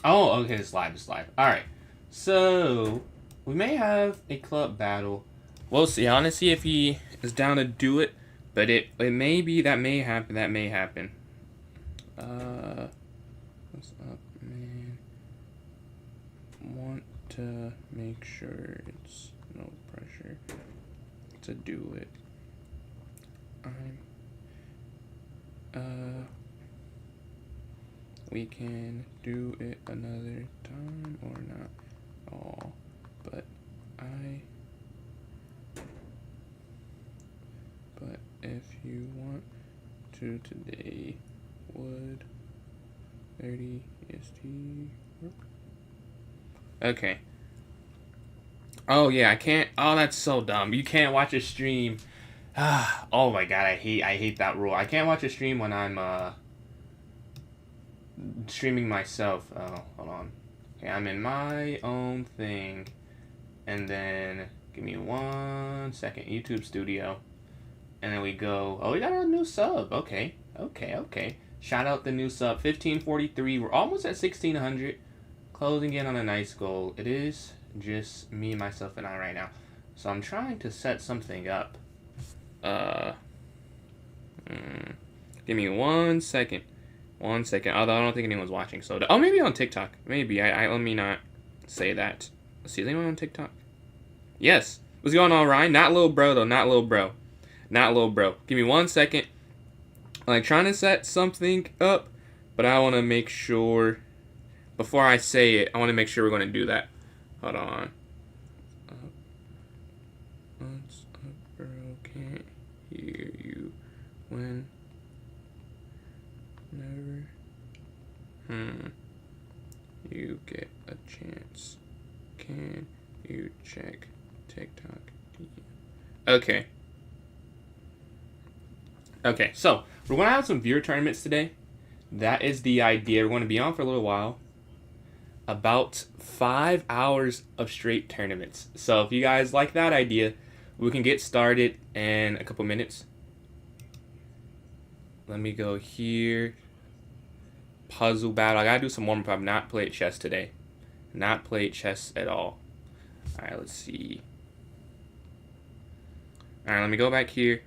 Oh, okay, it's live, it's live. Alright. So, we may have a club battle. We'll see. I want to see if he is down to do it. But it may be, that may happen. What's up, man? Want to make sure it's no pressure to do it. We can do it another time or not all, but if you want to today, would 30 EST work? Okay. Oh yeah, I can't. Oh, that's so dumb. You can't watch a stream. Oh my god, I hate that rule. I can't watch a stream when I'm streaming myself. Oh, hold on. Okay, I'm in my own thing, and then give me 1 second. YouTube Studio, and then we go. Oh, we got a new sub. Okay. Shout out the new sub, 1543. We're almost at 1600. Closing in on a nice goal. It is just me, myself, and I right now. So I'm trying to set something up. Give me 1 second. 1 second. Although I don't think anyone's watching. So, oh, maybe on TikTok. Maybe. I let me not say that. Let's see. Is anyone on TikTok? Yes. What's going on, Ryan? Not little bro though. Not little bro. Not little bro. Give me 1 second. I'm like trying to set something up, but I want to make sure. Before I say it, I want to make sure we're going to do that. Hold on. What's up, bro? Can't hear you. When? Never. You get a chance. Can you check TikTok? Okay. Okay, so we're going to have some viewer tournaments today. That is the idea. We're going to be on for a little while. About 5 hours of straight tournaments. So if you guys like that idea, we can get started in a couple minutes. Let me go here. Puzzle battle. I gotta do some warm-up. I've not played chess today. Not played chess at all. Alright, let's see. Alright, let me go back here.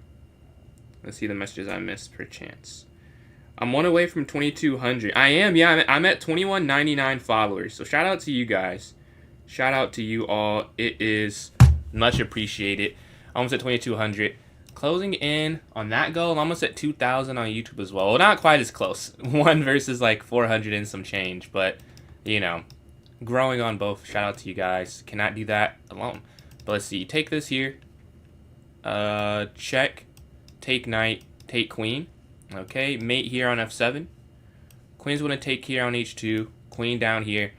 Let's see the messages I missed per chance. I'm 1 away from 2,200. I am, yeah. I'm at 2,199 followers. So shout out to you guys. Shout out to you all. It is much appreciated. Almost at 2,200. Closing in on that goal. I'm almost at 2,000 on YouTube as well. Well, not quite as close. 1 versus like 400 and some change. But, you know, growing on both. Shout out to you guys. Cannot do that alone. But let's see. Take this here. Check. Take knight. Take queen. Okay, mate here on f7. Queen's going to take here on h2. Queen down here.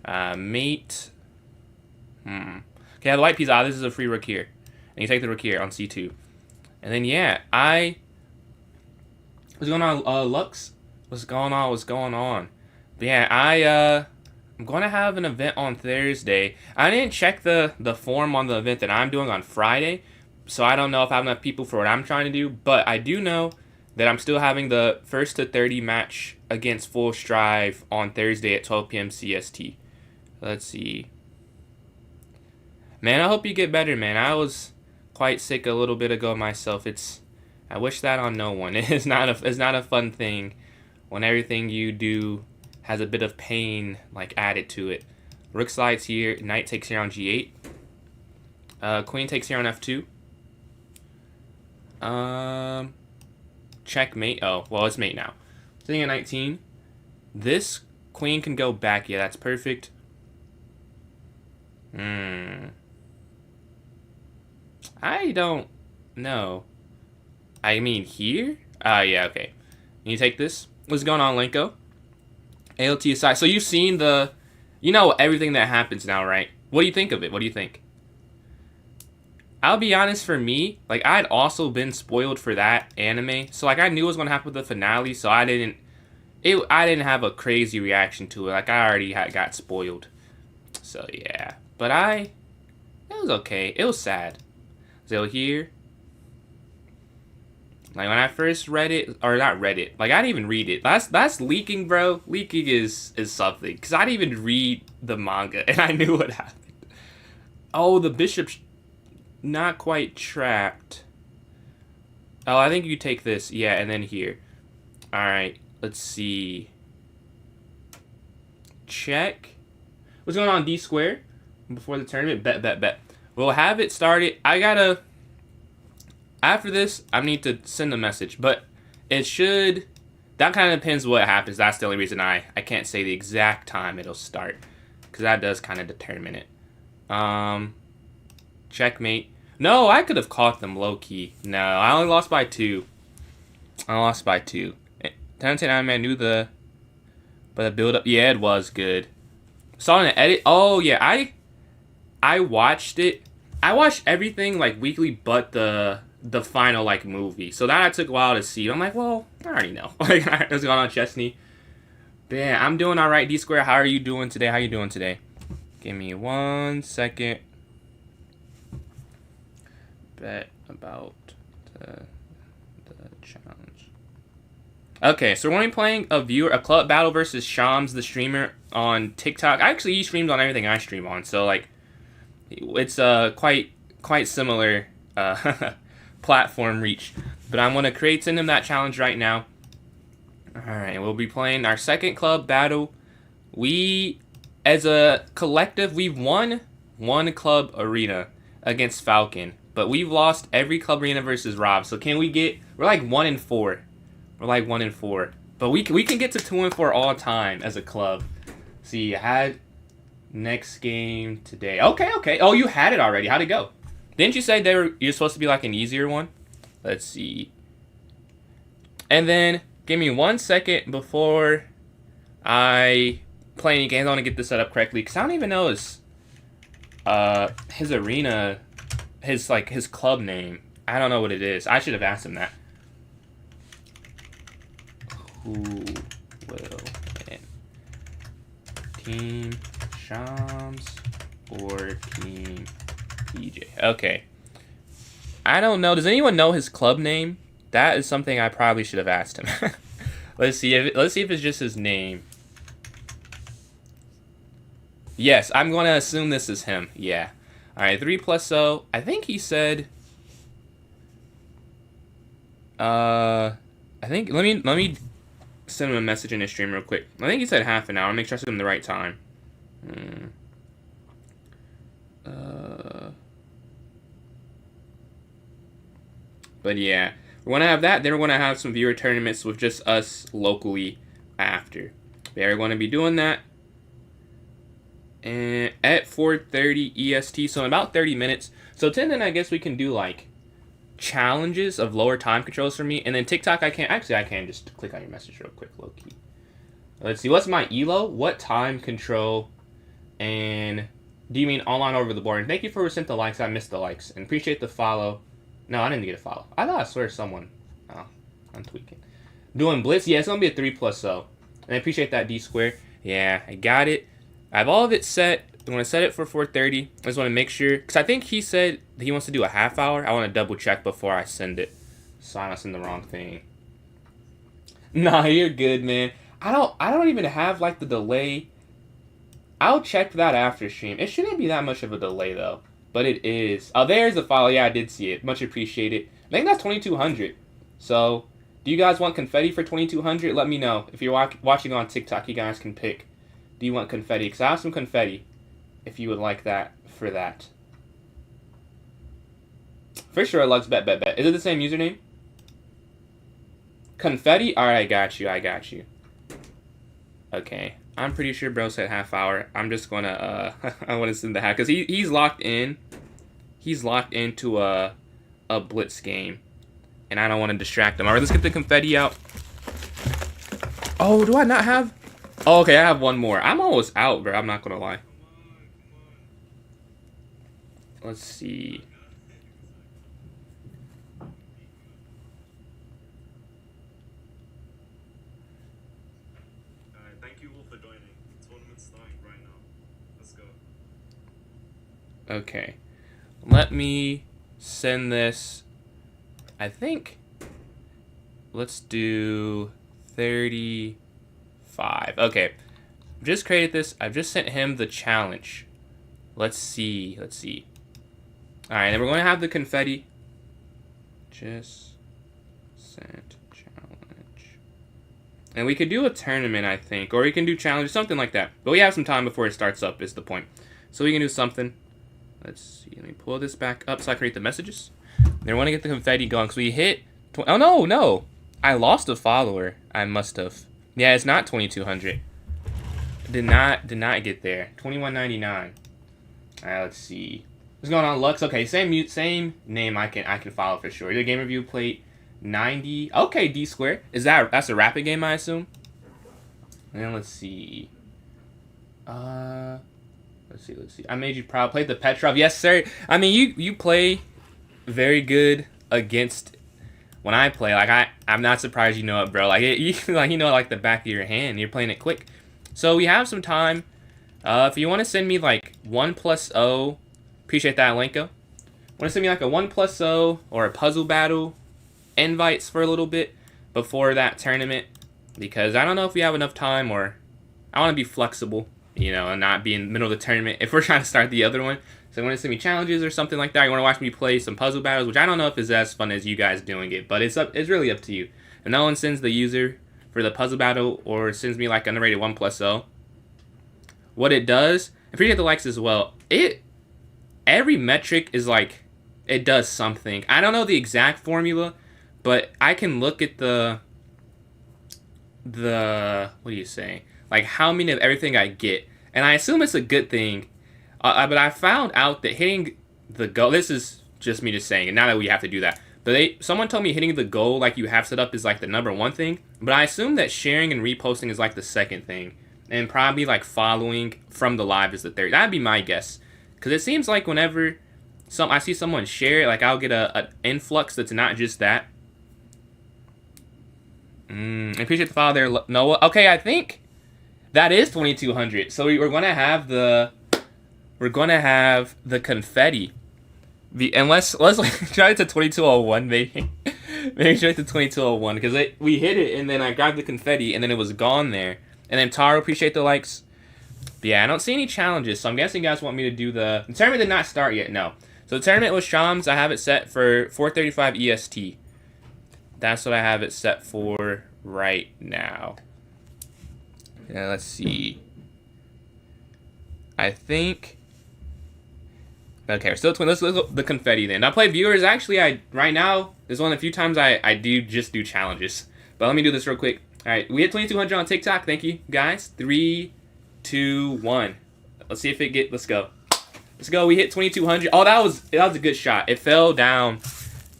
Mate. Okay, the white piece. This is a free rook here. And you take the rook here on c2. And then, yeah, what's going on, Lux? What's going on? But yeah, I'm going to have an event on Thursday. I didn't check the form on the event that I'm doing on Friday. So I don't know if I have enough people for what I'm trying to do. But I do know that I'm still having the 1st to 30 match against Full Strive on Thursday at 12 p.m. CST. Let's see. Man, I hope you get better, man. I was quite sick a little bit ago myself. I wish that on no one. It's not a fun thing when everything you do has a bit of pain like added to it. Rook slides here. Knight takes here on g8. Queen takes here on f2. Checkmate. Oh, well, it's mate now. Sitting at 19. This queen can go back. Yeah, that's perfect. I don't know. I mean, here? Yeah, okay. You take this. What's going on, Lenko? ALT aside. So you've seen you know everything that happens now, right? What do you think of it? What do you think? I'll be honest, for me, like, I'd also been spoiled for that anime. So, like, I knew it was going to happen with the finale, so I didn't have a crazy reaction to it. Like, I already got spoiled. So, yeah. But it was okay. It was sad. So, here. Like when I first read it, or not read it, like I didn't even read it. That's leaking, bro. Leaking is something, because I didn't even read the manga and I knew what happened. Oh, the bishop's not quite trapped. Oh, I think you take this, yeah, and then here. All right, let's see. Check. What's going on, D square? Before the tournament, bet. We'll have it started. I gotta. After this, I need to send a message, but it should. That kind of depends what happens. That's the only reason I can't say the exact time it'll start, because that does kind of determine it. Checkmate. No, I could have caught them low key. No, I only lost by 2. I lost by 2. 10-10 man knew the. But the build up, yeah, it was good. Saw an edit. Oh yeah, I watched it. I watched everything like weekly, but the final like movie. So that took a while to see. I'm like, well, I already know. Like, what's going on, Chesney? Man, I'm doing all right. D Square, how are you doing today? How you doing today? Give me 1 second. Bet about the challenge. Okay, so we're going to be playing a club battle versus Shams, the streamer on TikTok. Actually, he streams on everything I stream on, so like, it's quite similar platform reach. But I'm going to send him that challenge right now. All right, we'll be playing our second club battle. We, as a collective, we've won one club arena against Falcon, but we've lost every club arena versus Rob. So can we get? We're like 1-4. We're like 1-4, but we can get to 2-4 all time as a club. See, I had next game today. Okay. Oh, you had it already. How'd it go? Didn't you say you're supposed to be like an easier one? Let's see. And then give me 1 second before I play any games. I want to get this set up correctly because I don't even know his arena, his club name. I don't know what it is. I should have asked him that. Who will win? Team Shams or Team PJ? Okay. I don't know. Does anyone know his club name? That is something I probably should have asked him. Let's see if it's just his name. Yes, I'm going to assume this is him. Yeah. All right, 3+0. I think he said. I think let me send him a message in his stream real quick. I think he said half an hour. I'll make sure I send him the right time. But yeah, we're going to have that. Then we're going to have some viewer tournaments with just us locally after. They're going to be doing that and at 4:30 EST, so in about 30 minutes. So then I guess we can do like challenges of lower time controls for me. And then TikTok, I can just click on your message real quick, low key. Let's see, what's my ELO? What time control? And do you mean online over the board? And thank you for sent the likes. I missed the likes. And appreciate the follow. No, I didn't get a follow. I thought I swear someone. Oh, I'm tweaking. Doing blitz? Yeah, it's going to be a 3+0. And I appreciate that, D square. Yeah, I got it. I have all of it set. I'm going to set it for 4:30. I just want to make sure. Because I think he said he wants to do a half hour. I want to double check before I send it, so I don't send the wrong thing. Nah, you're good, man. I don't even have like the delay. I'll check that after stream. It shouldn't be that much of a delay though, but it is. Oh, there's the follow. Yeah, I did see it. Much appreciated. I think that's 2,200. So, do you guys want confetti for 2,200? Let me know. If you're watching on TikTok, you guys can pick. Do you want confetti? Because I have some confetti. If you would like that for that. For sure, Lux bet. Is it the same username? Confetti? Alright, I got you. Okay. I'm pretty sure bro said half hour. I'm just gonna I wanna send the hack because he's locked in. He's locked into a blitz game. And I don't want to distract him. Alright, let's get the confetti out. Oh, do I not have? Oh, okay, I have one more. I'm almost out, bro. I'm not gonna lie. Let's see. Thank you all for joining. The tournament's starting right now. Let's go. Okay. Let me send this. I think let's do 35. Okay, just created this. I've just sent him the challenge. Let's see. Let's see. All right, then we're going to have the confetti. Just sent challenge. And we could do a tournament, I think. Or we can do challenge, something like that. But we have some time before it starts up is the point. So we can do something. Let's see. Let me pull this back up so I can read the messages. Then we want to get the confetti going. So we hit... Oh, no, no. I lost a follower. I must have. Yeah, it's not 2,200. Did not get there. 21.99. Alright, let's see. What's going on, Lux? Okay, same name I can follow for sure. The game review plate 90. Okay, D square. That's a rapid game, I assume? And then let's see. Let's see. I made you proud. Played the Petrov. Yes, sir. I mean, you play very good against when I play. Like I'm not surprised you know it, bro. Like you know it like the back of your hand. You're playing it quick. So we have some time. If you want to send me like 1+0, appreciate that, Lenko. Want to send me like a 1+0 or a puzzle battle invites for a little bit before that tournament, because I don't know if we have enough time, or I want to be flexible, you know, and not be in the middle of the tournament if we're trying to start the other one. So you want to send me challenges or something like that. You want to watch me play some puzzle battles, which I don't know if is as fun as you guys doing it, but it's really up to you. If no one sends the user for the puzzle battle or sends me like an underrated 1+0, what it does, appreciate the likes as well. Every metric is like, it does something. I don't know the exact formula, but I can look at the what do you say? Like how many of everything I get, and I assume it's a good thing. But I found out that hitting the goal, this is just me just saying, and now that we have to do that. But someone told me hitting the goal like you have set up is like the #1 thing. But I assume that sharing and reposting is like the second thing. And probably like following from the live is the third. That'd be my guess. Because it seems like whenever I see someone share it, like I'll get an influx that's not just that. I appreciate the follow there, Noah. Okay, I think that is 2,200. So we're gonna have the confetti. Let's try it to 2201 maybe. Maybe try it to 2201 because we hit it and then I grabbed the confetti and then it was gone there. And then Taro, appreciate the likes. But yeah, I don't see any challenges, so I'm guessing you guys want me to do the tournament did not start yet. No. So the tournament with Shams, I have it set for 4:35 EST. That's what I have it set for right now. Yeah, let's see. I think. Okay, we're still twin. Let's go the confetti then. I play viewers. Actually, right now is one of the few times I do challenges. But let me do this real quick. All right, we hit 2,200 on TikTok. Thank you, guys. 3, 2, 1. Let's see if it get. Let's go. Let's go. We hit 2,200. Oh, that was a good shot. It fell down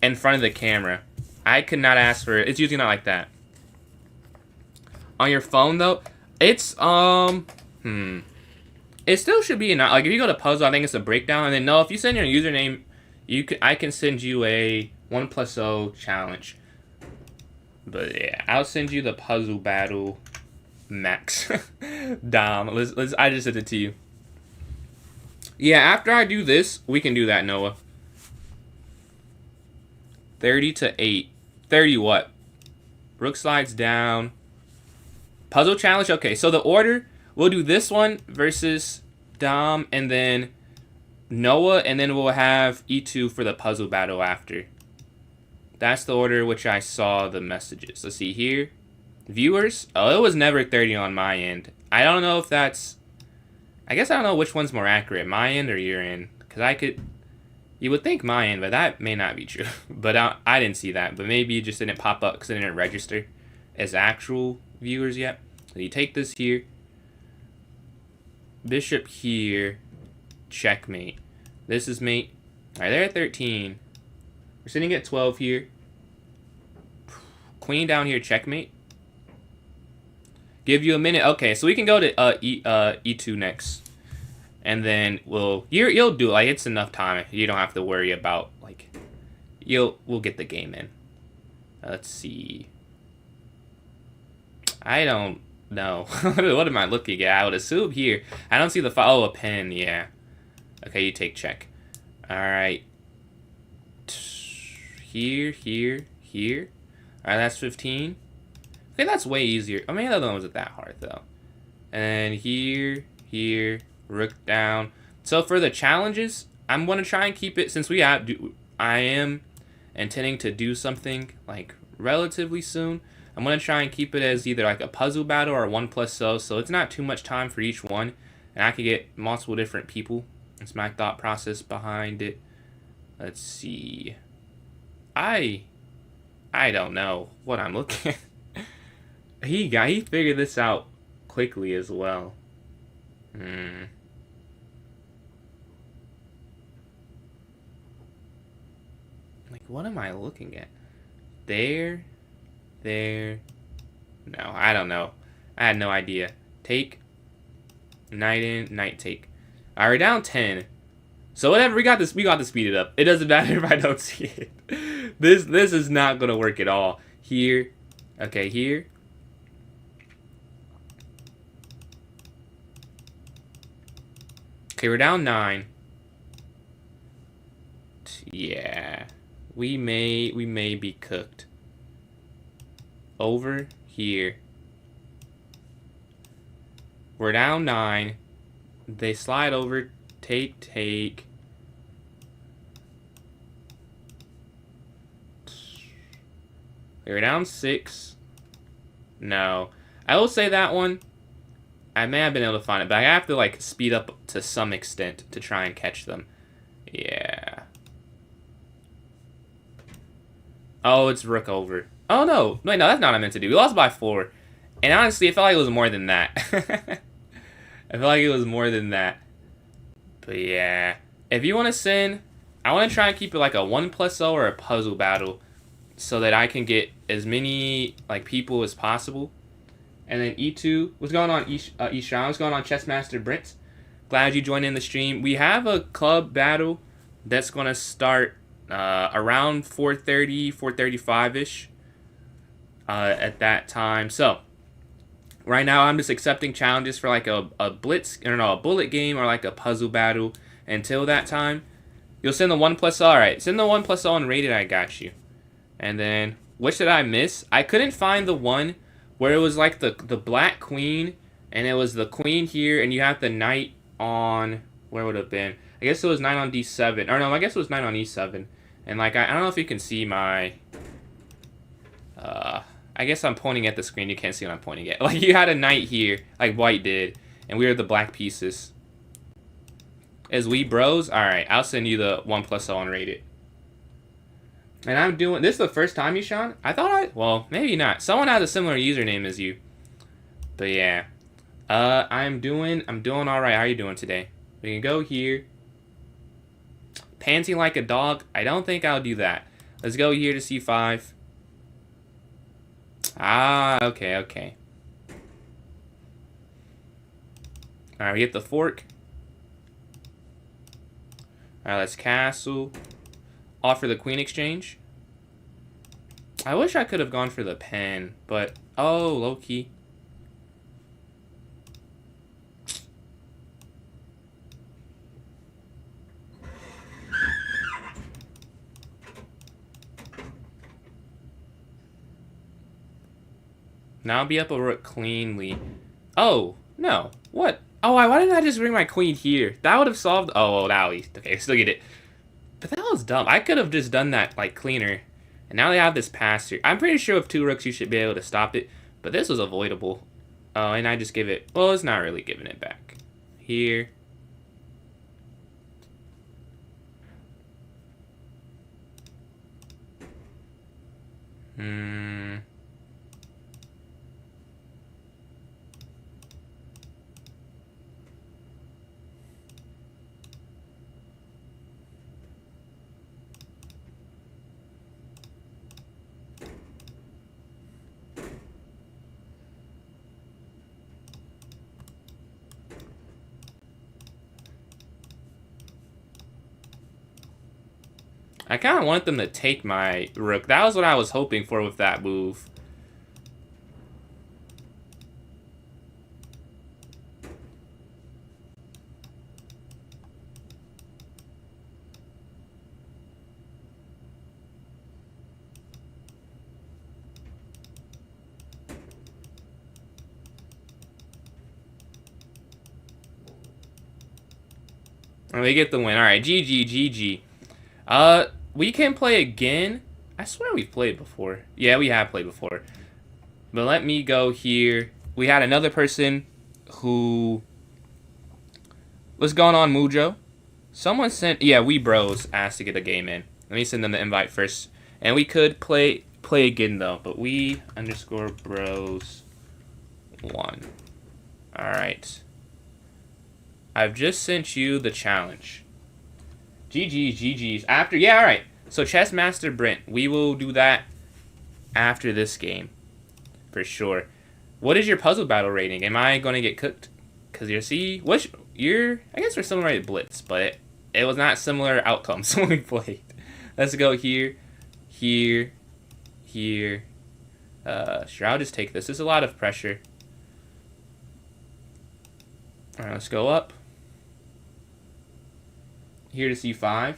in front of the camera. I could not ask for it. It's usually not like that. On your phone though, it's It still should be like if you go to puzzle, I think it's a breakdown. And then no, if you send your username, I can send you a 1+0 challenge. But yeah, I'll send you the puzzle battle max. Dom, I just sent it to you. Yeah, after I do this, we can do that, Noah. 30 to 8. 30 what? Rook slides down. Puzzle challenge. Okay, so the order, we'll do this one versus Dom, and then Noah, and then we'll have E2 for the puzzle battle after. That's the order which I saw the messages. Let's see here. Viewers. Oh, it was never 30 on my end. I don't know if that's... I guess I don't know which one's more accurate, my end or your end. Because you would think my end, but that may not be true. But I didn't see that. But maybe it just didn't pop up because it didn't register as actual viewers yet. So you take this here. Bishop here. Checkmate. This is mate. Alright, they're at 13. We're sitting at 12 here. Queen down here, checkmate. Give you a minute. Okay, so we can go to E2 next. And then you'll do it. Like, it's enough time. You don't have to worry about, like, we'll get the game in. Let's see. I don't know. What am I looking at? I would assume here. I don't see the file. Oh, a pen, yeah. Okay, you take check. Alright. Here. Alright, that's 15. Okay, that's way easier. I mean, the other one wasn't that hard, though. And here, rook down. So for the challenges, I'm going to try and keep it, since I am intending to do something, like, relatively soon. I'm going to try and keep it as either, like, a puzzle battle or 1+0, so it's not too much time for each one. And I can get multiple different people. That's my thought process behind it. Let's see. I don't know what I'm looking at. He figured this out quickly as well. Like, what am I looking at? There. No, I don't know. I had no idea. Take. Knight in, knight take. Alright, we're down 10. So whatever, we got to speed it up. It doesn't matter if I don't see it. This is not gonna work at all. Here. Okay, here. Okay, we're down 9. Yeah. We may be cooked. Over here. We're down 9. They slide over. Take. We're down 6. No. I will say that one, I may have been able to find it, but I have to, like, speed up to some extent to try and catch them. Yeah. Oh, it's rook over. Oh, no. Wait, no, that's not what I meant to do. We lost by 4. And honestly, it felt like it was more than that. I feel like it was more than that. But yeah. If you want to send, I want to try and keep it like a 1+0 or a puzzle battle, so that I can get as many, like, people as possible. And then E2, what's going on, Ishan? What's going on, Chessmaster Brits? Glad you joined in the stream. We have a club battle that's going to start around 4:30, 4:35-ish at that time. So, right now I'm just accepting challenges for like a blitz, I don't know, a bullet game or like a puzzle battle until that time. You'll send the 1+0. Alright, send the 1+0 and rate it, I got you. And then, which did I miss? I couldn't find the one where it was like the black queen, and it was the queen here, and you have the knight on, where would it have been? I guess it was knight on d7. Or no, I guess it was knight on e7. And like, I don't know if you can see my, I guess I'm pointing at the screen. You can't see what I'm pointing at. Like, you had a knight here, like white did, and we were the black pieces. As we bros? Alright, I'll send you the 1+0 and rate it. And I'm doing, this is the first time, Ishan? I thought well, maybe not. Someone has a similar username as you. But yeah. I'm doing alright. How are you doing today? We can go here. Panting like a dog. I don't think I'll do that. Let's go here to c5. Ah, okay. Alright, we get the fork. Alright, let's castle. Offer the queen exchange. I wish I could have gone for the pen, but oh, low key. Now I'll be up a rook cleanly. Oh, no. What? Oh, why didn't I just bring my queen here? That would have solved. Oh, now we. Okay, still get it. But that was dumb. I could have just done that, like, cleaner. And now they have this pass here. I'm pretty sure with 2 rooks you should be able to stop it. But this was avoidable. Oh, and I just give it... Well, it's not really giving it back. Here. I kind of want them to take my rook. That was what I was hoping for with that move. And we get the win. All right, GG, GG. We can play again. I swear we've played before. Yeah, we have played before. But let me go here. We had another person who... What's going on, Mujo? Someone sent... Yeah, we bros asked to get a game in. Let me send them the invite first. And we could play again, though. But we _ bros 1. Alright. I've just sent you the challenge. GG's. After... Yeah, alright. So, Chess Master Brent. We will do that after this game. For sure. What is your puzzle battle rating? Am I going to get cooked? Because you see... I guess we're similar at Blitz, but it was not similar outcomes when we played. Let's go here. Here. Here. Sure, I'll just take this. There's a lot of pressure. Alright, let's go up. Here to C5.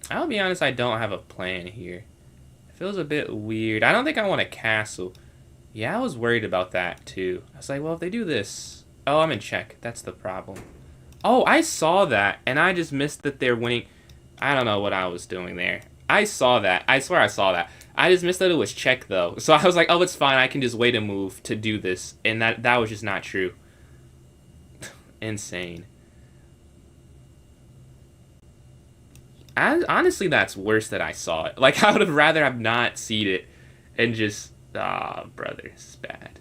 I'll be honest, I don't have a plan here. It feels a bit weird. I don't think I want a castle. Yeah, I was worried about that too. I was like, well, if they do this... Oh, I'm in check. That's the problem. Oh, I saw that, and I just missed that they're winning. I don't know what I was doing there. I saw that. I swear I saw that. I just missed that it was check, though. So I was like, oh, it's fine. I can just wait a move to do this. And that was just not true. Insane. Honestly, that's worse that I saw it. Like, I would have rather have not seen it and just... Ah, brother, this is bad.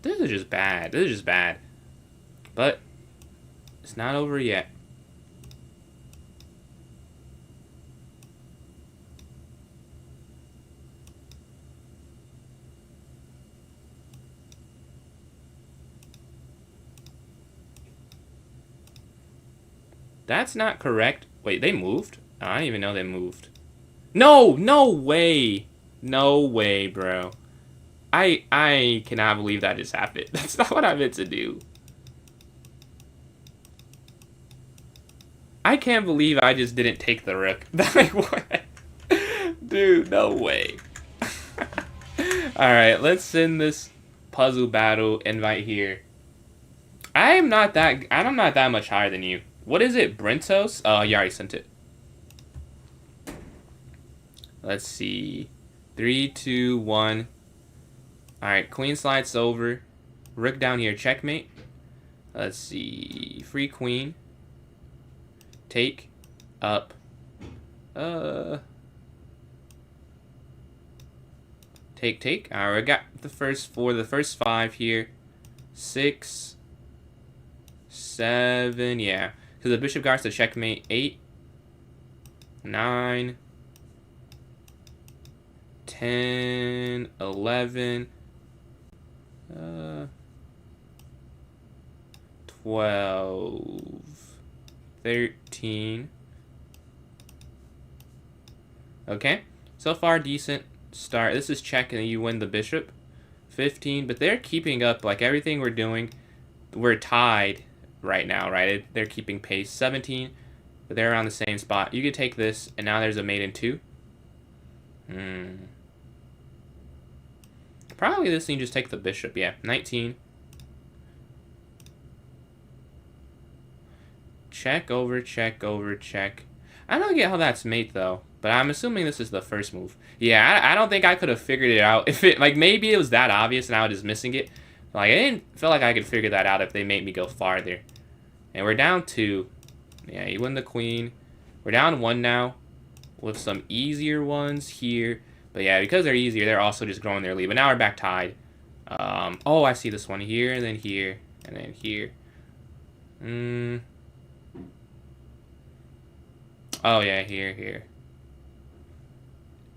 This is just bad. This is just bad. But it's not over yet. That's not correct. Wait, they moved? I didn't even know they moved. No! No way! No way, bro. I cannot believe that just happened. That's not what I meant to do. I can't believe I just didn't take the rook. Like, what? Dude, no way. Alright, let's send this puzzle battle invite here. I'm not that much higher than you. What is it, Brentos? Oh, you already sent it. Let's see. 3, 2, 1. Alright, queen slides over. Rook down here, checkmate. Let's see. Free queen. Take. Up. Take. Alright, we got the first 4, the first 5 here. 6. 7, yeah. Because the bishop guards to checkmate. 8. 9. 10. 11. 12. 13. Okay. So far, decent start. This is check and you win the bishop. 15. But they're keeping up. Like, everything we're doing, we're tied right now, right? They're keeping pace. 17. But they're around the same spot. You could take this, and now there's a mate in 2. Probably this thing just take the bishop. Yeah, 19. Check over, check over, check. I don't get how that's mate, though. But I'm assuming this is the first move. Yeah, I don't think I could have figured it out. If it, like, maybe it was that obvious and I was just missing it. Like, I didn't feel like I could figure that out if they made me go farther. And we're down 2. Yeah, you win the queen. We're down 1 now. With some easier ones here. But yeah, because they're easier, they're also just growing their lead. But now we're back tied. Oh, I see this one here, and then here, and then here. Oh, yeah, here.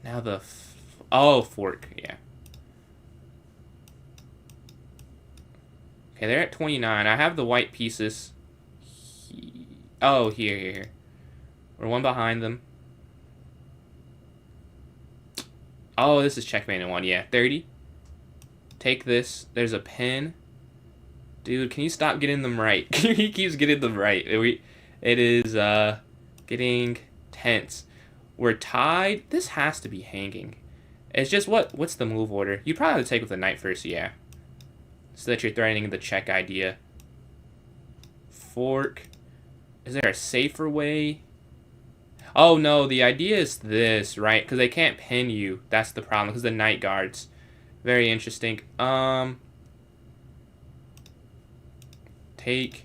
Now the... Oh, fork, yeah. Okay, they're at 29. I have the white pieces. Oh, here. We're one behind them. Oh, this is checkmate in 1. Yeah, 30. Take this. There's a pin. Dude, can you stop getting them right? He keeps getting them right. It is getting tense. We're tied. This has to be hanging. It's just what's the move order? You probably have to take with the knight first, yeah. So that you're threatening the check idea. Fork. Is there a safer way? Oh no, the idea is this, right? Because they can't pin you. That's the problem, because the knight guards. Very interesting. Take.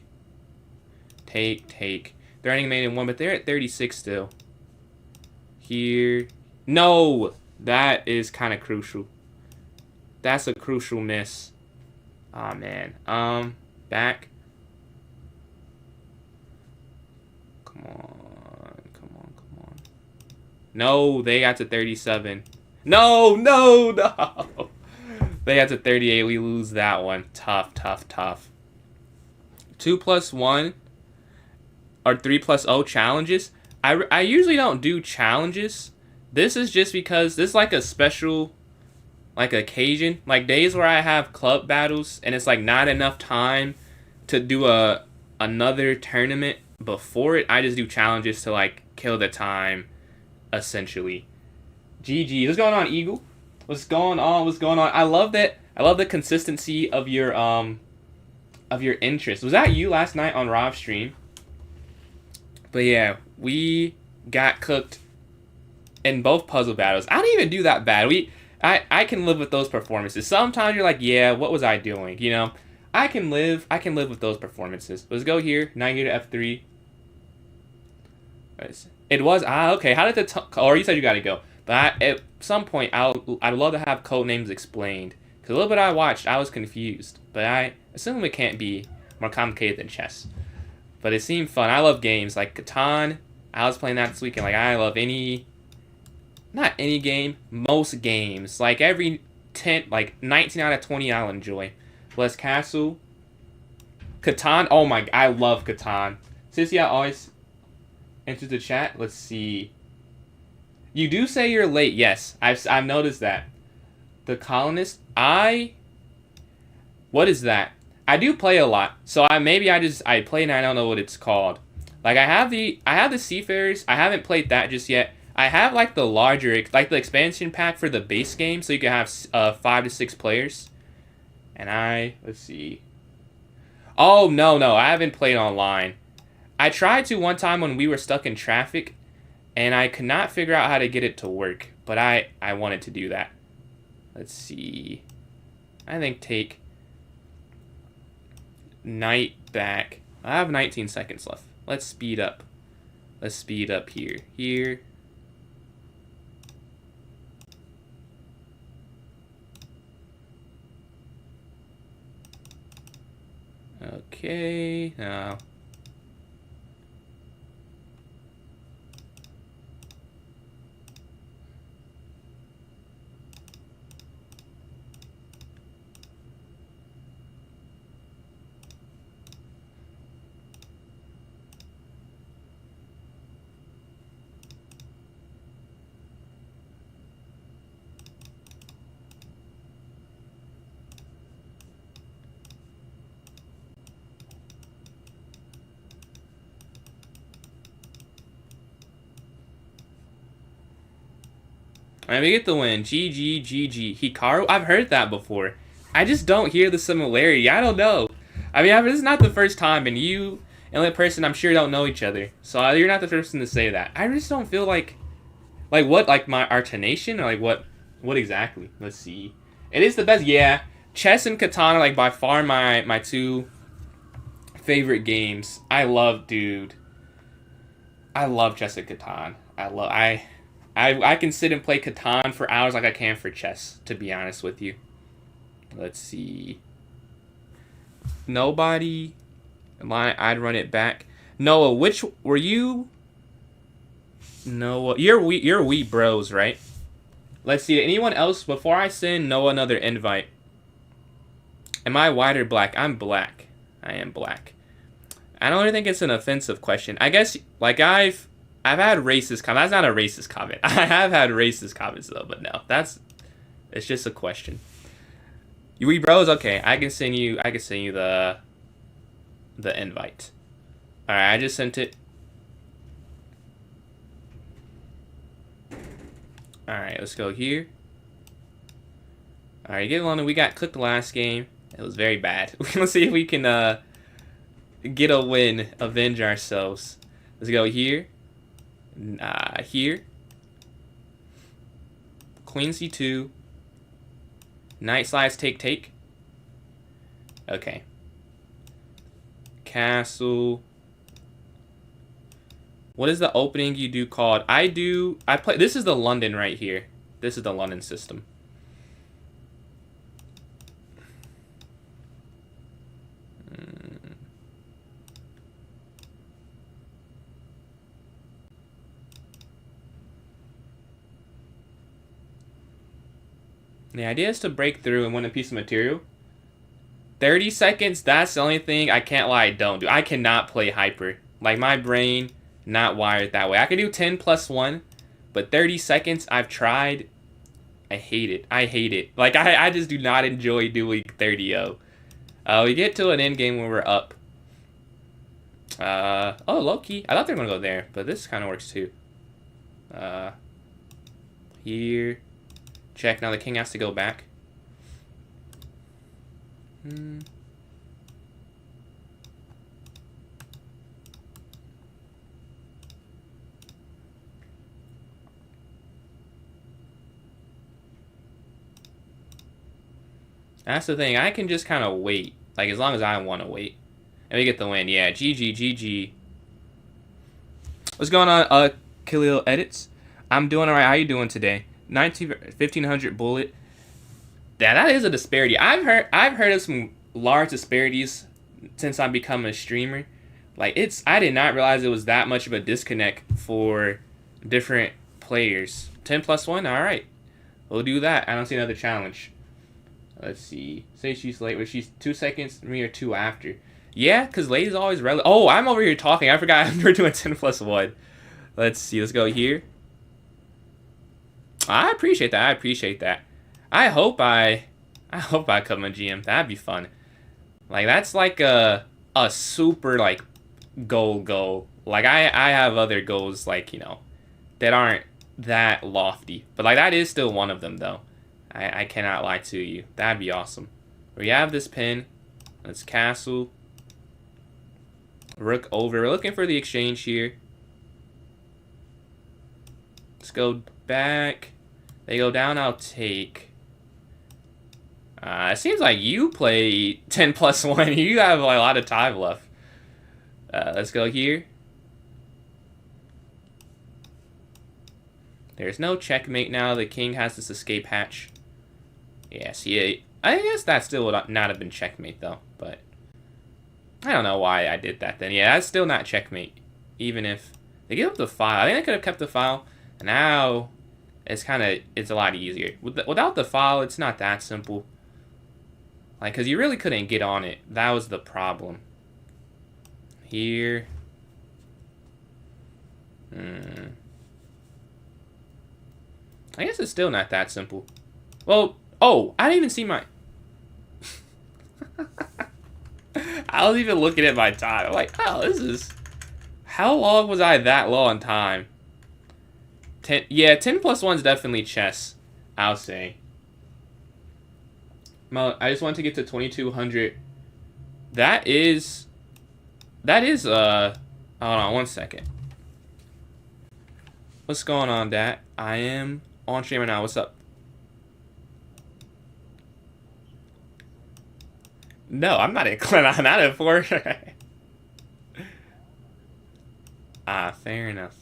Threatening mate in 1, but they're at 36 still. Here. No! That is kind of crucial. That's a crucial miss. Aw, man. Back. Come on. No, they got to 37. No! They got to 38. We lose that one. Tough. 2 plus 1 or 3 plus 0 challenges. I usually don't do challenges. This is just because this is like a special occasion. Like days where I have club battles and it's like not enough time to do another tournament before it. I just do challenges to like kill the time, essentially. GG. What's going on, Eagle? What's going on? I love that. I love the consistency of your interest. Was that you last night on Rob's stream? But yeah, we got cooked in both puzzle battles. I didn't even do that bad. I can live with those performances. Sometimes you're like, yeah, what was I doing? You know, I can live with those performances. Let's go here. Knight here to F3. It was okay. How did or you said you got to go? But at some point, I'd love to have code names explained. Because a little bit I watched, I was confused. But I assume it can't be more complicated than chess. But it seemed fun. I love games like Catan. I was playing that this weekend. Like I love not any game, most games. Like every 19 out of 20 I'll enjoy. Bless Castle. Catan. Oh my, I love Catan. Sissy, I always enter the chat. Let's see. You do say you're late. Yes, I've noticed that. The Colonist. What is that? I do play a lot, so I play and I don't know what it's called. Like I have the Seafarers. I haven't played that just yet. I have like the larger, like the expansion pack for the base game, so you can have 5 to 6 players. And let's see. Oh no, I haven't played online. I tried to one time when we were stuck in traffic, and I could not figure out how to get it to work. But I wanted to do that. Let's see. I think take knight back. I have 19 seconds left. Let's speed up. Here. Okay. Now. Alright, we get the win. GG. Hikaru? I've heard that before. I just don't hear the similarity. I don't know. I mean, this is not the first time, and you and that person, I'm sure, don't know each other. So you're not the first person to say that. I just don't feel like what? Like my Artonation? Or like what exactly? Let's see. It is the best. Yeah. Chess and Catan are like by far my 2 favorite games. I love chess and Catan. I can sit and play Catan for hours like I can for chess, to be honest with you. Let's see. Nobody. I'd run it back. Noah, which were you? Noah, you're Wheat Bros, right? Let's see. Anyone else before I send Noah another invite? Am I white or black? I'm black. I am black. I don't really think it's an offensive question. I guess like I've I've had racist comments. That's not a racist comment. I have had racist comments though, but no, it's just a question. We bros, okay. I can send you the invite. All right, I just sent it. All right, let's go here. All right, get along. We got clipped the last game. It was very bad. Let's see if we can get a win, avenge ourselves. Let's go here. Here. Queen c2. Knight slides, take. Okay. Castle. What is the opening you do called? I play. This is the London right here. This is the London system. The idea is to break through and win a piece of material. 30 seconds, that's the only thing I can't lie I don't do. I cannot play hyper. Like, my brain, not wired that way. I can do 10 plus 1, but 30 seconds, I've tried. I hate it. I hate it. Like, I just do not enjoy doing 30-0. We get to an end game when we're up. Oh, low-key. I thought they were going to go there, but this kind of works too. Here. Check. Now the king has to go back. That's the thing. I can just kind of wait. Like, as long as I want to wait. And we get the win. Yeah, GG. What's going on, Khalil Edits? I'm doing alright. How you doing today? 1500 bullet. Yeah, that is a disparity. I've heard of some large disparities since I've become a streamer. Like, I did not realize it was that much of a disconnect for different players. 10 plus 1? Alright. We'll do that. I don't see another challenge. Let's see. Say she's late, but she's 2 seconds, me or 2 after. Yeah, because late is always relevant. Oh, I'm over here talking. I forgot we're doing 10 plus 1. Let's see. Let's go here. I appreciate that. I hope I come a GM. That'd be fun. Like, that's like a super, like, goal. Like, I have other goals, like, you know, that aren't that lofty. But, like, that is still one of them, though. I cannot lie to you. That'd be awesome. We have this pin. Let's castle. Rook over. We're looking for the exchange here. Let's go back. They go down, I'll take. It seems like you play 10 plus 1. You have like, a lot of time left. Let's go here. There's no checkmate now. The king has this escape hatch. Yes, yeah. I guess that still would not have been checkmate, though. But I don't know why I did that then. Yeah, that's still not checkmate. Even if they give up the file. I think they could have kept the file. And now it's a lot easier. Without the file, it's not that simple. Like, because you really couldn't get on it. That was the problem. Here. I guess it's still not that simple. Well, oh, I didn't even see my... I was even looking at my time. I'm like, oh, this is... How long was I that low on time? 10, yeah, 10 plus 1 is definitely chess, I'll say. I just want to get to 2200. That is, hold on one second. What's going on, Dat? I am on stream right now. What's up? No, I'm not in I'm not in 4. Fair enough.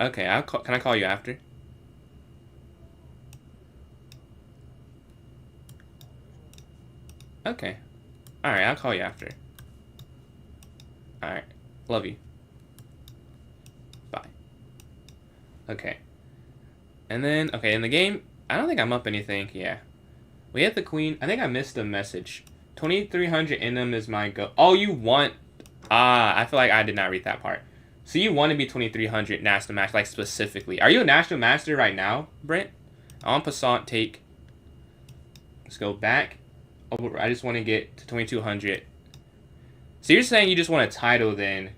Okay, can I call you after? Okay. Alright, I'll call you after. Alright. Love you. Bye. Okay. And then, okay, in the game, I don't think I'm up anything. Yeah. We hit the queen. I think I missed a message. 2300 in them is my go. Oh, you want... I feel like I did not read that part. So you want to be 2300 national master, like specifically. Are you a national master right now, Brent? En passant, take. Let's go back. Oh, I just want to get to 2200. So you're saying you just want a title then,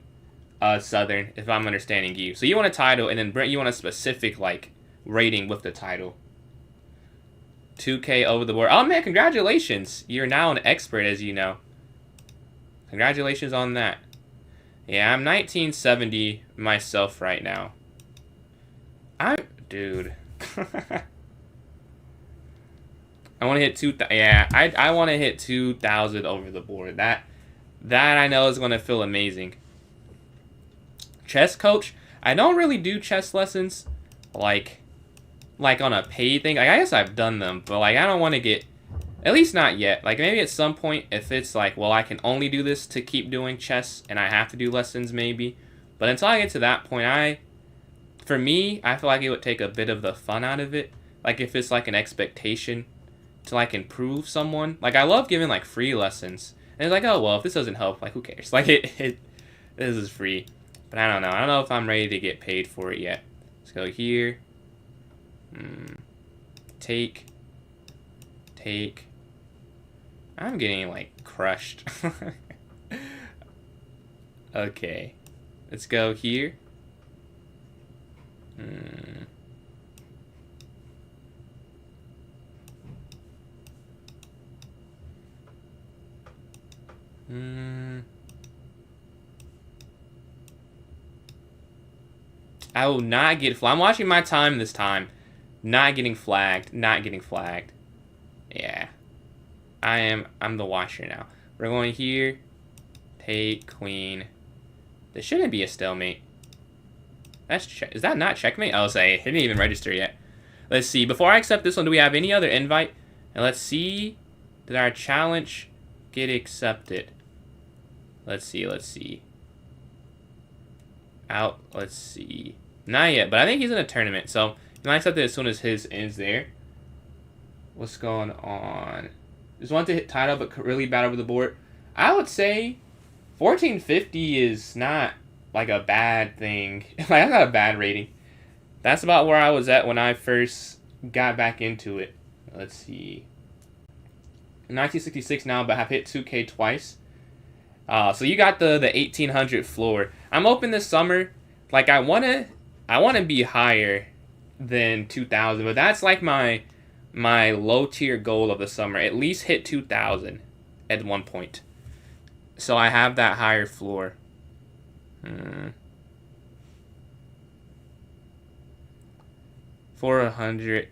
Southern, if I'm understanding you. So you want a title, and then Brent, you want a specific like rating with the title. 2K over the board. Oh man, congratulations! You're now an expert, as you know. Congratulations on that. Yeah, I'm 1970 myself right now. Dude. I want to hit 2,000. Yeah, I want to hit 2,000 over the board. That I know is going to feel amazing. Chess coach. I don't really do chess lessons, like on a paid thing. Like, I guess I've done them, but like I don't want to get. At least not yet. Like, maybe at some point, if it's like, well, I can only do this to keep doing chess, and I have to do lessons, maybe. But until I get to that point, for me, I feel like it would take a bit of the fun out of it. Like, if it's like an expectation to like improve someone. Like, I love giving like free lessons. And it's like, oh, well, if this doesn't help, like, who cares? Like, this is free. But I don't know. I don't know if I'm ready to get paid for it yet. Let's go here. Take. I'm getting, like, crushed. Okay. Let's go here. I will not get flagged. I'm watching my time this time. Not getting flagged. Not getting flagged. Yeah. I'm the watcher now. We're going here. Take queen. This shouldn't be a stalemate. Is that not checkmate? I'll say it didn't even register yet. Let's see. Before I accept this one, do we have any other invite? And let's see. Did our challenge get accepted? Let's see. Out. Let's see. Not yet, but I think he's in a tournament, so he might accept it as soon as his ends there. What's going on? Just want to hit title, but really bad over the board. I would say 1450 is not like a bad thing. Like, that's not a bad rating. That's about where I was at when I first got back into it. Let's see. 1966 now, but have hit 2K twice. So you got the 1800 floor. I'm hoping this summer, like, I wanna be higher than 2000, but that's like my low tier goal of the summer. At least hit 2000 at one point. So I have that higher floor. 400.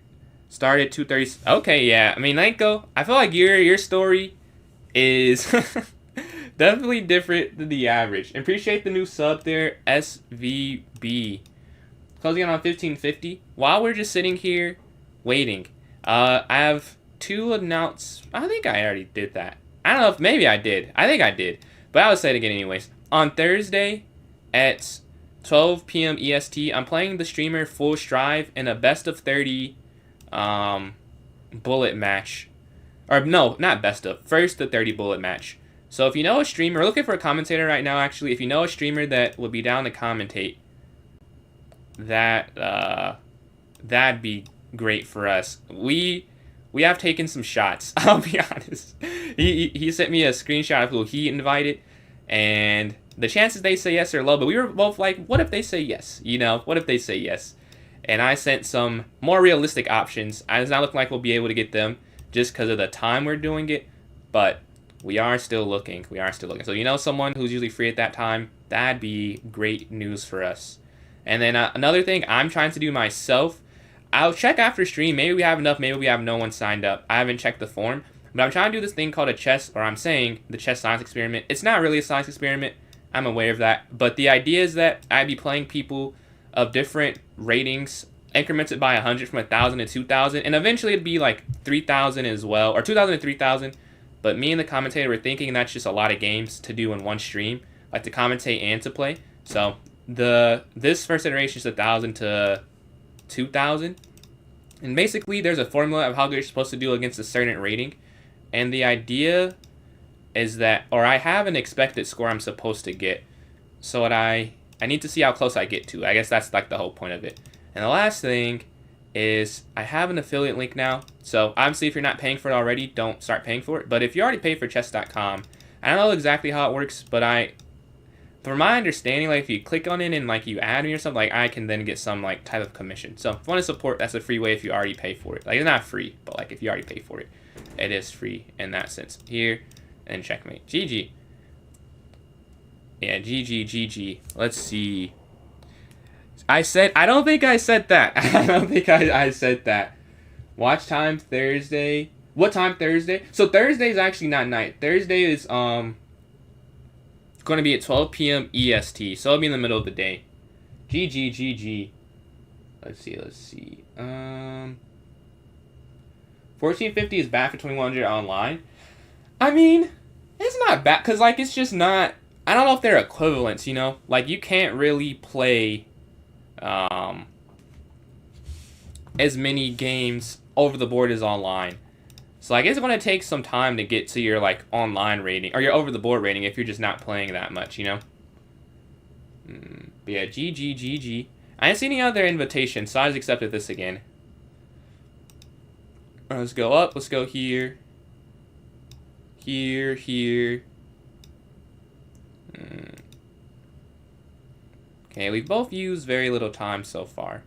Started 230. Okay, yeah. I mean, Nanko, I feel like your story is definitely different than the average. Appreciate the new sub there, SVB. Closing in on 1550. While we're just sitting here waiting, I have two announcements. I think I already did that. I don't know if maybe I did. I think I did. But I'll say it again anyways. On Thursday at 12 p.m. EST, I'm playing the streamer Full Strive in a best of 30 bullet match. Or no, not best of. First to 30 bullet match. So if you know a streamer, we're looking for a commentator right now actually. If you know a streamer that would be down to commentate, that'd be great for us. We have taken some shots. I'll be honest. He sent me a screenshot of who he invited, and the chances they say yes are low. But we were both like, what if they say yes? You know, what if they say yes? And I sent some more realistic options. It does not look like we'll be able to get them just because of the time we're doing it, but we are still looking. So you know someone who's usually free at that time, that'd be great news for us. And then another thing I'm trying to do myself, I'll check after stream. Maybe we have enough. Maybe we have no one signed up. I haven't checked the form. But I'm trying to do this thing called a chess, or I'm saying the chess science experiment. It's not really a science experiment. I'm aware of that. But the idea is that I'd be playing people of different ratings, incremented by 100 from 1,000 to 2,000. And eventually it'd be like 3,000 as well, or 2,000 to 3,000. But me and the commentator were thinking that's just a lot of games to do in one stream, like to commentate and to play. So this first iteration is 1,000 to 2,000. And basically there's a formula of how good you're supposed to do against a certain rating. And the idea is that, or I have an expected score I'm supposed to get. So what I need to see how close I get to. I guess that's like the whole point of it. And the last thing is I have an affiliate link now. So obviously if you're not paying for it already, don't start paying for it. But if you already pay for chess.com, I don't know exactly how it works, but from my understanding, like if you click on it and like you add me or something, like I can then get some like type of commission. So if you want to support, that's a free way if you already pay for it. Like it's not free, but like if you already pay for it, it is free in that sense. Here and checkmate. GG. Yeah, GG, GG. Let's see. I don't think I said that. I don't think I said that. Watch time Thursday. What time Thursday? So Thursday is actually not night. Thursday is going to be at 12 p.m. EST. So it'll be in the middle of the day. GG, GG. Let's see. 1450 is bad for 2100 online. I mean, it's not bad because like it's just not. I don't know if they're equivalents, you know? Like, you can't really play as many games over the board as online. So, like, it's going to take some time to get to your, like, online rating, or your over-the-board rating if you're just not playing that much, you know? But yeah, GG, GG. I didn't see any other invitations, so I just accepted this again. Let's go up. Let's go here. Here. Okay, we've both used very little time so far.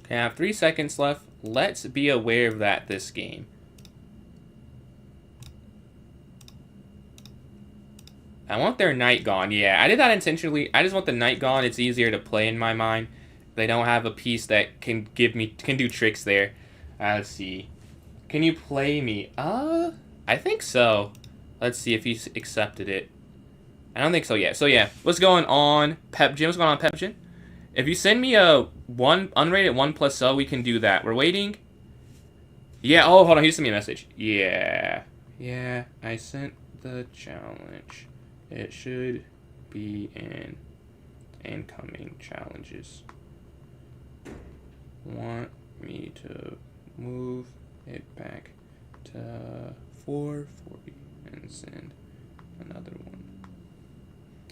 Okay, I have 3 seconds left. Let's be aware of that this game. I want their knight gone. Yeah, I did that intentionally. I just want the knight gone. It's easier to play in my mind. They don't have a piece that can do tricks there. Let's see. Can you play me? I think so. Let's see if he's accepted it. I don't think so yet. So yeah, what's going on, Pep Gym? What's going on, Pep Gym? If you send me a unrated 1+0, we can do that. We're waiting. Yeah. Oh, hold on. He just sent me a message. Yeah. I sent the challenge. It should be in incoming challenges. Want me to move it back to 440 and send another one.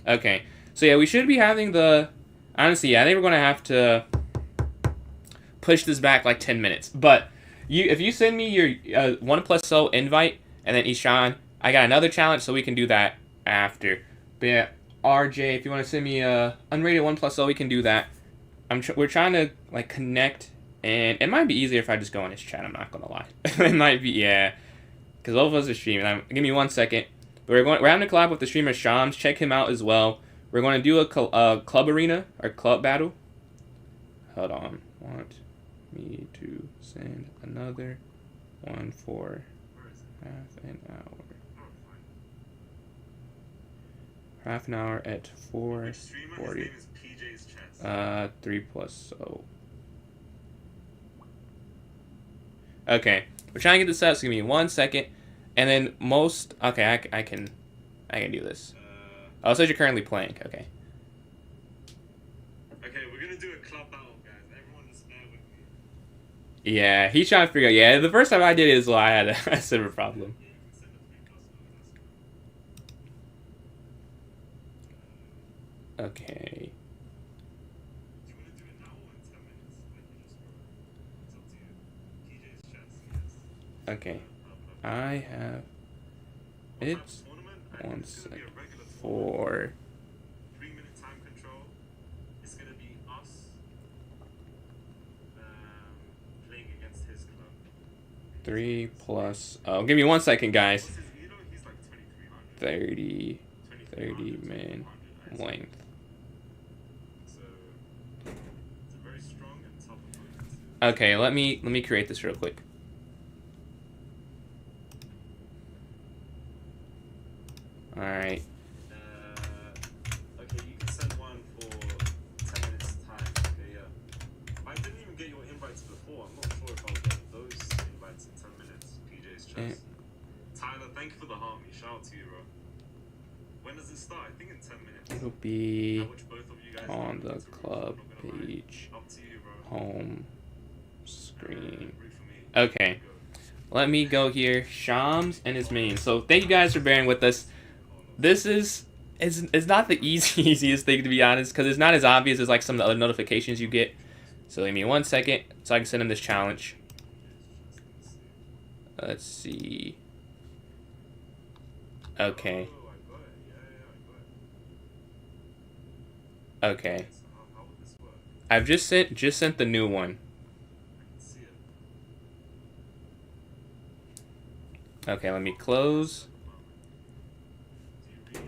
Okay. So yeah, we should be having the. Honestly, yeah, I think we're going to have to push this back like 10 minutes. But if you send me your 1+0 invite and then Ishan, I got another challenge, so we can do that after. But yeah, RJ, if you want to send me a unrated 1+0, we can do that. We're trying to like connect, and it might be easier if I just go in his chat. I'm not going to lie. It might be, yeah, because both of us are streaming. Give me 1 second. But we're having a collab with the streamer Shams. Check him out as well. We're going to do a club arena, or club battle. Hold on. Want me to send another one for half an hour. Half an hour at 4:40. 3+0. Okay. We're trying to get this out, so give me 1 second. And then okay, I can do this. Oh, so you're currently playing. Okay. Okay, we're gonna do a club battle, guys. Everyone just bear with me. Yeah, he's trying to figure out. Yeah, the first time I did it as well, I had a similar problem. Yeah, you can send a 3+0. Okay. Do you want to do it now or in 10 minutes? Like you just wrote? It's up to you. TJ's chats, yes. Okay. I have. It's tournament? 1 second. 4. 3 3 plus... Oh, give me 1 second, guys. What's his elo? He's like 2300. 30 2300, man 2400, I'd say. length. So it's a very strong and tough opponent. Okay, let me create this real quick. All right. Okay, you can send one for 10 minutes time. Okay, yeah. I didn't even get your invites before. I'm not sure if I'll get those invites in 10 minutes. PJ's chess. Tyler, thank you for the harmony. Shout out to you, bro. When does it start? I think in 10 minutes. It'll be I watch both of you guys on the root, club I'm not gonna lie. page, Up to you, bro. home screen. Root for me. Okay, let me go here. Shams and his main. So thank you guys for bearing with us. This is it's not the easiest thing, to be honest, because it's not as obvious as like some of the other notifications you get. So give me 1 second so I can send him this challenge. Let's see. Okay. Oh, I got it. Yeah, I got it. Okay. So how would this work? I've just sent the new one. I can see it. Okay, let me close. Do you read?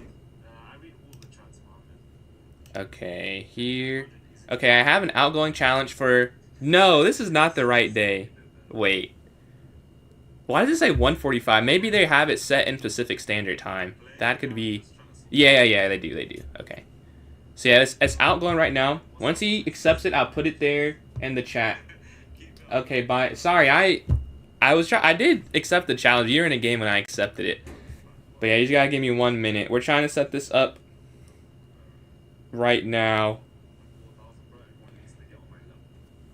I read all the chats, Mohammed. Okay, here. Okay, I have an outgoing challenge for... No, this is not the right day. Wait. Why does it say 1:45? Maybe they have it set in Pacific Standard Time. That could be... Yeah, they do. Okay. So yeah, it's outgoing right now. Once he accepts it, I'll put it there in the chat. Okay, bye. Sorry, I did accept the challenge. You're in a game when I accepted it. But yeah, you just gotta give me 1 minute. We're trying to set this up right now.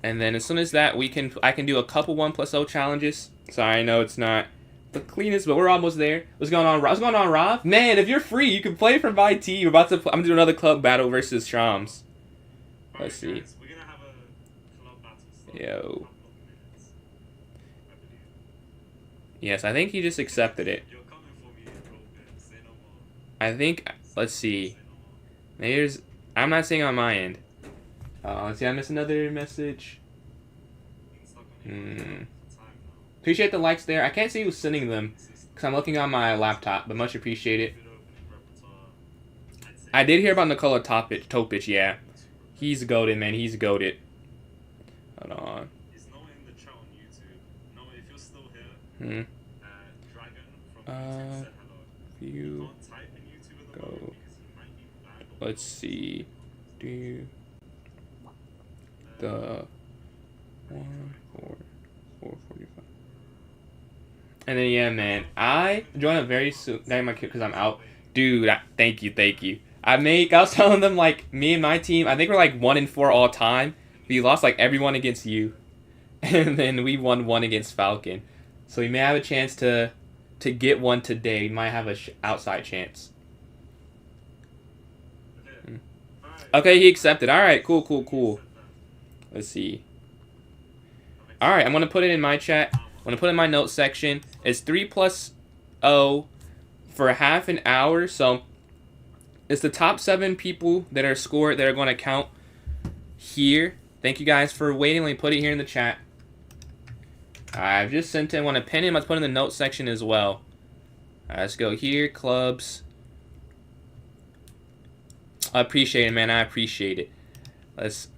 And then as soon as that, I can do a couple 1+0 challenges. Sorry, I know it's not the cleanest, but we're almost there. What's going on, Rob? Man, if you're free, you can play for my team. I'm gonna do another club battle versus Shams. Let's see. Guys, we're gonna have a club battle start in a Yo. couple of minutes, I believe. Yes, I think he just accepted it. You're coming for me, bro. Say no more. I think, let's see. Say no more. There's, I'm not seeing on my end. Let's see, I missed another message. Being stuck on your for time now. Appreciate the likes there. I can't see who's sending them because I'm looking on my laptop, but much appreciated. Good opening repertoire. I'd say I did hear about Nikola Topic, yeah. He's goated, man. He's goated. Hold on. Is Noah in the chat on YouTube? Noah, if you're still here, Dragon from YouTube said hello. You You can't type in YouTube at the go. moment because he might be banned or Let's see. Do the 4:45. And then yeah, man, I join up very soon. That my kid because I'm out, dude. Thank you. I was telling them like me and my team. I think we're like 1-4 all time. We lost like everyone against you, and then we won one against Falcon. So we may have a chance to get one today. We might have a outside chance. Okay. Alright. Okay, he accepted. All right, cool. Let's see. All right, I'm gonna put it in my chat. I'm gonna put it in my notes section. It's 3+0 for half an hour. So it's the top 7 people that are scored that are gonna count here. Thank you guys for waiting. Let me put it here in the chat. I've just sent him. I want to pin him. Let's put it in the notes section as well. All right, let's go here. Clubs. I appreciate it, man. I appreciate it. Let's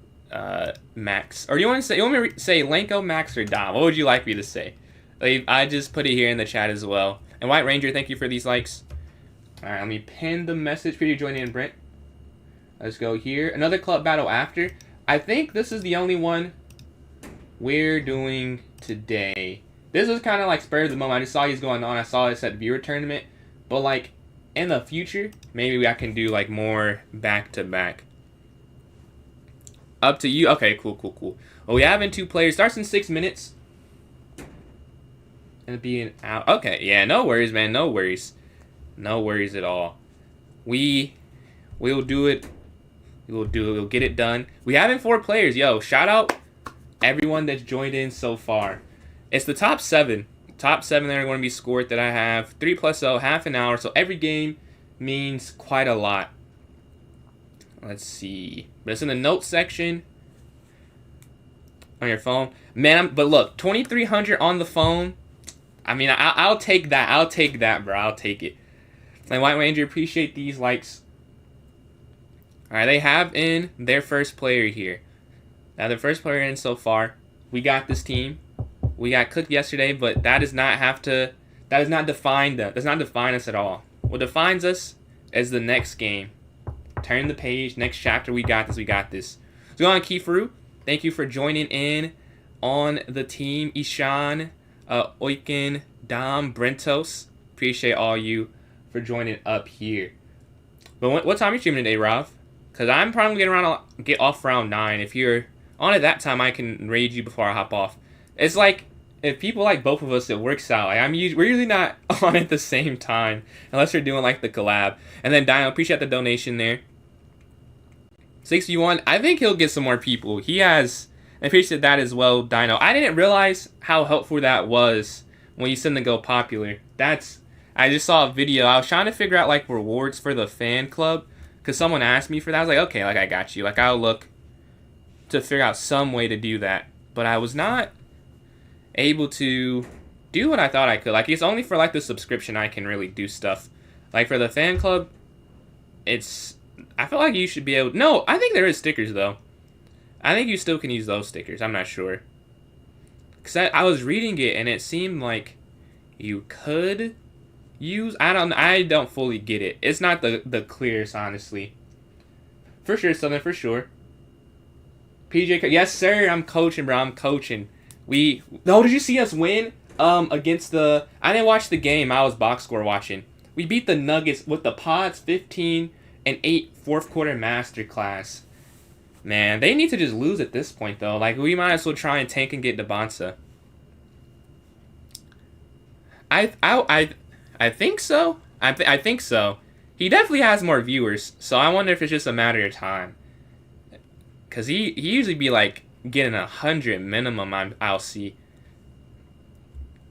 Max. Or you want me to say Lenko, Max, or Dom? What would you like me to say? Like, I just put it here in the chat as well. And White Ranger, thank you for these likes. All right, let me pin the message for you joining in, Brent. Let's go here. Another club battle after. I think this is the only one we're doing today. This was kind of like spur of the moment. I just saw he's going on. I saw this at viewer tournament. But like in the future, maybe I can do like more back-to-back. Up to you. Okay, cool. Well, we have in 2 players. Starts in 6 minutes. And being out. Okay, yeah, no worries, man. No worries at all. We'll do it. We'll get it done. We have in 4 players. Yo, shout out everyone that's joined in so far. It's the top 7. Top 7 that are going to be scored that I have. 3+0, half an hour. So every game means quite a lot. Let's see. But it's in the notes section on your phone. Man, but look, 2,300 on the phone I mean, I'll take that. I'll take that, bro. I'll take it. And White Ranger, appreciate these likes. All right, they have in their first player here. Now, the first player in so far. We got this team. We got cooked yesterday, but that does not have to. That does not define them. Does not define us at all. What defines us is the next game. Turn the page. Next chapter. We got this. We got this. So, on Kifaru, thank you for joining in on the team. Ishan, Oiken, Dom, Brentos. Appreciate all you for joining up here. But what time are you streaming today, Rav? Because I'm probably get off around 9. If you're on at that time, I can raid you before I hop off. It's like, if people like both of us, it works out. Like we're usually not on at the same time. Unless we're doing like the collab. And then Dino, appreciate the donation there. 61, I think he'll get some more people. He has, I appreciate that as well, Dino. I didn't realize how helpful that was when you send the go popular. I just saw a video. I was trying to figure out like rewards for the fan club. Because someone asked me for that. I was like, okay, like I got you. Like I'll look to figure out some way to do that. But I was not able to do what I thought I could. Like it's only for like the subscription I can really do stuff. Like for the fan club, I feel like you should be able. No, I think there is stickers though. I think you still can use those stickers. I'm not sure. Because I was reading it and it seemed like you could use. I don't fully get it. It's not the clearest, honestly. For sure, Southern, for sure. PJ, yes sir, I'm coaching, bro. I'm coaching. Did you see us win? Against the. I didn't watch the game. I was box score watching. We beat the Nuggets with the Pods 15-8 fourth quarter masterclass. Man, they need to just lose at this point though. Like we might as well try and tank and get Debonsa. I think so. I think so. He definitely has more viewers, so I wonder if it's just a matter of time. Cause he usually be like getting 100 minimum. I'll see.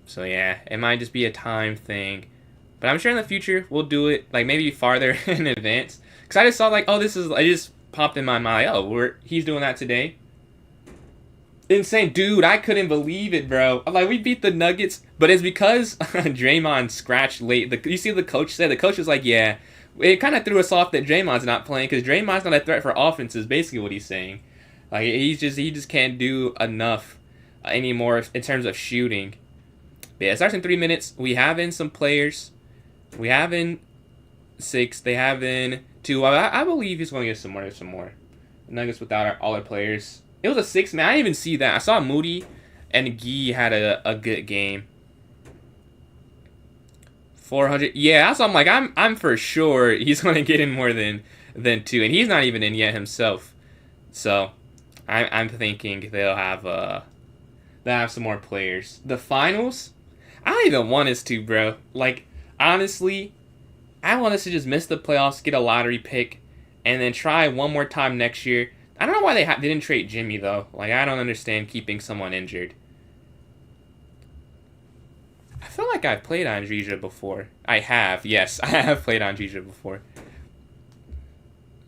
So yeah, it might just be a time thing, but I'm sure in the future we'll do it like maybe farther in advance. Cause I just saw like, oh, it just popped in my mind. Oh, he's doing that today. Insane, dude! I couldn't believe it, bro. I'm like, we beat the Nuggets, but it's because Draymond scratched late. You see, the coach said. The coach was like, "Yeah, it kind of threw us off that Draymond's not playing because Draymond's not a threat for offense." Is basically what he's saying. Like he just can't do enough anymore in terms of shooting. But yeah, it starts in 3 minutes. We have in some players. We have in 6. They have in 2. I believe he's going to get some more. Nuggets without all our players. It was a 6, man. I didn't even see that. I saw Moody and Gee had a good game. 400. Yeah, so I'm like, I'm for sure he's going to get in more than 2, and he's not even in yet himself. So I'm thinking they'll have some more players. The finals, I don't even want us to, bro. Like honestly, I want us to just miss the playoffs, get a lottery pick, and then try one more time next year. I don't know why they didn't trade Jimmy, though. Like, I don't understand keeping someone injured. I feel like I've played Andrija before. I have, yes. I have played Andrija before.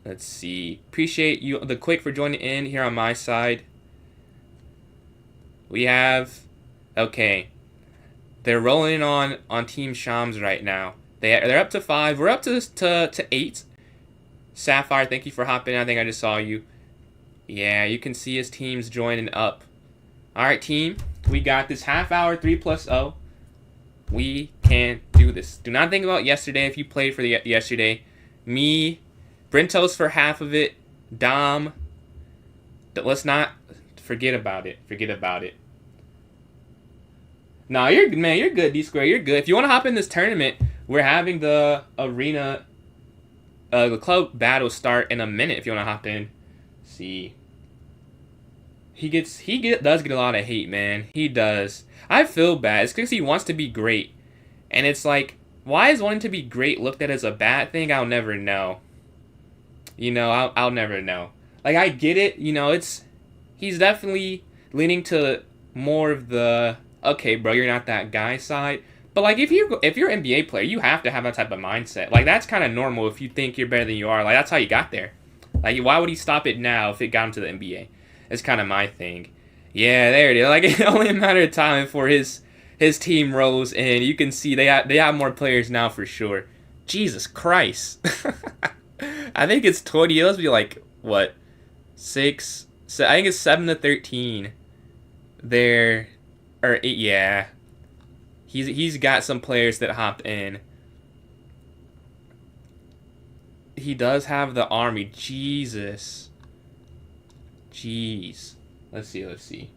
Let's see. Appreciate you, the Quick, for joining in here on my side. We have... Okay. They're rolling on Team Shams right now. They're up to 5. We're up to 8. Sapphire, thank you for hopping in. I think I just saw you. Yeah, you can see his team's joining up. All right, team. We got this half hour 3+0. We can do this. Do not think about yesterday if you played for the yesterday. Me, Brentos for half of it. Dom. Let's not forget about it. Forget about it. No, you're good, D-Square. You're good. If you want to hop in this tournament, we're having the arena, the club battle start in a minute. If you want to hop in. See, he does get a lot of hate, man. He does. I feel bad. It's because he wants to be great, and it's like, why is wanting to be great looked at as a bad thing? I'll never know. You know, I'll never know. Like, I get it. You know, he's definitely leaning to more of the okay, bro, you're not that guy side. But like, if you're an NBA player, you have to have that type of mindset. Like, that's kind of normal if you think you're better than you are. Like, that's how you got there. Like, why would he stop it now if it got him to the NBA? It's kind of my thing. Yeah, there it is. Like, it's only a matter of time for his his team rose, and you can see they have more players now for sure. Jesus Christ. I think it's 20. It must be like, what? 6? So I think it's 7-13. There. Or, yeah. He's got some players that hop in. He does have the army. Jesus. Jeez. Let's see.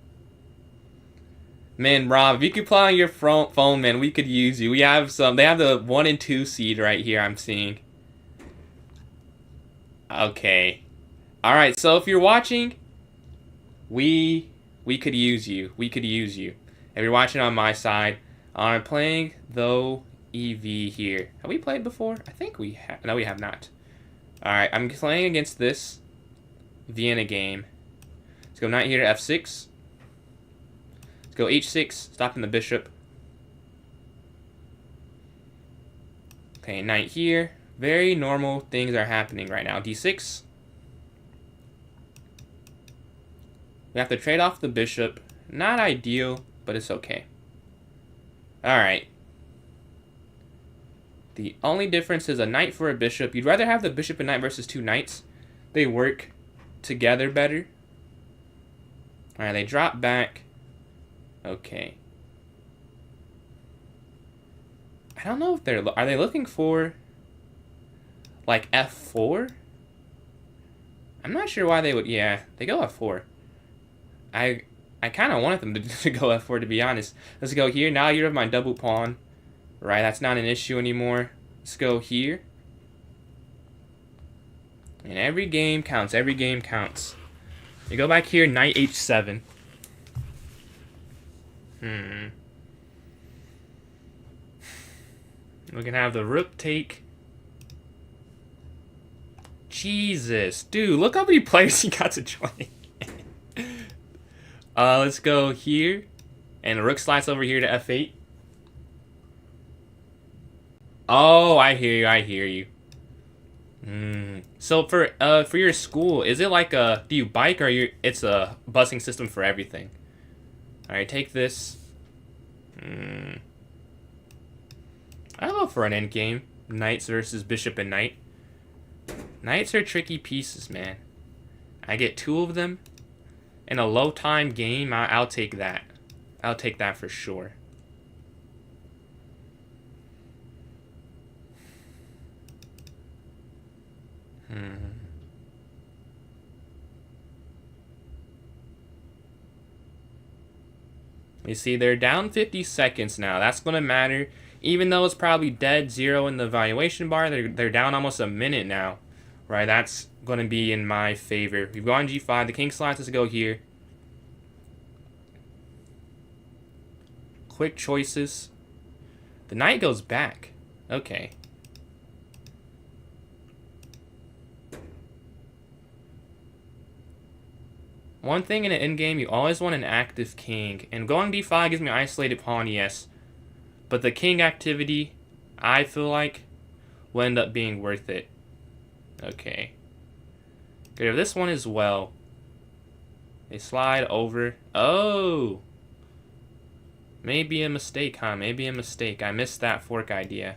Man, Rob, if you could play on your phone, man, we could use you. We have some. They have the 1 and 2 seed right here, I'm seeing. Okay. Alright, so if you're watching, we could use you. We could use you. If you're watching on my side, I'm playing though EV here. Have we played before? I think we have. No, we have not. Alright, I'm playing against this Vienna game. Let's go knight here to f6. Let's go h6, stopping the bishop. Okay, knight here. Very normal things are happening right now. d6. We have to trade off the bishop. Not ideal, but it's okay. Alright. The only difference is a knight for a bishop. You'd rather have the bishop and knight versus 2 knights. They work together better. Alright, they drop back. Okay. I don't know if are they looking for like f4? I'm not sure why they would. Yeah, they go f4. I kind of wanted them to go f4, to be honest. Let's go here. Now you have my double pawn. Right, that's not an issue anymore. Let's go here. And every game counts. Every game counts. You go back here, knight h7. We can have the rook take. Jesus, dude, look how many players he got to join. Let's go here, and the rook slides over here to f8. Oh, I hear you. I hear you. So for your school, is it like do you bike, or it's a busing system for everything? All right, take this. I vote for an endgame. Knights versus bishop and knight. Knights are tricky pieces, man. I get 2 of them in a low time game. I'll take that. I'll take that for sure. You see, they're down 50 seconds now. That's going to matter. Even though it's probably dead 0 in the evaluation bar, they're down almost a minute now. Right, that's going to be in my favor. We've gone g5. The king slides us to go here. Quick choices. The knight goes back. Okay. One thing in an endgame, you always want an active king. And going d5 gives me an isolated pawn, yes. But the king activity, I feel like, will end up being worth it. Okay. Get rid of this one as well. They slide over. Oh! Maybe a mistake, huh? Maybe a mistake. I missed that fork idea.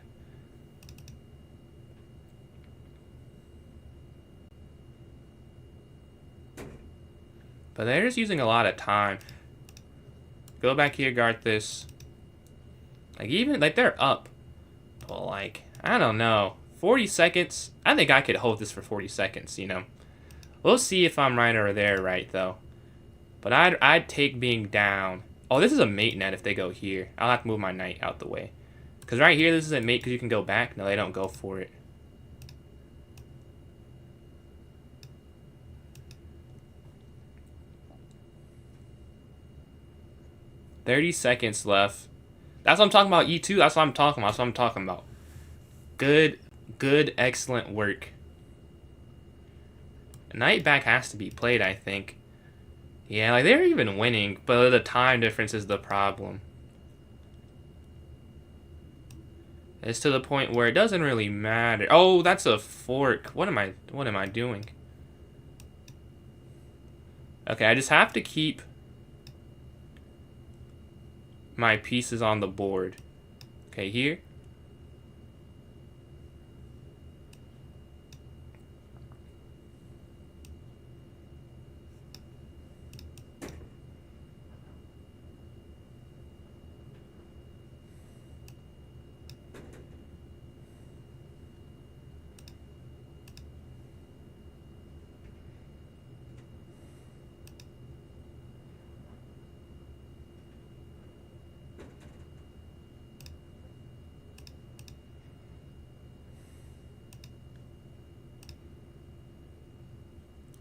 But they're just using a lot of time. Go back here, guard this. Like, they're up. But, like, I don't know. 40 seconds? I think I could hold this for 40 seconds, you know. We'll see if I'm right or they're right, though. But I'd take being down. Oh, this is a mate net if they go here. I'll have to move my knight out the way. Because right here, this is a mate because you can go back. No, they don't go for it. $30 seconds left. That's what I'm talking about, E2. That's what I'm talking about. That's what I'm talking about. Good, excellent work. Knight back has to be played, I think. Yeah, like, they're even winning, but the time difference is the problem. It's to the point where it doesn't really matter. Oh, that's a fork. What am I doing? Okay, I just have to keep my pieces on the board. Okay, here.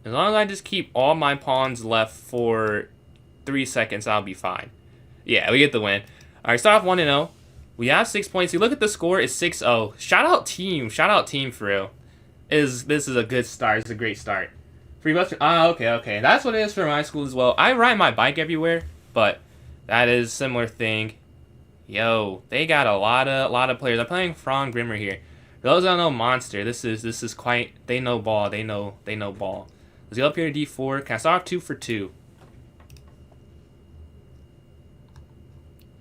As long as I just keep all my pawns left for 3 seconds, I'll be fine. Yeah, we get the win. All right, start off 1-0. We have 6 points. You look at the score, it's 6-0. Shout out team. Shout out team for real. This is a good start. It's a great start. Free bus. Okay. That's what it is for my school as well. I ride my bike everywhere, but that is a similar thing. Yo, they got a lot of players. I'm playing Fron Grimmer here. For those that don't know Monster, this is quite. They know ball. They know ball. Let's go up here to D4. Can I start off 2 for 2?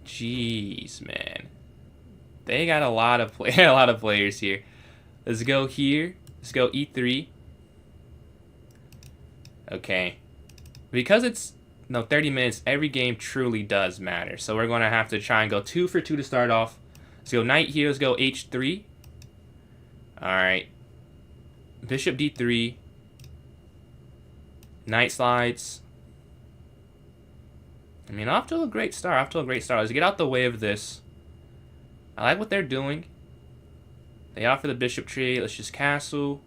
Jeez, man. They got a lot of players here. Let's go here. Let's go E3. Okay. Because it's 30 minutes, every game truly does matter. So we're going to have to try and go 2 for 2 to start off. Let's go knight here. Let's go H3. Alright. Bishop D3. Knight slides. I mean, off to a great start. Let's get out the way of this. I like what they're doing. They offer the bishop tree. Let's just castle.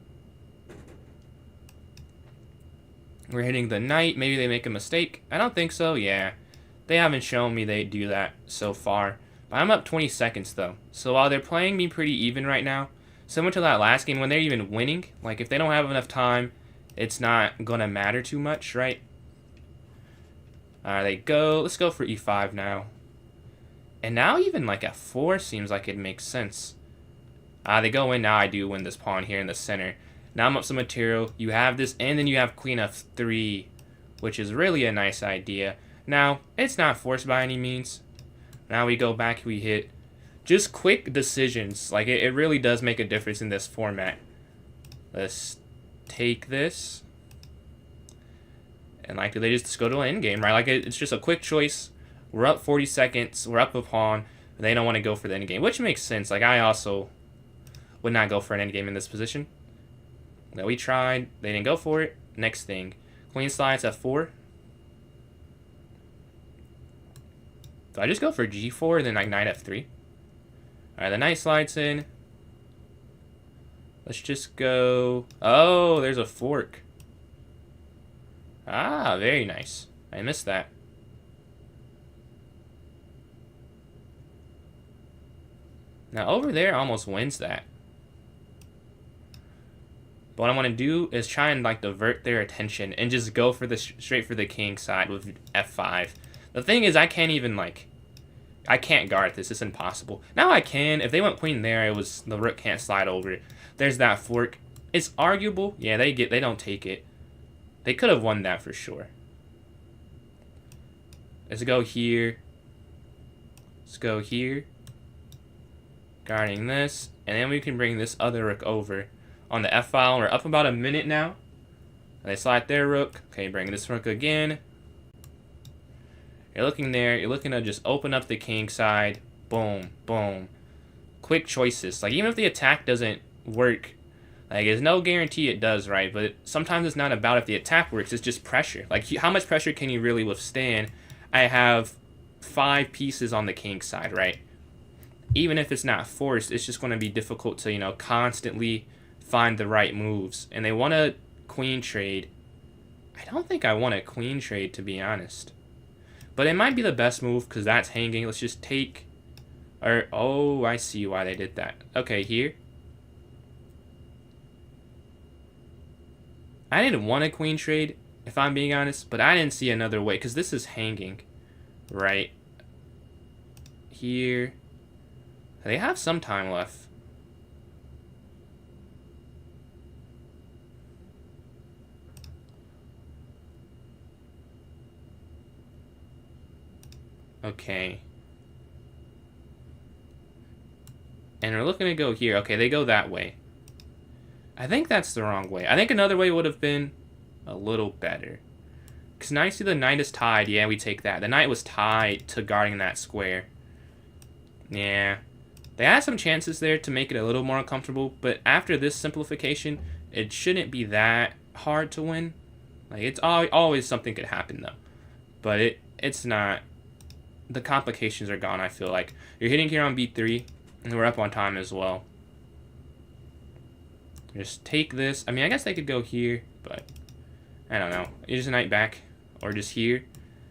We're hitting the knight. Maybe they make a mistake. I don't think so. Yeah. They haven't shown me they do that so far. But I'm up 20 seconds, though. So while they're playing me pretty even right now, similar to that last game, when they're even winning, like if they don't have enough time, it's not going to matter too much, right? They go. Let's go for E5 now. And now even like F4 seems like it makes sense. They go in. Now I do win this pawn here in the center. Now I'm up some material. You have this, and then you have Queen F3, which is really a nice idea. Now, it's not forced by any means. Now we go back, we hit just quick decisions. Like, it really does make a difference in this format. Let's take this. And, like, they just go to an endgame, right? Like, it's just a quick choice. We're up 40 seconds. We're up a pawn. They don't want to go for the endgame, which makes sense. Like, I also would not go for an endgame in this position. Now, we tried. They didn't go for it. Next thing. Queen slides F4. Do I just go for G4 and then like knight F3? Alright, the knight slides in. Let's just go... Oh, there's a fork. Ah, very nice. I missed that. Now, over there almost wins that. But what I want to do is try and like divert their attention and just go for the straight for the king side with F5. The thing is, I can't even like, I can't guard this. It's impossible. Now I can. If they went queen there, it was the rook can't slide over it. There's that fork. It's arguable. Yeah, they don't take it. They could have won that for sure. Let's go here. Let's go here. Guarding this, and then we can bring this other rook over on the F file. We're up about a minute now. They slide their rook. Okay, bring this rook again. You're looking there. You're looking to just open up the king side. Boom, boom. Quick choices. Like, even if the attack doesn't work, like, there's no guarantee it does, right? But sometimes it's not about if the attack works. It's just pressure. Like, how much pressure can you really withstand? I have 5 pieces on the king side, right? Even if it's not forced, it's just going to be difficult to, you know, constantly find the right moves. And they want a queen trade. I don't think I want a queen trade, to be honest. But it might be the best move because that's hanging. Let's just take... Or, oh, I see why they did that. Okay, here. I didn't want a queen trade, if I'm being honest. But I didn't see another way because this is hanging. Right. Here. They have some time left. Okay. And we're looking to go here. Okay, they go that way. I think that's the wrong way. I think another way would have been a little better. Because now you see the knight is tied. Yeah, we take that. The knight was tied to guarding that square. Yeah. They had some chances there to make it a little more uncomfortable. But after this simplification, it shouldn't be that hard to win. Like, it's always something could happen, though. But it's not. The complications are gone, I feel like. You're hitting here on b3. And we're up on time as well. Just take this. I mean, I guess they could go here, but I don't know. You just knight back, or just here,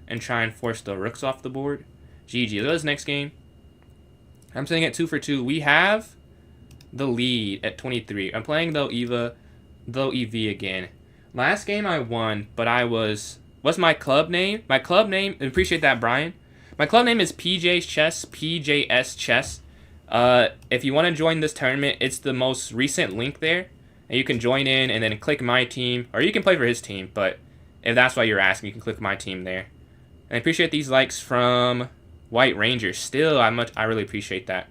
and try and force the rooks off the board. GG. That was next game. I'm sitting at 2 for 2. We have the lead at 23. I'm playing though EV again. Last game I won, but I was. What's my club name? My club name. Appreciate that, Brian. My club name is PJ's Chess. PJS Chess. If you want to join this tournament, it's the most recent link there. And you can join in and then click my team. Or you can play for his team. But if that's why you're asking, you can click my team there. And I appreciate these likes from White Ranger. Still, I really appreciate that.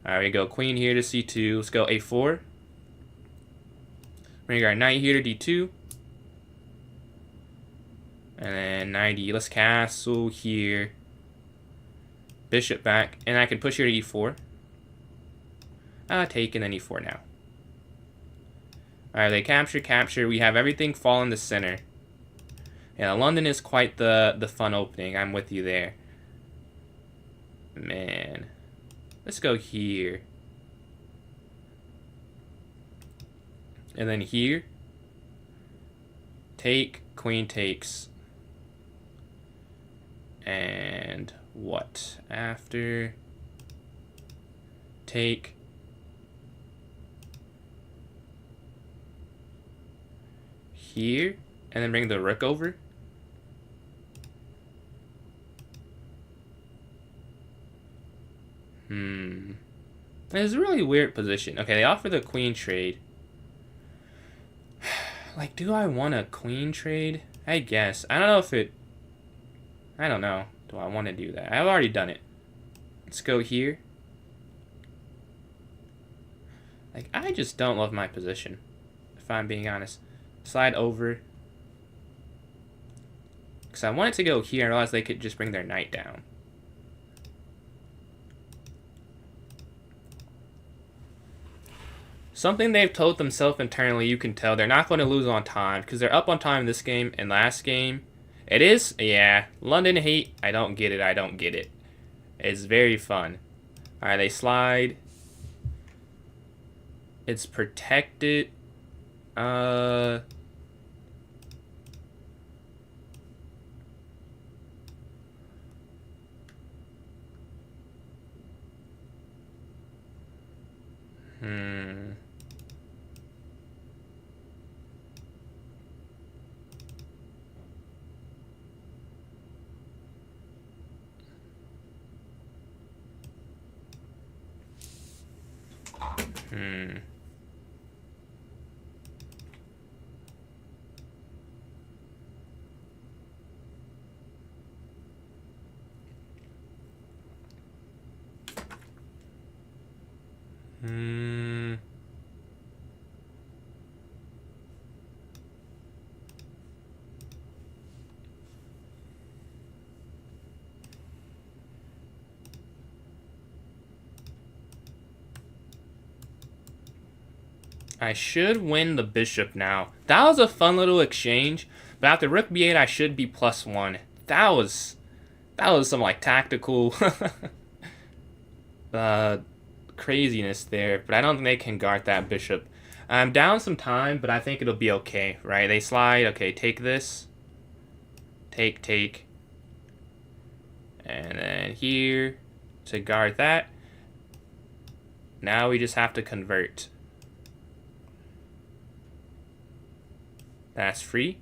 Alright, we go queen here to c2. Let's go a4. We're going to go knight here to d2. And then knight e. Let's castle here. Bishop back. And I can push here to e4. Take and then e4 now. Alright, they capture. We have everything fall in the center. Yeah, London is quite the fun opening. I'm with you there. Man. Let's go here. And then here. Take, queen takes. And what? After. Take. Here. And then bring the rook over. It's a really weird position. Okay, they offer the queen trade. Like, do I want a queen trade? I guess. I don't know if it... I don't know. Do I want to do that? I've already done it. Let's go here. Like, I just don't love my position, if I'm being honest. Slide over. Because I wanted to go here. I realized they could just bring their knight down. Something they've told themselves internally, you can tell, they're not going to lose on time. Because they're up on time this game and last game. It is, yeah. London hate, I don't get it. It's very fun. Alright, they slide. It's protected. I should win the bishop now. That was a fun little exchange. But after rook b8, I should be +1. That was some like tactical craziness there. But I don't think they can guard that bishop. I'm down some time, but I think it'll be okay, right? They slide. Okay, take this. Take. And then here to guard that. Now we just have to convert. That's free.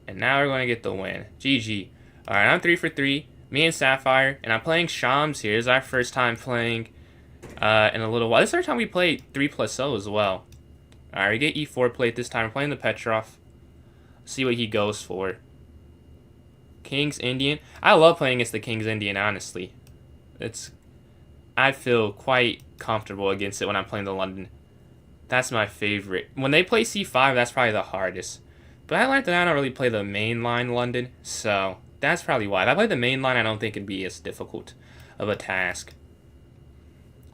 And now we're going to get the win. GG. Alright, I'm 3 for 3. Me and Sapphire. And I'm playing Shams here. This is our first time playing in a little while. This is the first time we played 3+0 as well. Alright, we get e4 plate this time. We're playing the Petrov. See what he goes for. King's Indian. I love playing against the King's Indian, honestly. I feel quite comfortable against it when I'm playing the London. That's my favorite. When they play c5, that's probably the hardest. But I like that I don't really play the main line London, so that's probably why. If I play the main line, I don't think it'd be as difficult of a task.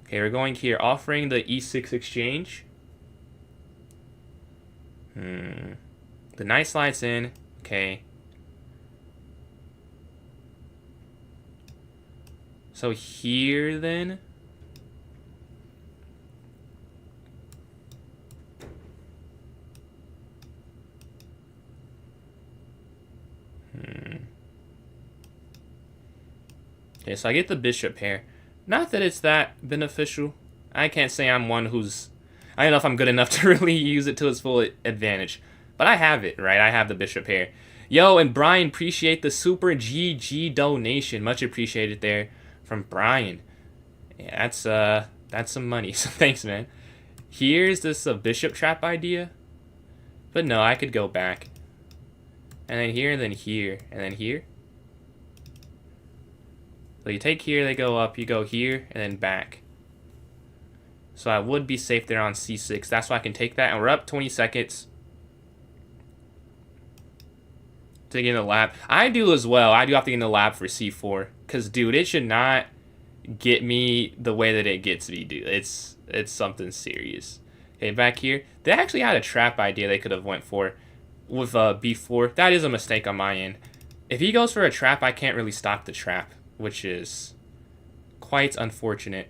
Okay, we're going here, offering the e6 exchange. The knight slides in. Okay. So here then. Okay, so I get the bishop pair. Not that it's that beneficial. I can't say I'm one who's... I don't know if I'm good enough to really use it to its full advantage. But I have it, right? I have the bishop pair. Yo, and Brian, appreciate the super GG donation. Much appreciated there from Brian. Yeah, that's some money. So thanks, man. Here's this bishop trap idea. But no, I could go back. And then here, and then here, and then here. So you take here, they go up, you go here, and then back. So I would be safe there on c6. That's why I can take that. And we're up 20 seconds. To get in the lap. I do as well. I do have to get in the lap for c4. Because, dude, it should not get me the way that it gets me, dude. It's something serious. Okay, back here. They actually had a trap idea they could have went for with b4. That is a mistake on my end. If he goes for a trap, I can't really stop the trap, which is quite unfortunate.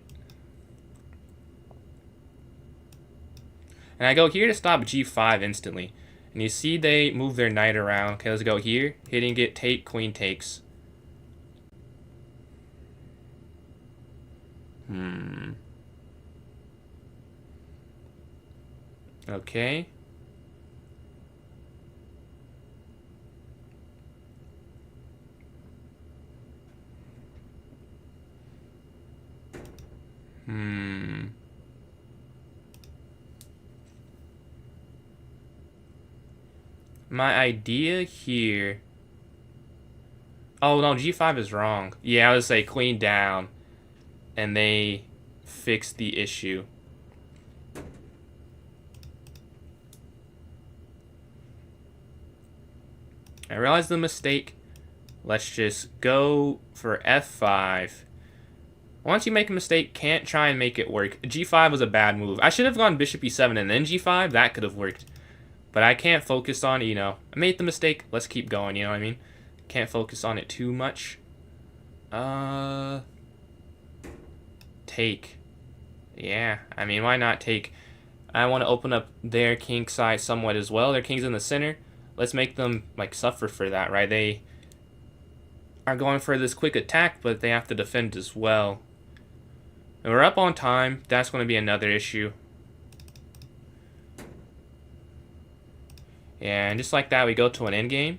And I go here to stop g5 instantly. And you see they move their knight around. Okay, let's go here. Hitting it, take, queen takes. Okay. My idea here... Oh, no, g5 is wrong. Yeah, I would say queen down. And they fix the issue. I realized the mistake. Let's just go for f5. Once you make a mistake, can't try and make it work. g5 was a bad move. I should have gone bishop e7 and then g5. That could have worked. But I can't focus on, you know, I made the mistake. Let's keep going, you know what I mean? Can't focus on it too much. Take. Yeah, I mean, why not take? I want to open up their king side somewhat as well. Their king's in the center. Let's make them, like, suffer for that, right? They are going for this quick attack, but they have to defend as well. And we're up on time. That's going to be another issue. Yeah, and just like that, we go to an endgame.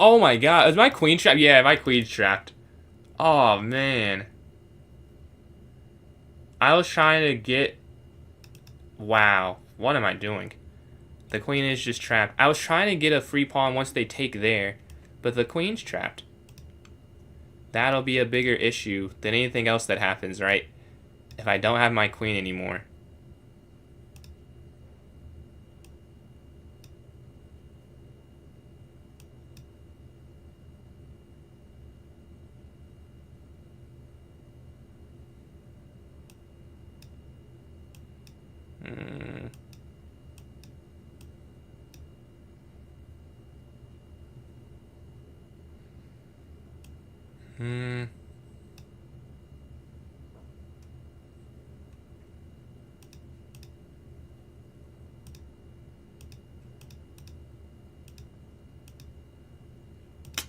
Oh my god, is my queen trapped? Yeah, my queen's trapped. Oh man. I was trying to get... Wow, what am I doing? The queen is just trapped. I was trying to get a free pawn once they take there, but the queen's trapped. That'll be a bigger issue than anything else that happens, right? If I don't have my queen anymore.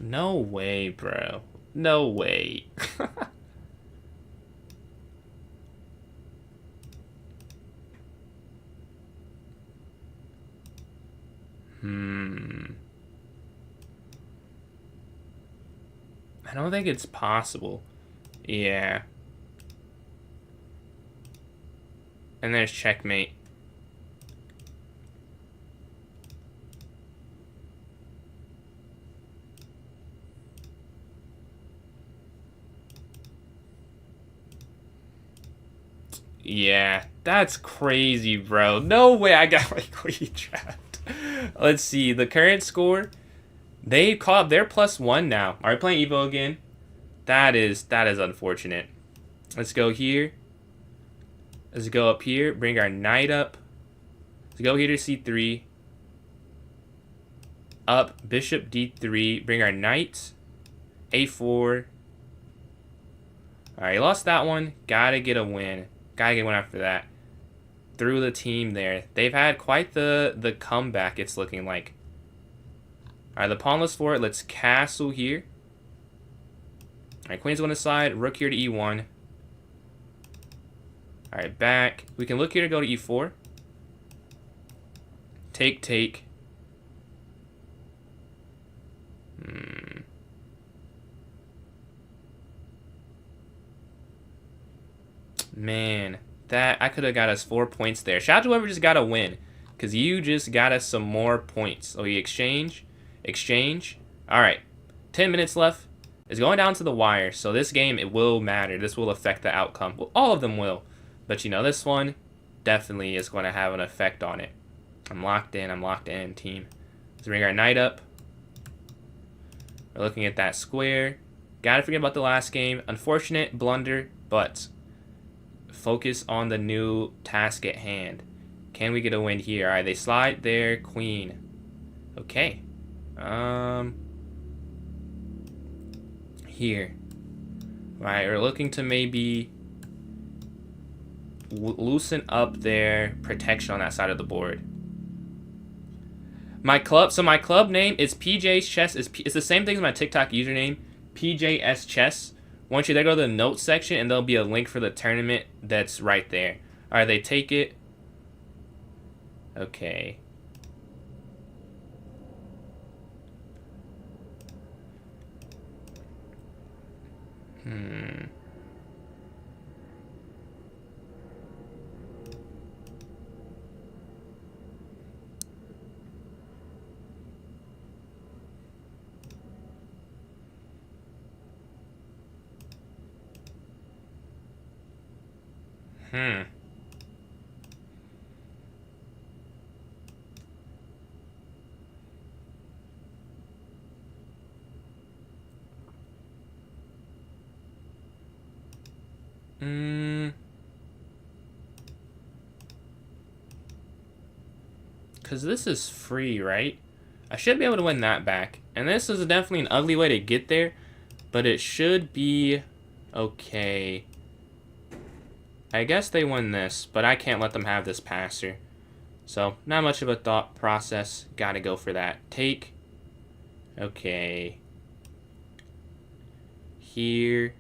No way, bro. No way. I don't think it's possible. Yeah. And there's checkmate. Yeah, that's crazy, bro. No way I got my queen trapped. Let's see, the current score. They caught up. They're +1 now. Are we playing Evo again? That is unfortunate. Let's go here. Let's go up here. Bring our knight up. Let's go here to c3. Up. Bishop d3. Bring our knight. a4. Alright, lost that one. Gotta get a win. Gotta get one after that. Through the team there. They've had quite the comeback, it's looking like. Alright, the pawnless for it. Let's castle here. Alright, queen's going to slide. Rook here to e1. Alright, back. We can look here to go to e4. Take, take. Man, that I could have got us 4 points there. Shout out to whoever just got a win, because you just got us some more points. Oh, you exchange. All right, 10 minutes left. It's going down to the wire, so this game, it will matter. This will affect the outcome. Well, all of them will, but you know, this one definitely is going to have an effect on it. I'm locked in, team. Let's bring our knight up. We're looking at that square. Gotta forget about the last game. Unfortunate blunder, but focus on the new task at hand. Can we get a win here? All right, they slide their queen. Okay. Here. All right, we're looking to maybe loosen up their protection on that side of the board. My club name is PJ's Chess. It's the same thing as my TikTok username, PJS Chess. Once you're there, go to the notes section, and there'll be a link for the tournament that's right there. All right, they take it. Okay. Because this is free, right? I should be able to win that back. And this is definitely an ugly way to get there, but it should be okay. I guess they win this, but I can't let them have this passer. So, not much of a thought process. Gotta go for that. Take. Okay. Here.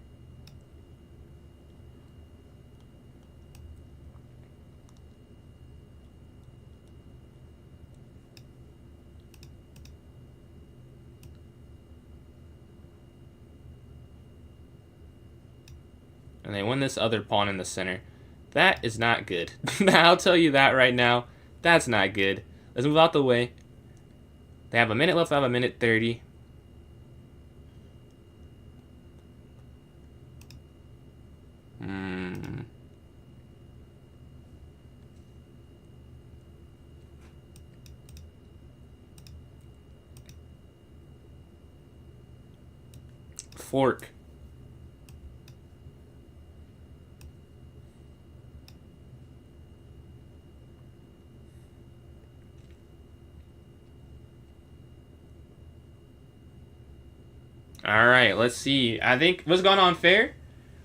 And they win this other pawn in the center. That is not good. I'll tell you that right now. That's not good. Let's move out the way. They have a minute left. I have a minute 30. Fork. All right, let's see. I think what's going on, fair?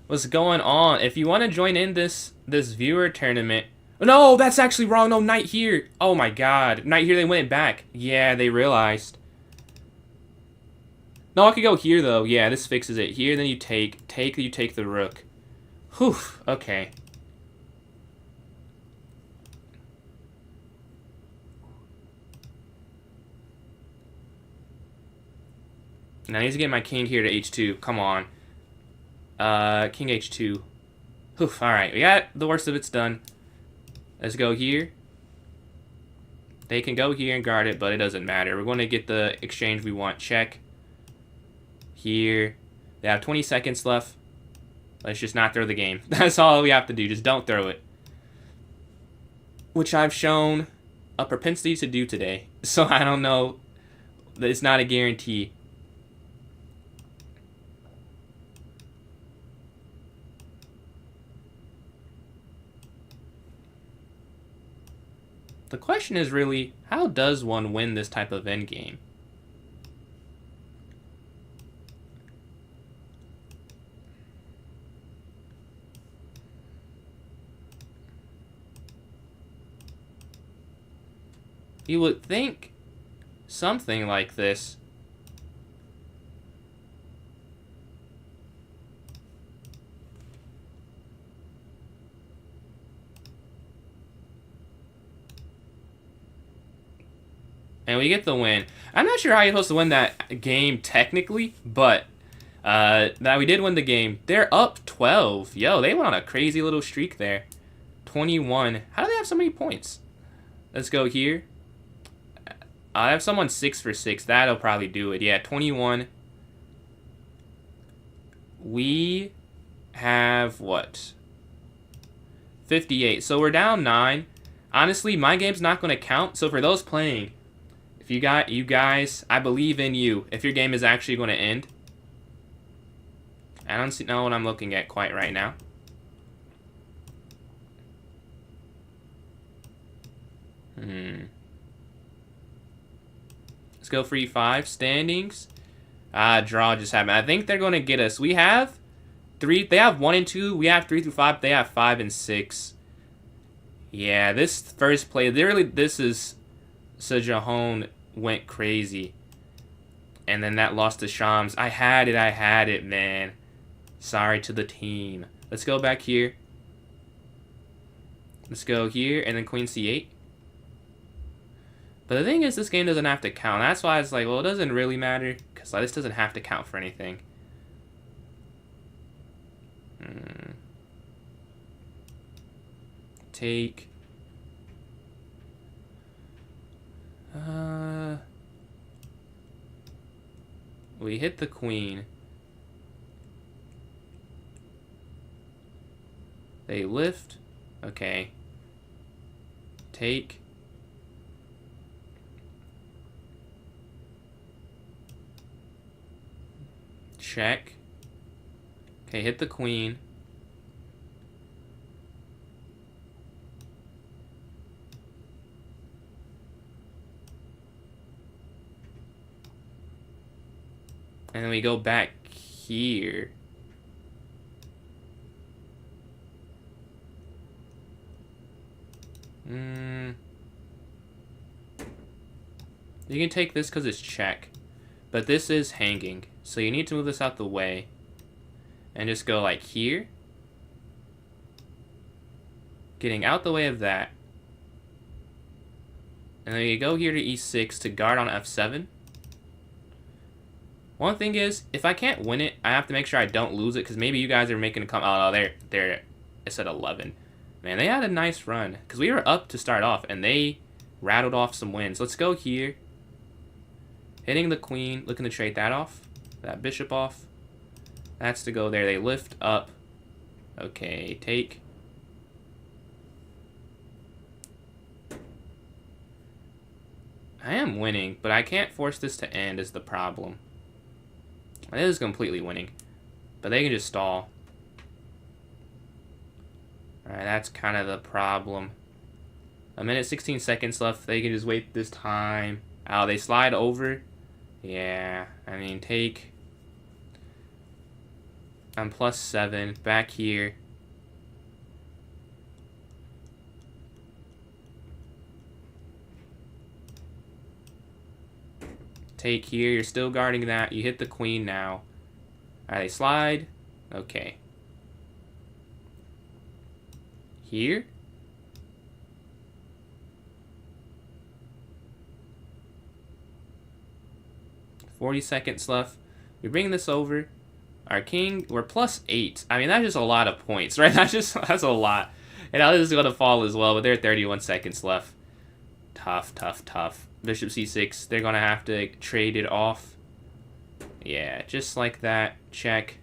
What's going on? If you want to join in this viewer tournament, no, that's actually wrong. No, knight here. Oh my God, knight here. They went back. Yeah, they realized. No, I could go here though. Yeah, this fixes it. Here, then you take. You take the rook. Whew. Okay. Now I need to get my king here to h2. Come on. King h2. Oof, alright. We got the worst of it's done. Let's go here. They can go here and guard it, but it doesn't matter. We're going to get the exchange we want. Check. Here. They have 20 seconds left. Let's just not throw the game. That's all we have to do. Just don't throw it. Which I've shown a propensity to do today. So I don't know. It's not a guarantee. The question is really, how does one win this type of endgame? You would think something like this. And we get the win. I'm not sure how you're supposed to win that game technically, but that we did win the game. They're up 12. Yo, they went on a crazy little streak there. 21. How do they have so many points? Let's go here. I have someone 6 for 6. That'll probably do it. Yeah, 21. We have what? 58. So we're down 9. Honestly, my game's not going to count. So for those playing, if you got you guys, I believe in you. If your game is actually going to end. I don't know what I'm looking at quite right now. Let's go for E5. Standings. Draw just happened. I think they're going to get us. We have 3. They have 1 and 2. We have 3 through 5. They have 5 and 6. Yeah, this first play, this is Sejahon went crazy. And then that lost to Shams. I had it, man. Sorry to the team. Let's go back here. Let's go here, and then Queen C8. But the thing is, this game doesn't have to count. That's why it's like, well, it doesn't really matter, because this doesn't have to count for anything. Take. We hit the queen. They lift. Okay. Take. Check. Okay, hit the queen. And then we go back here. You can take this because it's check. But this is hanging. So you need to move this out the way. And just go like here. Getting out the way of that. And then you go here to E6 to guard on F7. One thing is, if I can't win it, I have to make sure I don't lose it, because maybe you guys are making a come. Oh, they're it's at 11. Man, they had a nice run, because we were up to start off, and they rattled off some wins. Let's go here. Hitting the queen, looking to trade that off. That bishop off. That's to go there. They lift up. Okay, take. I am winning, but I can't force this to end is the problem. It is completely winning, but they can just stall. Alright, that's kind of the problem. 1 minute 16 seconds left. They can just wait this time. Oh, they slide over. Yeah, I mean, take. I'm +7. Back here. Take here. You're still guarding that. You hit the queen now. Alright, they slide. Okay. Here. .40 seconds left. We bring this over. Our king, we're +8. I mean, that's just a lot of points, right? That's a lot. And now this is going to fall as well, but there are 31 seconds left. Tough, tough, tough. Bishop c6, they're going to have to trade it off. Yeah, just like that. Check.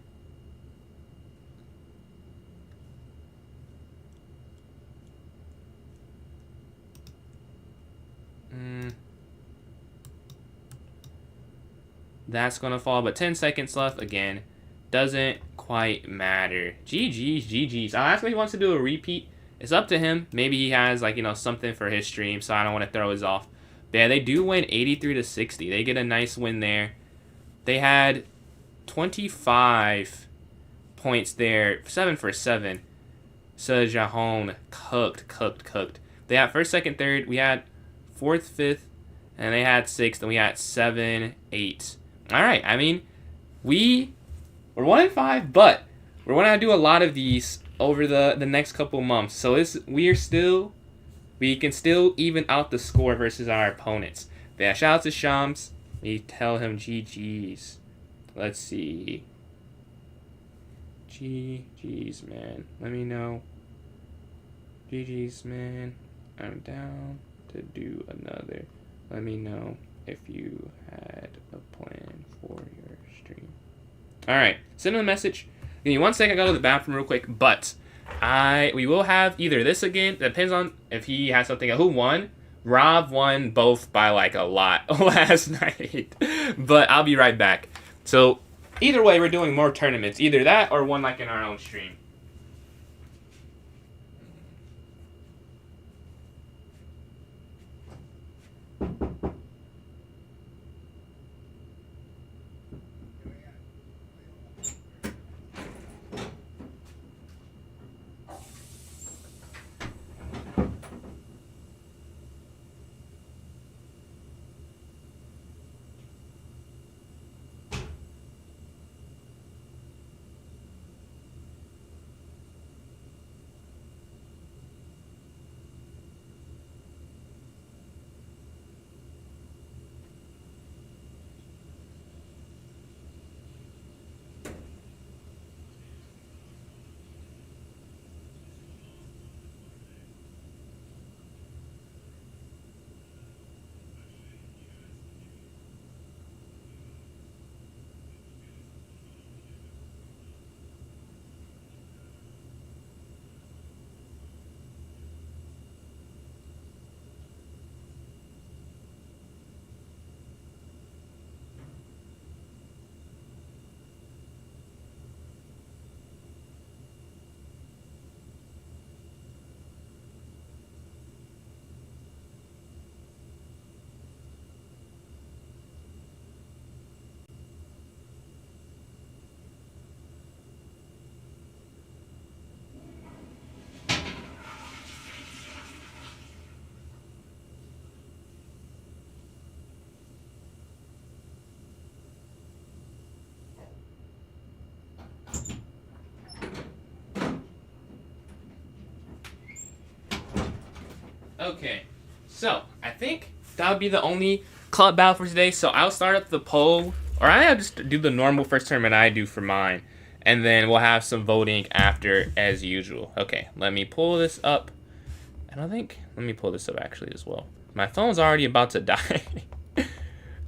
That's going to fall, but 10 seconds left again. Doesn't quite matter. GG's, GG's. I'll ask him if he wants to do a repeat. It's up to him. Maybe he has, like, you know, something for his stream, so I don't want to throw his off. But yeah, they do win 83-60. They get a nice win there. They had 25 points there. 7 for 7. Sejahon cooked. They had first, second, third. We had fourth, fifth, and they had sixth, and we had 7, 8. All right, I mean, we're 1-5, but we're going to do a lot of these over the next couple months. So we can still even out the score versus our opponents. But yeah, shout out to Shams. We tell him GG's. Let's see. GG's, man. Let me know. GG's, man. I'm down to do another. Let me know if you had a plan for your stream. Alright, send him a message. Give me 1 second, I gotta go to the bathroom real quick, but we will have either this again, depends on if he has something. Who won? Rob won both by like a lot last night, but I'll be right back. So either way, we're doing more tournaments, either that or one like in our own stream. Okay, so I think that would be the only club battle for today. So I'll start up the poll, or I'll just do the normal first tournament I do for mine, and then we'll have some voting after as usual. Okay, let me pull this up. Let me pull this up actually as well. My phone's already about to die.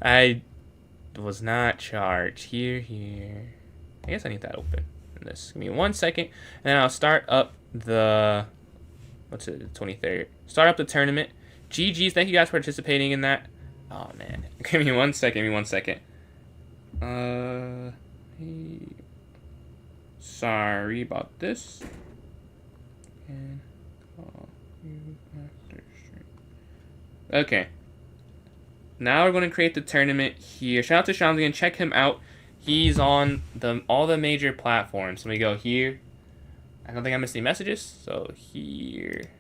I was not charged. Here. I guess I need that open. In this. Give me 1 second, and then I'll start up the. What's it? The 23rd. Start up the tournament. GG's. Thank you guys for participating in that. Oh man. Give me 1 second. Sorry about this. And call you after stream. Okay. Now we're going to create the tournament here. Shout out to Sean again. Check him out. He's on all the major platforms. Let me go here. I don't think I missed any messages. So here.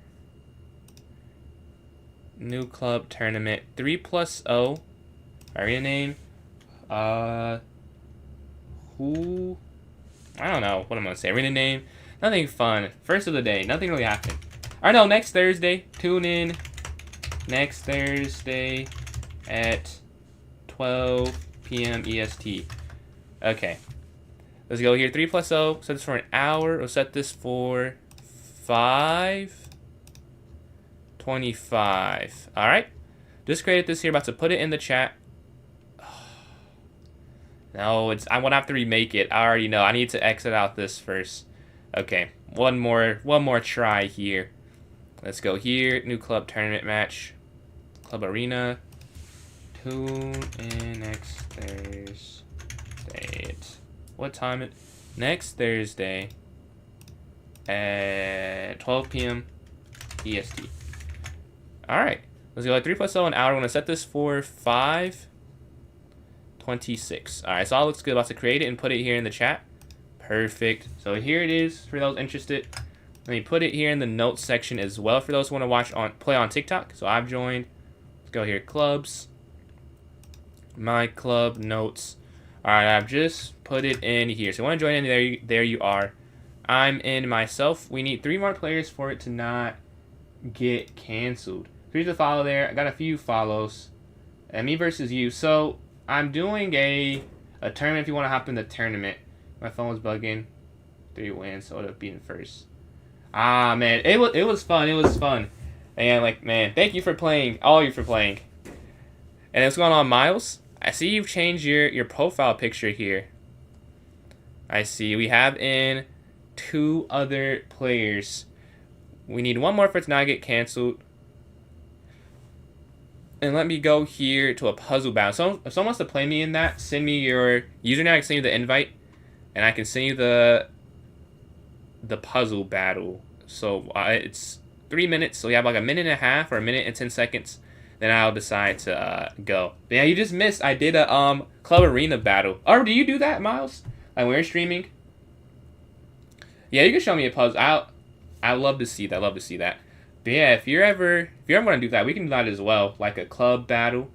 New club tournament. 3+0. Arena name. Who? I don't know what I'm going to say. Arena name. Nothing fun. First of the day. Nothing really happened. I know next Thursday. Tune in. Next Thursday at 12 p.m. EST. Okay. Let's go here. 3 plus 0. Set this for an hour. We'll set this for 5:25. All right. Just created this here. About to put it in the chat. No, I won't have to remake it. I already know. I need to exit out this first. Okay. One more try here. Let's go here. New club tournament match. Club arena. Tune in next Thursday. What time it? Next Thursday at 12 p.m. EST. Alright. Let's go 3 plus 0 an hour. I'm going to set this for 5:26. Alright, so all looks good. About to create it and put it here in the chat. Perfect. So here it is for those interested. Let me put it here in the notes section as well for those who want to play on TikTok. So I've joined. Let's go here. Clubs. My club notes. Alright, I've just put it in here. So you want to join in, there you are. I'm in myself. We need 3 more players for it to not get canceled. Here's the follow there. I got a few follows. And me versus you. So I'm doing a tournament if you want to hop in the tournament. My phone was bugging. 3 wins, so it'll be in first. Ah, man. It was fun. It was fun. And, like, man, thank you for playing. All of you for playing. And what's going on, Miles? I see you've changed your profile picture here. I see. We have in 2 other players. We need 1 more for it to not get canceled. And let me go here to a puzzle battle. So if someone wants to play me in that, send me your username. I can send you the invite. And I can send you the puzzle battle. So it's 3 minutes. So we have like a minute and a half or a minute and 10 seconds. Then I'll decide to go. But yeah, you just missed. I did a club arena battle. Or do you do that, Miles? Like when you're streaming? Yeah, you can show me a puzzle. I love to see that. Love to see that. But yeah, if you're ever gonna do that, we can do that as well, like a club battle.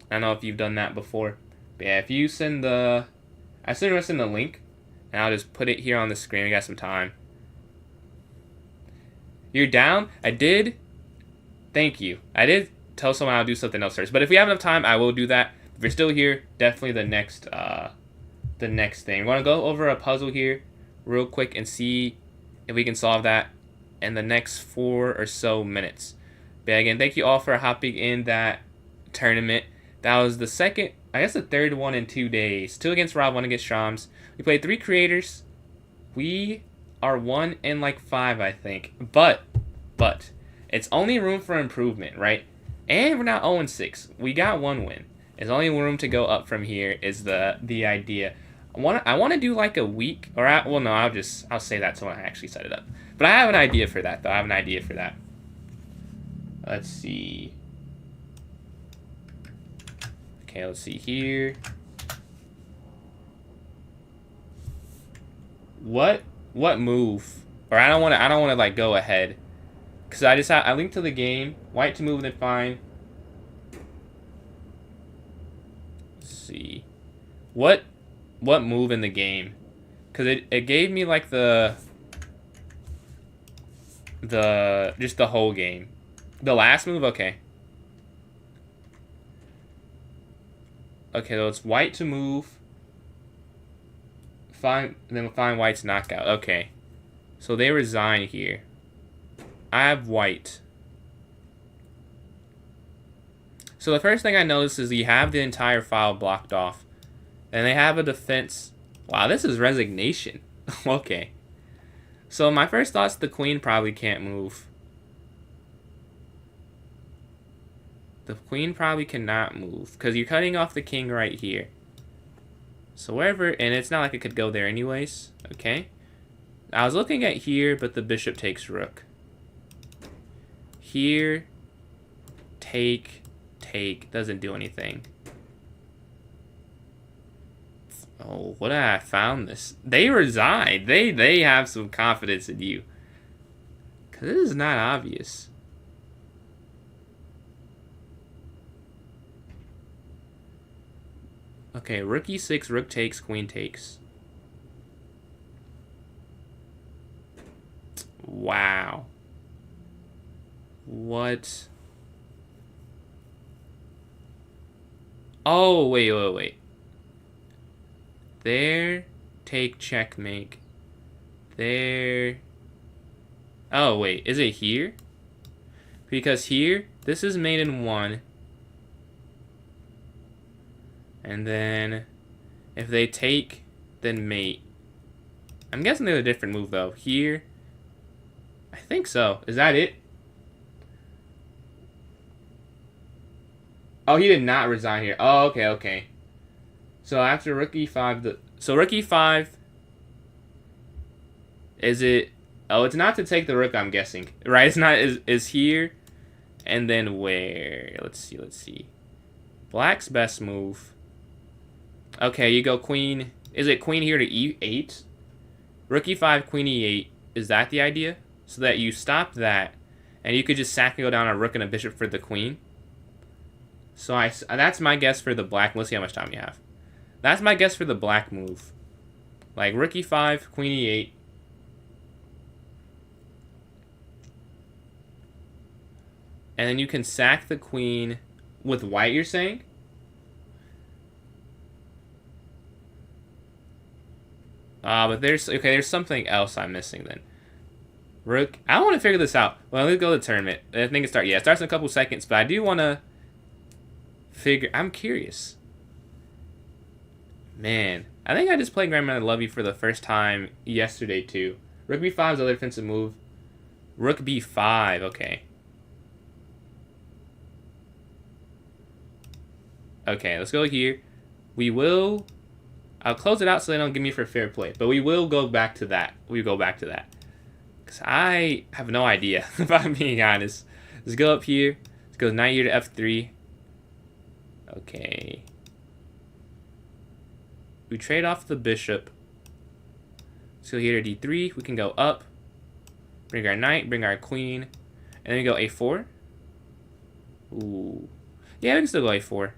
I don't know if you've done that before. But yeah, if you send the link, and I'll just put it here on the screen. We got some time. You're down? I did. Thank you. I did tell someone I'll do something else first. But if we have enough time, I will do that. If you're still here, definitely the next thing. We're going to go over a puzzle here real quick and see if we can solve that in the next 4 or so minutes. But again, thank you all for hopping in that tournament. That was the second, I guess the third one in 2 days. 2 against Rob, 1 against Shams. We played 3 creators. We are 1 in like 5, I think. But it's only room for improvement, right? And we're not 0-6. We got 1 win. There's only room to go up from here is the idea. I want to do like a week, or I'll say that till I actually set it up. But I have an idea for that, though. I have an idea for that. Let's see. Okay, let's see here. What move? Or I don't want to like go ahead. Cause I linked to the game. White to move, then fine. Let's see. What move in the game? Cause it gave me like just the whole game. The last move, okay. Okay, so it's white to move. Then we'll find white's knockout. Okay. So they resign here. I have white. So the first thing I noticed is you have the entire file blocked off. And they have a defense. Wow, this is resignation. Okay. So my first thought's the queen probably can't move. The queen probably cannot move. Because you're cutting off the king right here. So wherever, and it's not like it could go there anyways. Okay. I was looking at here, but the bishop takes rook. Here, take, doesn't do anything. Oh, what I found this. They resigned. They have some confidence in you. Because this is not obvious. Okay, rook e6, rook takes, queen takes. Wow. What? Oh, wait. There. Take checkmate. There. Oh, wait. Is it here? Because here, this is mate in 1. And then, if they take, then mate. I'm guessing there's a different move, though. Here. I think so. Is that it? Oh, he did not resign here. Oh, okay, okay. So after rook e5, so rook e5, is it... Oh, it's not to take the rook, I'm guessing. Right, it's not, is here, and then where? Let's see. Black's best move. Okay, you go queen. Is it queen here to e8? Rook e5, queen e8. Is that the idea? So that you stop that, and you could just sack and go down a rook and a bishop for the queen. So that's my guess for the black. Let's see how much time you have. That's my guess for the black move. Like rook e5, queen e8. And then you can sack the queen with white, you're saying? But there's something else I'm missing then. Rook, I want to figure this out. Well, let's go to the tournament. I think it starts in a couple seconds, but I do want to figure, I'm curious. Man, I think I just played Grandmother Love You for the first time yesterday too. Rook b5 is the other defensive move. Rook b5, okay. Okay, let's go here. I'll close it out so they don't give me for fair play. But we will go back to that. Because I have no idea, if I'm being honest. Let's go up here. Let's go knight here to f3. Okay. We trade off the bishop. Let's go here to d3. We can go up. Bring our knight, bring our queen. And then we go a4. Ooh. Yeah, we can still go a4.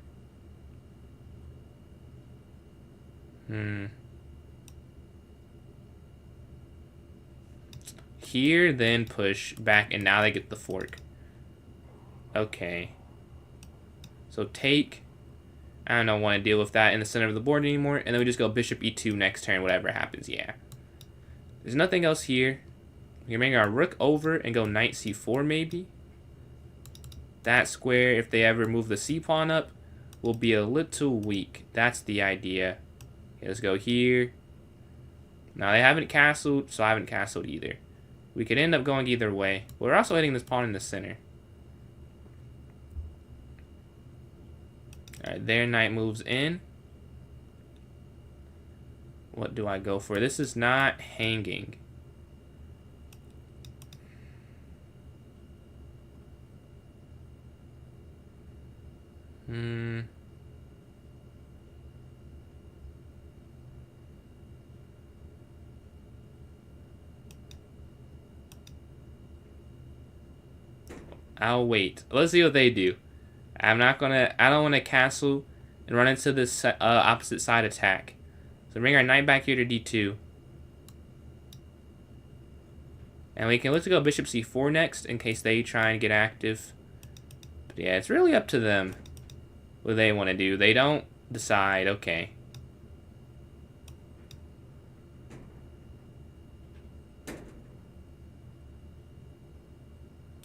Here, then push back, and now they get the fork. Okay. So take. I don't want to deal with that in the center of the board anymore. And then we just go bishop e2 next turn, whatever happens, yeah. There's nothing else here. We can bring our rook over and go knight c4 maybe. That square, if they ever move the c-pawn up, will be a little weak. That's the idea. Okay, let's go here. Now they haven't castled, so I haven't castled either. We could end up going either way. We're also hitting this pawn in the center. Alright, their knight moves in. What do I go for? This is not hanging. I'll wait. Let's see what they do. I don't want to castle and run into this opposite side attack. So bring our knight back here to d2. And we can let's go bishop c4 next in case they try and get active. But yeah, it's really up to them what they want to do. They don't decide. Okay.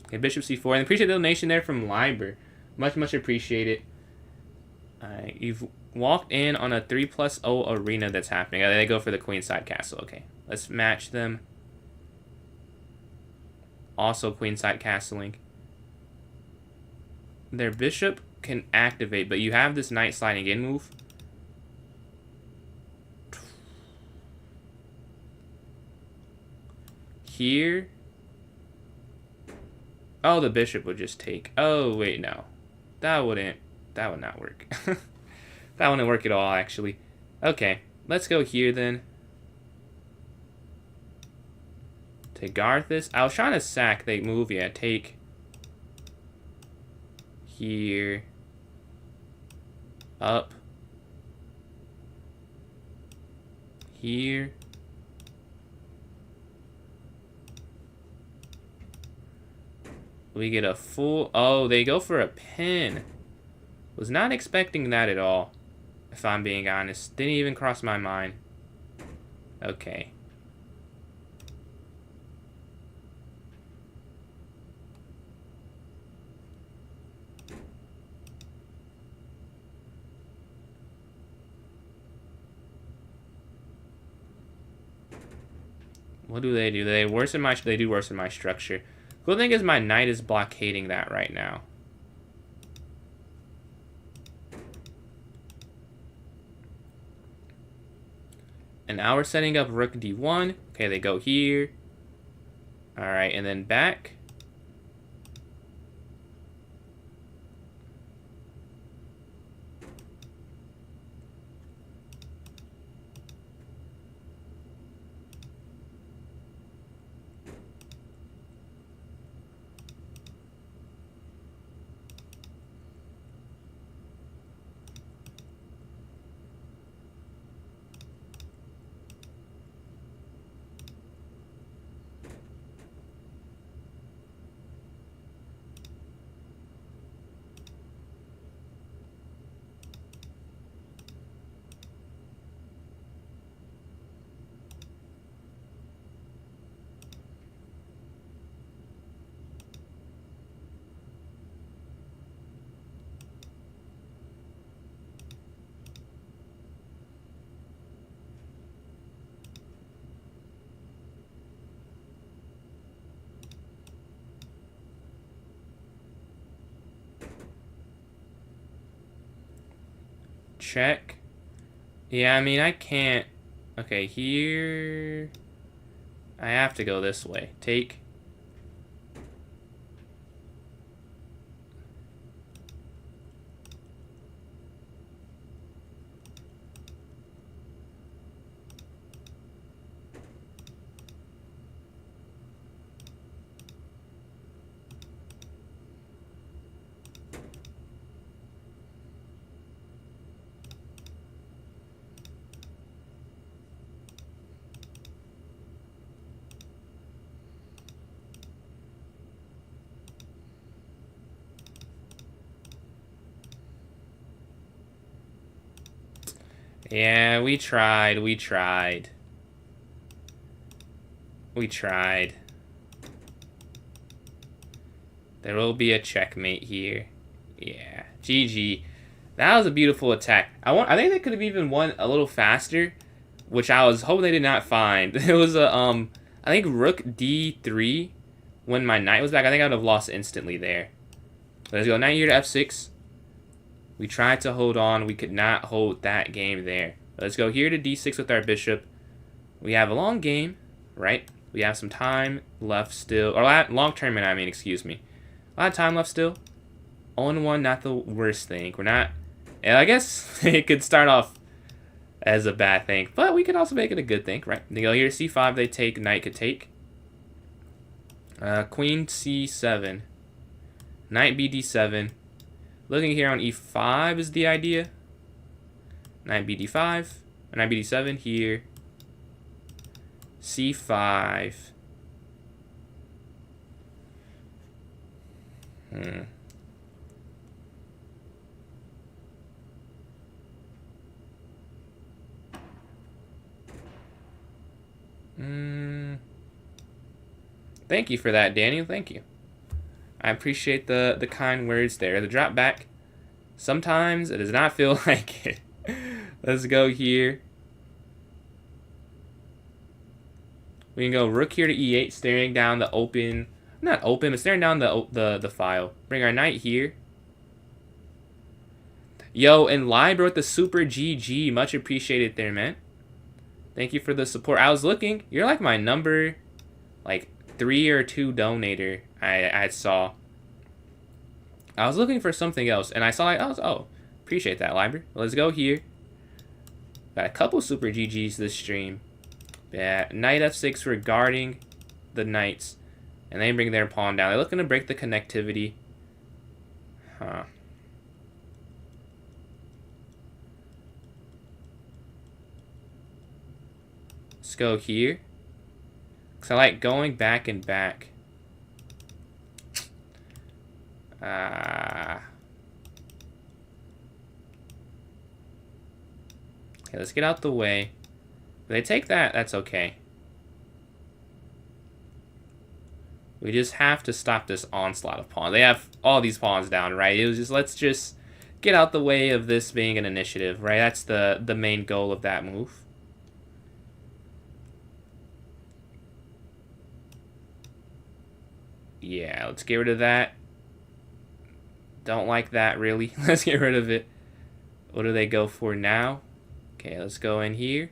Okay, bishop c4. And appreciate the donation there from Liber. Much appreciated. Alright, you've walked in on a 3+0 arena that's happening. They go for the queenside castle. Okay, let's match them. Also queenside castling. Their bishop can activate, but you have this knight sliding in move. Here. Oh, the bishop would just take. Oh, wait, no. That would not work. That wouldn't work at all, actually. Okay, let's go here then. To Garthus. I was trying to sack. They move. Yeah, take. Here. Up. Here. We get a full... Oh, they go for a pin. Was not expecting that at all. if I'm being honest. Didn't even cross my mind. Okay. What do? They do worsen my? They do worsen my structure. Cool thing is my knight is blockading that right now. And now we're setting up rook d1. Okay, they go here. All right, and then back. Check. Yeah, I mean, I can't. Okay, here. I have to go this way. Take. Yeah, we tried. We tried. We tried. There will be a checkmate here. Yeah. GG. That was a beautiful attack. I think they could have even won a little faster, which I was hoping they did not find. It was a I think rook d3 when my knight was back. I think I would have lost instantly there. Let's go knight here to f6. We tried to hold on. We could not hold that game there. Let's go here to d6 with our bishop. We have a long game, right? We have some time left still. Or long tournament, I mean, excuse me. A lot of time left still. 0-1, not the worst thing. We're not... And I guess it could start off as a bad thing. But we could also make it a good thing, right? They go here, c5, they take, knight could take. Queen c7. Knight bd7. Looking here on e5 is the idea. Knight bd5. Knight bd7 here. c5. Thank you for that, Daniel. Thank you. I appreciate the kind words there. The drop back. Sometimes it does not feel like it. Let's go here. We can go rook here to e8, staring down the open. Not open, but staring down the file. Bring our knight here. Yo, and Liber with the super GG. Much appreciated there, man. Thank you for the support. I was looking. You're like my number, like 3 or 2 donator I saw. I was looking for something else, and I saw like, oh, appreciate that, Liber. Let's go here. Got a couple super GGs this stream. Yeah, knight f6 regarding the knights. And they bring their pawn down. They're looking to break the connectivity. Huh. Let's go here. Because I like going back and back. Okay, let's get out the way. If they take that, that's okay. We just have to stop this onslaught of pawns. They have all these pawns down, right? It was just, let's just get out the way of this being an initiative, right? That's the main goal of that move. Yeah, let's get rid of that. Don't like that, really. Let's get rid of it. What do they go for now? Okay, let's go in here.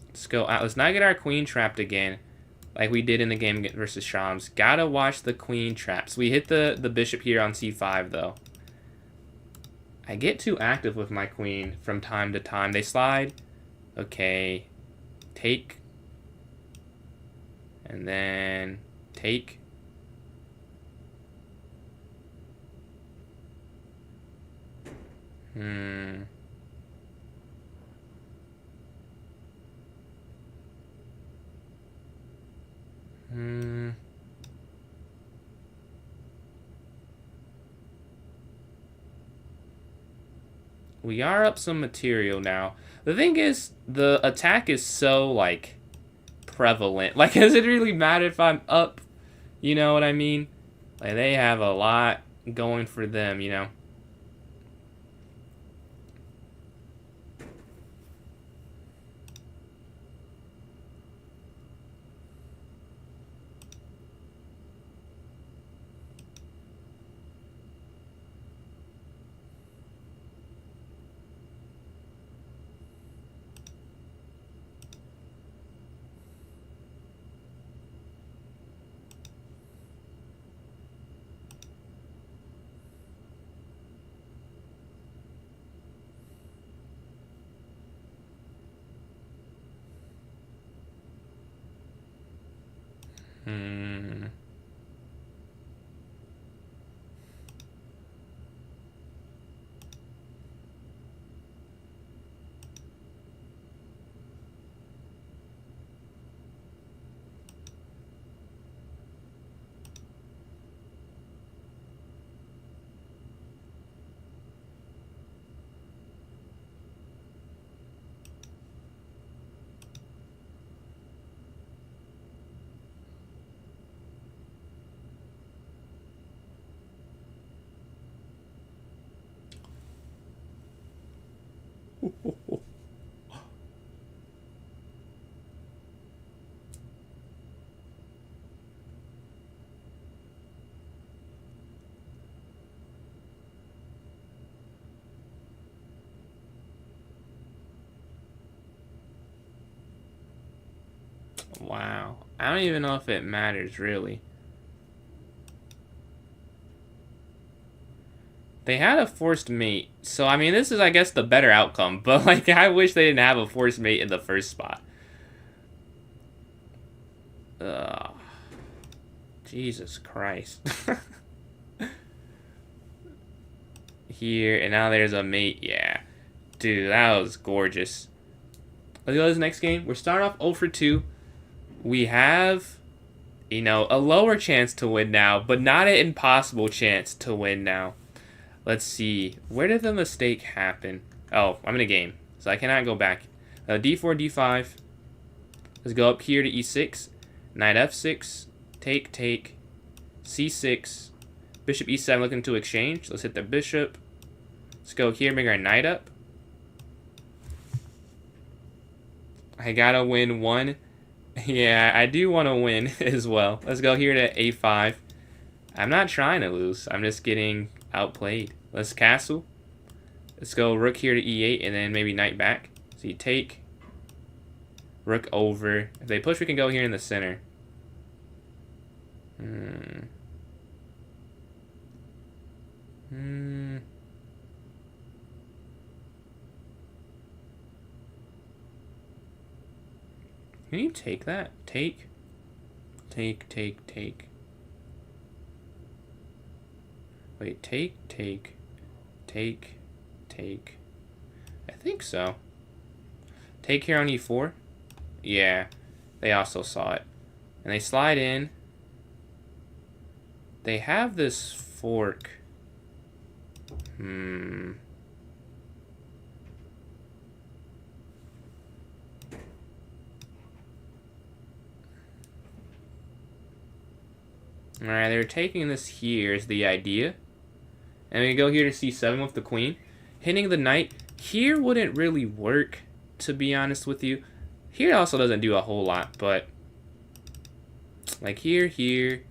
Let's go out. Let's not get our queen trapped again, like we did in the game versus Shams. Gotta watch the queen traps. We hit the bishop here on c5, though. I get too active with my queen from time to time. They slide. Okay. Take. And then take. We are up some material now. The thing is, the attack is so, like, prevalent. Like, does it really matter if I'm up? You know what I mean? Like, they have a lot going for them, you know? Wow. I don't even know if it matters, really. They had a forced mate. So, I mean, this is, I guess, the better outcome. But, like, I wish they didn't have a forced mate in the first spot. Ugh. Jesus Christ. Here, and now there's a mate. Yeah. Dude, that was gorgeous. Let's go to this next game. We're starting off 0 for 2. We have, you know, a lower chance to win now, but not an impossible chance to win now. Let's see. Where did the mistake happen? Oh, I'm in a game, so I cannot go back. D4, D5. Let's go up here to E6. Knight F6. Take, take. C6. Bishop E7 looking to exchange. Let's hit the bishop. Let's go here, bring our knight up. I gotta win one. Yeah, I do want to win as well. Let's go here to A5. I'm not trying to lose. I'm just getting outplayed. Let's castle. Let's go rook here to E8 and then maybe knight back. So you take. Rook over. If they push, we can go here in the center. Can you take that? Take. Take, take, take. Wait, take, take. Take, take. I think so. Take here on E4? Yeah. They also saw it. And they slide in. They have this fork. Alright, they're taking this here is the idea. And we go here to c7 with the queen. Hitting the knight here wouldn't really work, to be honest with you. Here also doesn't do a whole lot, but like here, here,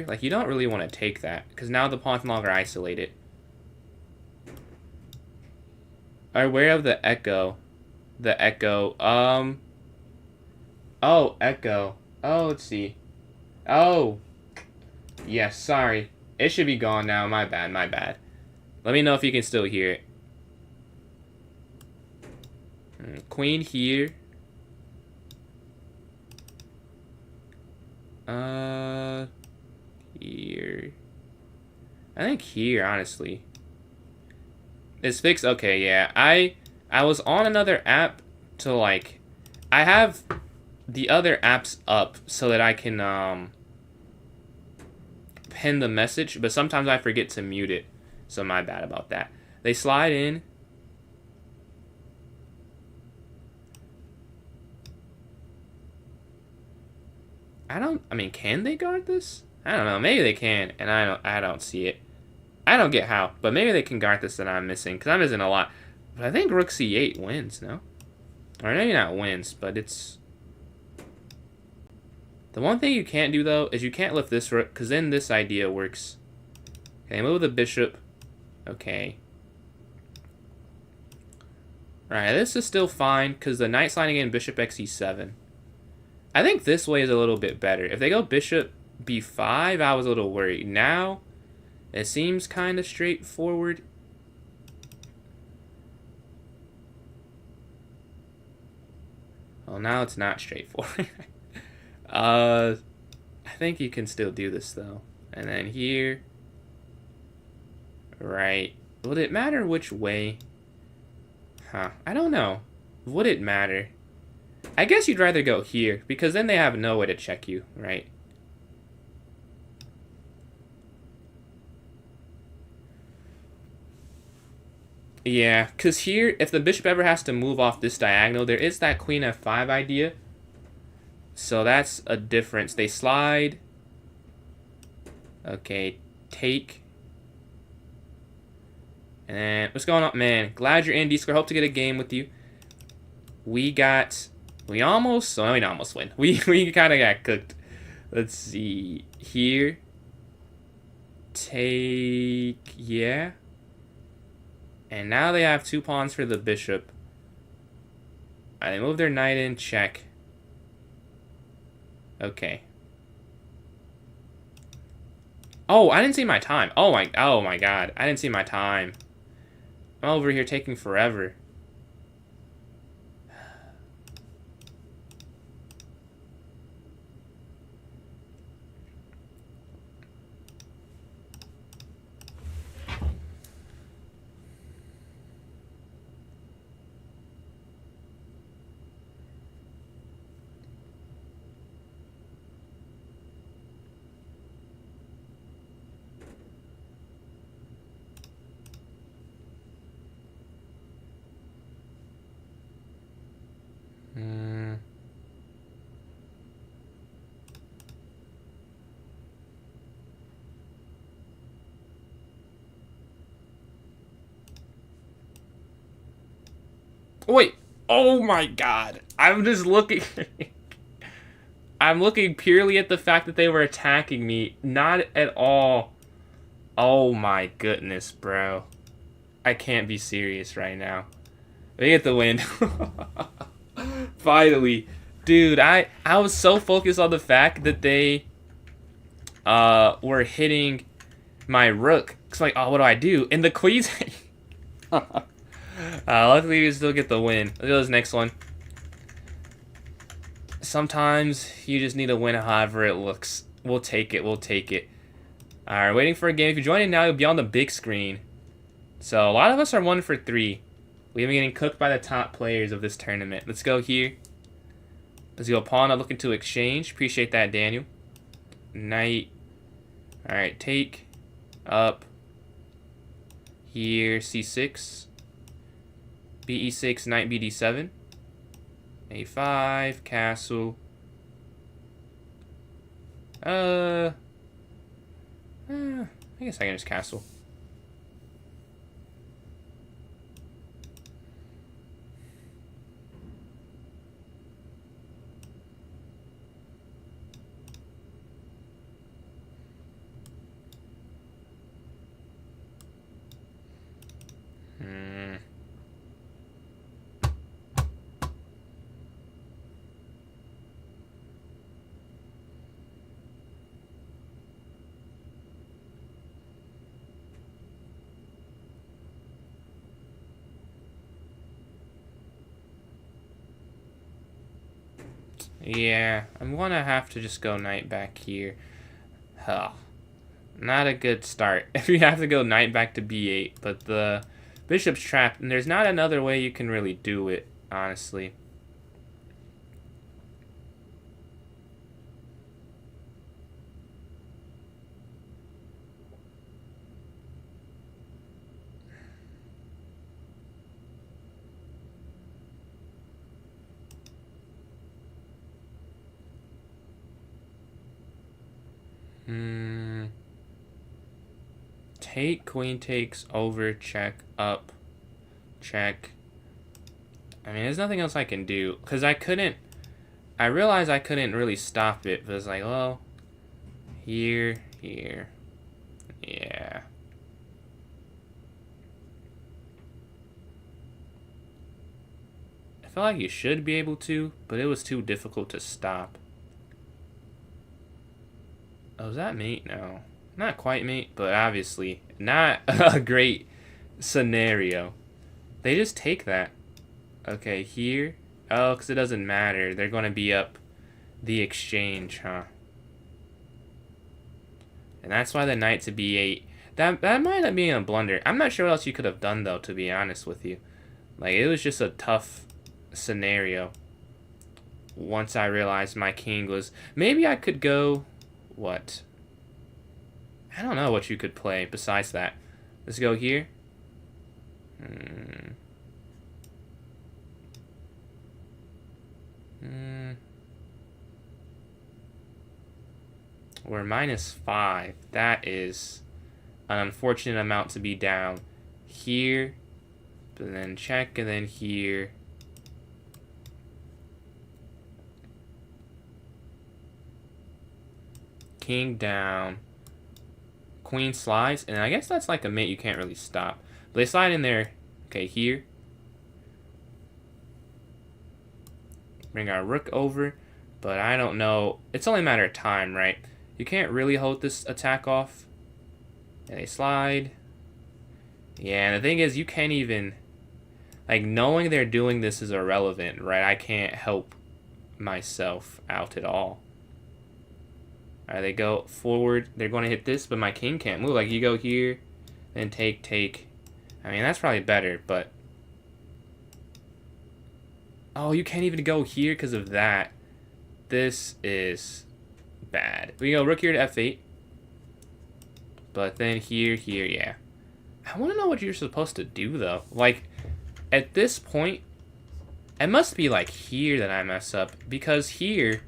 like you don't really want to take that, because now the pawn's no longer isolated. Are aware of the echo. The echo. Oh, echo. Oh, let's see. Oh. Yes, sorry. It should be gone now. My bad, my bad. Let me know if you can still hear it. Queen here. Here. I think here, honestly. It's fixed? Okay, yeah. I was on another app to, like... I have the other apps up so that I can, pin the message, but sometimes I forget to mute it. So my bad about that. They slide in. I mean, can they guard this? I don't know. Maybe they can, and I don't see it. I don't get how, but maybe they can guard this that I'm missing, because I'm missing a lot. But I think rook c8 wins, no? Or maybe not wins, but it's... The one thing you can't do, though, is you can't lift this rook, because then this idea works. Okay, move the bishop. Okay. Alright, this is still fine, because the knight sliding in bishop xe7. I think this way is a little bit better. If they go bishop b5, I was a little worried. Now, it seems kind of straightforward. Well, now it's not straightforward. I think you can still do this, though. And then here. Right. Would it matter which way? Huh. I don't know. Would it matter? I guess you'd rather go here, because then they have no way to check you, right? Yeah, because here, if the bishop ever has to move off this diagonal, there is that queen f5 idea. So that's a difference. They slide. Okay, take. And what's going on? Man, glad you're in, D-Square. Hope to get a game with you. We almost win. We kind of got cooked. Let's see. Here. Take. Yeah. And now they have 2 pawns for the bishop. They move their knight in. Check. Okay. Oh, I didn't see my time. Oh my god. I didn't see my time. I'm over here taking forever. Wait. Oh my god. I'm just looking. I'm looking purely at the fact that they were attacking me. Not at all. Oh my goodness, bro. I can't be serious right now. They get the win. Finally. Dude, I was so focused on the fact that they were hitting my rook. It's like, oh, what do I do? And the queen's... luckily we still get the win. Let's go to this next one. Sometimes you just need to win however it looks. We'll take it. We'll take it. Alright, waiting for a game. If you're joining now, you'll be on the big screen. So, a lot of us are 1 for 3. We've been getting cooked by the top players of this tournament. Let's go here. Let's go pawn. I'm looking to exchange. Appreciate that, Daniel. Knight. All right, take up here. C6. BE6. Knight BD7. A5. Castle. I guess I can just castle. Yeah, I'm gonna have to just go knight back here. Huh. Not a good start. If you have to go knight back to b8, but the bishop's trapped, and there's not another way you can really do it, honestly. Take, queen takes, over, check, up, check. I mean, there's nothing else I can do. Because I realized I couldn't really stop it. But it's like, well, here. Yeah. I felt like you should be able to, but it was too difficult to stop. Oh, is that mate? No. Not quite mate, but obviously not a great scenario. They just take that. Okay, here. Oh, because it doesn't matter. They're going to be up the exchange, huh? And that's why the knight to b8. That might have been a blunder. I'm not sure what else you could have done, though, to be honest with you. Like, it was just a tough scenario. Once I realized my king was... Maybe I could go... What? I don't know what you could play besides that. Let's go here. We're -5. That is an unfortunate amount to be down. Here. But then check, and then here. King down. Queen slides, and I guess that's like a mate you can't really stop. But they slide in there. Okay, here. Bring our rook over, but I don't know. It's only a matter of time, right? You can't really hold this attack off. And they slide. Yeah, and the thing is, you can't even... Like, knowing they're doing this is irrelevant, right? I can't help myself out at all. Alright, they go forward. They're going to hit this, but my king can't move. Like, you go here, then take. I mean, that's probably better, but... Oh, you can't even go here because of that. This is bad. We go rook here to f8. But then here, yeah. I want to know what you're supposed to do, though. Like, at this point, it must be, like, here that I mess up. Because here...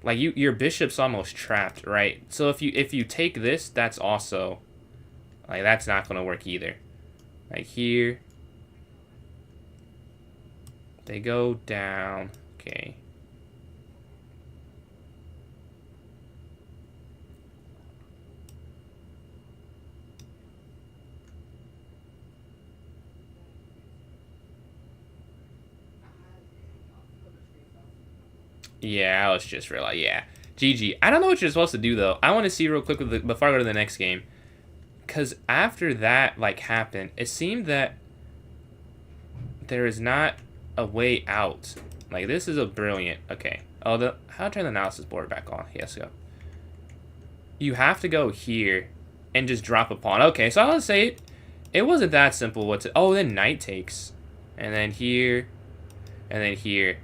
Like, your bishop's almost trapped, right? So if you take this, that's also... Like, that's not going to work either. Like, here. They go down. Okay. Yeah, I was just real. Yeah. GG. I don't know what you're supposed to do, though. I want to see real quick before I go to the next game. Because after that, like, happened, it seemed that there is not a way out. Like, this is a brilliant... Okay. Oh, how to turn the analysis board back on? Yes, go. You have to go here and just drop a pawn. Okay, so I would say it wasn't that simple. Oh, then knight takes. And then here. And then here.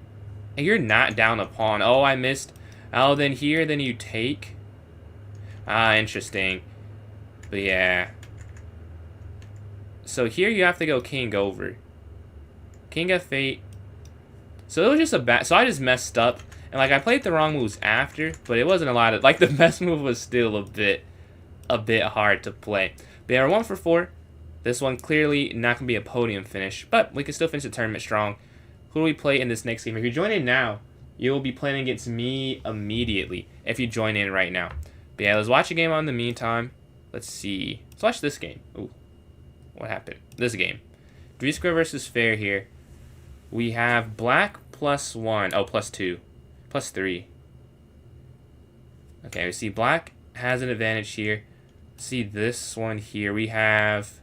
You're not down a pawn. Oh, I missed. Oh, then here, then you take. Ah, interesting. But yeah. So here you have to go king over. King f8. So it was just a bad... So I just messed up. And, like, I played the wrong moves after, but it wasn't a lot of... Like, the best move was still a bit hard to play. But yeah, we're 1 for 4. This one clearly not going to be a podium finish, but we can still finish the tournament strong. Who do we play in this next game? If you join in now, you will be playing against me immediately if you join in right now. But yeah, let's watch a game on the meantime. Let's see. Let's watch this game. Ooh, what happened? This game. Three square versus fair here. We have black +1. Oh, +2. +3. Okay, we see black has an advantage here. See this one here. We have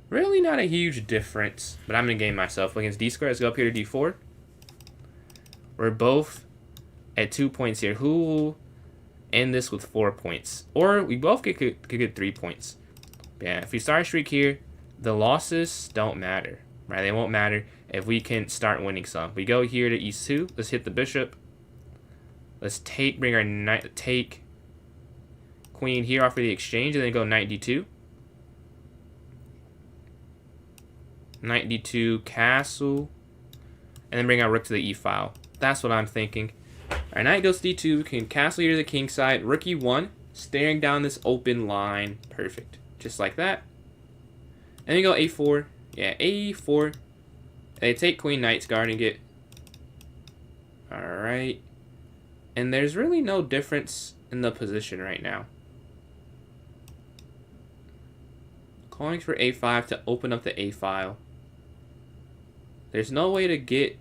really not a huge difference, but I'm going to game myself against d square. Let's go up here to d4. We're both at 2 points here. Who will end this with 4 points? Or we both could get 3 points. Yeah, if we start a streak here, the losses don't matter, right? They won't matter if we can start winning some. We go here to e2. Let's hit the bishop. Let's take, bring our knight, take queen here off for the exchange, and then go knight d2. Knight d2, castle, and then bring our rook to the e file. That's what I'm thinking. Our knight goes d2, we can castle here to the king side, rook e1, staring down this open line. Perfect. Just like that. And we go a4. Yeah, a4. They take queen, knight's guarding it. Alright. And there's really no difference in the position right now. Calling for a5 to open up the a file. There's no way to get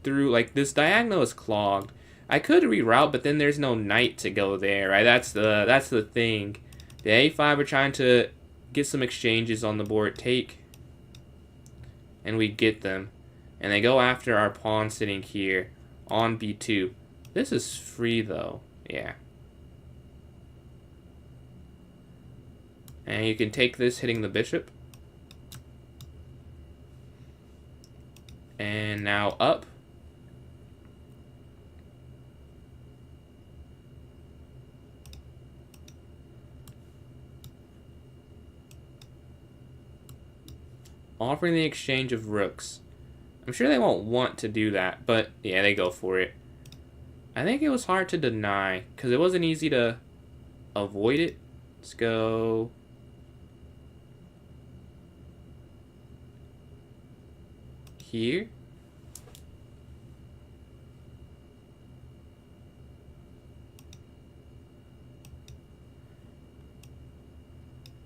through, like, this diagonal is clogged. I could reroute, but then there's no knight to go there, right? That's the thing. The a5 are trying to get some exchanges on the board. Take. And we get them. And they go after our pawn sitting here on b2. This is free, though. Yeah. And you can take this hitting the bishop. And now up. Offering the exchange of rooks. I'm sure they won't want to do that, but yeah, they go for it. I think it was hard to deny, because it wasn't easy to avoid it. Let's go here.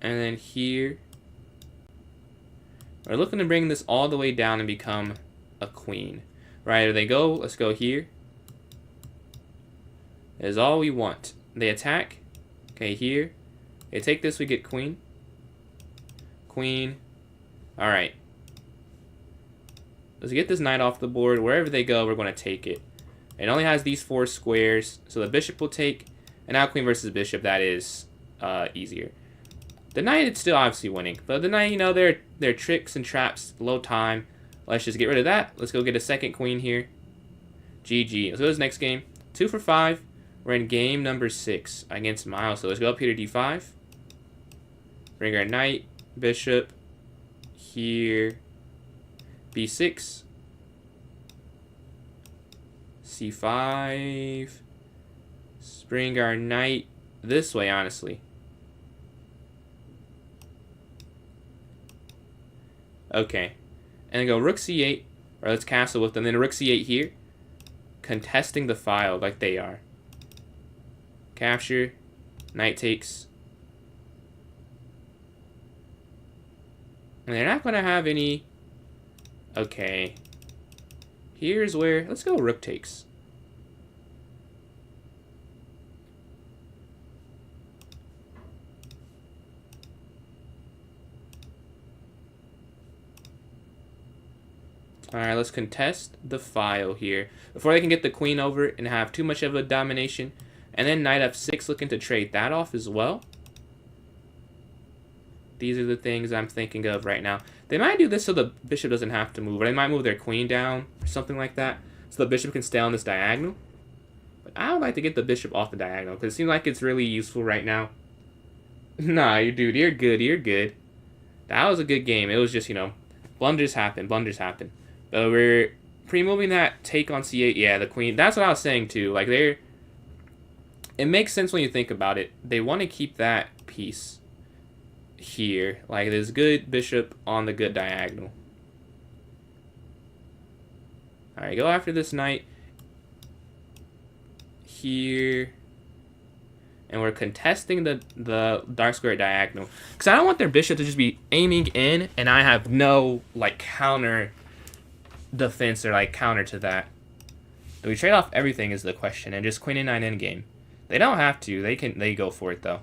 And then here. We're looking to bring this all the way down and become a queen. Right, they go, let's go here. That is all we want. They attack. Okay, here. They take this, we get queen. Queen. Alright. Let's get this knight off the board. Wherever they go, we're going to take it. It only has these 4 squares, so the bishop will take. And now queen versus bishop, that is easier. The knight, it's still obviously winning. But the knight, you know, they're tricks and traps, low time. Let's just get rid of that. Let's go get a second queen here. GG. Let's go to this next game. 2 for 5. We're in game number 6 against Miles. So let's go up here to d5. Bring our knight, bishop, here, b6, c5. Let's bring our knight this way, honestly. Okay. And then go rook c8, or let's castle with them. Then rook c8 here, contesting the file like they are. Capture, knight takes. And they're not going to have any... Okay. Here's where... Let's go rook takes. Alright, let's contest the file here. Before they can get the queen over and have too much of a domination. And then knight f6, looking to trade that off as well. These are the things I'm thinking of right now. They might do this so the bishop doesn't have to move. Or they might move their queen down or something like that. so the bishop can stay on this diagonal. But I would like to get the bishop off the diagonal because it seems like it's really useful right now. Nah, dude, you're good. You're good. That was a good game. It was just, you know, blunders happen. Blunders happen. But we're pre-moving that take on c8. Yeah, the queen. That's what I was saying, too. Like, they're... It makes sense when you think about it. They want to keep that piece here. Like, this good bishop on the good diagonal. Alright, go after this knight. Here. And we're contesting the dark square diagonal. Because I don't want their bishop to just be aiming in, and I have no, like, counter defense or, like, counter to that. Do we trade off everything is the question, and just queen and 9 endgame. They don't have to. They go for it, though.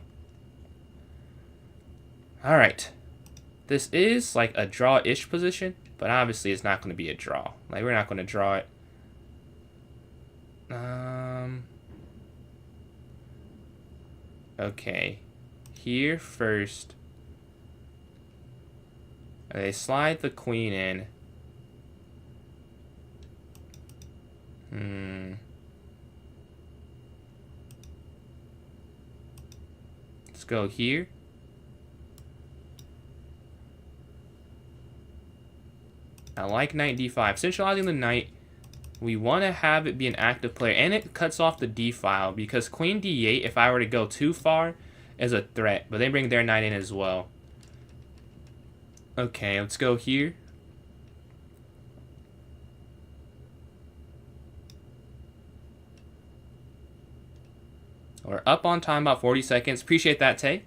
Alright. This is, like, a draw-ish position, but obviously it's not going to be a draw. Like, we're not going to draw it. Okay, here first. They slide the queen in. Let's go here. I like knight d5. Centralizing the knight. We want to have it be an active player, and it cuts off the d file because queen d8, if I were to go too far, is a threat. But they bring their knight in as well. Okay, let's go here. We're up on time, about 40 seconds. Appreciate that, Tay.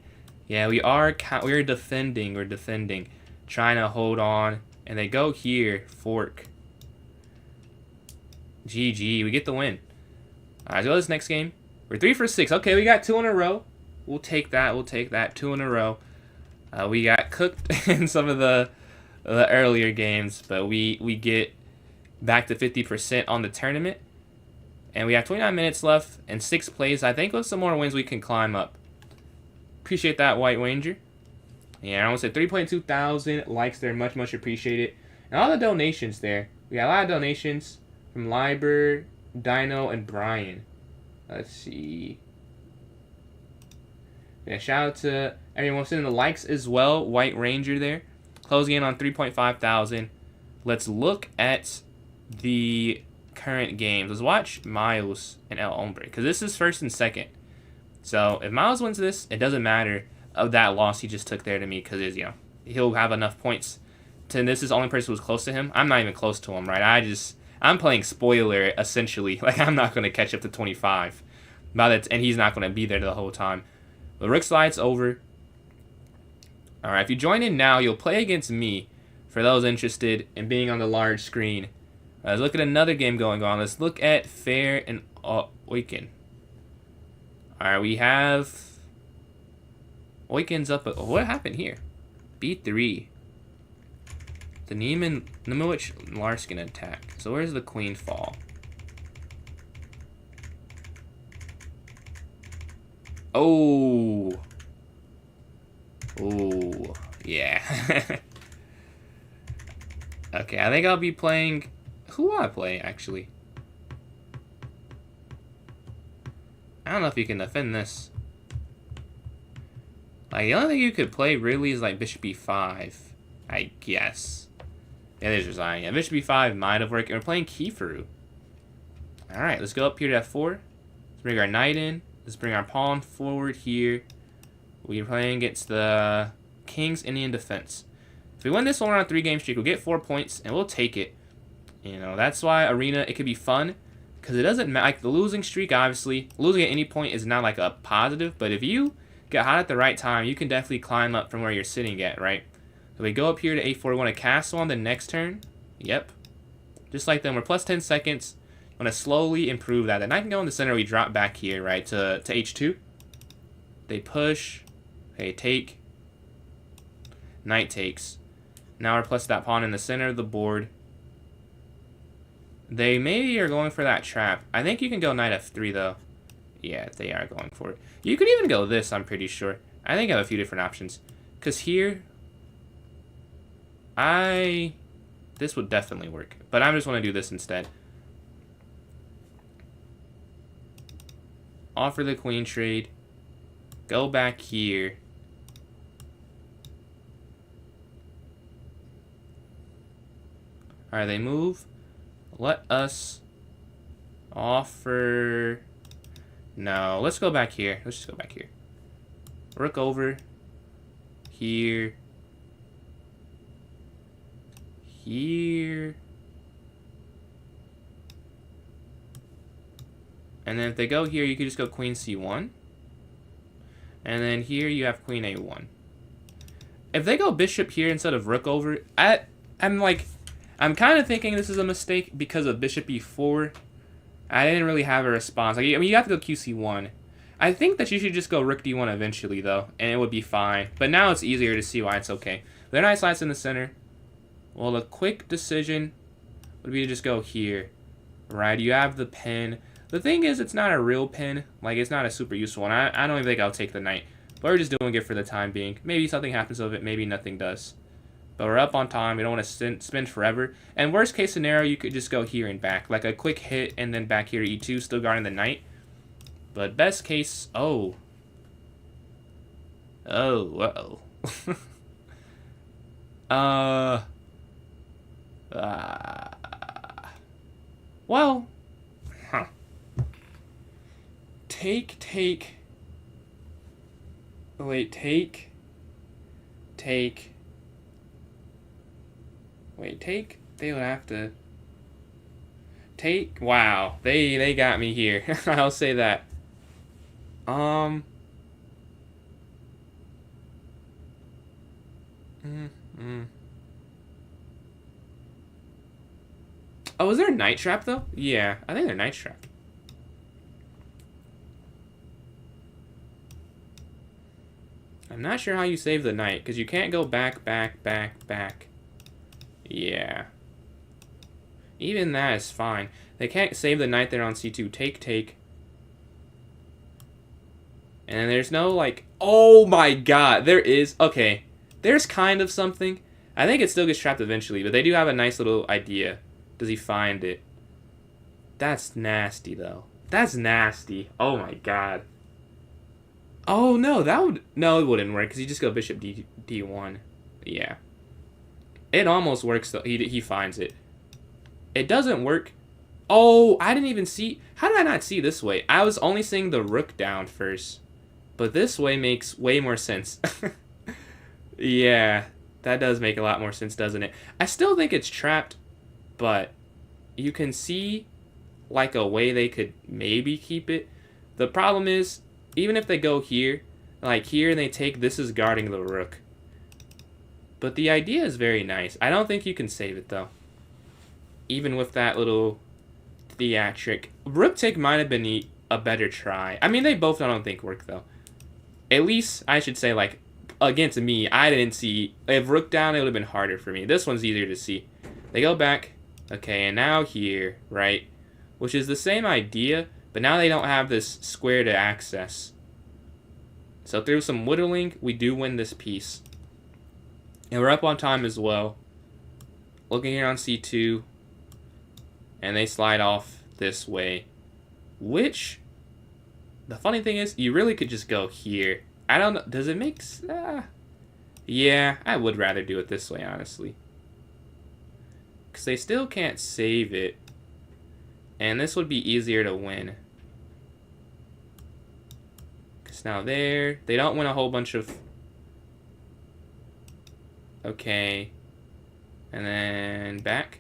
Yeah, we're defending. We're defending, trying to hold on, and they go here, fork. GG, we get the win. Alright, let's go to this next game. We're 3 for 6. Okay, we got 2 in a row. We'll take that. We'll take that. 2 in a row. We got cooked in some of the earlier games, but we get back to 50% on the tournament. And we have 29 minutes left and 6 plays. I think with some more wins, we can climb up. Appreciate that, White Ranger. Yeah, I almost said 3.2 thousand likes there. Much, much appreciated. And all the donations there. We got a lot of donations. From Liber, Dino, and Brian. Let's see. Yeah, shout out to everyone sending the likes as well. White Ranger there. Closing in on 3.5 thousand. Let's look at the current games. Let's watch Miles and El Hombre. Because this is first and second. So if Miles wins this, it doesn't matter of that loss he just took there to me. Because, you know, he'll have enough points. This is the only person who's close to him. I'm not even close to him, right? I'm playing spoiler, essentially. Like, I'm not going to catch up to 25. And he's not going to be there the whole time. The rook slide's over. Alright, if you join in now, you'll play against me. For those interested in being on the large screen. Let's look at another game going on. Let's look at Fair and Oiken. Alright, we have... Oiken's up... What happened here? B3. The Nemowicz Larskin attack. So where's the queen fall? Oh. Oh. Yeah. Okay, I think I'll be playing... Who will I play, actually? I don't know if you can defend this. Like, the only thing you could play really is like bishop e5. I guess. Yeah, there's resign. Yeah, bishop b5 might have worked. And we're playing Kieferu. Alright, let's go up here to f4. Let's bring our knight in. Let's bring our pawn forward here. We're playing against the King's Indian Defense. If we win this one on a 3-game streak, we'll get 4 points, and we'll take it. You know, that's why Arena, it could be fun. Because it doesn't matter. Like, the losing streak, obviously. Losing at any point is not like a positive. But if you get hot at the right time, you can definitely climb up from where you're sitting at, right? So we go up here to a4. We want to castle on the next turn. Yep. Just like them. We're plus 10 seconds. Want to slowly improve that. The knight can go in the center. We drop back here, right, to h2. They push. Okay, take. Knight takes. Now we're plus that pawn in the center of the board. They maybe are going for that trap. I think you can go knight f3, though. Yeah, they are going for it. You could even go this, I'm pretty sure. I think I have a few different options. Because here... This would definitely work. But I just want to do this instead. offer the queen trade, go back here. Alright, they move. Let us offer... No, let's go back here. Let's just go back here. Rook over. Here. Here. And then if they go here, you could just go queen c1. And then here you have queen a1. If they go bishop here instead of rook over, I'm kind of thinking this is a mistake because of bishop e4. I didn't really have a response. Like, I mean, you have to go qc1. I think that you should just go rook d1 eventually, though, and it would be fine. But now it's easier to see why it's okay. Their knight slides in the center. Well, a quick decision would be to just go here. Right, you have the pin. The thing is, it's not a real pin. Like, it's not a super useful one. I don't even think I'll take the knight. But we're just doing it for the time being. Maybe something happens with it. Maybe nothing does. But we're up on time. We don't want to spin forever. And worst case scenario, you could just go here and back. Like a quick hit and then back here to e2, still guarding the knight. But best case... Oh. Oh, uh-oh. Well... Huh. Take... Wait, take... Wait, take? They would have to... Take? Wow. They got me here. I'll say that. Oh, is there a knight trap, though? Yeah, I think they're knight trap. I'm not sure how you save the knight, because you can't go back, back, back, back. Yeah. Even that is fine. They can't save the knight there on c2. Take. And then there's no, like... Oh my god! There is... Okay. There's kind of something. I think it still gets trapped eventually, but they do have a nice little idea. Does he find it? That's nasty, though. That's nasty. Oh my god. Oh, no. That would... No, it wouldn't work, because you just go bishop d1. Yeah. It almost works, though. He finds it. It doesn't work. Oh, I didn't even see... How did I not see this way? I was only seeing the rook down first. But this way makes way more sense. Yeah, that does make a lot more sense, doesn't it? I still think it's trapped, but you can see, like, a way they could maybe keep it. The problem is, even if they go here, like here, and they take, this is guarding the rook. But the idea is very nice. I don't think you can save it, though. Even with that little theatric. Rook take might have been a better try. I mean, they both I don't think work, though. At least, I should say, like, against me, I didn't see... If rook down, it would have been harder for me. This one's easier to see. They go back. Okay, and now here, right? Which is the same idea, but now they don't have this square to access. So through some whittling, we do win this piece. And we're up on time as well. Looking here on c2. And they slide off this way. Which... The funny thing is, you really could just go here. I don't know. Does it make... Yeah, I would rather do it this way, honestly. Because they still can't save it. And this would be easier to win. Because now there... They don't win a whole bunch of... Okay. And then back.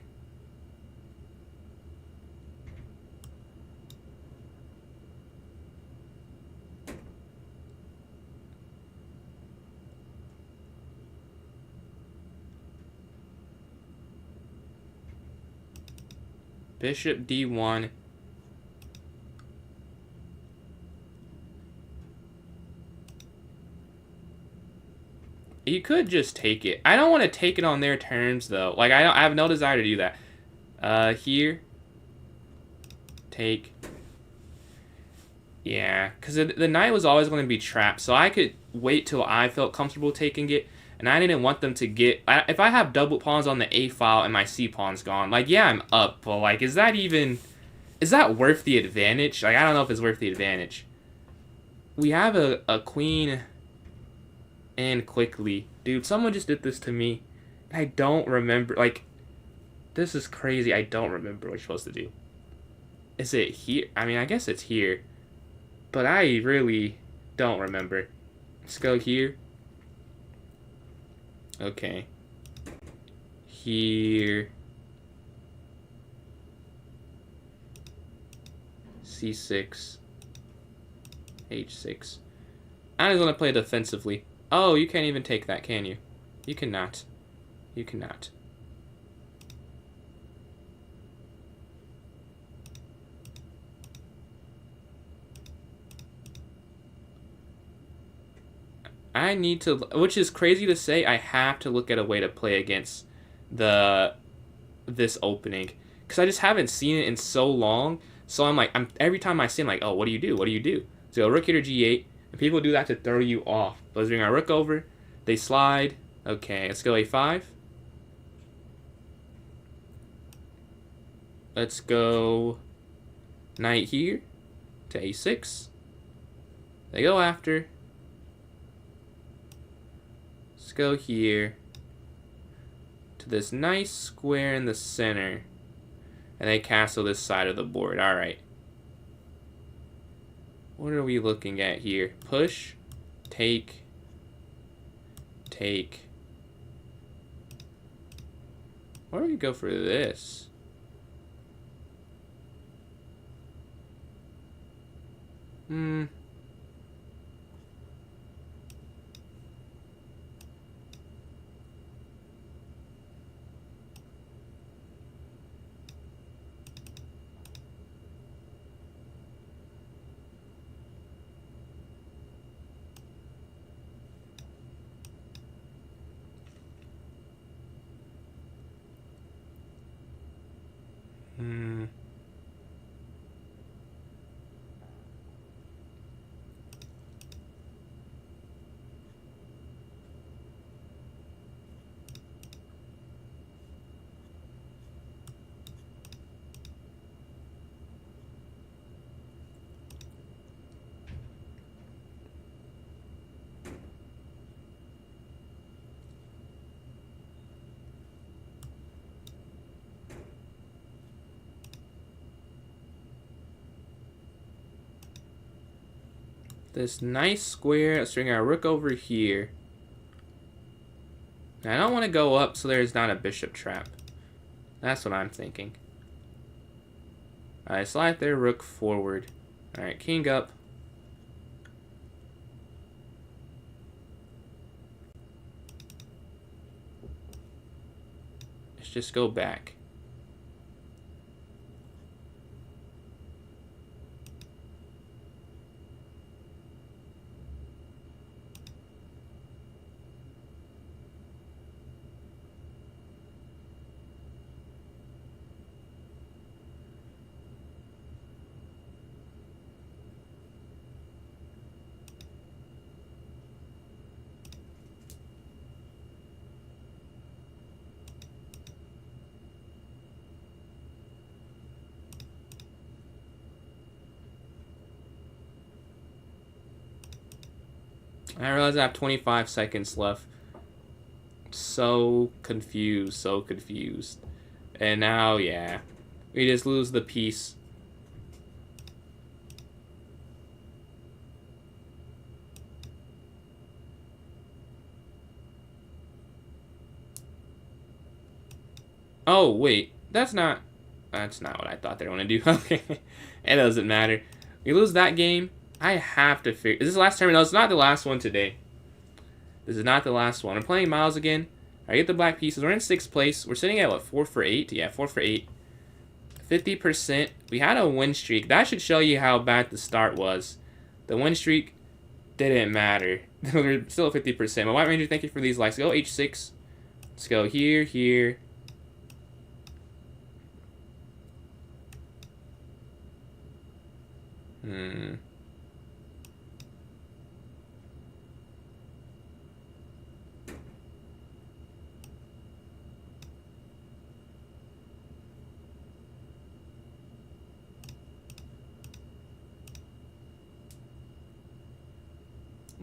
Bishop d1. You could just take it. I don't want to take it on their terms, though. Like, I have no desire to do that. Here. Take. Yeah, because the knight was always going to be trapped, so I could wait till I felt comfortable taking it. And I didn't want them to get... if I have double pawns on the A file and my C pawn's gone, like, yeah, I'm up. But, like, is that even... Is that worth the advantage? Like, I don't know if it's worth the advantage. we have a queen and quickly. Dude, someone just did this to me. I don't remember. Like, this is crazy. I don't remember what you're supposed to do. Is it here? I mean, I guess it's here. But I really don't remember. Let's go here. Okay. Here. C6. H6. I just want to play defensively. Oh, you can't even take that, can you? You cannot. You cannot. I need to, which is crazy to say, I have to look at a way to play against this opening. Because I just haven't seen it in so long. So I'm like, every time I see it, I'm like, oh, what do you do? What do you do? So rook here to g8. And people do that to throw you off. Let's bring our rook over. They slide. Okay, let's go a5. Let's go knight here to a6. They go after. Let's go here to this nice square in the center. And they castle this side of the board. Alright. What are we looking at here? Push, take, take. Why don't we go for this? This nice square. Let's bring our rook over here. Now, I don't want to go up so there's not a bishop trap. That's what I'm thinking. Alright, slide their rook forward. Alright, king up. Let's just go back. I realize I have 25 seconds left. So confused, so confused. And now, yeah, we just lose the piece. Oh, wait, that's not what I thought they were going to do. Okay, it doesn't matter. We lose that game. I have to figure... Is this the last tournament? No, it's not the last one today. This is not the last one. I'm playing Miles again. I get the black pieces. We're in 6th place. We're sitting at, what, 4 for 8? Yeah, 4 for 8. 50%. We had a win streak. That should show you how bad the start was. The win streak didn't matter. We're still at 50%. My White Ranger, thank you for these likes. Go H6. Let's go here, here.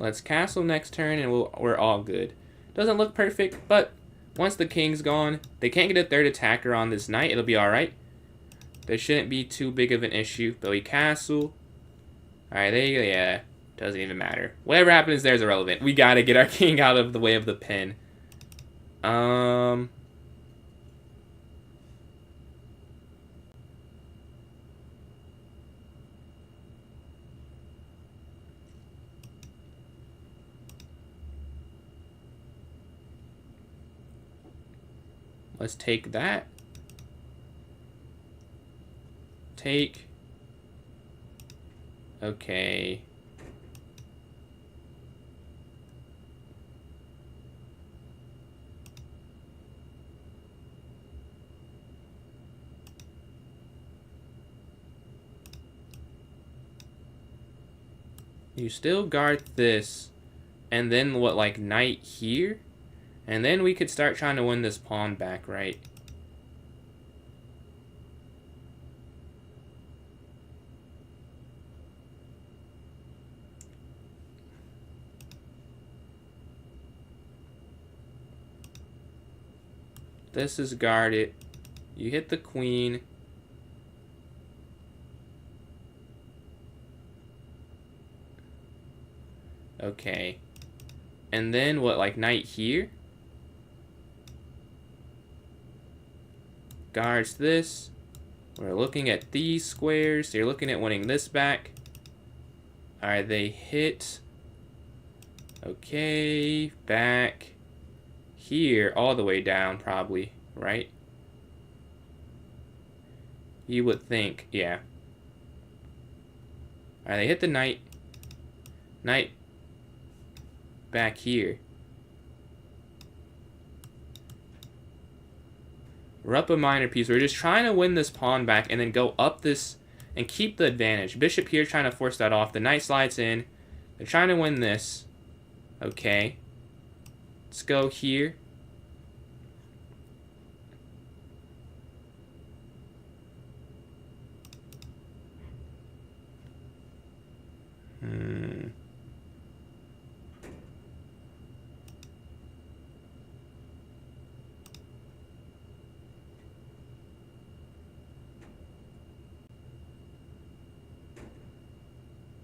Let's castle next turn, and we're all good. Doesn't look perfect, but once the king's gone, they can't get a third attacker on this knight. It'll be alright. There shouldn't be too big of an issue. But we castle. Alright, there you go. Yeah, doesn't even matter. Whatever happens there is irrelevant. We gotta get our king out of the way of the pin. Let's take that. Take. Okay. You still guard this. And then what, like knight here? And then we could start trying to win this pawn back, right? This is guarded. You hit the queen. Okay. And then what, like knight here? Guards this. We're looking at these squares. So you're looking at winning this back. Alright, they hit. Okay, back. Here, all the way down, probably, right? You would think, yeah. Alright, they hit the knight. Knight back here. We're up a minor piece. We're just trying to win this pawn back and then go up this and keep the advantage. Bishop here trying to force that off. The knight slides in. They're trying to win this. Okay. Let's go here.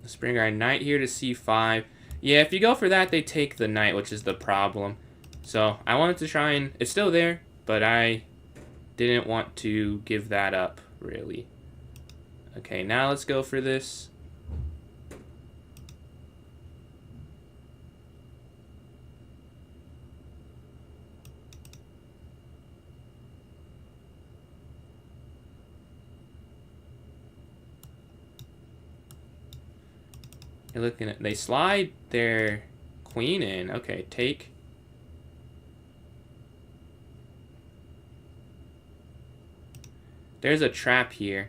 Let's bring our knight here to c5. Yeah, if you go for that, they take the knight, which is the problem. So I wanted to try and... It's still there, but I didn't want to give that up, really. Okay, now let's go for this. You're looking at... They slide their queen in. Okay, take. There's a trap here.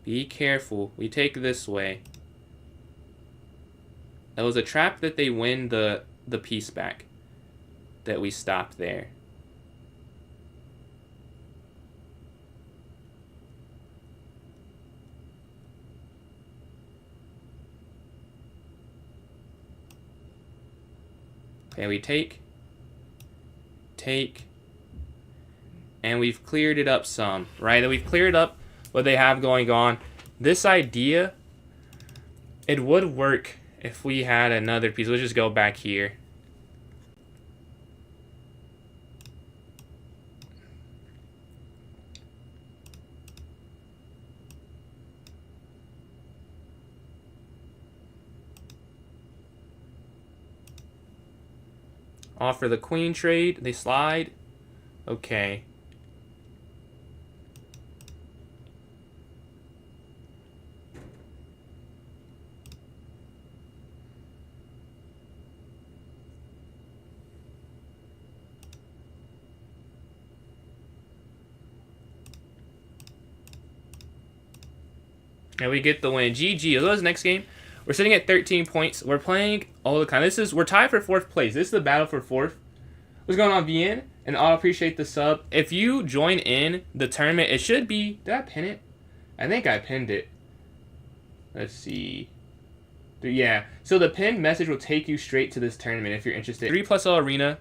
Be careful. We take this way. That was a trap that they win the piece back. That we stopped there. Okay, we take, and we've cleared it up some, right? We've cleared up what they have going on. This idea, it would work if we had another piece. We'll just go back here. Offer the queen trade. They slide. Okay. And we get the win. GG. Let's go to the next game. We're sitting at 13 points. We're playing all the time. We're tied for 4th place. This is the battle for 4th. What's going on, VN? And I'll appreciate the sub. If you join in the tournament, it should be... Did I pin it? I think I pinned it. Let's see. Yeah. So the pinned message will take you straight to this tournament if you're interested. 3+L Arena.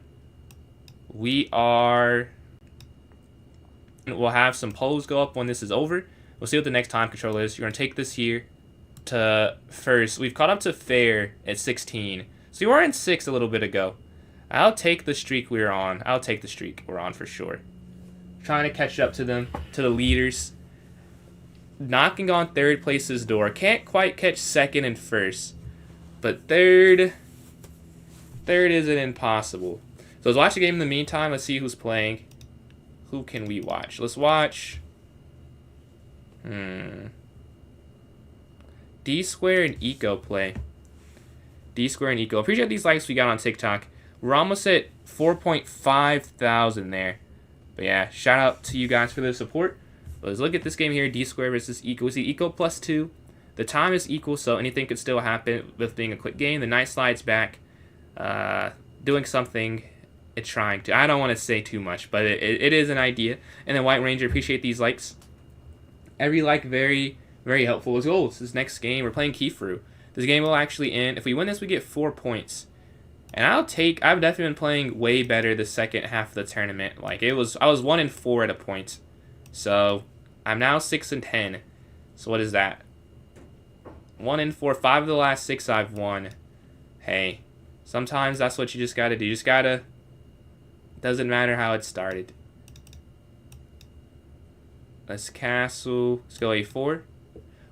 We are... We'll have some polls go up when this is over. We'll see what the next time control is. You're going to take this here to first. We've caught up to fair at 16. So we were in 6 a little bit ago. I'll take the streak we're on. I'll take the streak we're on for sure. Trying to catch up to them, to the leaders. Knocking on third place's door. Can't quite catch second and first. But third isn't impossible. So let's watch the game in the meantime. Let's see who's playing. Who can we watch? Let's watch. D Square and Eco play. D Square and Eco. Appreciate these likes we got on TikTok. We're almost at 4.5 thousand there. But yeah, shout out to you guys for the support. Let's look at this game here. D Square versus Eco. We see Eco +2. The time is equal, so anything could still happen with being a quick game. The knight slides back. Doing something it's trying to. I don't want to say too much, but it is an idea. And then White Ranger, appreciate these likes. Every like very, very helpful. Let's go. This next game. We're playing Keyfru. This game will actually end. If we win this, we get 4 points. And I've definitely been playing way better the second half of the tournament. Like I was 1-4 at a point. So I'm now 6-10. So what is that? 1-4. 5 of the last 6 I've won. Hey, sometimes that's what you just gotta do. You just gotta. Doesn't matter how it started. Let's castle. Let's go A4.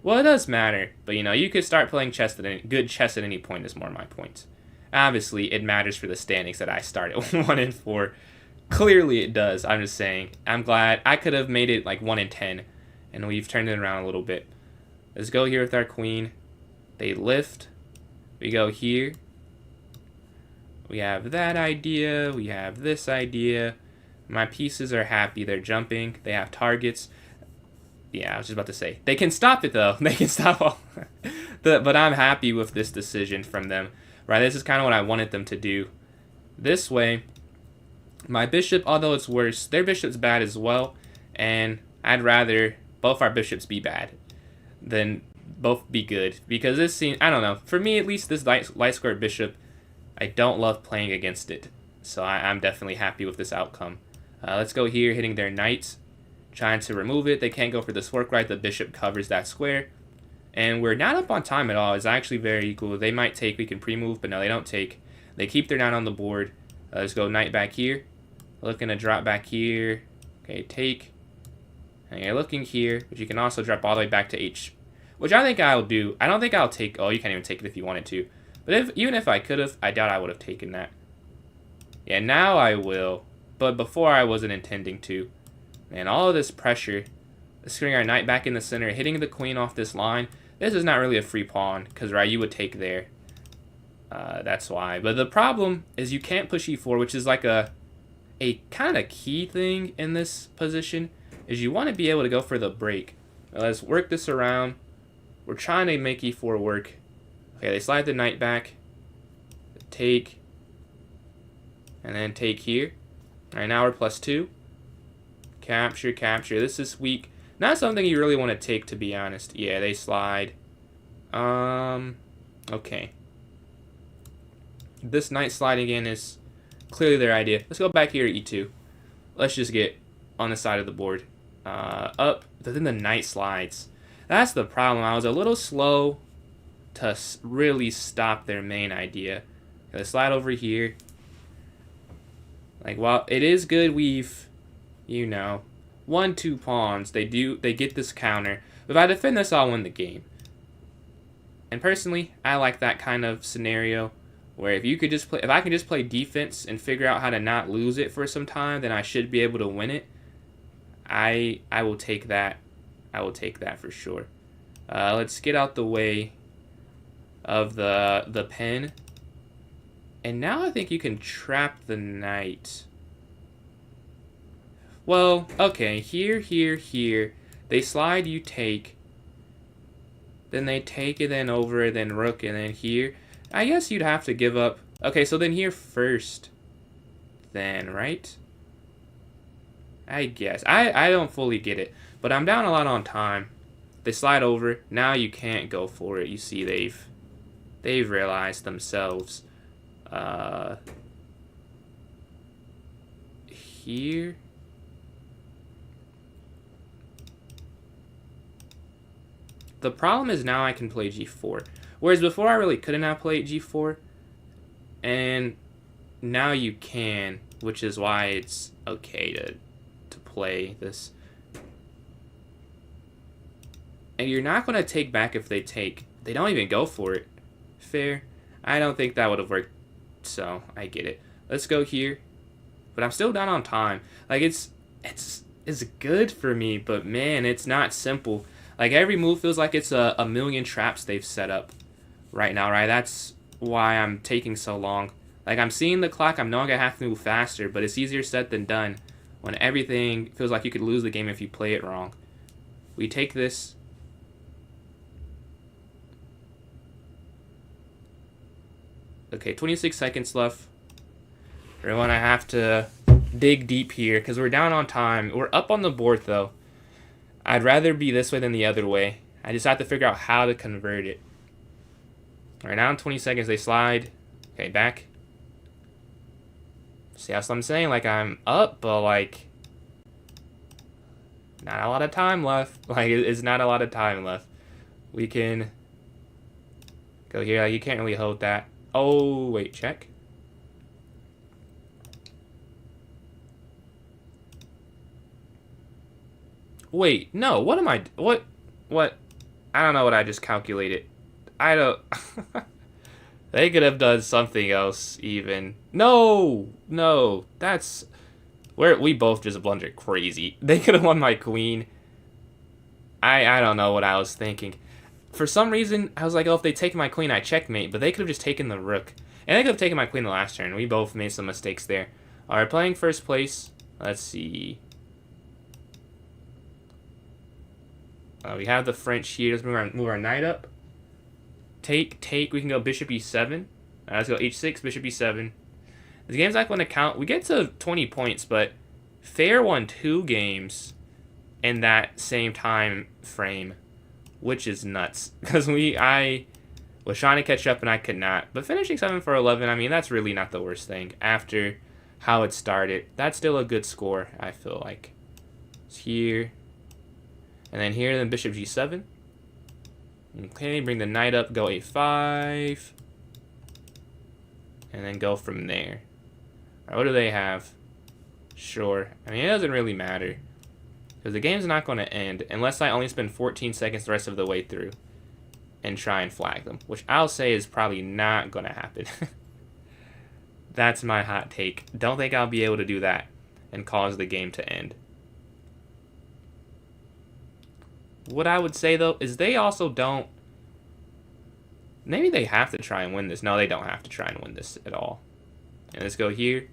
Well, it does matter, but you could start playing chess good chess at any point is more my point. Obviously, it matters for the standings that I start at 1-4. Clearly, it does. I'm just saying. I'm glad I could have made it like 1-10, and we've turned it around a little bit. Let's go here with our queen. They lift. We go here. We have that idea. We have this idea. My pieces are happy. They're jumping. They have targets. Yeah, I was just about to say. They can stop it, though. They can stop all. But I'm happy with this decision from them. Right, this is kind of what I wanted them to do. This way, my bishop, although it's worse, their bishop's bad as well. And I'd rather both our bishops be bad than both be good. Because this seems, I don't know. For me, at least, this light square bishop, I don't love playing against it. So I'm definitely happy with this outcome. Let's go here, hitting their knight. Trying to remove it. They can't go for this fork right. The bishop covers that square. And we're not up on time at all. It's actually very equal. They might take. We can pre-move, but no, they don't take. They keep their knight on the board. Let's go knight back here. Looking to drop back here. Okay, take. And you're looking here, but you can also drop all the way back to H. Which I think I'll do. I don't think I'll take. Oh, you can't even take it if you wanted to. But even if I could have, I doubt I would have taken that. Yeah, now I will. But before I wasn't intending to. Man, all of this pressure. Screwing our knight back in the center, hitting the queen off this line. This is not really a free pawn, because right, you would take there. That's why. But the problem is you can't push e4, which is like a kind of key thing in this position, is you want to be able to go for the break. Now, let's work this around. We're trying to make e4 work. Okay, they slide the knight back. Take. And then take here. All right, now we're +2. Capture, capture. This is weak. Not something you really want to take, to be honest. Yeah, they slide. Okay. This knight sliding in is clearly their idea. Let's go back here to E2. Let's just get on the side of the board. Up. But then the knight slides. That's the problem. I was a little slow to really stop their main idea. Let's slide over here. Like, while it is good we've, won 2 pawns, they get this counter. But if I defend this, I'll win the game. And personally, I like that kind of scenario where if I can just play defense and figure out how to not lose it for some time, then I should be able to win it. I will take that. I will take that for sure. Let's get out the way of the pin. And now I think you can trap the knight. Well, okay, here, here, here. They slide, you take. Then they take it, then over, then rook, and then here. I guess you'd have to give up. Okay, so then here first. Then, right? I guess. I don't fully get it. But I'm down a lot on time. They slide over. Now you can't go for it. You see they've realized themselves. Here. The problem is now I can play g4. Whereas before I really couldn't have played g4. And now you can, which is why it's okay to play this. And you're not going to take back if they take. They don't even go for it. Fair. I don't think that would have worked. So, I get it. Let's go here. But I'm still down on time. Like, it's good for me, but man, it's not simple. Like, every move feels like it's a million traps they've set up right now, right? That's why I'm taking so long. Like, I'm seeing the clock, I'm knowing I have to move faster, but it's easier said than done when everything feels like you could lose the game if you play it wrong. We take this. Okay, 26 seconds left. We're going to have to dig deep here because we're down on time. We're up on the board, though. I'd rather be this way than the other way. I just have to figure out how to convert it. All right, now in 20 seconds, they slide. Okay, back. See, that's what I'm saying. Like, I'm up, but, like, not a lot of time left. Like, it's not a lot of time left. We can go here. Like, you can't really hold that. Oh, wait, check. Wait, no, what am I, what, I don't know what I just calculated. I don't, they could have done something else even. No, that's, we both just blundered crazy. They could have won my queen. I don't know what I was thinking. For some reason, I was like, oh, if they take my queen, I checkmate, but they could have just taken the rook. And they could have taken my queen the last turn. We both made some mistakes there. Alright, playing first place. Let's see. We have the French here. Let's move our knight up. Take. We can go bishop e7. Let's go h6, bishop e7. This game's not going to count. We get to 20 points, but Fair won 2 games in that same time frame, which is nuts. Because I was trying to catch up and I could not. But finishing 7 for 11, I mean, that's really not the worst thing. After how it started, that's still a good score, I feel like. It's here. And then here, then bishop g7. Okay, bring the knight up, go a5. And then go from there. All right, what do they have? Sure. I mean, it doesn't really matter. Because the game's not going to end unless I only spend 14 seconds the rest of the way through and try and flag them. Which I'll say is probably not going to happen. That's my hot take. Don't think I'll be able to do that and cause the game to end. What I would say, though, is they also don't... Maybe they have to try and win this. No, they don't have to try and win this at all. And let's go here.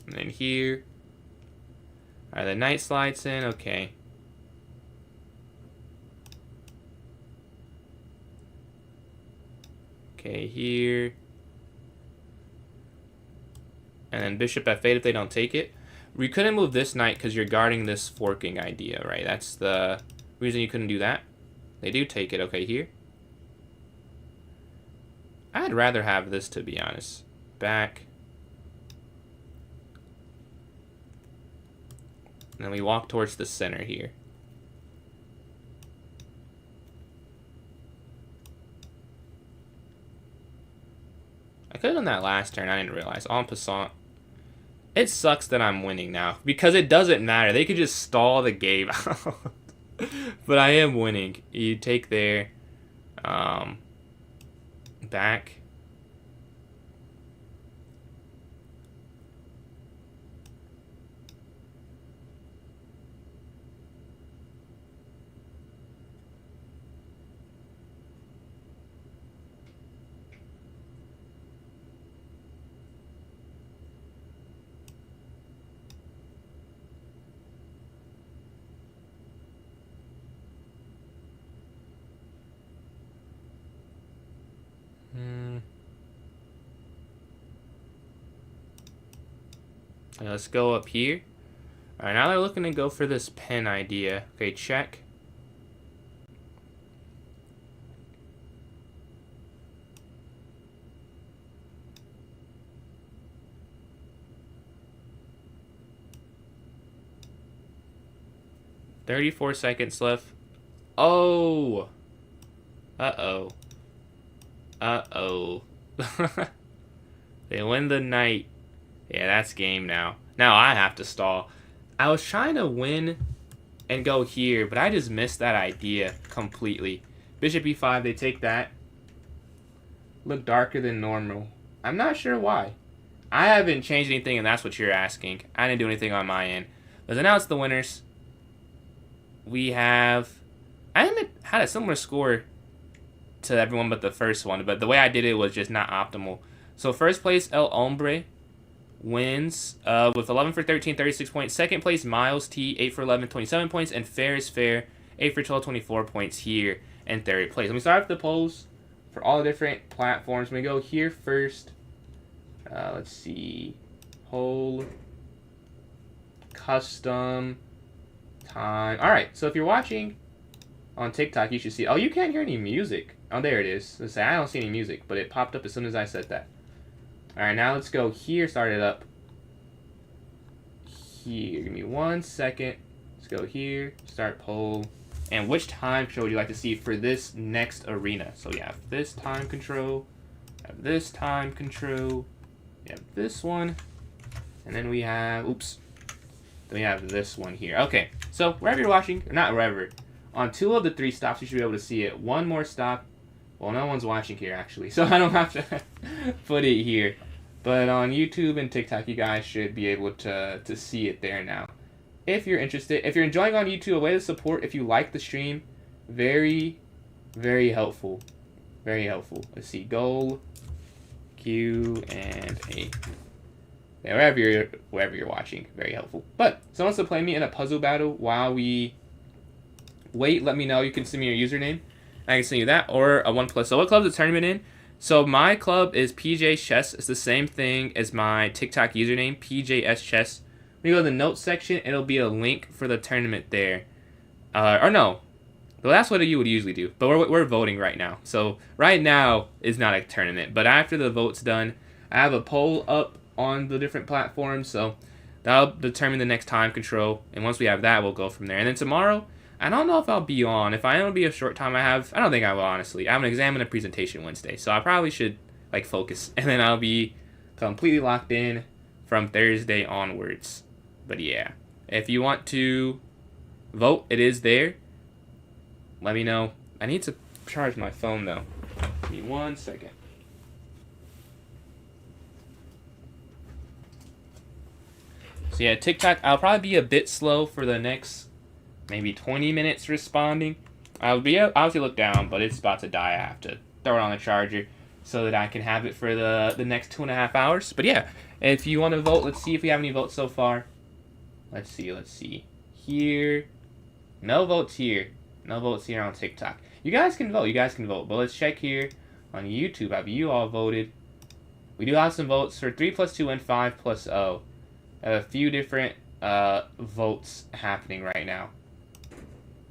And then here. Alright, the knight slides in. Okay. Okay, here. And then bishop f8 if they don't take it. We couldn't move this knight because you're guarding this forking idea, right? That's the reason you couldn't do that. They do take it. Okay, here. I'd rather have this, to be honest. Back. And then we walk towards the center here. I could have done that last turn. I didn't realize. En passant. It sucks that I'm winning now. Because it doesn't matter. They could just stall the game out. But I am winning. You take their back. Let's go up here. Alright, now they're looking to go for this pin idea. Okay, check. 34 seconds left. Oh. Uh-oh. Uh-oh. They win the night. Yeah, that's game now. Now I have to stall. I was trying to win and go here, but I just missed that idea completely. Bishop e5, they take that. Look darker than normal. I'm not sure why. I haven't changed anything, and that's what you're asking. I didn't do anything on my end. Let's announce the winners. We have... I haven't had a similar score to everyone but the first one, but the way I did it was just not optimal. So first place, El Hombre wins with 11 for 13, 36 points. Second place, Miles T, 8 for 11, 27 points. And Fair is Fair, 8 for 12, 24 points here in third place. Let me start with the polls for all the different platforms. We go here first. Let's see. Poll. Custom. Time. Alright, so if you're watching on TikTok, you should see... Oh, you can't hear any music. Oh, there it is. Let's say I don't see any music, but it popped up as soon as I said that. Alright, now let's go here. Start it up. Here. Give me 1 second. Let's go here. Start poll. And which time control would you like to see for this next arena? So we have this time control. Have this time control. We have this one. And then we have... Oops. Then we have this one here. Okay. So wherever you're watching, or not wherever, on 2 of the 3 stops, you should be able to see it. One more stop. Well, no one's watching here, actually, so I don't have to put it here. But on YouTube and TikTok, you guys should be able to see it there now. If you're interested, if you're enjoying on YouTube, a way to support, if you like the stream, very, very helpful. Very helpful. Let's see, goal, Q, and A. Yeah, wherever you're watching, very helpful. But someone wants to play me in a puzzle battle while we wait. Let me know. You can send me your username. I can send you that or a 1+. So what club's the tournament in? So my club is PJ Chess. It's the same thing as my TikTok username, PJS Chess. When you go to the notes section, it'll be a link for the tournament there. Or no, well, that's what you would usually do. But we're voting right now. So right now is not a tournament. But after the vote's done, I have a poll up on the different platforms. So that'll determine the next time control. And once we have that, we'll go from there. And then tomorrow, I don't know if I'll be on. If I am, it'll be a short time. I don't think I will, honestly. I have an exam and a presentation Wednesday, so I probably should, like, focus. And then I'll be completely locked in from Thursday onwards. But, yeah. If you want to vote, it is there. Let me know. I need to charge my phone, though. Give me 1 second. So, yeah, TikTok, I'll probably be a bit slow for the next... maybe 20 minutes responding. I'll obviously look down, but it's about to die. I have to throw it on the charger so that I can have it for the next 2.5 hours. But yeah, if you want to vote, let's see if we have any votes so far. Let's see. Here. No votes here. No votes here on TikTok. You guys can vote. But let's check here on YouTube. Have you all voted? We do have some votes for 3+2 and 5+0. A few different votes happening right now.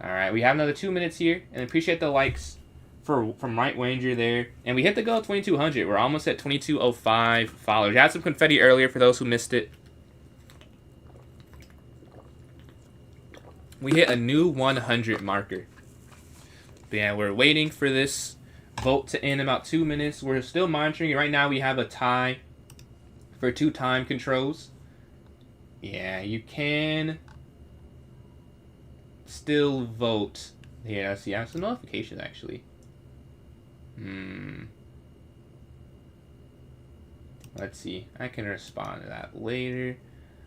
Alright, we have another 2 minutes here, and appreciate the likes from Right Ranger there. And we hit the goal of 2,200. We're almost at 2,205 followers. I had some confetti earlier for those who missed it. We hit a new 100 marker. But yeah, we're waiting for this vote to end in about 2 minutes. We're still monitoring it. Right now we have a tie for 2 time controls. Yeah, you can... still vote. Here, let's see. I have some notifications actually. Let's see. I can respond to that later.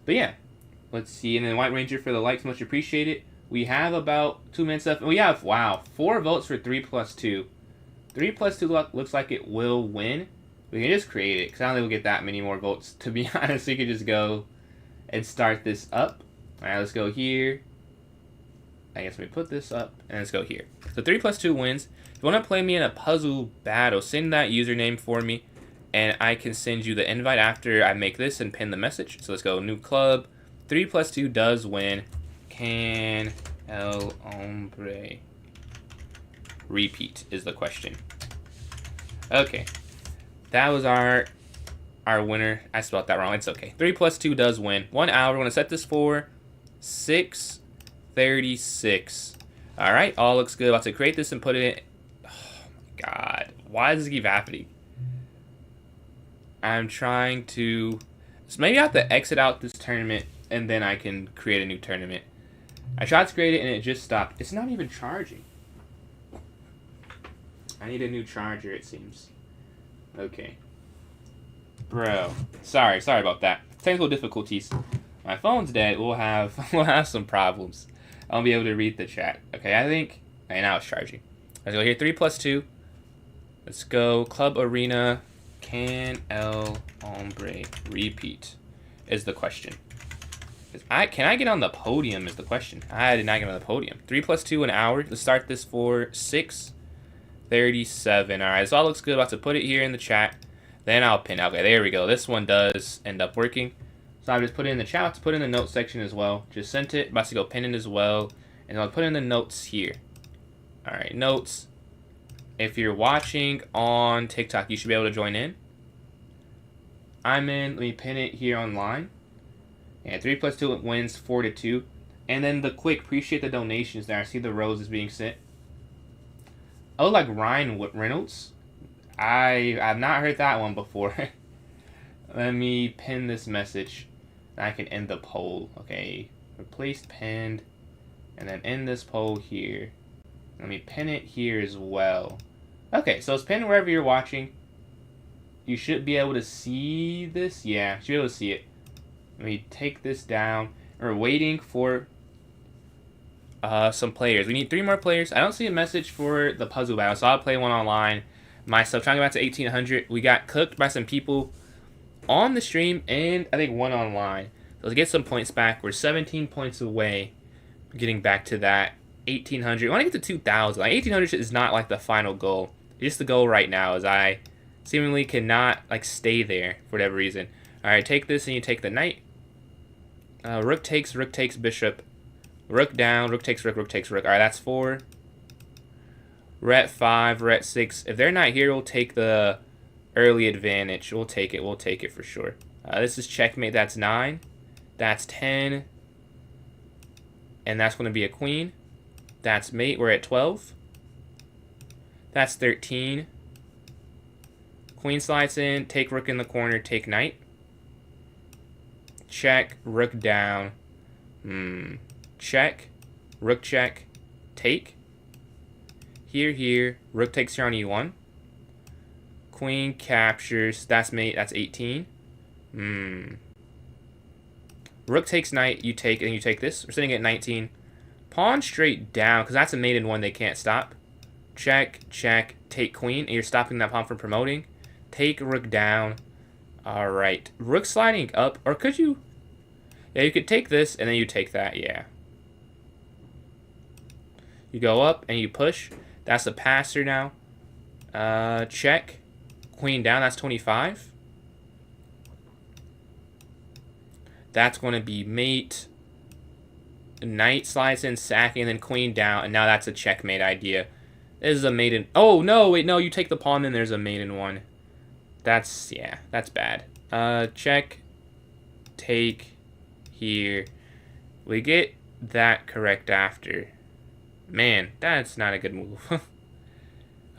But yeah, let's see. And then White Ranger for the likes, much appreciated. We have about 2 minutes left. We have 4 votes for 3+2. 3+2 looks like it will win. We can just create it because I don't think we'll get that many more votes. To be honest, we could just go and start this up. All right, let's go here. I guess we put this up, and let's go here. So 3+2 wins. If you want to play me in a puzzle battle, send that username for me, and I can send you the invite after I make this and pin the message. So let's go, new club. 3+2 does win. Can El Hombre repeat is the question. Okay, that was our winner. I spelled that wrong. It's okay. 3+2 does win. 1 hour. We're going to set this for 6:30 36. All right, all looks good. About to create this and put it in. Oh my god, why does this keep happening? I'm trying to. So maybe I have to exit out this tournament and then I can create a new tournament. I tried to create it and it just stopped. It's not even charging. I need a new charger, it seems. Okay. Bro. Sorry about that. Technical difficulties. My phone's dead. We'll have some problems. I won't be able to read the chat. Okay, I think. Okay, now it's charging. Let's go here. 3 plus 2. Let's go. Club Arena. Can El Hombre repeat? Is the question. Can I get on the podium? Is the question. I did not get on the podium. 3 plus 2 an hour. Let's start this for 6:37. All right, so all looks good. About to put it here in the chat. Then I'll pin. Okay, there we go. This one does end up working. So I just put it in the chat. To put it in the notes section as well. Just sent it. About to go pin it as well. And I'll put in the notes here. All right, notes. If you're watching on TikTok, you should be able to join in. I'm in. Let me pin it here online. And 3 plus 2 wins 4-2. And then the quick, appreciate the donations there. I see the roses being sent. Oh, like Ryan Reynolds. I've not heard that one before. Let me pin this message. I can end the poll. Okay. Replaced pinned. And then end this poll here. Let me pin it here as well. Okay, so it's pinned wherever you're watching. You should be able to see this. Yeah, you should be able to see it. Let me take this down. We're waiting for some players. We need 3 more players. I don't see a message for the puzzle battle, so I'll play one online myself. Trying to get back to 1800. We got cooked by some people on the stream and I think one online. So let's get some points back. We're 17 points away from getting back to that 1800. I want to get to 2000. Like 1800 is not like the final goal. Just the goal right now is I seemingly cannot like stay there for whatever reason. All right, take this and you take the knight. Rook takes bishop. Rook down, rook takes rook, rook takes rook. All right, that's 4. We're at 5, we're at 6. If they're not here, we'll take the early advantage. We'll take it for sure. This is checkmate, that's 9. That's 10. And that's going to be a queen. That's mate, we're at 12. That's 13. Queen slides in, take rook in the corner, take knight. Check, rook down. Check, rook check, take. Here, rook takes here on e1. Queen captures, that's mate, that's 18. Rook takes knight, you take, and you take this. We're sitting at 19. Pawn straight down, because that's a mate in one they can't stop. Check, check, take queen, and you're stopping that pawn from promoting. Take rook down. Alright. Rook sliding up, or could you? Yeah, you could take this, and then you take that, yeah. You go up, and you push. That's the passer now. Check. Queen down, that's 25. That's going to be mate. Knight slides in, sacking, and then queen down, and now that's a checkmate idea. This is a maiden. Oh, no, wait, no, you take the pawn, then there's a maiden one. That's, yeah, that's bad. Check, take, here. We get that correct after. Man, that's not a good move.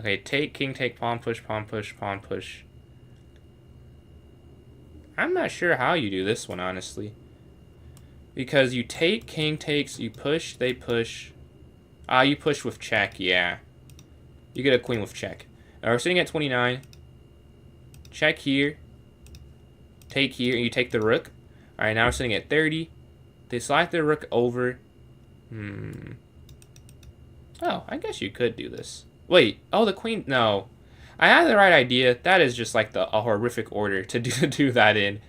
Okay, take, king, take, pawn push, pawn push, pawn push. I'm not sure how you do this one, honestly. Because you take, king takes, you push, they push. You push with check, yeah. You get a queen with check. We're sitting at 29. Check here. Take here, and you take the rook. Alright, now we're sitting at 30. They slide the rook over. Oh, I guess you could do this. Wait, oh, the queen, no. I had the right idea. That is just like a horrific order to do that in.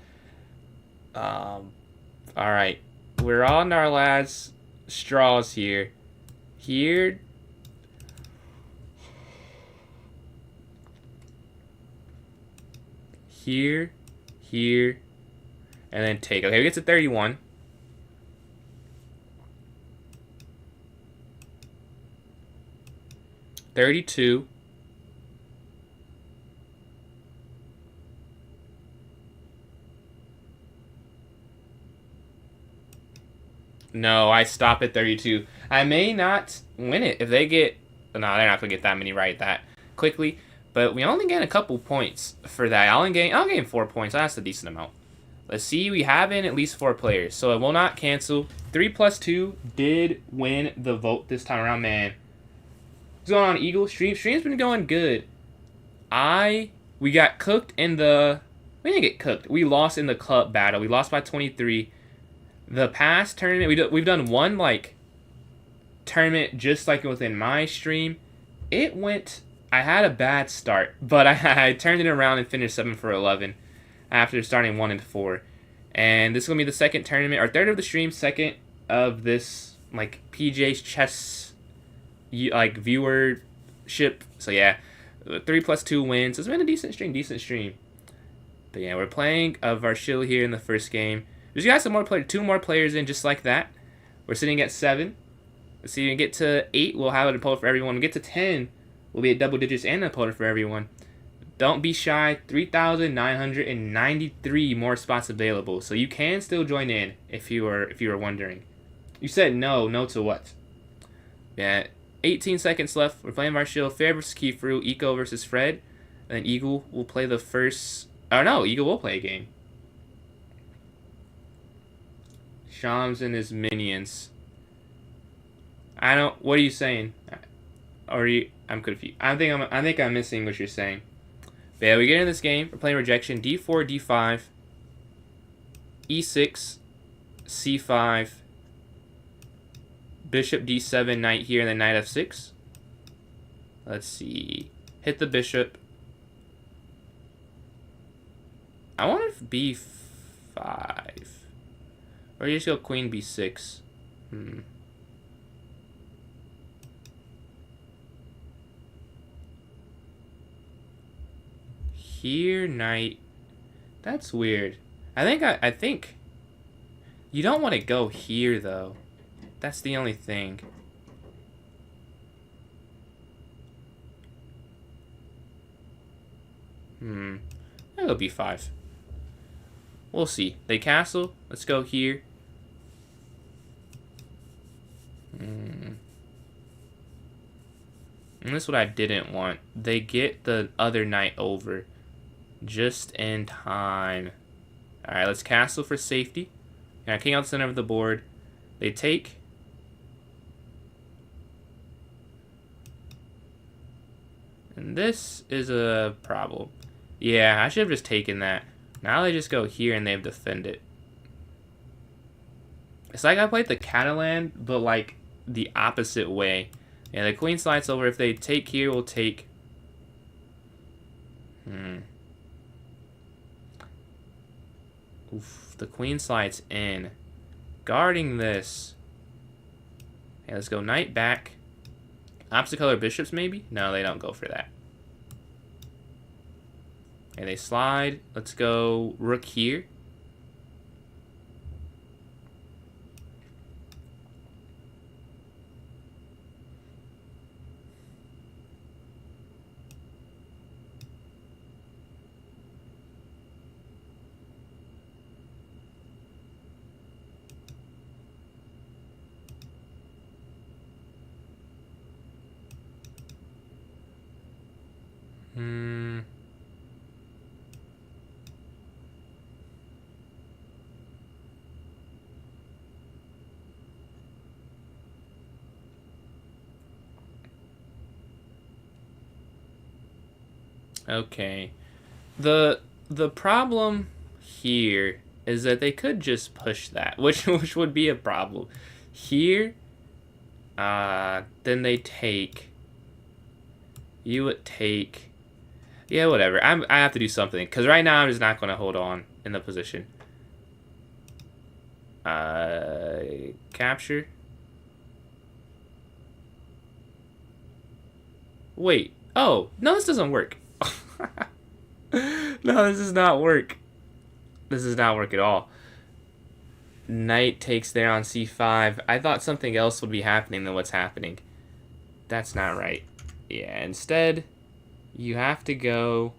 Alright. We're on our last straws here. Here. Here. Here. And then take. Okay, we get to 31. $32. No, I stop at 32. I may not win it if they get... No, they're not going to get that many right that quickly. But we only gain a couple points for that. I'll gain 4 points. That's a decent amount. Let's see. We have in at least 4 players. So it will not cancel. 3 plus 2 did win the vote this time around, man. What's going on, Eagle? Stream's been going good. We got cooked in the... We didn't get cooked. We lost in the club battle. We lost by 23. The past tournament, we've done one, like, tournament just like within my stream. It went... I had a bad start, but I turned it around and finished 7 for 11 after starting 1 and 4. And this is going to be the second tournament, or third of the stream, second of this, like, PJ's chess, like, viewership. So, yeah, 3 plus 2 wins. It's been a decent stream. But, yeah, we're playing Varshil here in the first game. We just got some more two more players in just like that. We're sitting at 7. Let's see, we get to 8, we'll have an opponent for everyone. We get to 10, we'll be at double digits and an opponent for everyone. Don't be shy. 3,993 more spots available, so you can still join in if you were wondering. You said no. No to what? Yeah, 18 seconds left. We're playing Varshil. Fair versus Keyfru. Eco versus Fred. And then Eagle will play the first... Oh, no. Eagle will play a game. Shams and his minions. I don't... What are you saying? I'm confused. I think I'm missing what you're saying. But yeah, we get in this game. We're playing rejection. D4, D5, E6, C5, Bishop D7, knight here, and then knight F6. Let's see. Hit the bishop. I wonder if B5. Or you just go queen B6. Here, knight. That's weird. I think you don't want to go here though. That's the only thing. I'll go B5. We'll see. They castle. Let's go here. And this is what I didn't want. They get the other knight over. Just in time. Alright, let's castle for safety. Got king out the center of the board. They take. And this is a problem. Yeah, I should have just taken that. Now they just go here and they've defended. It's like I played the Catalan, but like the opposite way. Yeah, the queen slides over. If they take here, we'll take. Oof, the queen slides in. Guarding this. Okay, let's go knight back. Opposite color bishops, maybe? No, they don't go for that. Okay, they slide. Let's go rook here. Okay. The problem here is that they could just push that, which would be a problem. Here, then they take. You would take. Yeah, whatever. I have to do something because right now I'm just not going to hold on in the position. Capture. Wait. Oh no, this doesn't work. No, this does not work. This does not work at all. Knight takes there on c5. I thought something else would be happening than what's happening. That's not right. Yeah, instead, you have to go...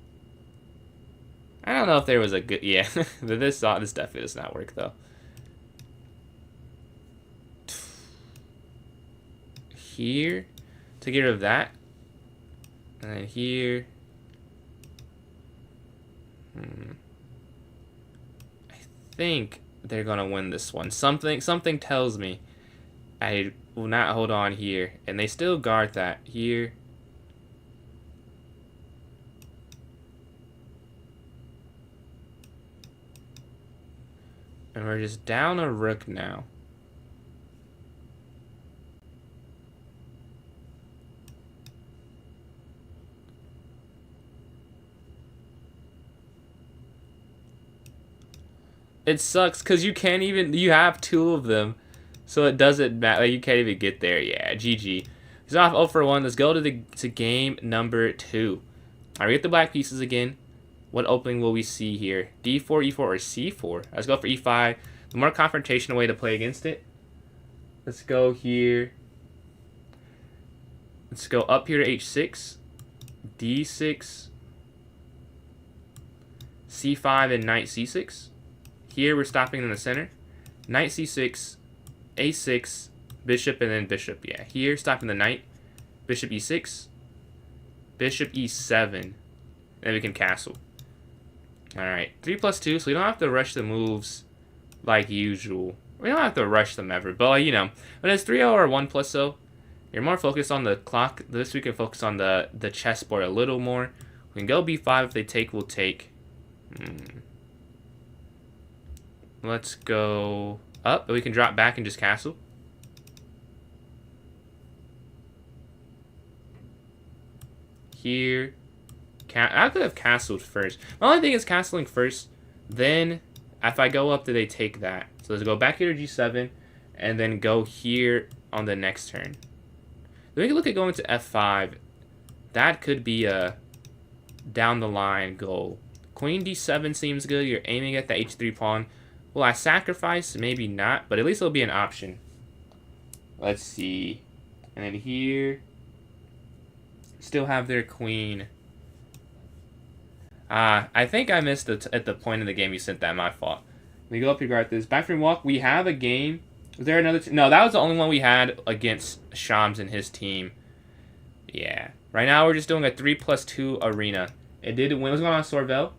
I don't know if there was a good... Yeah, this definitely does not work, though. here to get rid of that. And then here. I think they're gonna win this one. Something tells me I will not hold on here. And they still guard that here. And we're just down a rook now. It sucks because you can't even, you have two of them. So it doesn't matter. You can't even get there. Yeah, GG. He's off 0 for 1. Let's go to game number 2. All right, we get the black pieces again. What opening will we see here? D4, E4, or C4? Let's go for E5. The more confrontational way to play against it. Let's go here. Let's go up here to H6. D6. C5 and knight C6. Here we're stopping in the center. Knight C6. A6. Bishop and then bishop. Yeah, here stopping the knight. Bishop E6. Bishop E7. Then we can castle. Alright, 3 plus 2, so we don't have to rush the moves like usual. We don't have to rush them ever, but like, you know, when it's 3-0 or 1 plus 0, you're more focused on the clock. This we can focus on the chessboard a little more. We can go B5 if they take, we'll take. Let's go up, but we can drop back and just castle. Here. I could have castled first. My only thing is castling first. Then, if I go up, do they take that? So let's go back here to G7, and then go here on the next turn. Then we can look at going to F5. That could be a down the line goal. Queen D7 seems good. You're aiming at the H3 pawn. Will I sacrifice? Maybe not, but at least it'll be an option. Let's see. And then here, still have their queen. I think I missed it at the point of the game you sent that. My fault. We go up here, guard this. Back from walk, we have a game. Was there another? No, that was the only one we had against Shams and his team. Yeah. Right now we're just doing a 3 plus 2 arena. It did win. What's going on, Sorvel?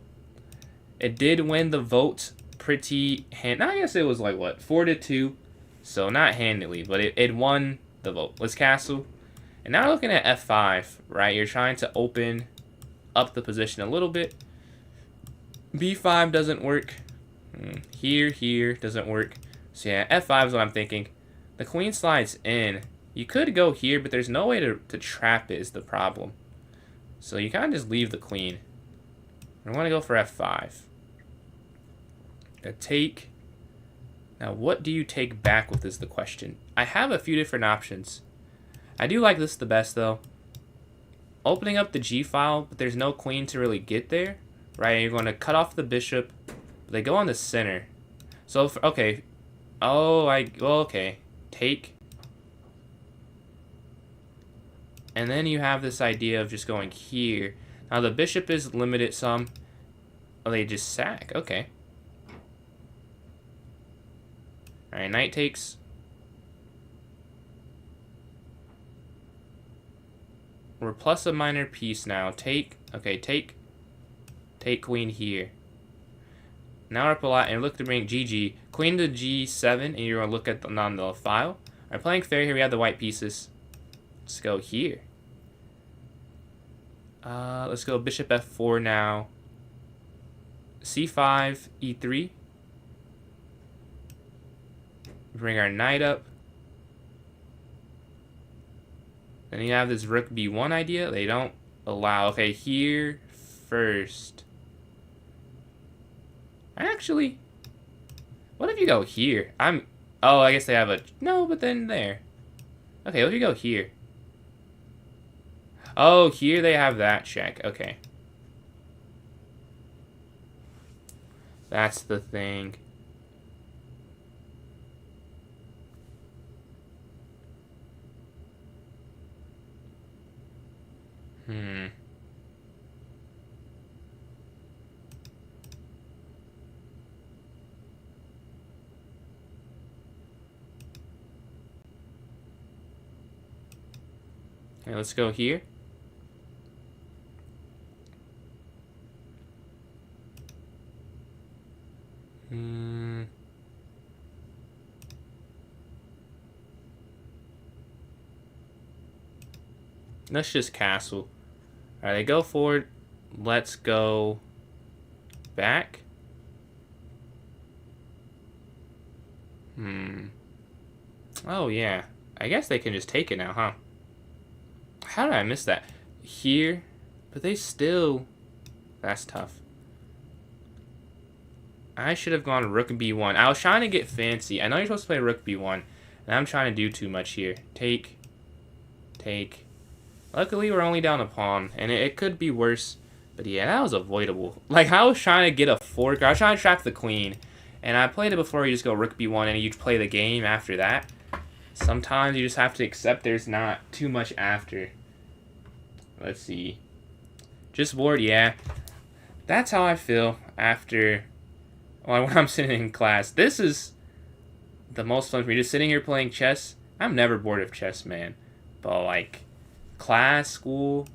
It did win the vote pretty I guess it was like, what, 4-2. So not handily, but it won the vote. Let's castle. And now we're looking at F5, right? You're trying to open up the position a little bit. B5 doesn't work. Here doesn't work. So yeah, F5 is what I'm thinking. The queen slides in. You could go here, but there's no way to trap it is the problem. So you kind of just leave the queen. I want to go for F5. A take. Now what do you take back with is the question. I have a few different options. I do like this the best though. Opening up the G file, but there's no queen to really get there, right? You're going to cut off the bishop. They go on the center. So, okay. Oh, okay. Take. And then you have this idea of just going here. Now, the bishop is limited some. Oh, they just sack. Okay. Alright, knight takes. We're plus a minor piece now. Take. Okay, take. Take queen here. Now we're up a lot and look to bring GG. Queen to G7, and you're going to look at on the file. Alright, playing fair here. We have the white pieces. Let's go here. Let's go bishop F4 now. C5, E3. Bring our knight up. Then you have this rook B1 idea. They don't allow. Okay, here first. Actually, what if you go here? Oh, I guess they have a... No, but then there. Okay, what if you go here? Oh, here they have that check. Okay. That's the thing. Okay, let's go here. Let's just castle. Alright, they go forward. Let's go back. Oh, yeah. I guess they can just take it now, huh? How did I miss that? Here. But they still... That's tough. I should have gone rook b1. I was trying to get fancy. I know you're supposed to play rook b1. And I'm trying to do too much here. Take. Take. Luckily, we're only down a pawn. And it could be worse. But yeah, that was avoidable. Like, I was trying to get a fork. I was trying to trap the queen. And I played it before. You just go rook b1 and you play the game after that. Sometimes you just have to accept there's not too much after. Let's see. Just bored, yeah. That's how I feel after... Well, when I'm sitting in class. This is the most fun for me. Just sitting here playing chess. I'm never bored of chess, man. But, like, class, school,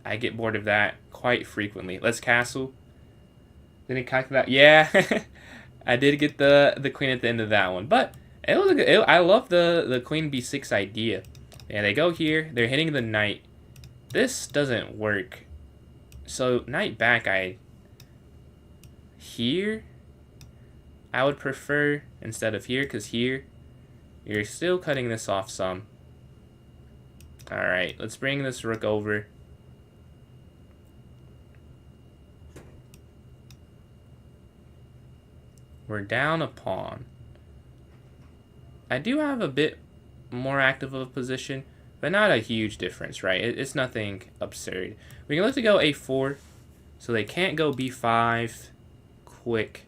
I get bored of that quite frequently. Let's castle. Didn't calculate that. Yeah. I did get the queen at the end of that one. But it was a good... I love the queen b6 idea. Yeah, they go here. They're hitting the knight. This doesn't work. So, knight back, here, I would prefer instead of here, because here, you're still cutting this off some. Alright, let's bring this rook over. We're down a pawn. I do have a bit more active of a position, but not a huge difference, right? It's nothing absurd. We can look to go a4, so they can't go b5 quick.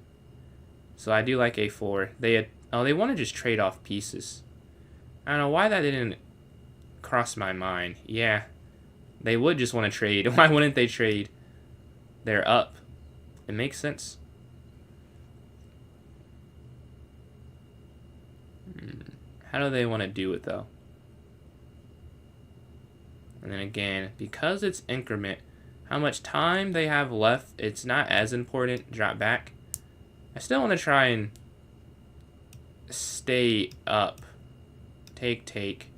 So I do like a4. They want to just trade off pieces. I don't know why that didn't cross my mind. Yeah, they would just want to trade. Why wouldn't they trade? They're up. It makes sense. How do they want to do it, though? And then again, because it's increment, how much time they have left, it's not as important. Drop back. I still want to try and stay up. Take, take.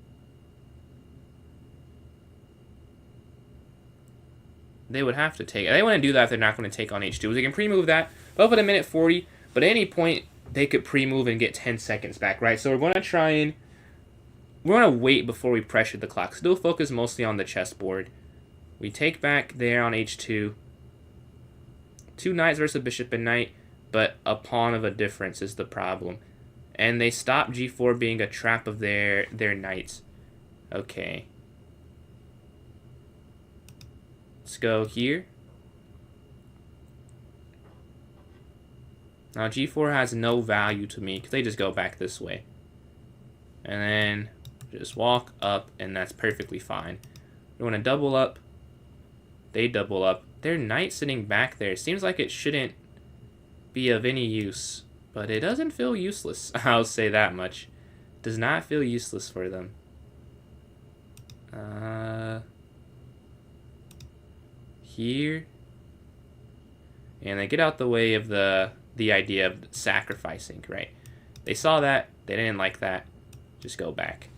They would have to take. They want to do that if they're not going to take on h2. They can pre-move that. Up at a minute 40, but at any point, they could pre-move and get 10 seconds back, right? So we're going to try and... We're going to wait before we pressure the clock. Still focus mostly on the chessboard. We take back there on h2. Two knights versus a bishop and knight, but a pawn of a difference is the problem. And they stop g4 being a trap of their knights. Okay. Let's go here. Now g4 has no value to me because they just go back this way. And then just walk up, and that's perfectly fine. We want to double up. They double up. Their knight sitting back there seems like it shouldn't be of any use, but it doesn't feel useless. I'll say that much. Does not feel useless for them. Here. And they get out the way of the idea of sacrificing, right? They saw that. They didn't like that. Just go back.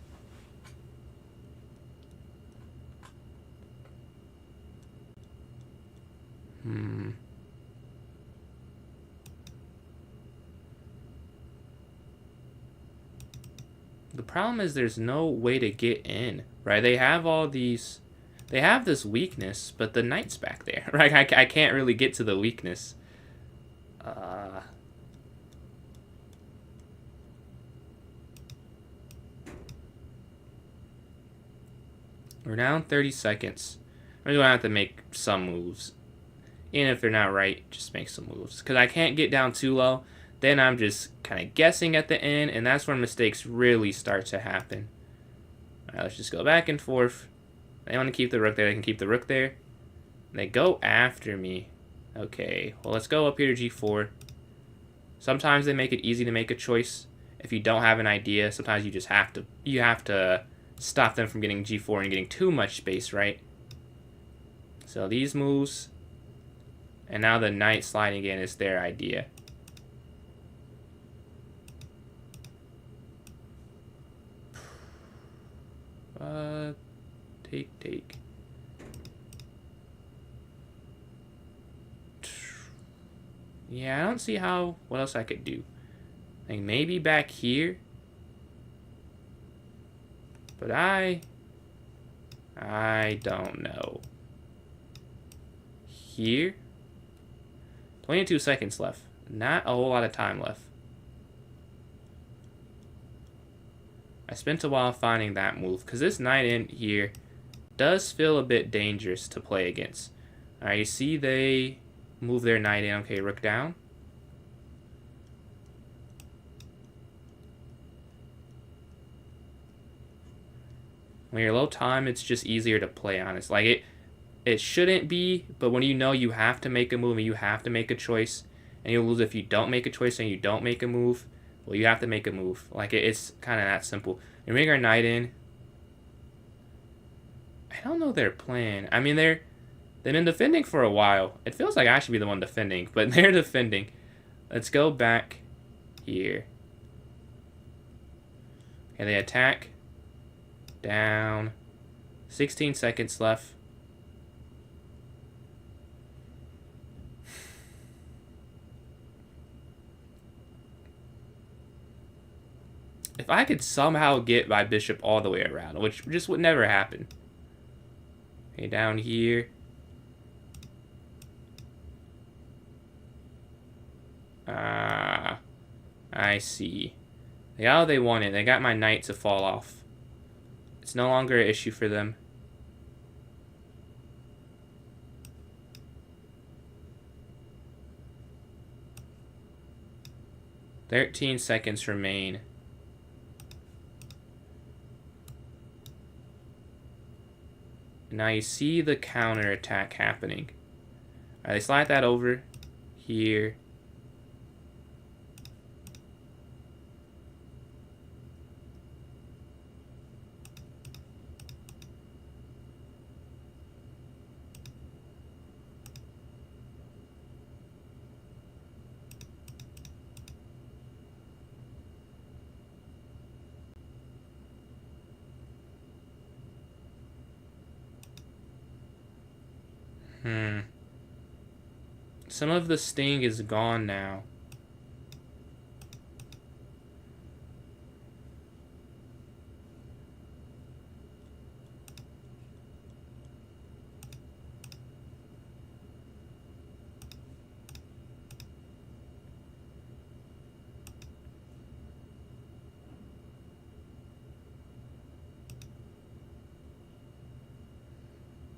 The problem is there's no way to get in, right? They have all these... They have this weakness, but the knight's back there, right? I can't really get to the weakness. We're down 30 seconds. I'm going to have to make some moves. Even if they're not right, just make some moves. Because I can't get down too low. Then I'm just kind of guessing at the end, and that's where mistakes really start to happen. Alright, let's just go back and forth. They want to keep the rook there, they can keep the rook there. They go after me. Okay, well, let's go up here to g4. Sometimes they make it easy to make a choice. If you don't have an idea, sometimes you just have to stop them from getting g4 and getting too much space, right? So these moves, and now the knight sliding in is their idea. Take. Yeah, I don't see what else I could do. Like maybe back here. But I don't know. Here. 22 seconds left. Not a whole lot of time left. I spent a while finding that move, because this knight in here does feel a bit dangerous to play against. Alright, you see they move their knight in. Okay, rook down. When you're low time, it's just easier to play, honest. Like, it shouldn't be, but when you know you have to make a move and you have to make a choice, and you'll lose if you don't make a choice and you don't make a move, well, you have to make a move. Like, it's kind of that simple. And bring our knight in. I don't know their plan. I mean, they've been defending for a while. It feels like I should be the one defending, but they're defending. Let's go back here. Okay, they attack. Down. 16 seconds left. If I could somehow get my bishop all the way around, which just would never happen. Okay, down here. I see. They got what they wanted. They got my knight to fall off. It's no longer an issue for them. "13 seconds remain. Now you see the counter attack happening. Alright, they slide that over here. Some of the sting is gone now.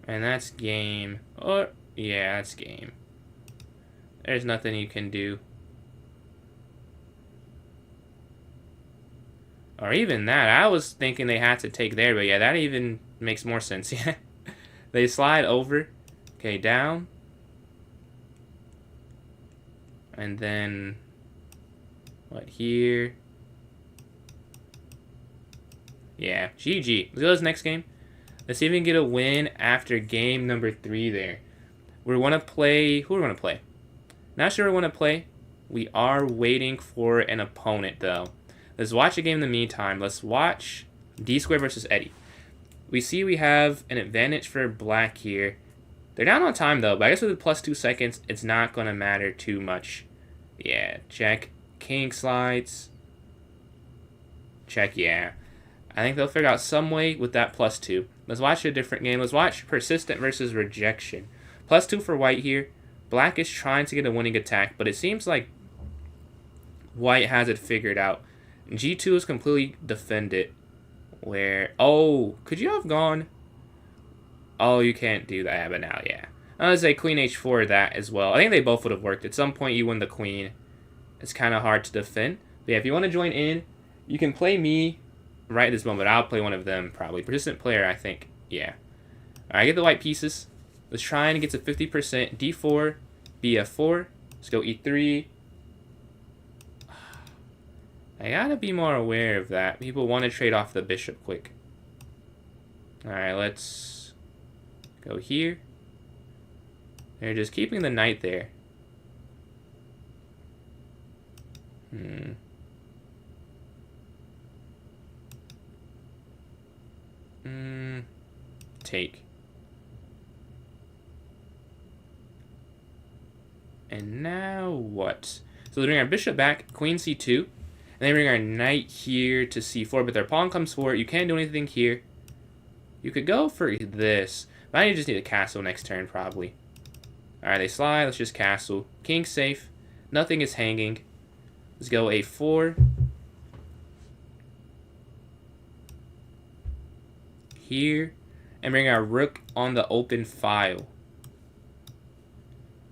And that's game. Or, yeah, that's game. There's nothing you can do. Or even that. I was thinking they had to take there, but yeah, that even makes more sense. Yeah. They slide over. Okay, down. And then what, here? Yeah, GG. Let's go to this next game. Let's see if we can get a win after game number 3 there. We want to play... Who do we want to play? Not sure we want to play. We are waiting for an opponent, though. Let's watch a game in the meantime. Let's watch D-Square versus Eddie. We see we have an advantage for black here. They're down on time, though, but I guess with the plus 2 seconds, it's not going to matter too much. Yeah, check. King slides. Check, yeah. I think they'll figure out some way with that plus 2. Let's watch a different game. Let's watch Persistent versus Rejection. Plus 2 for white here. Black is trying to get a winning attack, but it seems like white has it figured out. G2 is completely defended. Where... Oh, could you have gone... Oh, you can't do that, but now, yeah. I would say Queen H4 that as well. I think they both would have worked. At some point, you win the Queen. It's kind of hard to defend. But yeah, if you want to join in, you can play me right this moment. I'll play one of them, probably. Persistent player, I think. Yeah. Alright, get the white pieces. Let's try and get to 50%. D4, BF4. Let's go E3. I gotta be more aware of that. People want to trade off the bishop quick. Alright, let's go here. They're just keeping the knight there. Take. And now what? So they bring our bishop back, queen c2, and they bring our knight here to c4, but their pawn comes forward. You can't do anything here. You could go for this, but I just need a castle next turn, probably. Alright, they slide. Let's just castle. King's safe. Nothing is hanging. Let's go a4. Here. And bring our rook on the open file.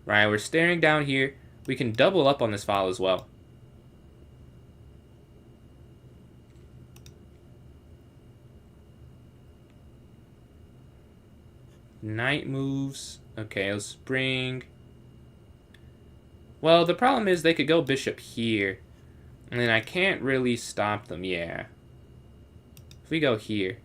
Right, we're staring down here. We can double up on this file as well. Knight moves. Okay, let's bring... Well, the problem is they could go bishop here. And then I can't really stop them, yeah. If we go here.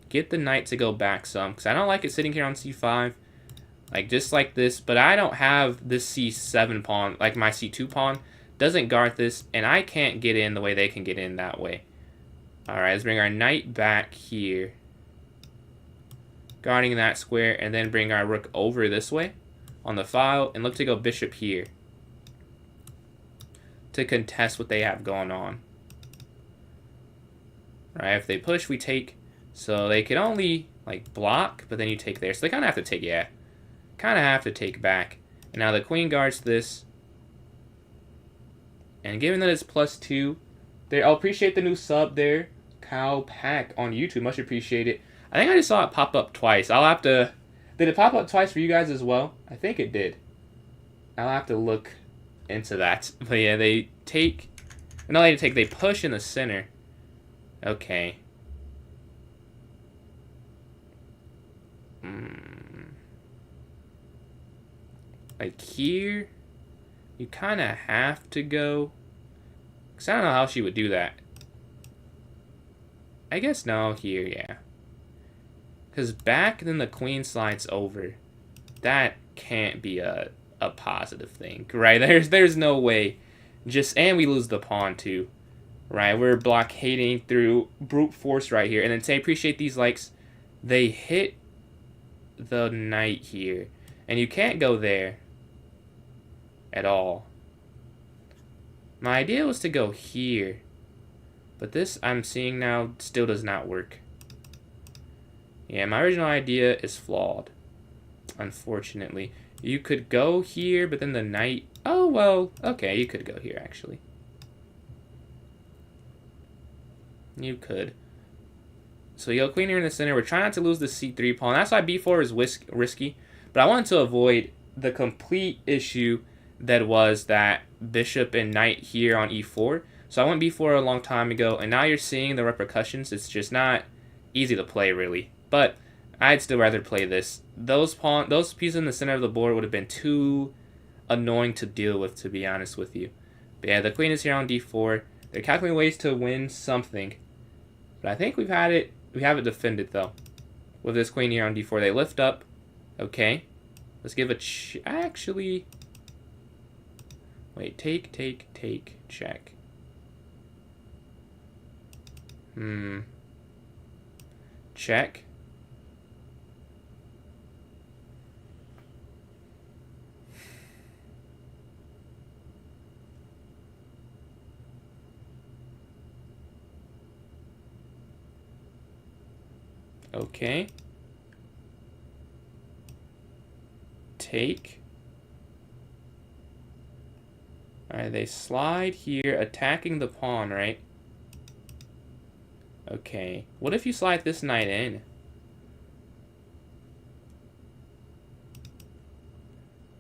Get the knight to go back some, because I don't like it sitting here on c5. Like, just like this. But I don't have this c7 pawn, like my c2 pawn. Doesn't guard this, and I can't get in the way they can get in that way. Alright, let's bring our knight back here. Guarding that square, and then bring our rook over this way on the file, and look to go bishop here. To contest what they have going on. Right, if they push, we take. So they can only, like, block, but then you take there. So they kind of have to take, yeah. Kind of have to take back. And now the queen guards this. And given that it's +2, there, I'll appreciate the new sub there. Cow Pack on YouTube. Much appreciated. I think I just saw it pop up twice. I'll have to... Did it pop up twice for you guys as well? I think it did. I'll have to look into that. But yeah, they take... No, they take. They push in the center. Okay. Like here, you kind of have to go. Because I don't know how she would do that. I guess no, here, yeah. Because back, then the queen slides over. That can't be a positive thing, right? There's no way. And we lose the pawn too, right? We're blockading through brute force right here. And then say, appreciate these likes. They hit the knight here. And you can't go there at all. My idea was to go here. But this I'm seeing now still does not work. Yeah, my original idea is flawed. Unfortunately. You could go here, but then the knight... Oh, well, okay, you could go here, actually. You could. So you go queen here in the center. We're trying not to lose the c3 pawn. That's why b4 is risky. But I wanted to avoid the complete issue that was that bishop and knight here on e4. So I went b4 a long time ago, and now you're seeing the repercussions. It's just not easy to play, really. But I'd still rather play this. Those pieces in the center of the board would have been too annoying to deal with, to be honest with you. But yeah, the queen is here on d4. They're calculating ways to win something. But I think we have it defended, though. With this queen here on d4. They lift up. Okay. Let's give a actually... Wait, take, check. Check. Okay. Take. Alright, they slide here, attacking the pawn, right? Okay. What if you slide this knight in?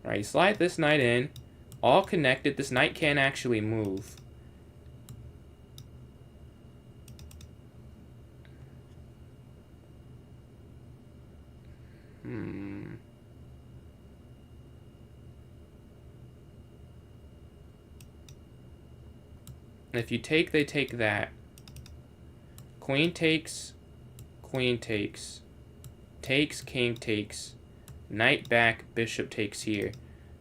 Alright, you slide this knight in. All connected. This knight can't actually move. If you take, they take that. Queen takes, takes, king takes, knight back, bishop takes here.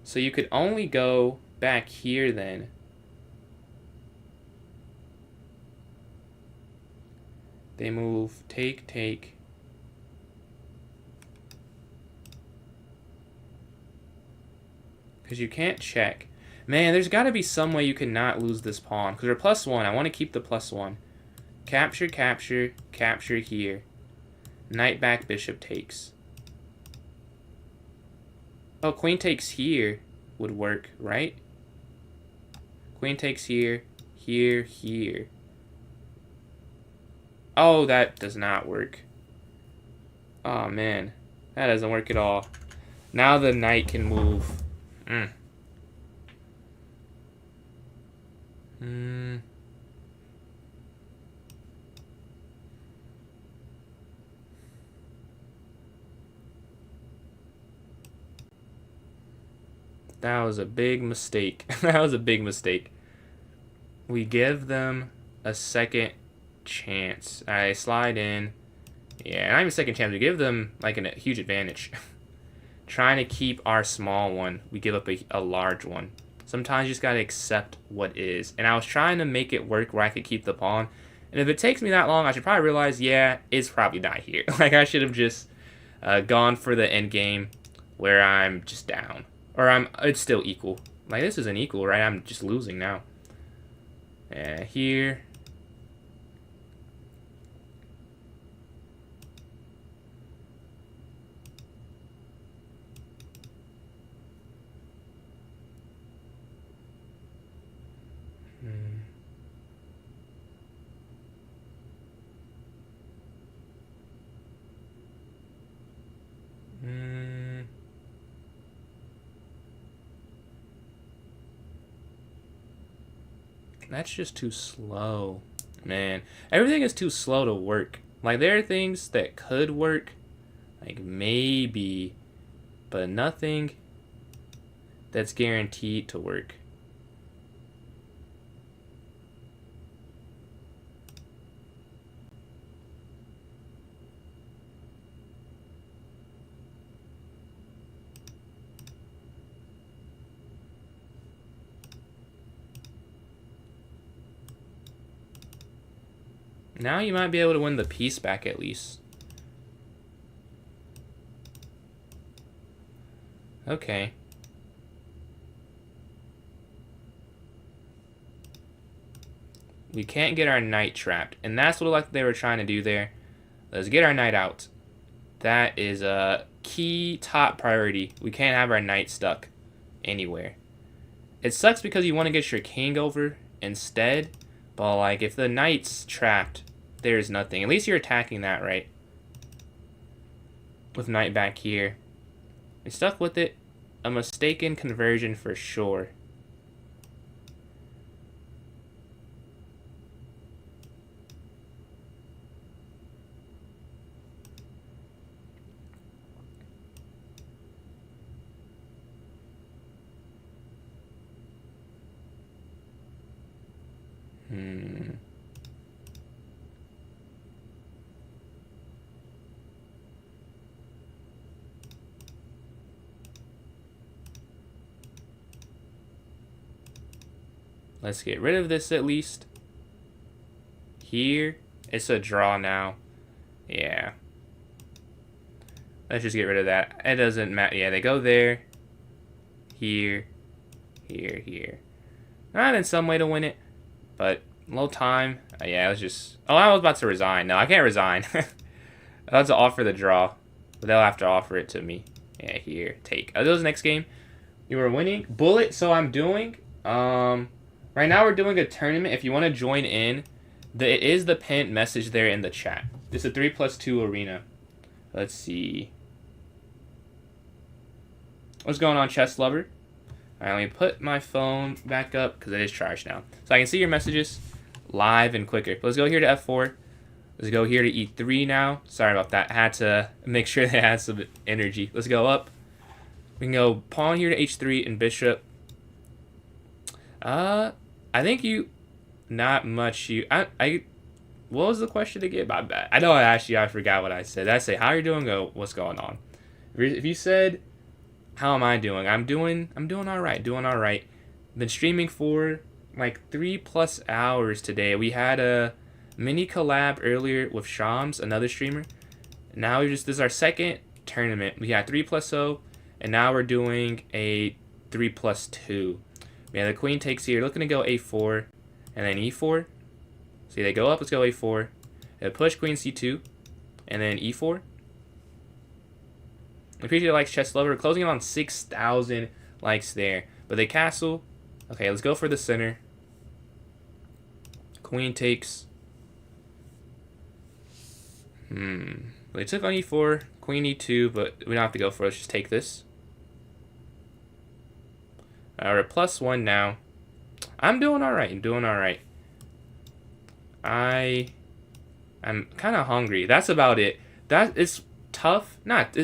So you could only go back here then. They move, take, take. Because you can't check. Man, there's got to be some way you cannot lose this pawn. Because we're +1. I want to keep the +1. Capture, capture, capture here. Knight back, bishop takes. Oh, queen takes here would work, right? Queen takes here, here, here. Oh, that does not work. Oh, man. That doesn't work at all. Now the knight can move. That was a big mistake. That was a big mistake. We give them a second chance. I slide in. Yeah, not even a second chance. We give them like a huge advantage. Trying to keep our small one, we give up a large one. Sometimes you just gotta accept what is. And I was trying to make it work where I could keep the pawn. And if it takes me that long, I should probably realize, yeah, it's probably not here. Like, I should have just gone for the end game where I'm just down. Or it's still equal. Like, this isn't equal, right? I'm just losing now. Here. That's just too slow. Man, everything is too slow to work. Like, there are things that could work, like maybe, but nothing that's guaranteed to work. Now you might be able to win the piece back at least. Okay. We can't get our knight trapped. And that's what like they were trying to do there. Let's get our knight out. That is a key top priority. We can't have our knight stuck anywhere. It sucks because you want to get your king over instead. But like if the knight's trapped, there's nothing. At least you're attacking that, right? With knight back here. We stuck with it. A mistaken conversion for sure. Let's get rid of this at least. Here. It's a draw now. Yeah. Let's just get rid of that. It doesn't matter. Yeah, they go there. Here. Here, here. Not in some way to win it. But low time. Yeah, let's just... Oh, I was about to resign. No, I can't resign. I was to offer the draw. But they'll have to offer it to me. Yeah, here. Take. That was the next game. You were winning. Bullet, so I'm doing... Right now we're doing a tournament. If you want to join in, it is the pinned message there in the chat. It's a 3+2 arena. Let's see. What's going on, chess lover? Alright, let me put my phone back up because it is charged now. So I can see your messages live and quicker. Let's go here to F4. Let's go here to E3 now. Sorry about that. I had to make sure they had some energy. Let's go up. We can go pawn here to H3 and bishop. I think you... not much. What was the question again? My bad. I know I asked you. I forgot what I said. Did I say how are you doing? Go. What's going on? If you said how am I doing? I'm doing all right. Doing all right. Been streaming for like 3+ hours today. We had a mini collab earlier with Shams, another streamer. Now this is our second tournament. We had 3+0, and now we're doing a 3+2. Yeah, the queen takes here, looking to go a4, and then e4. See, they go up. Let's go a4. They push queen c2, and then e4. I appreciate the likes, Chess Lover. Closing in on 6,000 likes there. But they castle. Okay, let's go for the center. Queen takes. They took on e4, queen e2, but we don't have to go for it. Let's just take this. We're at +1 now. I'm doing all right. I'm kind of hungry. That's about it. That is tough. Not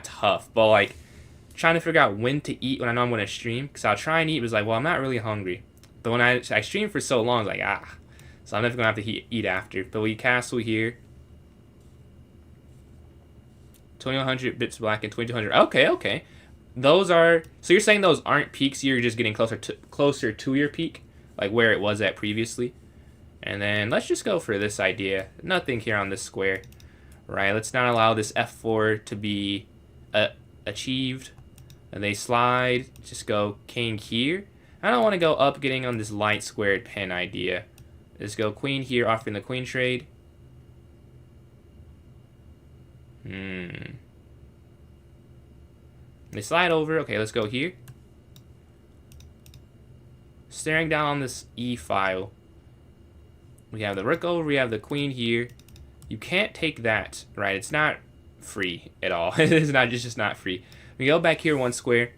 tough, but like trying to figure out when to eat when I know I'm going to stream. Because I'll try and eat, but it's like, well, I'm not really hungry. But when I stream for so long, it's like, so I'm never going to have to eat after. But we castle here. 2100 bits black and 2200. Okay. Those are, so you're saying those aren't peaks, you're just getting closer to your peak, like where it was at previously. And then let's just go for this idea. Nothing here on this square. Right, let's not allow this f4 to be achieved. And they slide, just go king here. I don't want to go up getting on this light squared pin idea. Let's go queen here, offering the queen trade. They slide over. Okay, let's go here. Staring down on this e file. We have the rook over. We have the queen here. You can't take that, right? It's not free at all. It's just not free. We go back here one square.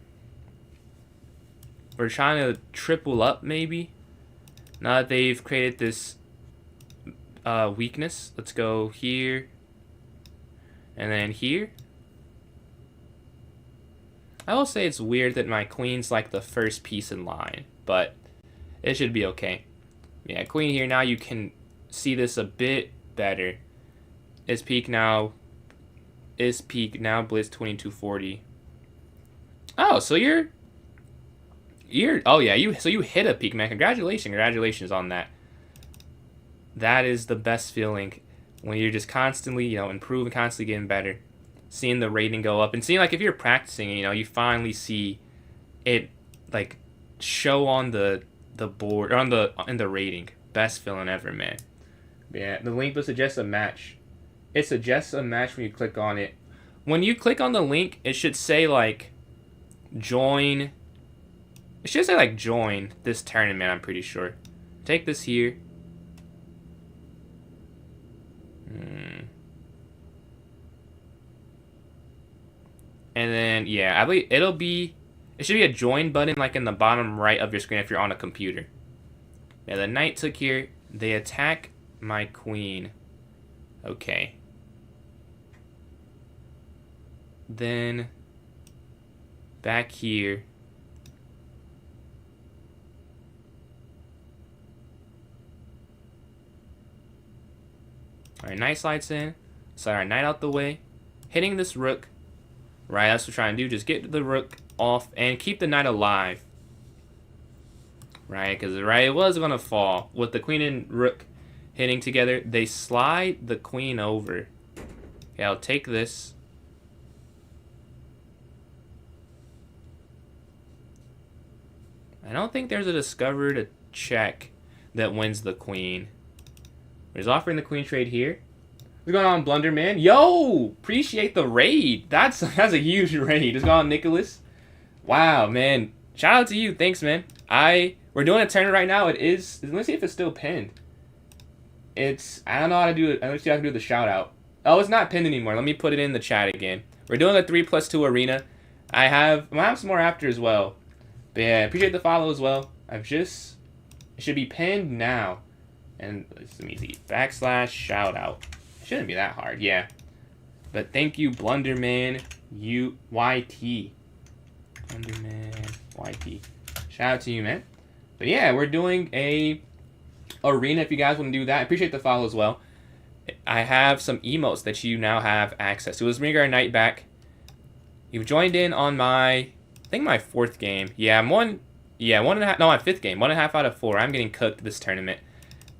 We're trying to triple up maybe. Now that they've created this weakness, let's go here. And then here. I will say it's weird that my queen's like the first piece in line, but it should be okay. Yeah, queen here. Now you can see this a bit better. Is peak now blitz 2240. Oh, so you're oh yeah, you hit a peak, man. Congratulations on that. That is the best feeling when you're just constantly, improving, constantly getting better. Seeing the rating go up and seeing like if you're practicing, you finally see it like show on the board or in the rating. Best feeling ever, man. Yeah, the link will suggest a match. It suggests a match when you click on it. When you click on the link, it should say like join. It should say like join this tournament, I'm pretty sure. Take this here. And then, yeah, I believe it should be a join button like in the bottom right of your screen if you're on a computer. Yeah, the knight took here. They attack my queen. Okay. Then, back here. Alright, knight slides in. Slide our knight out the way. Hitting this rook. Right, that's what we're trying to do. Just get the rook off and keep the knight alive. Right, because it was going to fall. With the queen and rook hitting together, they slide the queen over. Okay, I'll take this. I don't think there's a discover to check that wins the queen. He's offering the queen trade here. What's going on, Blunder Man? Yo, appreciate the raid. That's a huge raid. What's going on, Nicholas? Wow, man. Shout out to you. Thanks, man. We're doing a tournament right now. It is. Let's see if it's still pinned. I don't know how to do it. Let's see how I can do the shout out. Oh, it's not pinned anymore. Let me put it in the chat again. We're doing a 3+2 arena. I have some more after as well. But yeah, appreciate the follow as well. It should be pinned now. And let me see. / shout out. Shouldn't be that hard, yeah. But thank you, Blunderman UYT. Blunderman YT. Shout out to you, man. But yeah, we're doing a arena if you guys want to do that. I appreciate the follow as well. I have some emotes that you now have access to. Let's bring our knight back. You've joined in on my, I think my 4th game. Yeah, I'm 1.5, no, my 5th game. 1.5 out of 4. I'm getting cooked this tournament.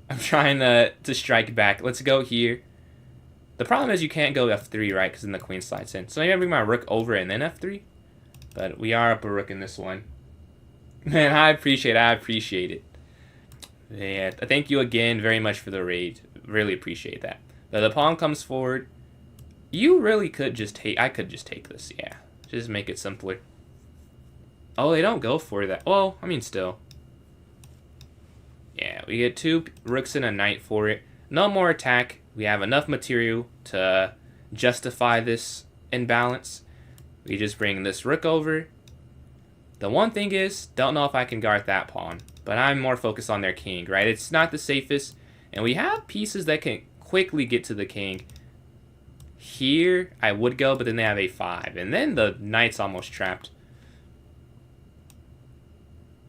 I'm trying to strike back. Let's go here. The problem is you can't go f3, right? Because then the queen slides in. So I'm going to bring my rook over and then f3. But we are up a rook in this one. Man, I appreciate it. Yeah, thank you again very much for the raid. Really appreciate that. The pawn comes forward. You really could just take... I could just take this, yeah. Just make it simpler. Oh, they don't go for that. Well, I mean, still. Yeah, we get 2 rooks and a knight for it. No more attack. We have enough material to justify this imbalance. We just bring this rook over. The one thing is, don't know if I can guard that pawn. But I'm more focused on their king, right? It's not the safest. And we have pieces that can quickly get to the king. Here, I would go, but then they have a5. And then the knight's almost trapped.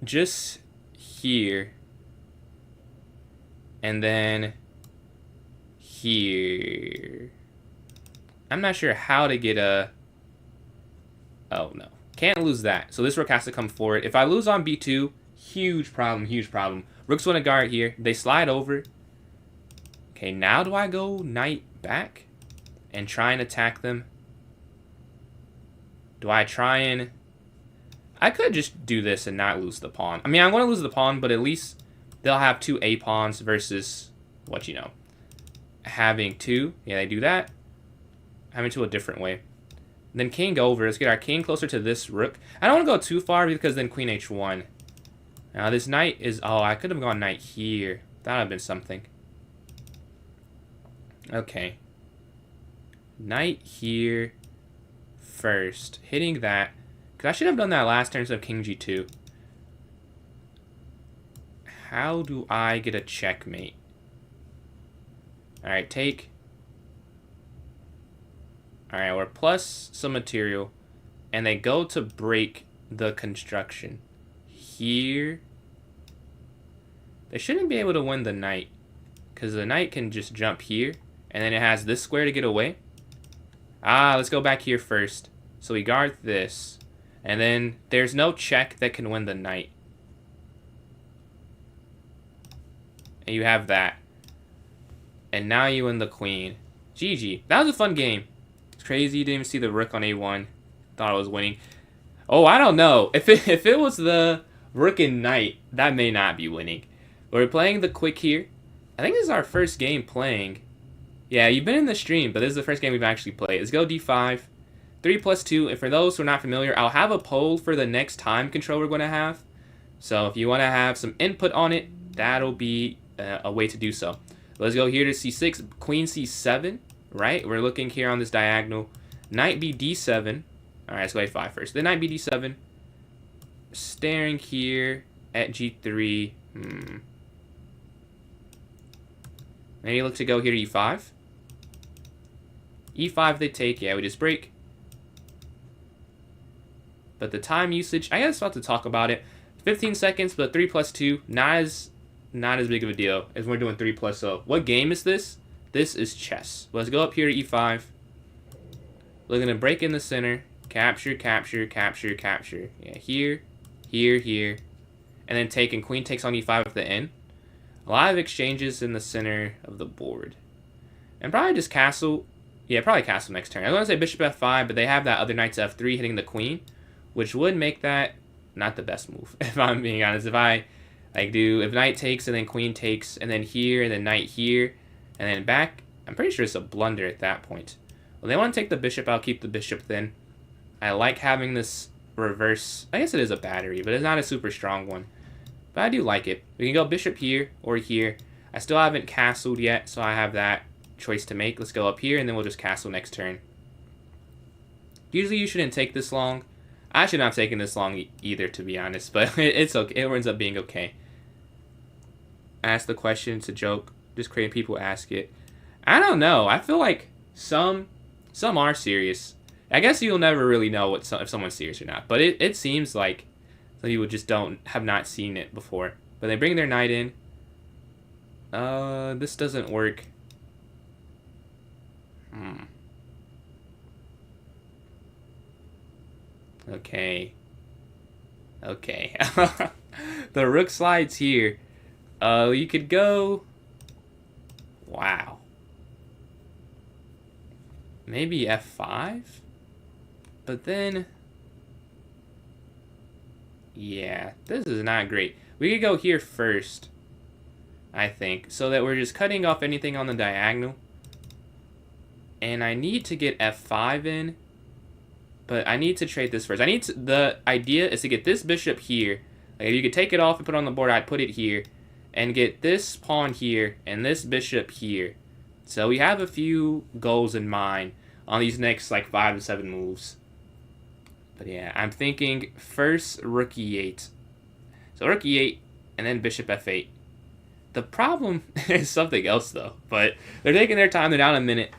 Just here. And then here. I'm not sure how to get a... Oh, no. Can't lose that. So this rook has to come forward. If I lose on b2, huge problem. Rooks want to guard here. They slide over. Okay, now do I go knight back and try and attack them? Do I try and... I could just do this and not lose the pawn. I mean, I'm going to lose the pawn, but at least they'll have 2 A pawns versus, what you know, having 2. Yeah, they do that. Having 2 a different way. Then king over. Let's get our king closer to this rook. I don't want to go too far because then queen h1. Now this knight is... Oh, I could have gone knight here. That would have been something. Okay. Knight here first. Hitting that. Because I should have done that last turn instead of king g2. How do I get a checkmate? Alright, take. Alright, we're plus some material. And they go to break the construction. Here. They shouldn't be able to win the knight. Because the knight can just jump here. And then it has this square to get away. Ah, let's go back here first. So we guard this. And then there's no check that can win the knight. And you have that. And now you win the queen. GG. That was a fun game. It's crazy you didn't even see the rook on a1. Thought I was winning. Oh, I don't know. If it was the rook and knight, that may not be winning. We're playing the quick here. I think this is our first game playing. Yeah, you've been in the stream, but this is the first game we've actually played. Let's go d5. 3 plus 2. And for those who are not familiar, I'll have a poll for the next time control we're going to have. So if you want to have some input on it, that'll be a way to do so. Let's go here to c6. Queen c7, right? We're looking here on this diagonal. Knight b d7. All right, let's go a5 first. Then knight b d7. Staring here at g3. Maybe look to go here to e5. e5 they take. Yeah, we just break. But the time usage, I guess I'll have to talk about it. 15 seconds, but 3 plus 2, not as big of a deal as we're doing 3 plus 0. What game is this? This is chess. Let's go up here to e5. We're going to break in the center. Capture, capture, capture, capture. Yeah, here, here, here. And then take, and queen takes on e5 at the end. A lot of exchanges in the center of the board. And probably just castle. Yeah, probably castle next turn. I was going to say bishop f5, but they have that other knight to f3 hitting the queen, which would make that not the best move, if I'm being honest. If I if knight takes and then queen takes and then here and then knight here and then back, I'm pretty sure it's a blunder at that point. Well, they want to take the bishop. I'll keep the bishop then. I like having this reverse. I guess it is a battery, but it's not a super strong one. But I do like it. We can go bishop here or here. I still haven't castled yet, so I have that choice to make. Let's go up here, and then we'll just castle next turn. Usually you shouldn't take this long. I should not have taken this long either, to be honest, but it's okay. It ends up being okay. Ask the question. It's a joke. Just creating people ask it. I don't know. I feel like some are serious. I guess you'll never really know if someone's serious or not. But it seems like some people just have not seen it before. But they bring their knight in. This doesn't work. Okay. Okay. The rook slides here. You could go... Wow. Maybe f5? But then... Yeah, this is not great. We could go here first, I think, so that we're just cutting off anything on the diagonal. And I need to get f5 in, but I need to trade this first. The idea is to get this bishop here. Like, if you could take it off and put it on the board, I'd put it here. And get this pawn here and this bishop here. So we have a few goals in mind on these next, like, 5 to 7 moves. But yeah, I'm thinking first rook e8. So rook e8 and then bishop f8. The problem is something else, though. But they're taking their time. They're down a minute.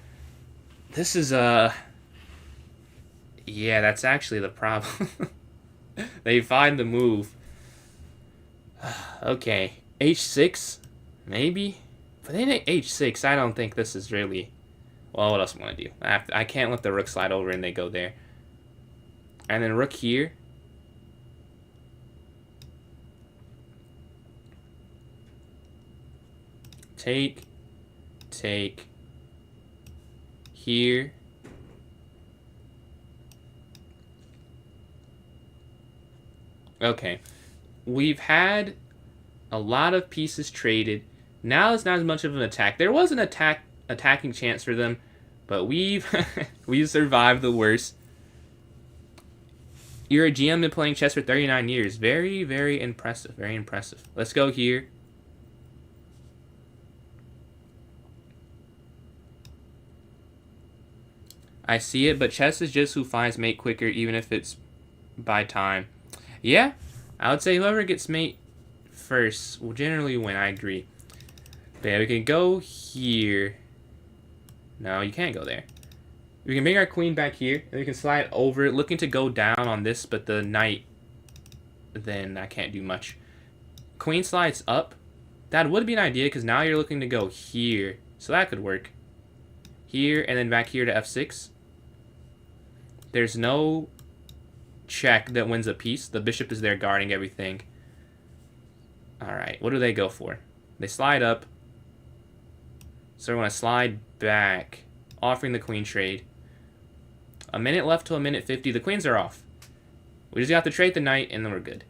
This is, yeah, that's actually the problem. They find the move. Okay, h6, maybe? But then at h6, I don't think this is really... Well, what else do I want to do? I can't let the rook slide over and they go there. And then rook here. Take. Here. Okay. We've had a lot of pieces traded. Now it's not as much of an attack. There was an attacking chance for them, but we've survived the worst. You're a GM been playing chess for 39 years. Very, very impressive. Very impressive. Let's go here. I see it, but chess is just who finds mate quicker, even if it's by time. Yeah, I would say whoever gets mate first will generally win. I agree. But yeah, we can go here. No, you can't go there. We can bring our queen back here, and we can slide over it, looking to go down on this, but the knight, then I can't do much. Queen slides up. That would be an idea, because now you're looking to go here. So that could work. Here, and then back here to f6. There's no check that wins a piece. The bishop is there guarding everything. Alright, what do they go for? They slide up. So we're going to slide back, offering the queen trade. A minute left to a minute 50. The queens are off. We just have to trade the knight, and then we're good.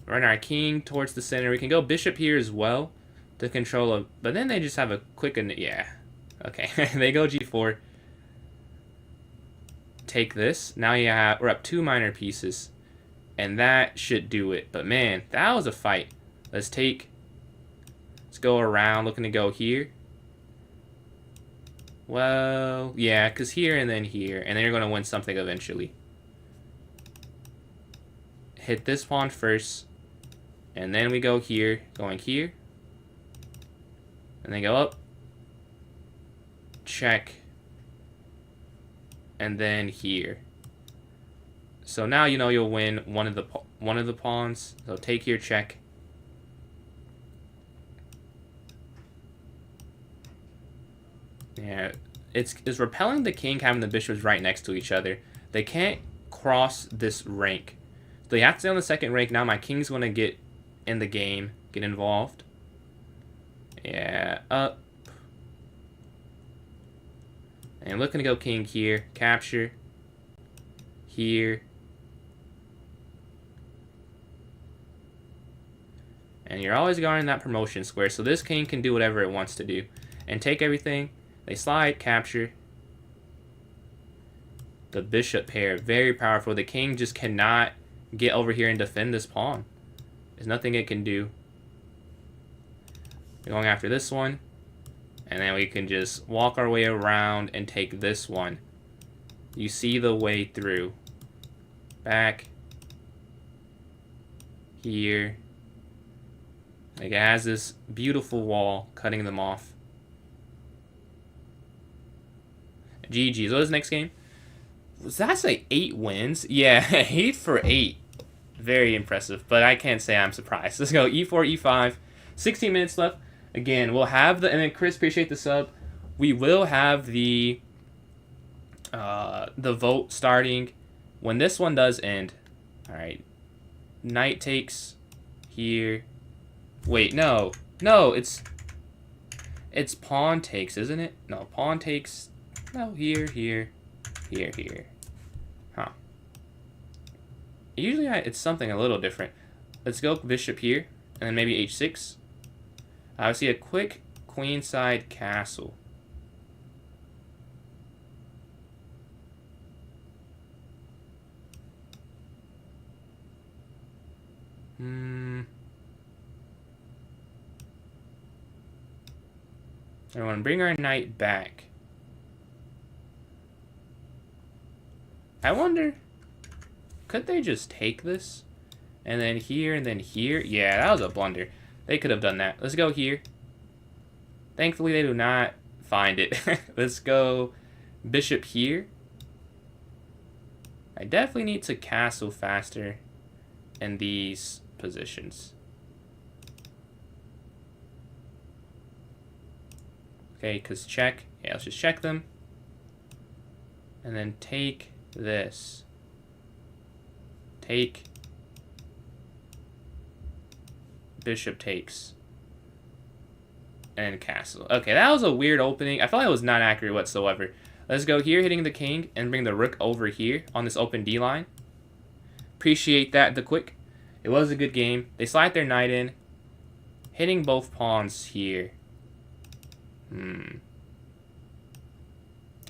Run our king towards the center. We can go bishop here as well to control a... But then they just have a quick... Yeah. Okay. They go g4. Take this. Now we're up 2 minor pieces. And that should do it. But man, that was a fight. Let's go around, looking to go here. Well, yeah, because here and then here. And then you're going to win something eventually. Hit this pawn first. And then we go here, going here. And then go up. Check. And then here. So now you know you'll win one of the pawns. So take here, check. Yeah, it's repelling the king having the bishops right next to each other. They can't cross this rank. So they have to stay on the second rank. Now my king's going to get in the game, get involved. Yeah, up. And looking to go king here, capture. Here. And you're always guarding that promotion square, so this king can do whatever it wants to do. And take everything. They slide, capture. The bishop pair, very powerful. The king just cannot get over here and defend this pawn. There's nothing it can do. We're going after this one. And then we can just walk our way around and take this one. You see the way through. Back. Here. Like, it has this beautiful wall cutting them off. GG's. What is the next game? Was that say 8 wins? Yeah, 8 for 8. Very impressive, but I can't say I'm surprised. Let's go e4, e5. 16 minutes left. Again, we'll have the, and then Chris, appreciate the sub. We will have the vote starting when this one does end. All right, knight takes here. Wait, no, it's pawn takes, isn't it? No, pawn takes. No, here. Huh. Usually it's something a little different. Let's go bishop here, and then maybe h6. I see a quick queenside castle. I want to bring our knight back. I wonder, could they just take this? And then here, and then here? Yeah, that was a blunder. They could have done that. Let's go here. Thankfully, they do not find it. Let's go bishop here. I definitely need to castle faster in these positions. Okay, because check. Yeah, let's just check them. And then take this. Take. Bishop takes. And castle. Okay, that was a weird opening. I felt like it was not accurate whatsoever. Let's go here, hitting the king, and bring the rook over here on this open D line. Appreciate that, the quick. It was a good game. They slide their knight in. Hitting both pawns here.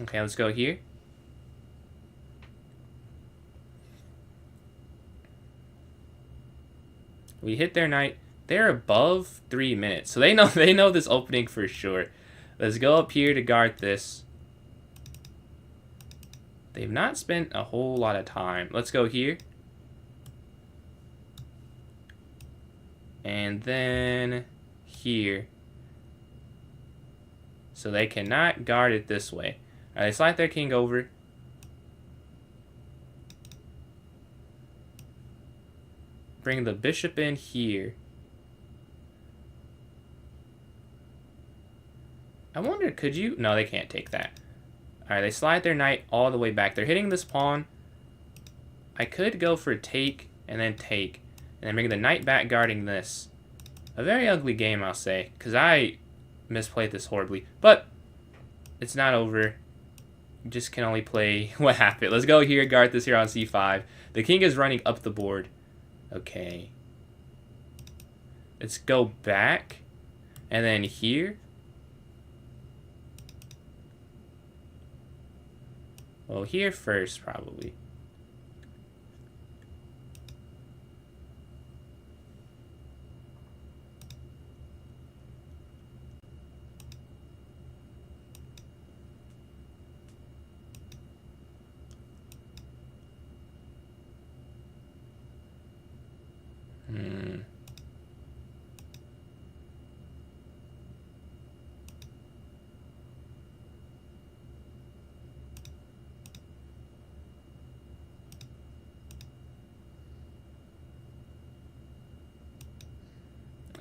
Okay, let's go here. We hit their knight. They're above 3 minutes, so they know this opening for sure. Let's go up here to guard this. They've not spent a whole lot of time. Let's go here. And then here. So they cannot guard it this way. All right, they slide their king over. Bring the bishop in here. I wonder, could you? No, they can't take that. All right, they slide their knight all the way back. They're hitting this pawn. I could go for take and then take. And then bring the knight back guarding this. A very ugly game, I'll say. Because I misplayed this horribly. But it's not over. You just can only play what happened. Let's go here, guard this here on c5. The king is running up the board. Okay. Let's go back. And then here. Well, here first, probably.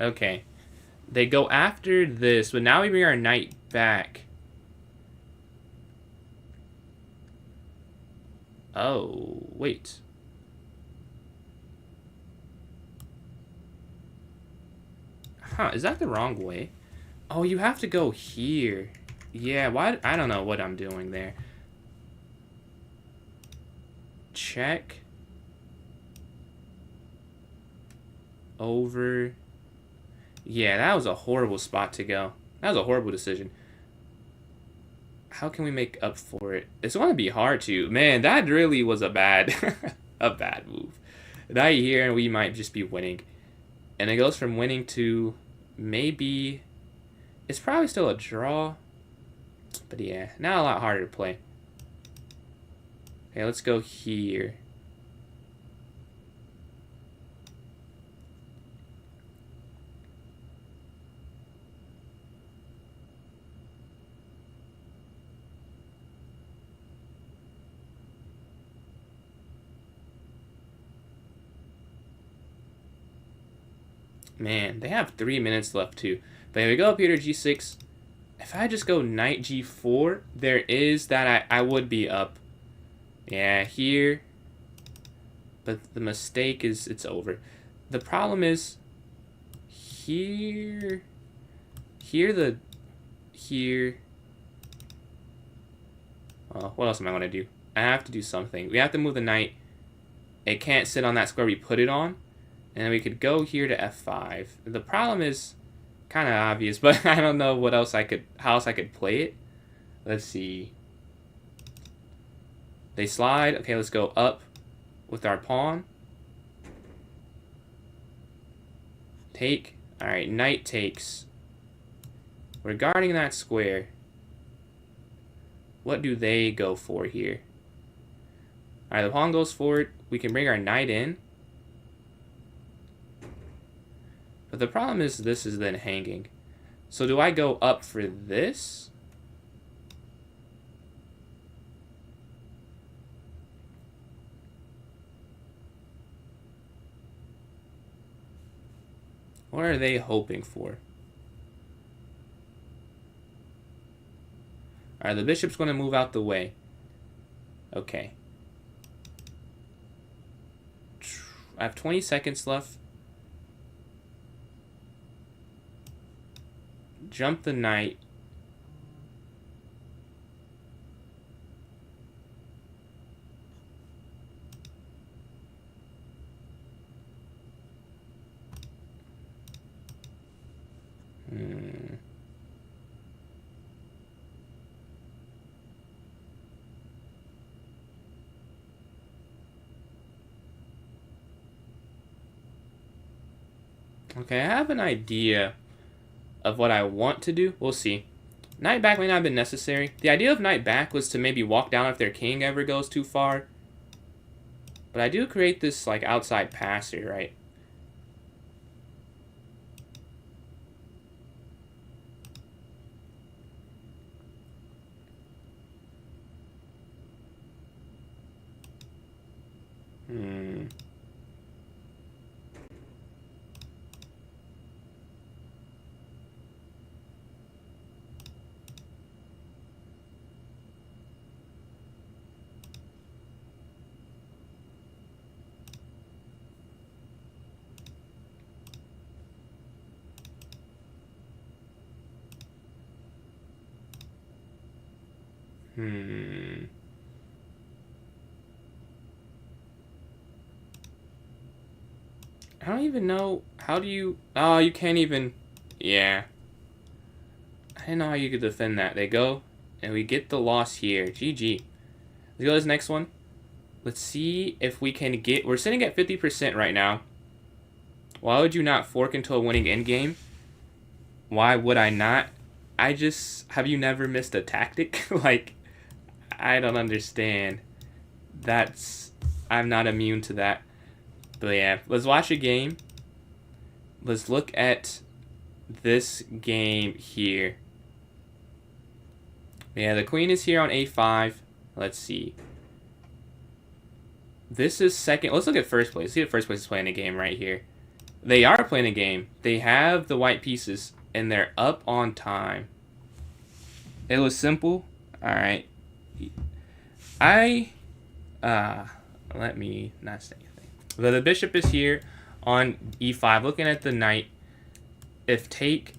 Okay. They go after this, but now we bring our knight back. Oh, wait. Huh, is that the wrong way? Oh, you have to go here. Yeah, why? I don't know what I'm doing there. Check. Over. Yeah, that was a horrible spot to go. That was a horrible decision. How can we make up for it? It's going to be hard to. Man, that really was a bad a bad move. Knight here, and we might just be winning. And it goes from winning to maybe... It's probably still a draw. But yeah, now a lot harder to play. Okay, let's go here. Man, they have 3 minutes left too. But here we go up here to g6. If I just go knight g4, there is that I would be up. Yeah, here. But the mistake is it's over. The problem is here. Here. What else am I going to do? I have to do something. We have to move the knight. It can't sit on that square we put it on. And then we could go here to f5. The problem is kind of obvious, but I don't know what else how else I could play it. Let's see. They slide. Okay, let's go up with our pawn. Take. All right, knight takes. We're guarding that square. What do they go for here? All right, the pawn goes forward. We can bring our knight in. But the problem is this is then hanging. So do I go up for this? What are they hoping for? Alright, the bishop's going to move out the way. Okay. I have 20 seconds left. Jump the knight. Okay, I have an idea of what I want to do. We'll see. Knight back may not have been necessary. The idea of knight back was to maybe walk down if their king ever goes too far. But I do create this like outside pass here, right? I don't even know. How do you... Oh, you can't even... Yeah. I didn't know how you could defend that. They go, and we get the loss here. GG. Let's go to this next one. Let's see if we can get... We're sitting at 50% right now. Why would you not fork into a winning endgame? Why would I not? I just... Have you never missed a tactic? Like, I don't understand. I'm not immune to that. But yeah, let's watch a game. Let's look at this game here. Yeah, the queen is here on a5. Let's see. This is second. Let's look at first place. See if first place is playing a game right here. They are playing a game. They have the white pieces, and they're up on time. It was simple. All right. Let me not say anything. The bishop is here on e5, looking at the knight. If take,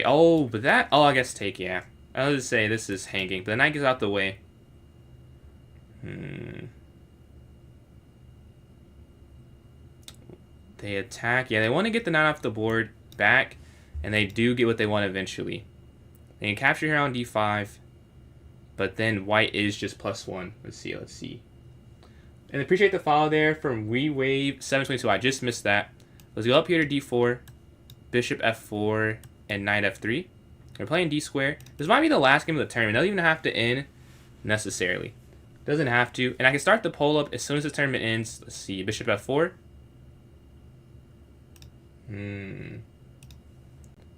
oh, I guess take, yeah. I was gonna say this is hanging, but the knight gets out the way. They attack, yeah, they want to get the knight off the board back, and they do get what they want eventually. They can capture here on d5, but then white is just +1. Let's see. And appreciate the follow there from WeWave722. I just missed that. Let's go up here to d4, bishop f4, and knight f3. We're playing d square. This might be the last game of the tournament. It doesn't even have to end necessarily. Doesn't have to. And I can start the poll up as soon as the tournament ends. Let's see, bishop f4.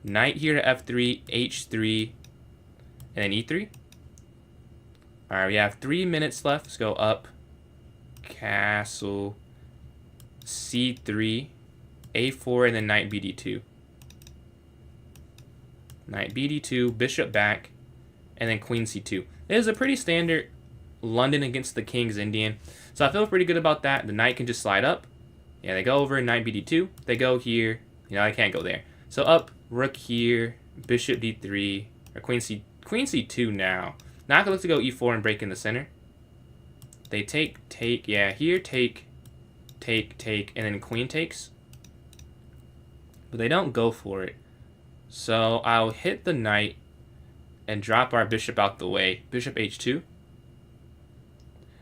Knight here to f3, h3, and then e3. All right, we have 3 minutes left. Let's go up. Castle, c3, a4, and then knight bd2. Knight bd2, bishop back, and then queen c2. It is a pretty standard London against the King's Indian. So I feel pretty good about that. The knight can just slide up. Yeah, they go over, knight bd2. They go here. You know, I can't go there. So up, rook here, bishop d3, or queen c2 now. Now I can look to go e4 and break in the center. They take, yeah, here, take, and then queen takes. But they don't go for it. So I'll hit the knight and drop our bishop out the way. Bishop h2.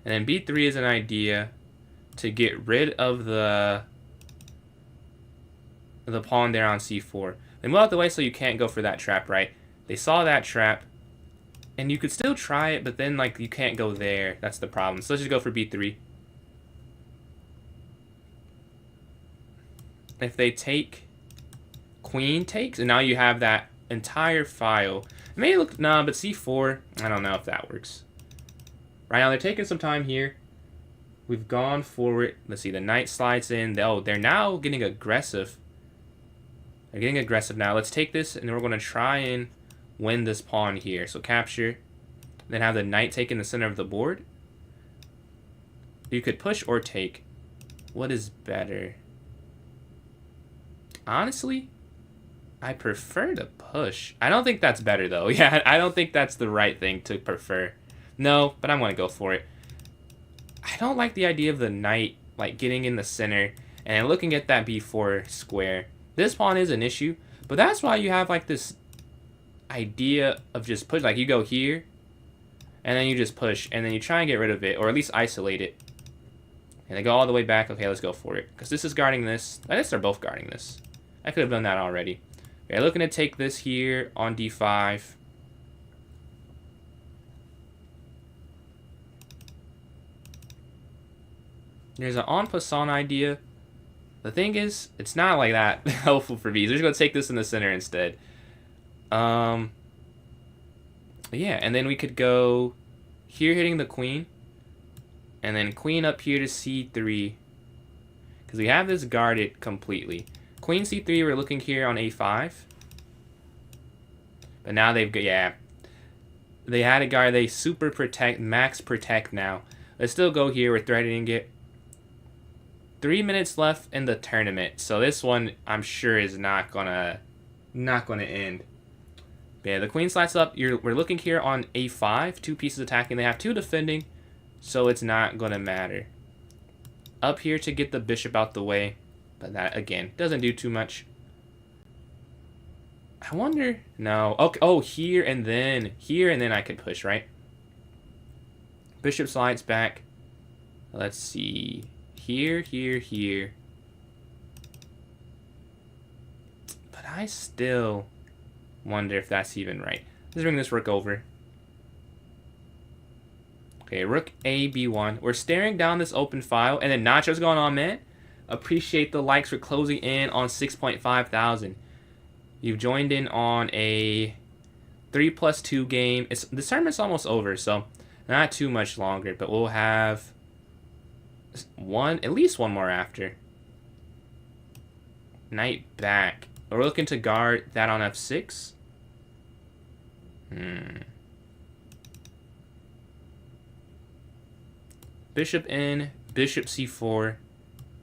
And then b3 is an idea to get rid of the pawn there on c4. They move out the way so you can't go for that trap, right? They saw that trap. And you could still try it, but then like you can't go there. That's the problem. So let's just go for b3. If they take, queen takes, and now you have that entire file. It may look, nah, but c4, I don't know if that works. Right now they're taking some time here. We've gone forward. Let's see, the knight slides in. Oh, they're now getting aggressive. They're getting aggressive now. Let's take this, and then we're going to try and win this pawn here. So capture, then have the knight take in the center of the board. You could push or take. What is better? Honestly, I prefer to push. I don't think that's better though. Yeah, I don't think that's the right thing to prefer. No, but I'm going to go for it. I don't like the idea of the knight like getting in the center and looking at that b4 square. This pawn is an issue, but that's why you have like this idea of just push, like you go here and then you just push and then you try and get rid of it, or at least isolate it, and they go all the way back. Okay, let's go for it, because this is guarding this. I guess they're both guarding this. I could have done that already. Okay, looking to take this here on d5. There's an en passant idea. The thing is, it's not like that helpful for me. They're just going to take this in the center instead. Yeah, and then we could go here hitting the queen. And then queen up here to c3. Because we have this guarded completely. Queen c3, we're looking here on a5. But now they've got, yeah. They had a guard, they super protect, max protect now. Let's still go here, we're threatening it. 3 minutes left in the tournament. So this one, I'm sure, is not gonna end. But yeah, the queen slides up. We're looking here on a5. 2 pieces attacking. They have 2 defending. So it's not going to matter. Up here to get the bishop out the way. But that, again, doesn't do too much. I wonder... No. Okay. Oh, here and then I could push, right? Bishop slides back. Let's see. Here. But I still wonder if that's even right. Let's bring this rook over. Okay, rook A, B1. We're staring down this open file, and then Nacho's going on, man. Appreciate the likes for closing in on 6.5 thousand. You've joined in on a 3+2 game. The tournament's almost over, so not too much longer, but we'll have at least one more after. Knight back. We're looking to guard that on f6. Bishop in, bishop c4,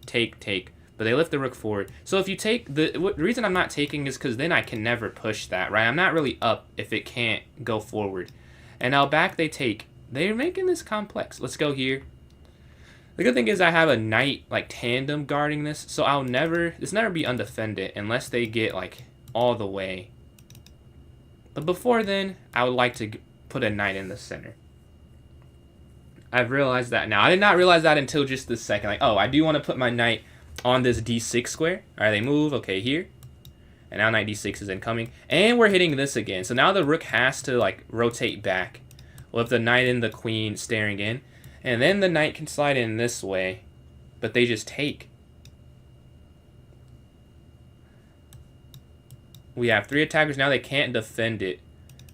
take. But they lift the rook forward. So if you take, the reason I'm not taking is because then I can never push that, right? I'm not really up if it can't go forward. And now back they take. They're making this complex. Let's go here. The good thing is I have a knight like tandem guarding this, so this never be undefended unless they get like all the way. But before then, I would like to put a knight in the center. I've realized that now. I did not realize that until just this second. Like, oh, I do want to put my knight on this d6 square. All right, they move. Okay, here. And now knight d6 is incoming. And we're hitting this again. So now the rook has to like rotate back with the knight and the queen staring in. And then the knight can slide in this way. But they just take. We have 3 attackers now. They can't defend it.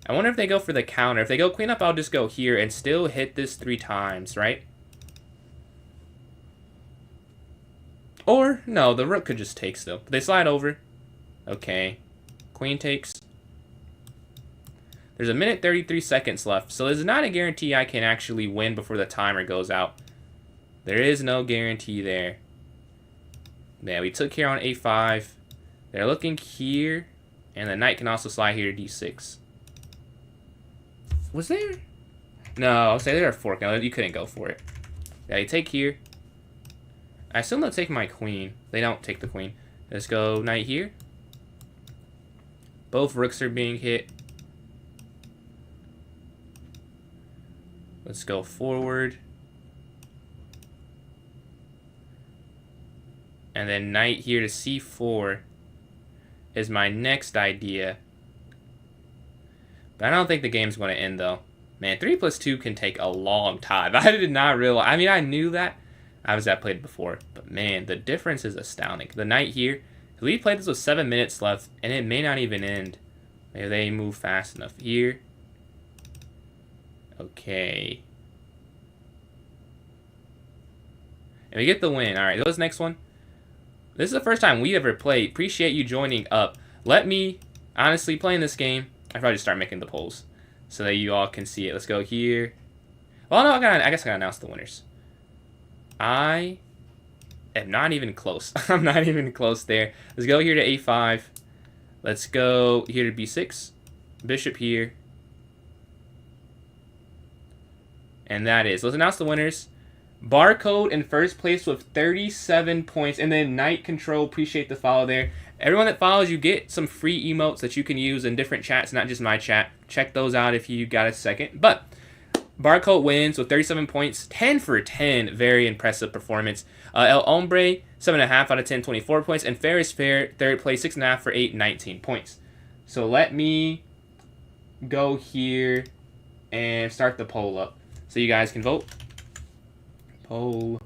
I wonder if they go for the counter. If they go queen up, I'll just go here and still hit this 3 times, right? Or, no, the rook could just take still. But they slide over. Okay. Queen takes. There's a minute 33 seconds left, so there's not a guarantee I can actually win before the timer goes out. There is no guarantee there. Yeah, we took care on a5. They're looking here, and the knight can also slide here to d6. Was there? No, I'll say they're a fork. No, you couldn't go for it. Yeah, you take here. I assume they'll take my queen. They don't take the queen. Let's go knight here. Both rooks are being hit. Let's go forward. And then knight here to c4 is my next idea. But I don't think the game's going to end, though. Man, 3 plus 2 can take a long time. I did not realize. I mean, I knew that. I played it before. But, man, the difference is astounding. The knight here. We played this with 7 minutes left, and it may not even end. Maybe they move fast enough here. Okay. And we get the win. All right, go to this next one. This is the first time we ever played. Appreciate you joining up. Let me, honestly, playing this game. I probably just start making the polls so that you all can see it. Let's go here. Well, no, I guess I gotta announce the winners. I am not even close. I'm not even close there. Let's go here to a5. Let's go here to b6. Bishop here. And that is. Let's announce the winners. Barcode in first place with 37 points. And then Knight Control, appreciate the follow there. Everyone that follows, you get some free emotes that you can use in different chats, not just my chat. Check those out if you got a second. But Barcode wins with 37 points, 10 for 10. Very impressive performance. El Hombre, 7.5 out of 10, 24 points. And Fair is Fair, third place, 6.5 for 8, 19 points. So let me go here and start the poll up so you guys can vote. Poll.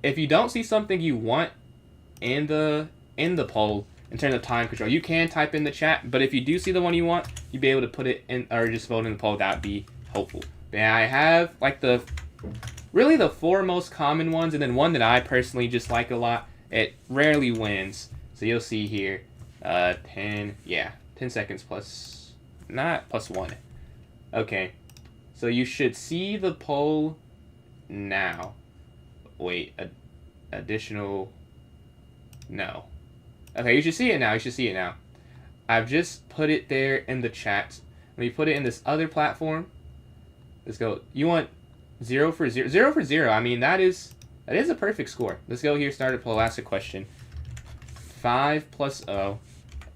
If you don't see something you want in the poll in terms of time control, you can type in the chat. But if you do see the one you want, you'll be able to put it in or just vote in the poll. That would be helpful. But yeah, I have like really the 4 most common ones, and then one that I personally just like a lot. It rarely wins, so you'll see here. 10 seconds plus, not plus 1. Okay, so you should see the poll now. Wait, additional, no. Okay, you should see it now. You should see it now. I've just put it there in the chat. Let me put it in this other platform. Let's go. You want 0 for 0? 0 for 0. I mean, that is a perfect score. Let's go here. Start a poll. Ask a question. 5 plus 0,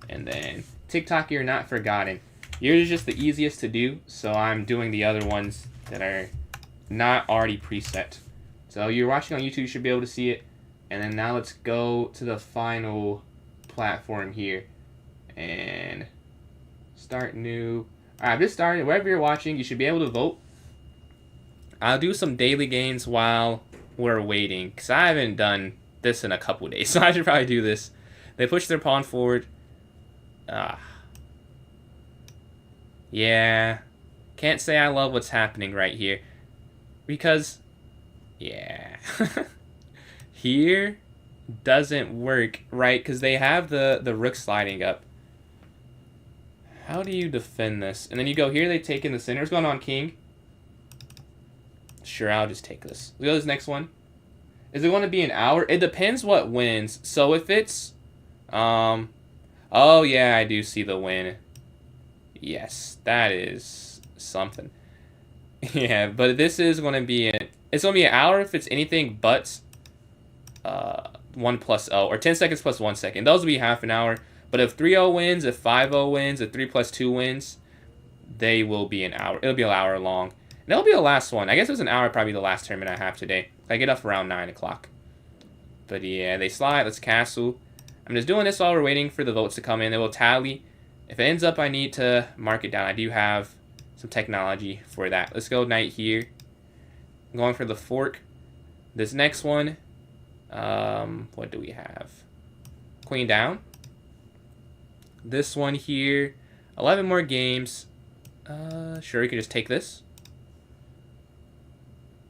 and then TikTok, you're not forgotten. Yours is just the easiest to do, so I'm doing the other ones that are not already preset. So you're watching on YouTube, you should be able to see it. And then now let's go to the final platform here and start new. All right, I've just started. Wherever you're watching, you should be able to vote. I'll do some daily games while we're waiting, because I haven't done this in a couple days, so I should probably do this. They push their pawn forward. Yeah. Can't say I love what's happening right here. Because, yeah. Here doesn't work, right? Because they have the rook sliding up. How do you defend this? And then you go here, they take in the center. What's going on, king? Sure, I'll just take this. Let's go to this next one. Is it going to be an hour? It depends what wins. So if it's... oh, yeah, I do see the win. Yes, that is something. Yeah, but this is going to be... It's going to be an hour if it's anything but 1 plus 0. Or 10 seconds plus 1 second. Those will be half an hour. But if 3-0 wins, if 5-0 wins, if 3 plus 2 wins, they will be an hour. It'll be an hour long. And that'll be the last one. I guess it was an hour, probably the last tournament I have today. I get up around 9 o'clock. But yeah, they slide. Let's castle. I'm just doing this while we're waiting for the votes to come in. They will tally. If it ends up, I need to mark it down. I do have some technology for that. Let's go knight here. I'm going for the fork. This next one, what do we have? Queen down. This one here, 11 more games. Sure, we could just take this.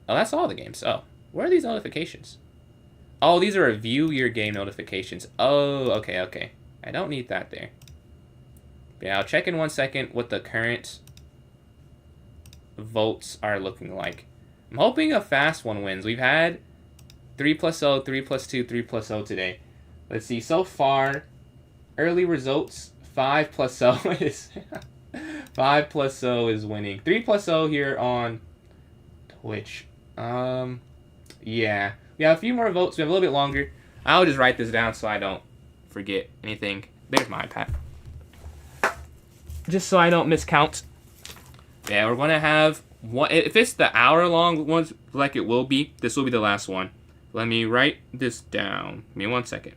Oh, that's all the games. Oh, where are these notifications? Oh, these are review your game notifications. Oh, okay. I don't need that there. But yeah, I'll check in 1 second what the current votes are looking like. I'm hoping a fast one wins. We've had 3+0, 3+2, 3+0 today. Let's see. So far, early results, 5+0 is 5+0 is winning. 3+0 here on Twitch. Yeah. We have a few more votes. We have a little bit longer. I'll just write this down so I don't forget anything. There's my iPad. Just so I don't miscount. Yeah, we're going to have one. If it's the hour-long ones, like it will be, this will be the last one. Let me write this down. Give me 1 second.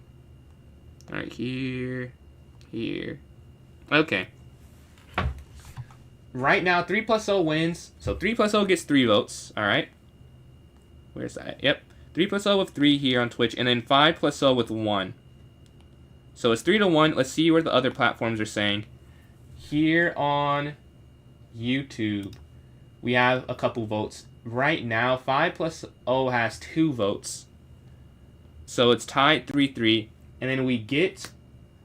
All right, here. Okay. Right now, 3+0 wins. So 3+0 gets 3 votes. All right. Where's that? Yep. 3+0 with 3 here on Twitch, and then 5+0 with 1. So it's 3-1. Let's see where the other platforms are saying. Here on YouTube, we have a couple votes. Right now, 5+0 has 2 votes. So it's tied 3-3. And then we get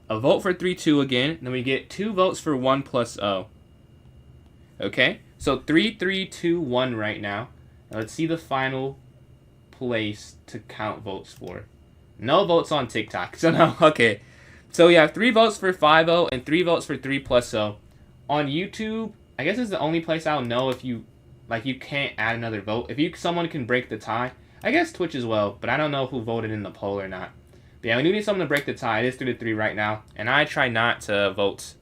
a vote for 3-2 again. And then we get 2 votes for 1+0. Okay? So 3-3-2-1 right now. Now let's see the final place to count votes for. No votes on TikTok. So no, okay. So we have 3 votes for 5-0 and 3 votes for 3+0. On YouTube, I guess it's the only place I'll know if you can't add another vote. If someone can break the tie. I guess Twitch as well, but I don't know who voted in the poll or not. But yeah, we do need someone to break the tie. It is 3-3 right now, and I try not to vote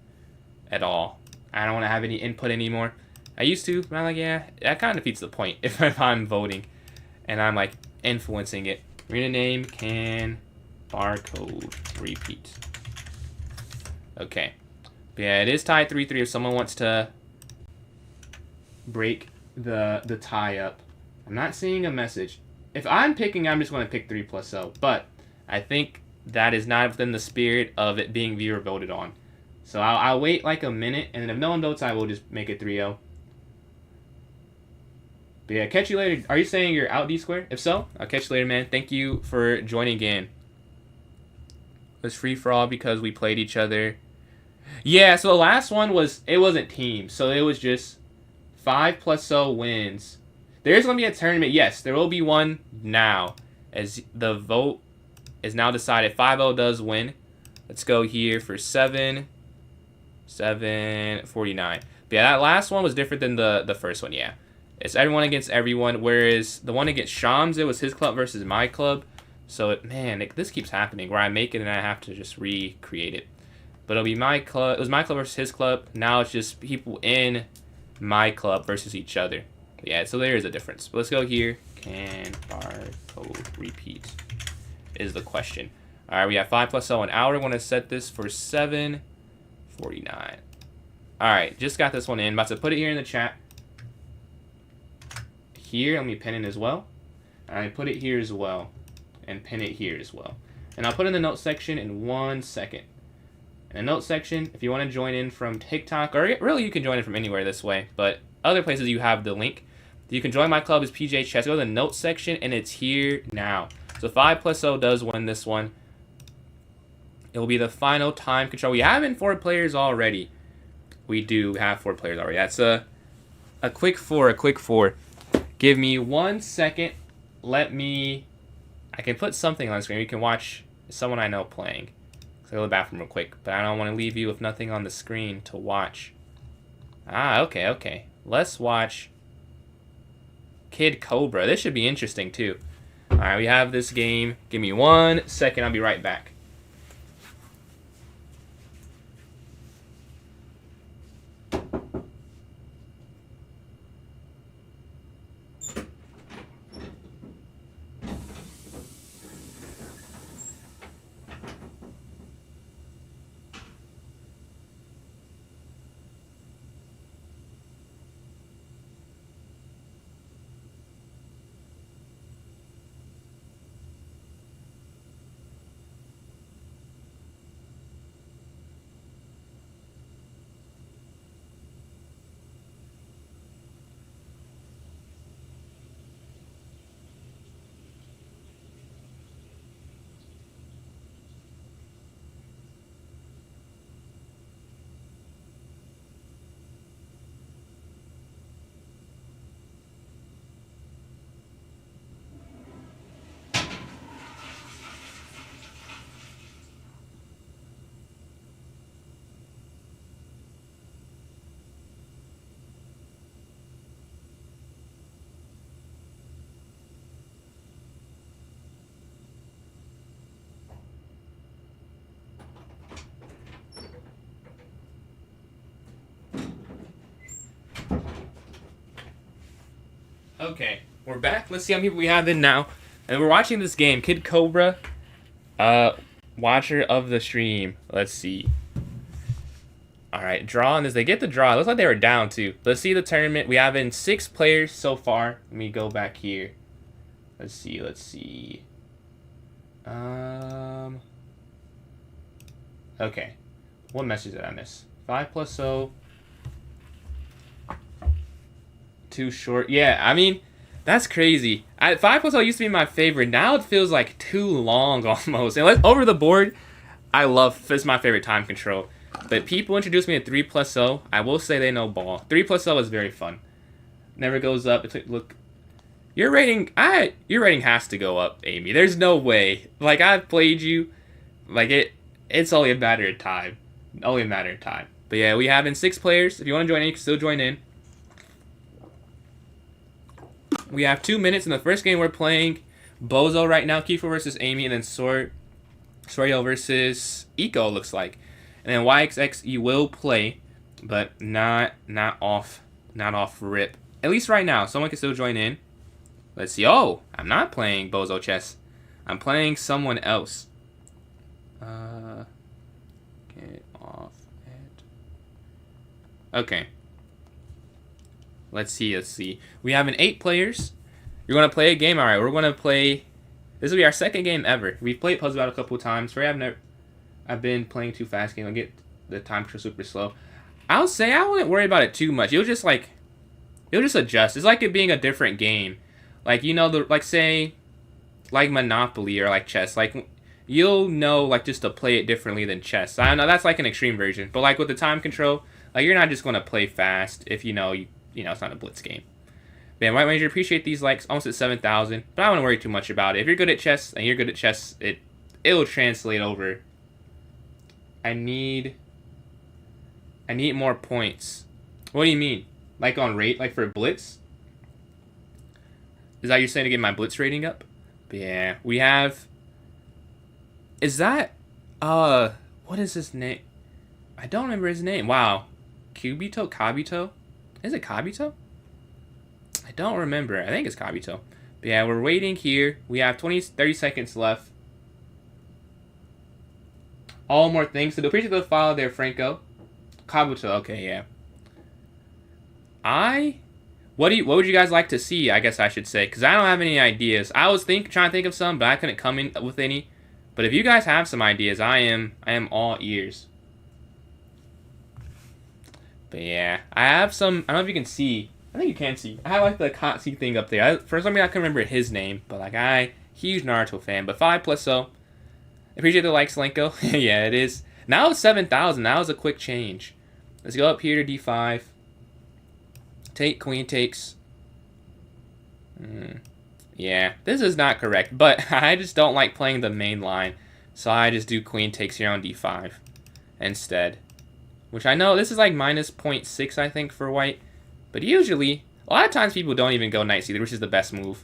at all. I don't want to have any input anymore. I used to, but I'm like, yeah, that kind of defeats the point if I'm voting and I'm like influencing it. Arena name can barcode repeat. Okay. But yeah, it is tied 3-3 if someone wants to break the tie up. I'm not seeing a message. If I'm picking, I'm just going to pick 3+0. But I think that is not within the spirit of it being viewer voted on. So I'll wait like a minute, and then if no one votes, I will just make it 3-0. But yeah, catch you later. Are you saying you're out, D-Square? If so, I'll catch you later, man. Thank you for joining in. It was free-for-all because we played each other. Yeah, so the last one it wasn't teams, so it was just 5+0 wins. There's going to be a tournament. Yes, there will be one now, as the vote is now decided. 5-0 does win. Let's go here for 749. But yeah, that last one was different than the first one, yeah. It's everyone against everyone, whereas the one against Shams, it was his club versus my club. So, this keeps happening, where I make it and I have to just recreate it. But it'll be my club. It was my club versus his club. Now it's just people in my club versus each other. But yeah, so there is a difference. But let's go here. Can barcode repeat is the question. All right, we have 5+0 an hour. We're going to set this for 749. All right, just got this one in. About to put it here in the chat. Here, let me pin it as well. I put it here as well. And pin it here as well. And I'll put it in the notes section in 1 second. In the notes section, if you want to join in from TikTok, or really you can join in from anywhere this way, but other places you have the link. You can join my club as PJ Chess. Go to the notes section, and it's here now. So 5+0 does win this one. It will be the final time control. We have 4 players already. We do have 4 players already. That's a quick 4, Give me 1 second. I can put something on the screen. You can watch someone I know playing. Let's go to the bathroom real quick. But I don't want to leave you with nothing on the screen to watch. Okay. Let's watch Kid Cobra. This should be interesting, too. All right, we have this game. Give me 1 second. I'll be right back. Okay, we're back. Let's see how many people we have in now. And we're watching this game. Kid Cobra, watcher of the stream. Let's see. Alright, draw on this. They get the draw. It looks like they were down too. Let's see the tournament. We have in 6 players so far. Let me go back here. Let's see. Okay. What message did I miss? 5 plus 0. Too short. Yeah, I mean, that's crazy. 5 plus 0 used to be my favorite. Now it feels like too long almost. And over the board, I love, it's my favorite time control. But people introduced me to 3 plus 0. I will say they know ball. 3 plus 0 is very fun. Never goes up. Look, your rating has to go up, Amy. There's no way. Like, I've played you. Like, it's only a matter of time. Only a matter of time. But yeah, we have in 6 players. If you want to join in, you can still join in. We have 2 minutes in the first game. We're playing Bozo right now. Kiefer versus Amy, and then Sorio versus Eco, looks like. And then YXX you will play, but not off rip. At least right now. Someone can still join in. Let's see. Oh, I'm not playing Bozo Chess. I'm playing someone else. Get off it. Okay. Let's see. We have 8 players. You're going to play a game? Alright, we're going to play... This will be our second game ever. We've played Puzzle Battle a couple times. I've been playing too fast game. I'll get the time control super slow. I'll say I wouldn't worry about it too much. It'll just adjust. It's like it being a different game. Like, you know, say Monopoly or like chess. Like, you'll know, like, just to play it differently than chess. I know that's like an extreme version. But like with the time control, like, you're not just going to play fast if you know it's not a blitz game. Man, White Ranger, appreciate these likes. Almost at 7,000. But I wouldn't worry too much about it. If you're good at chess and you're good at chess, it'll translate over. I need more points. What do you mean? Like on rate, like for blitz? Is that you're saying to get my blitz rating up? But yeah, we have... Is that... what is his name? I don't remember his name. Wow. Kabito? Is it Kabito? I don't remember. I think it's Kabito. But yeah, we're waiting here. We have 30 seconds left. All more things. So appreciate the follow there, Franco. Kabuto. Okay, yeah. What would you guys like to see? I guess I should say, because I don't have any ideas. I was trying to think of some, but I couldn't come in with any. But if you guys have some ideas, I am all ears. But yeah, I have some. I don't know if you can see. I think you can see. I have like the Katsu thing up there. For some reason, I can remember his name, but like huge Naruto fan. But 5 plus 0. Appreciate the likes, Lenko. Yeah, it is. Now it's 7,000. That was a quick change. Let's go up here to D5. Take, queen takes. Yeah, this is not correct. But I just don't like playing the main line. So I just do queen takes here on D5 instead. Which I know, this is like minus 0.6, I think, for white. But usually, a lot of times people don't even go knight c3, which is the best move.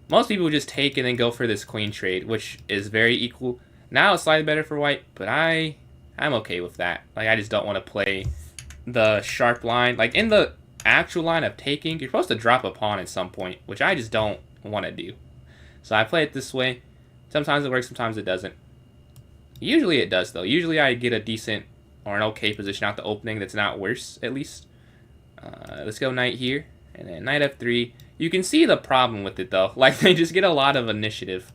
Most people just take and then go for this queen trade, which is very equal. Now it's slightly better for white, but I'm okay with that. Like, I just don't want to play the sharp line. Like, in the actual line of taking, you're supposed to drop a pawn at some point, which I just don't want to do. So I play it this way. Sometimes it works, sometimes it doesn't. Usually it does, though. Usually I get a decent or an okay position out the opening that's not worse, at least. Let's go knight here, and then knight f3. You can see the problem with it, though. Like, they just get a lot of initiative.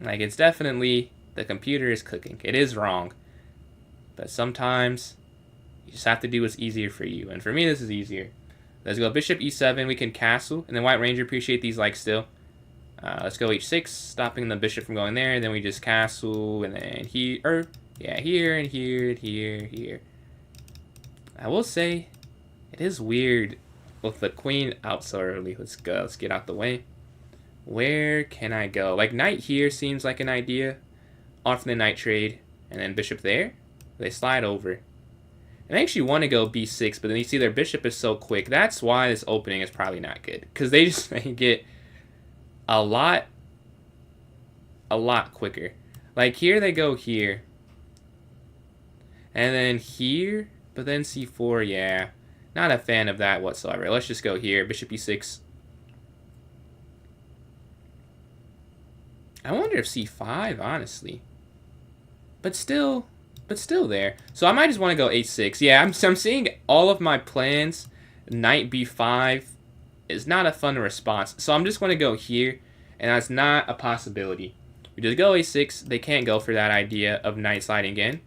Like, it's definitely... The computer is cooking. It is wrong. But sometimes you just have to do what's easier for you. And for me, this is easier. Let's go bishop e7. We can castle. And then White Ranger, appreciate these likes still. Let's go h6, stopping the bishop from going there. And then we just castle. And then here. Here and here and here. I will say, it is weird with the queen out so early. Let's go. Let's get out the way. Where can I go? Like, knight here seems like an idea. Off the knight trade, and then bishop there. They slide over. And I actually want to go b6, but then you see their bishop is so quick. That's why this opening is probably not good. Because they get a lot quicker. Like, here they go here. And then here, but then c4, yeah. Not a fan of that whatsoever. Let's just go here. Bishop e6. I wonder if c5, honestly. But still there. So I might just want to go h6. Yeah, I'm seeing all of my plans. Knight b5 is not a fun response. So I'm just going to go here, and that's not a possibility. We just go a6. They can't go for that idea of knight sliding in.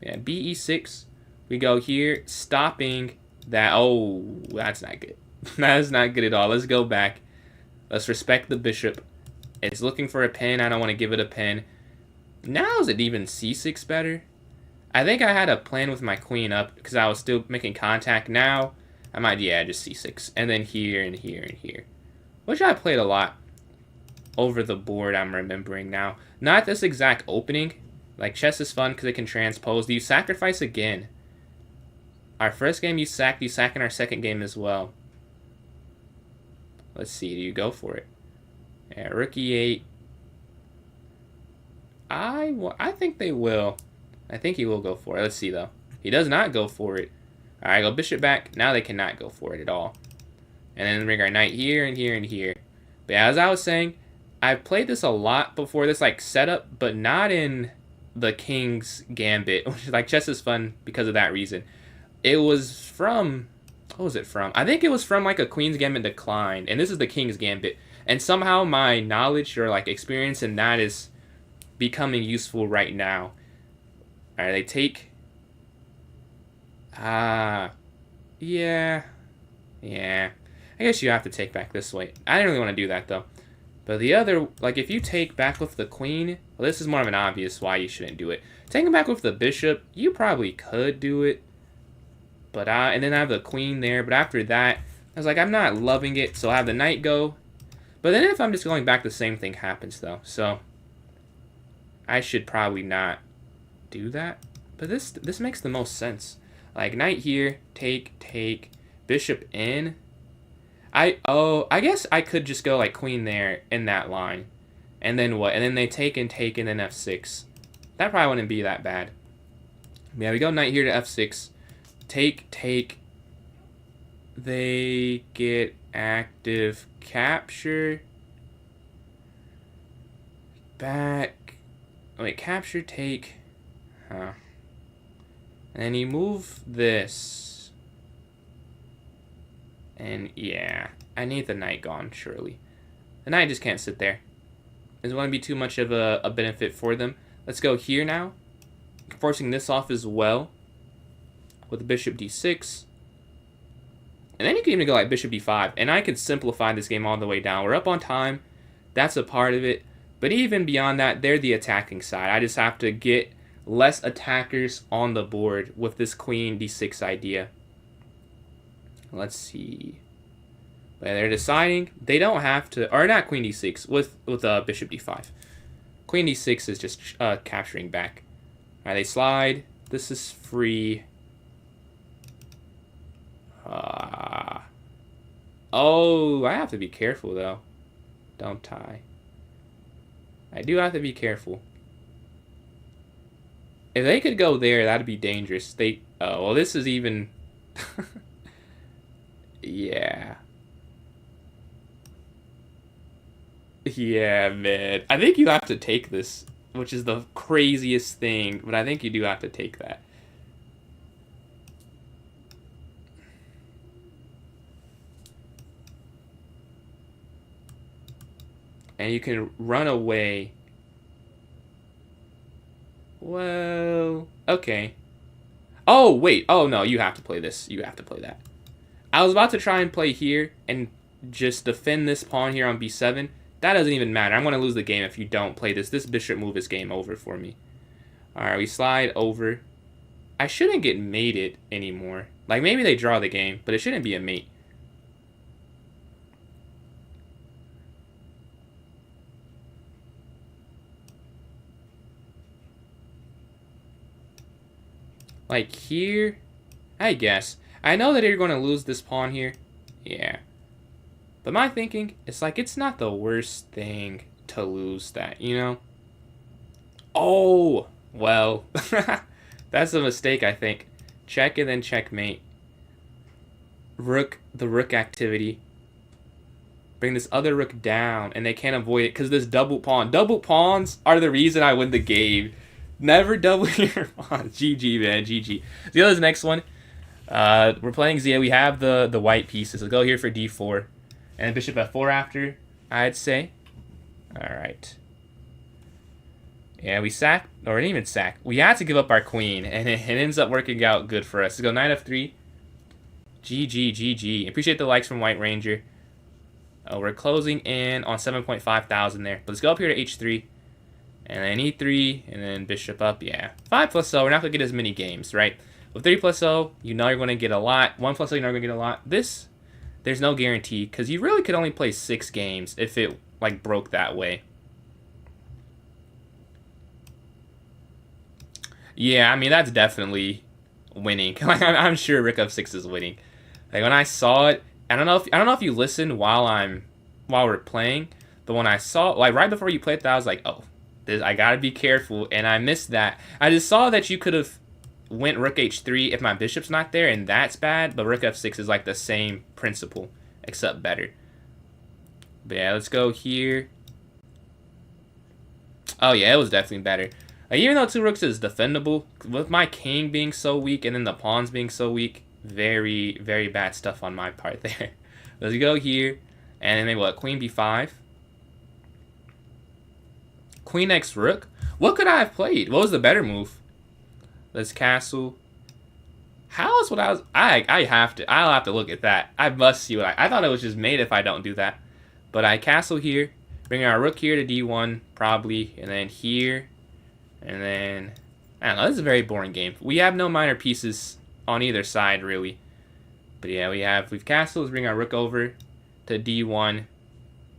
Yeah, be6. We go here, stopping that. Oh, that's not good. That is not good at all. Let's go back. Let's respect the bishop. It's looking for a pin. I don't want to give it a pin. Now is it even c6 better? I think I had a plan with my queen up because I was still making contact. Now I might, yeah, just c6. And then here and here and here. Which I played a lot over the board, I'm remembering now. Not this exact opening. Like, chess is fun because it can transpose. Do you sacrifice again? Our first game you sacked. You sack in our second game as well. Let's see. Do you go for it? Yeah, rook e8. I think they will. I think he will go for it. Let's see, though. He does not go for it. All right, go bishop back. Now they cannot go for it at all. And then bring our knight here and here and here. But yeah, as I was saying, I've played this a lot before this like setup, but not in the King's Gambit, which is like chess is fun because of that reason. It was from, what was it from? I think it was from like a Queen's Gambit Declined, and this is the King's Gambit. And somehow my knowledge or like experience in that is becoming useful right now. All right, they take. Yeah. I guess you have to take back this way. I didn't really want to do that though. But the other, like if you take back with the queen, well, this is more of an obvious why you shouldn't do it. Taking back with the bishop, you probably could do it. But and then I have the queen there. But after that, I was like, I'm not loving it, so I have the knight go. But then if I'm just going back, the same thing happens though. So I should probably not do that. But this makes the most sense. Like knight here, take, bishop in. I guess I could just go like queen there in that line. And then what? And then they take, and then f6. That probably wouldn't be that bad. Yeah, we go knight here to f6. Take. They get active capture. Back. Wait, capture, take. Huh. And then you move this. And yeah, I need the knight gone, surely. The knight just can't sit there. It's going to be too much of a benefit for them. Let's go here now. Forcing this off as well. With bishop d6. And then you can even go like bishop d5. And I can simplify this game all the way down. We're up on time. That's a part of it. But even beyond that, they're the attacking side. I just have to get less attackers on the board with this queen d6 idea. Let's see. But they're deciding they don't have to, or not queen d6 with bishop d5. Queen d6 is just capturing back. All right, they slide. This is free. Oh, I have to be careful though. Don't I? I do have to be careful. If they could go there, that'd be dangerous. Oh, well, this is even. Yeah. Yeah, man. I think you have to take this, which is the craziest thing, but I think you do have to take that. And you can run away. Well, okay. Oh, wait. Oh, no, you have to play this. You have to play that. I was about to try and play here and just defend this pawn here on b7. That doesn't even matter. I'm going to lose the game if you don't play this. This bishop move is game over for me. Alright, we slide over. I shouldn't get mated anymore. Like, maybe they draw the game, but it shouldn't be a mate. Like here, I guess. I know that you're going to lose this pawn here. Yeah. But my thinking, it's like it's not the worst thing to lose that, you know? Oh, well. That's a mistake, I think. Check and then checkmate. The rook activity. bring this other rook down, and they can't avoid it because this double pawn. Double pawns are the reason I win the game. Never double your pawns. GG, man. GG. So go to the next one. We're playing Zia. We have the white pieces. We'll go here for d4. And bishop f4 after, I'd say. Alright. Yeah, we sack, or didn't even sack. We had to give up our queen, and it ends up working out good for us. So go knight f3. GG, GG. Appreciate the likes from White Ranger. We're closing in on 7.5 thousand there. But let's go up here to h3. And then e3, and then bishop up. Yeah, 5+0. We're not going to get as many games, right? With 3+0, you know you're going to get a lot. 1+0, you know you're going to get a lot. This, there's no guarantee, because you really could only play 6 games if it, like, broke that way. Yeah, I mean, that's definitely winning. I'm sure Rook f6 is winning. Like, when I saw it, I don't know if you listened while we're playing, but when I saw, like, right before you played that, I was like, oh, I gotta be careful, and I missed that. I just saw that you could have went Rook h3 if my bishop's not there, and that's bad, but Rook f6 is like the same principle, except better. But yeah, let's go here. Oh yeah, it was definitely better. Like, even though 2 rooks is defendable, with my king being so weak and then the pawns being so weak, very, very bad stuff on my part there. Let's go here, and then maybe what, queen b5? Queen x rook? What could I have played? What was the better move? Let's castle. How is what I was... I'll have to look at that. I must see what I thought it was just made if I don't do that. But I castle here, bring our rook here to d1, probably, and then here, and then... I don't know, this is a very boring game. We have no minor pieces on either side, really. But yeah, we've castled. Let's bring our rook over to d1,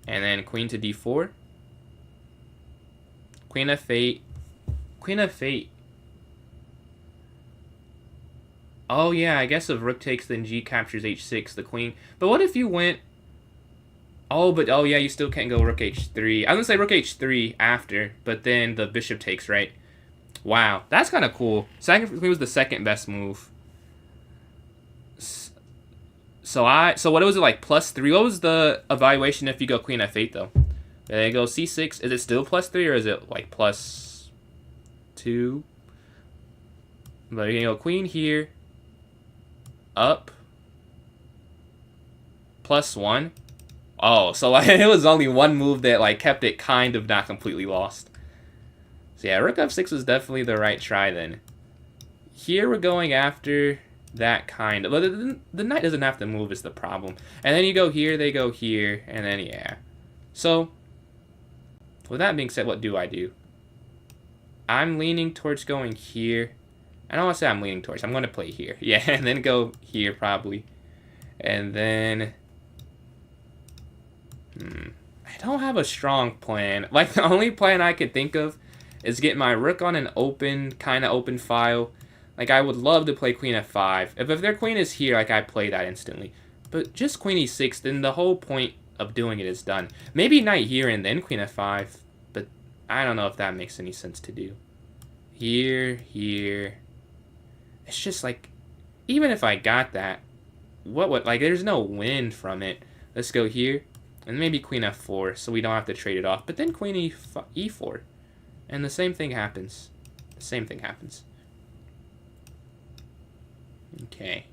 and then queen to d4. Queen f8. Queen f8. Oh yeah, I guess if rook takes, then g captures h6, the queen. But what if you went... Oh, but oh yeah, you still can't go rook h3. I was gonna say rook h3 after, but then the bishop takes, right? Wow, that's kind of cool. Second queen was the second best move. So what was it, like, +3? What was the evaluation if you go queen f8 though? There you go, c6. Is it still +3 or is it like +2? But you're gonna go queen here, up, +1. Oh, so like, it was only one move that like kept it kind of not completely lost. So yeah, rook f6 was definitely the right try then. Here we're going after that kind of... But the knight doesn't have to move is the problem. And then you go here, they go here, and then yeah. So, with that being said, what do? I'm leaning towards going here. I don't want to say I'm leaning towards. I'm going to play here. Yeah, and then go here probably. And then... I don't have a strong plan. Like, the only plan I could think of is get my rook on an open, kind of open file. Like, I would love to play queen f5. If their queen is here, like, I play that instantly. But just queen e6, then the whole point of doing it is done. Maybe knight here and then queen f5. But I don't know if that makes any sense to do. Here. It's just like, even if I got that, like, there's no win from it. Let's go here. And maybe queen f4, so we don't have to trade it off. But then queen e4. And the same thing happens. Okay.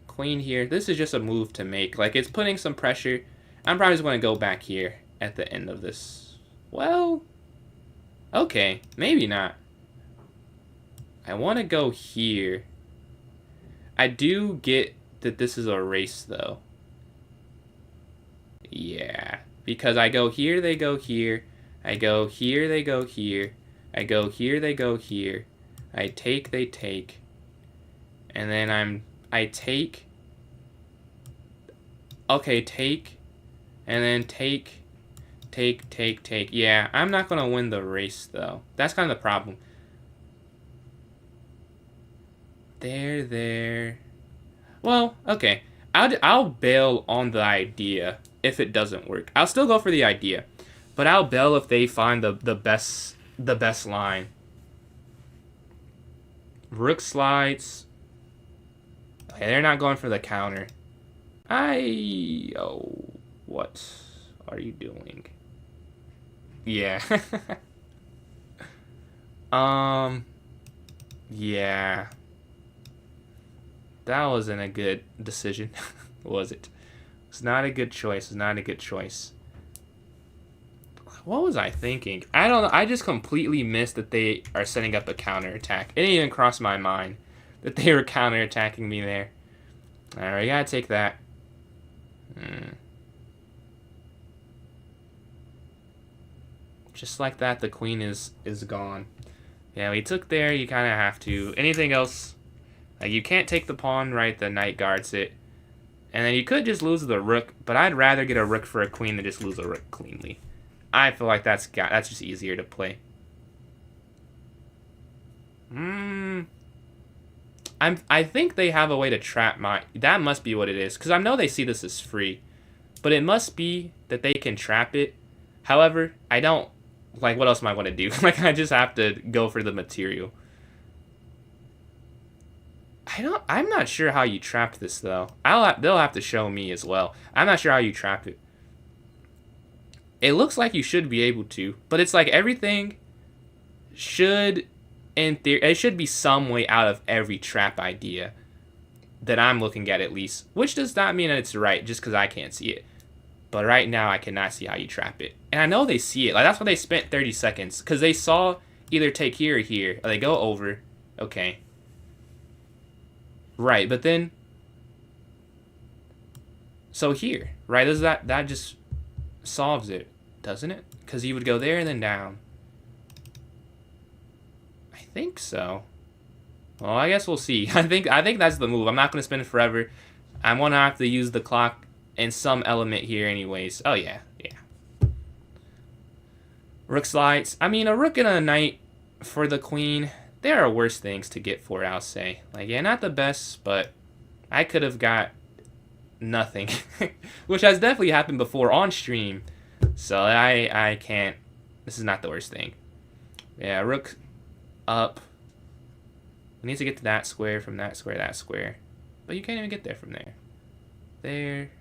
Queen here. This is just a move to make. Like, it's putting some pressure. I'm probably just going to go back here at the end of this. Well, okay. Maybe not. I want to go here. I do get that this is a race, though. Yeah. Because I go here, they go here. I go here, they go here. I go here, they go here. I take, they take. And then I take. Okay, take. And then take. Take. Yeah, I'm not going to win the race, though. That's kind of the problem. There. Well, okay. I'll bail on the idea if it doesn't work. I'll still go for the idea. But I'll bail if they find the best line. Rook slides. Okay, they're not going for the counter. Oh, what are you doing? Yeah. Yeah. That wasn't a good decision, was it? It's not a good choice. It's not a good choice. What was I thinking? I don't know. I just completely missed that they are setting up a counterattack. It didn't even cross my mind that they were counterattacking me there. Alright, we gotta take that. Just like that, the queen is gone. Yeah, we took there. You kind of have to. Anything else? Like, you can't take the pawn, right? The knight guards it. And then you could just lose the rook, but I'd rather get a rook for a queen than just lose a rook cleanly. I feel like that's just easier to play. I think they have a way to trap my... That must be what it is, because I know they see this as free. But it must be that they can trap it. However, I don't... Like, what else am I going to do? Like, I just have to go for the material. I'm not sure how you trap this, though. They'll have to show me as well. I'm not sure how you trap it. It looks like you should be able to, but it's like everything should, in theory, it should be some way out of every trap idea that I'm looking at least. Which does not mean that it's right, just because I can't see it. But right now, I cannot see how you trap it. And I know they see it. Like, that's why they spent 30 seconds. Because they saw either take here or here. Or they go over. Okay. Right, but then... So here, right? That just solves it, doesn't it? Because he would go there and then down. I think so. Well, I guess we'll see. I think that's the move. I'm not going to spend it forever. I'm going to have to use the clock in some element here anyways. Oh, yeah. Rook slides. I mean, a rook and a knight for the queen, there are worse things to get for it, I'll say. Like, yeah, not the best, but I could have got nothing. Which has definitely happened before on stream. So I can't. This is not the worst thing. Yeah, rook up. We need to get to that square, from that square, that square. But you can't even get there from there. There.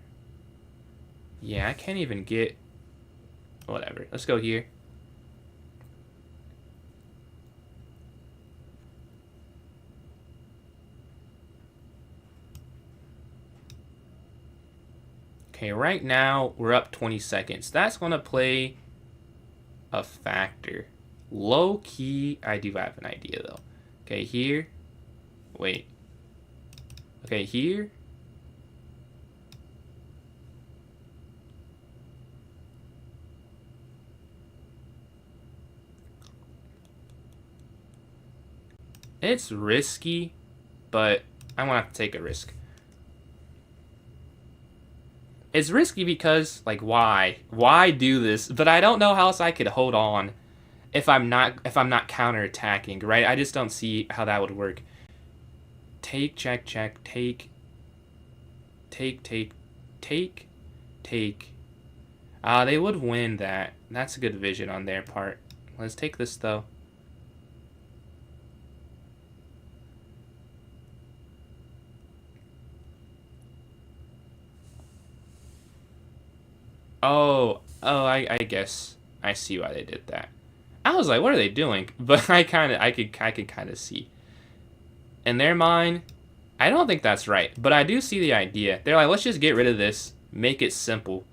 Yeah, I can't even get... Whatever. Let's go here. Okay, right now, we're up 20 seconds. That's going to play a factor. Low-key, I do have an idea, though. Okay, here. Wait. Okay, here. It's risky, but I'm going to have to take a risk. It's risky because, like, why? Why do this? But I don't know how else I could hold on if I'm not counterattacking, right? I just don't see how that would work. Take, check, check, take. They would win that. That's a good vision on their part. Let's take this, though. I guess I see why they did that. I was like, what are they doing? But I could kind of see. In their mind, I don't think that's right, but I do see the idea. They're like, let's just get rid of this, make it simple.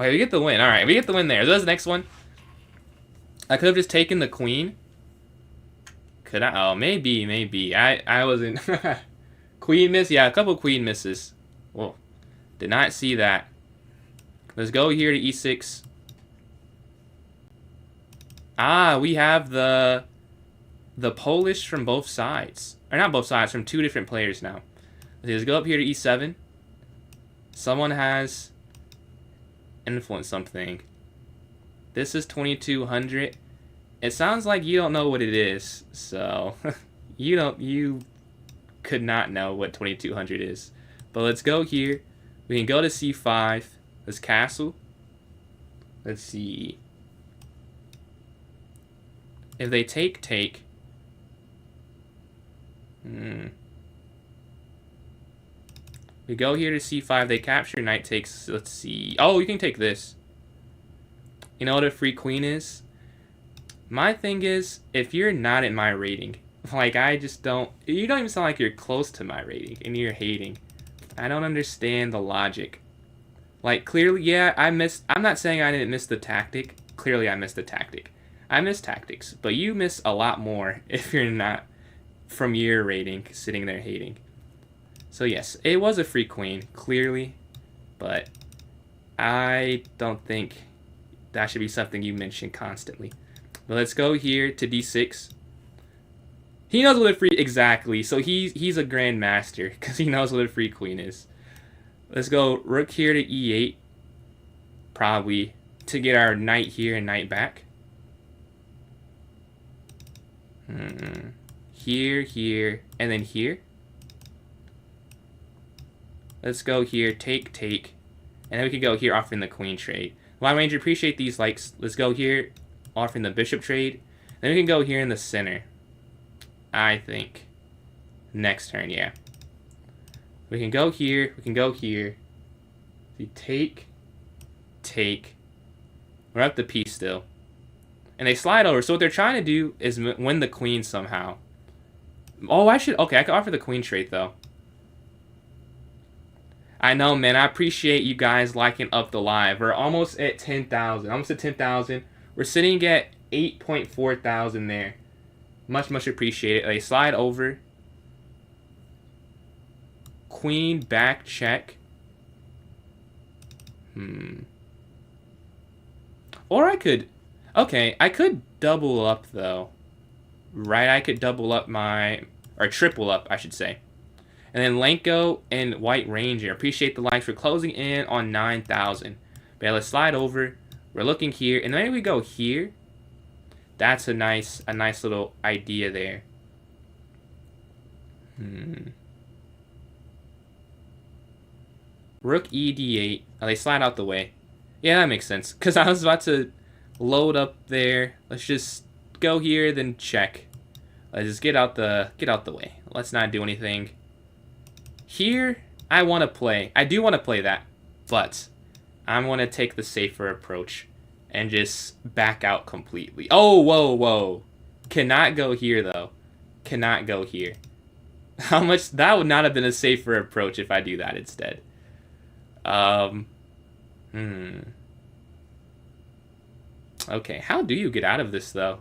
Okay, we get the win. All right, we get the win there. That's the next one. I could have just taken the queen. Could I? Oh, maybe. I wasn't. Queen miss? Yeah, a couple queen misses. Whoa. Did not see that. Let's go here to e6. Ah, we have the Polish from both sides. Or not both sides, from two different players now. Let's go up here to e7. Someone has influenced something. This is 2200. It sounds like you don't know what it is, so you could not know what 2200 is. But let's go here. We can go to c5. Let's castle. Let's see. If they take. We go here to c5. They capture. Knight takes. Let's see. Oh, you can take this. You know what a free queen is? My thing is, if you're not at my rating, like I just don't. You don't even sound like you're close to my rating, and you're hating. I don't understand the logic. Like, clearly, yeah, I missed. I'm not saying I didn't miss the tactic. Clearly, I missed the tactic. I miss tactics, but you miss a lot more if you're not from your rating, sitting there hating. So, yes, it was a free queen, clearly, but I don't think that should be something you mention constantly. But let's go here to d6. He knows what a free... Exactly, so he's a grandmaster because he knows what a free queen is. Let's go rook here to e8. Probably to get our knight here and knight back. Here, and then here. Let's go here, take. And then we can go here offering the queen trade. Line Ranger, appreciate these likes. Let's go here, offering the bishop trade. Then we can go here in the center. I think. Next turn, yeah. We can go here, See, take. We're up the piece still. And they slide over. So what they're trying to do is win the queen somehow. Oh, okay, I can offer the queen trade, though. I know, man. I appreciate you guys liking up the live. We're almost at 10,000. Almost at 10,000. We're sitting at 8.4 thousand there. Much appreciated. They slide over. Queen back check. Or I could... Okay, I could double up, though. Right, I could double up my... Or triple up, I should say. And then Lenko and White Ranger. Appreciate the likes for closing in on 9,000. But yeah, let's slide over. We're looking here. And then we go here. That's a nice little idea there. Rook e d8. Oh, they slide out the way. Yeah, that makes sense. Because I was about to load up there. Let's just go here, then check. Let's just get out the way. Let's not do anything. Here, I want to play. I do want to play that. But I'm going to take the safer approach. And just back out completely. Oh, whoa. Cannot go here, though. Cannot go here. How much... That would not have been a safer approach if I do that instead. Okay, how do you get out of this, though?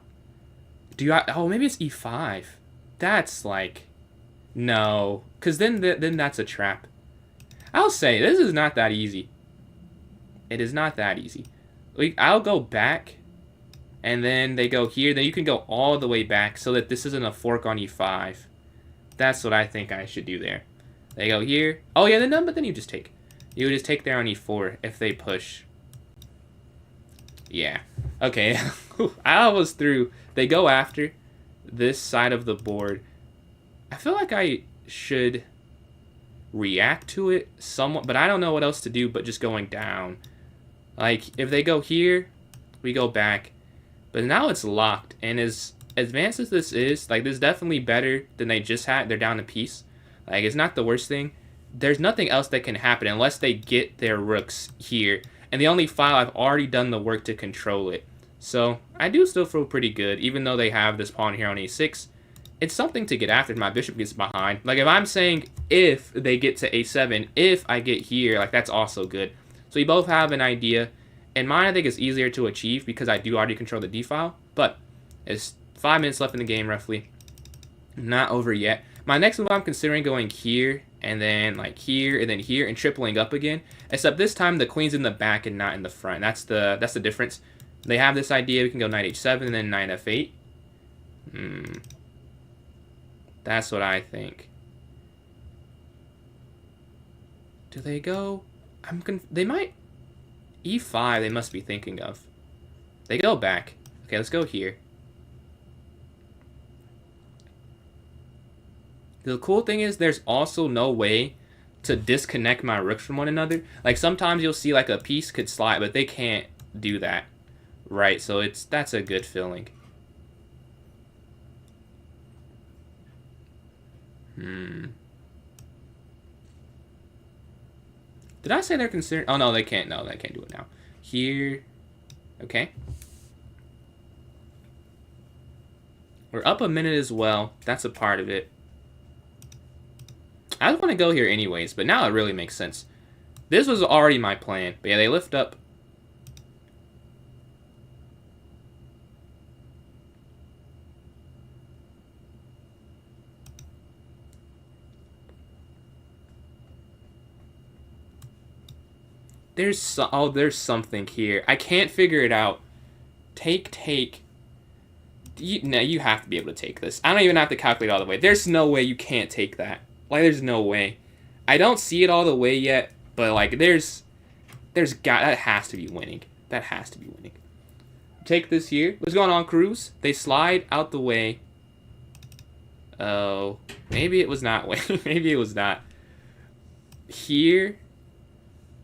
Oh, maybe it's e5. That's like... No. Because then that's a trap. I'll say, this is not that easy. It is not that easy. I'll go back, and then they go here. Then you can go all the way back so that this isn't a fork on e5. That's what I think I should do there. They go here. Oh, yeah, but then you just take. You would just take there on e4 if they push. Yeah. Okay. I was through. They go after this side of the board. I feel like I should react to it somewhat, but I don't know what else to do but just going down. Like, if they go here, we go back. But now it's locked. And as advanced as this is, like, this is definitely better than they just had. They're down a piece. Like, it's not the worst thing. There's nothing else that can happen unless they get their rooks here. And the only file, I've already done the work to control it. So, I do still feel pretty good, even though they have this pawn here on a6. It's something to get after if my bishop gets behind. Like, if I'm saying if they get to a7, if I get here, like, that's also good. So you both have an idea. And mine, I think, is easier to achieve because I do already control the d file. But it's 5 minutes left in the game, roughly. Not over yet. My next move, I'm considering going here, and then like here, and then here, and tripling up again. Except this time, the queen's in the back and not in the front. That's the difference. They have this idea. We can go knight h7 and then knight f8. That's what I think. Do they go... They might... e5 they must be thinking of. They go back. Okay, let's go here. The cool thing is there's also no way to disconnect my rooks from one another. Like, sometimes you'll see like a piece could slide, but they can't do that. Right, so that's a good feeling. Did I say they're considering? Oh, no, they can't. No, they can't do it now. Here. Okay. We're up a minute as well. That's a part of it. I was want to go here anyways, but now it really makes sense. This was already my plan. But yeah, they lift up. There's something here. I can't figure it out. Take. No, you have to be able to take this. I don't even have to calculate all the way. There's no way you can't take that. Like, there's no way. I don't see it all the way yet, but like, that has to be winning. That has to be winning. Take this here. What's going on, Cruz? They slide out the way. Oh, maybe it was not. Maybe it was not. Here.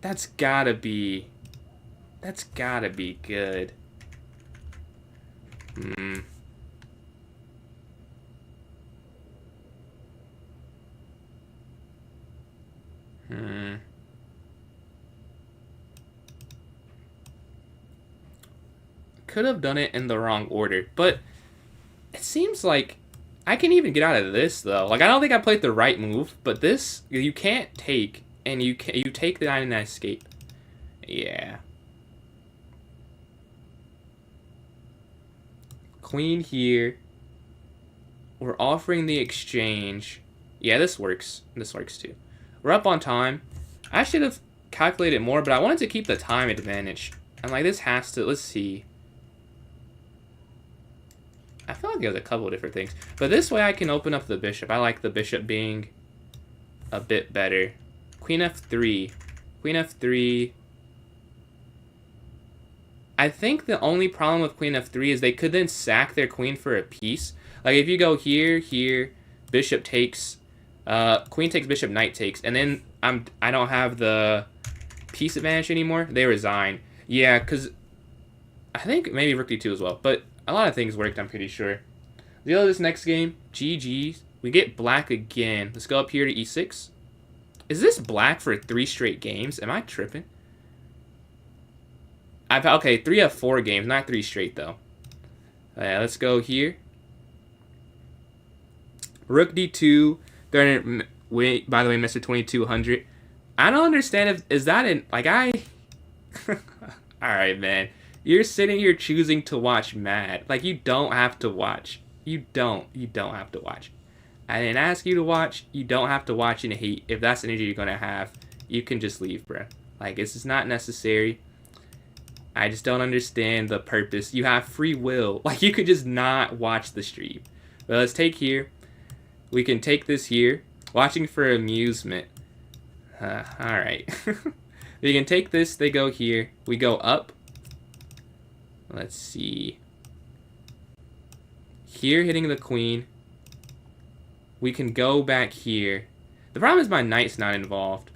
That's gotta be good. Could have done it in the wrong order, but it seems like I can even get out of this though. Like, I don't think I played the right move, but this you can't take, and you take the 99 escape. Yeah. Queen here. We're offering the exchange. Yeah, this works. This works too. We're up on time. I should have calculated more, but I wanted to keep the time advantage. And like, this has to, let's see. I feel like there's a couple of different things. But this way I can open up the bishop. I like the bishop being a bit better. Queen f3. Queen f3. I think the only problem with Queen f3 is they could then sack their queen for a piece. Like, if you go here, bishop takes, queen takes, bishop, knight takes, and then I don't have the piece advantage anymore. They resign. Yeah, because I think maybe rook d2 as well. But a lot of things worked, I'm pretty sure. Let's go to this next game. GG. We get black again. Let's go up here to e6. Is this black for 3 straight games? Am I tripping? Okay, 3 of 4 games, not 3 straight though. Let's go here. Rook d2. Wait, by the way, Mr. 2200. I don't understand is that in like I. All right, man. You're sitting here choosing to watch Mad. Like, you don't have to watch. You don't have to watch. I didn't ask you to watch. You don't have to watch and hate. If that's the energy you're gonna have, you can just leave, bro. Like, this is not necessary. I just don't understand the purpose. You have free will. Like, you could just not watch the stream. But let's take here. We can take this here. Watching for amusement. Alright. We can take this. They go here. We go up. Let's see. Here, hitting the queen. We can go back here. The problem is my knight's not involved.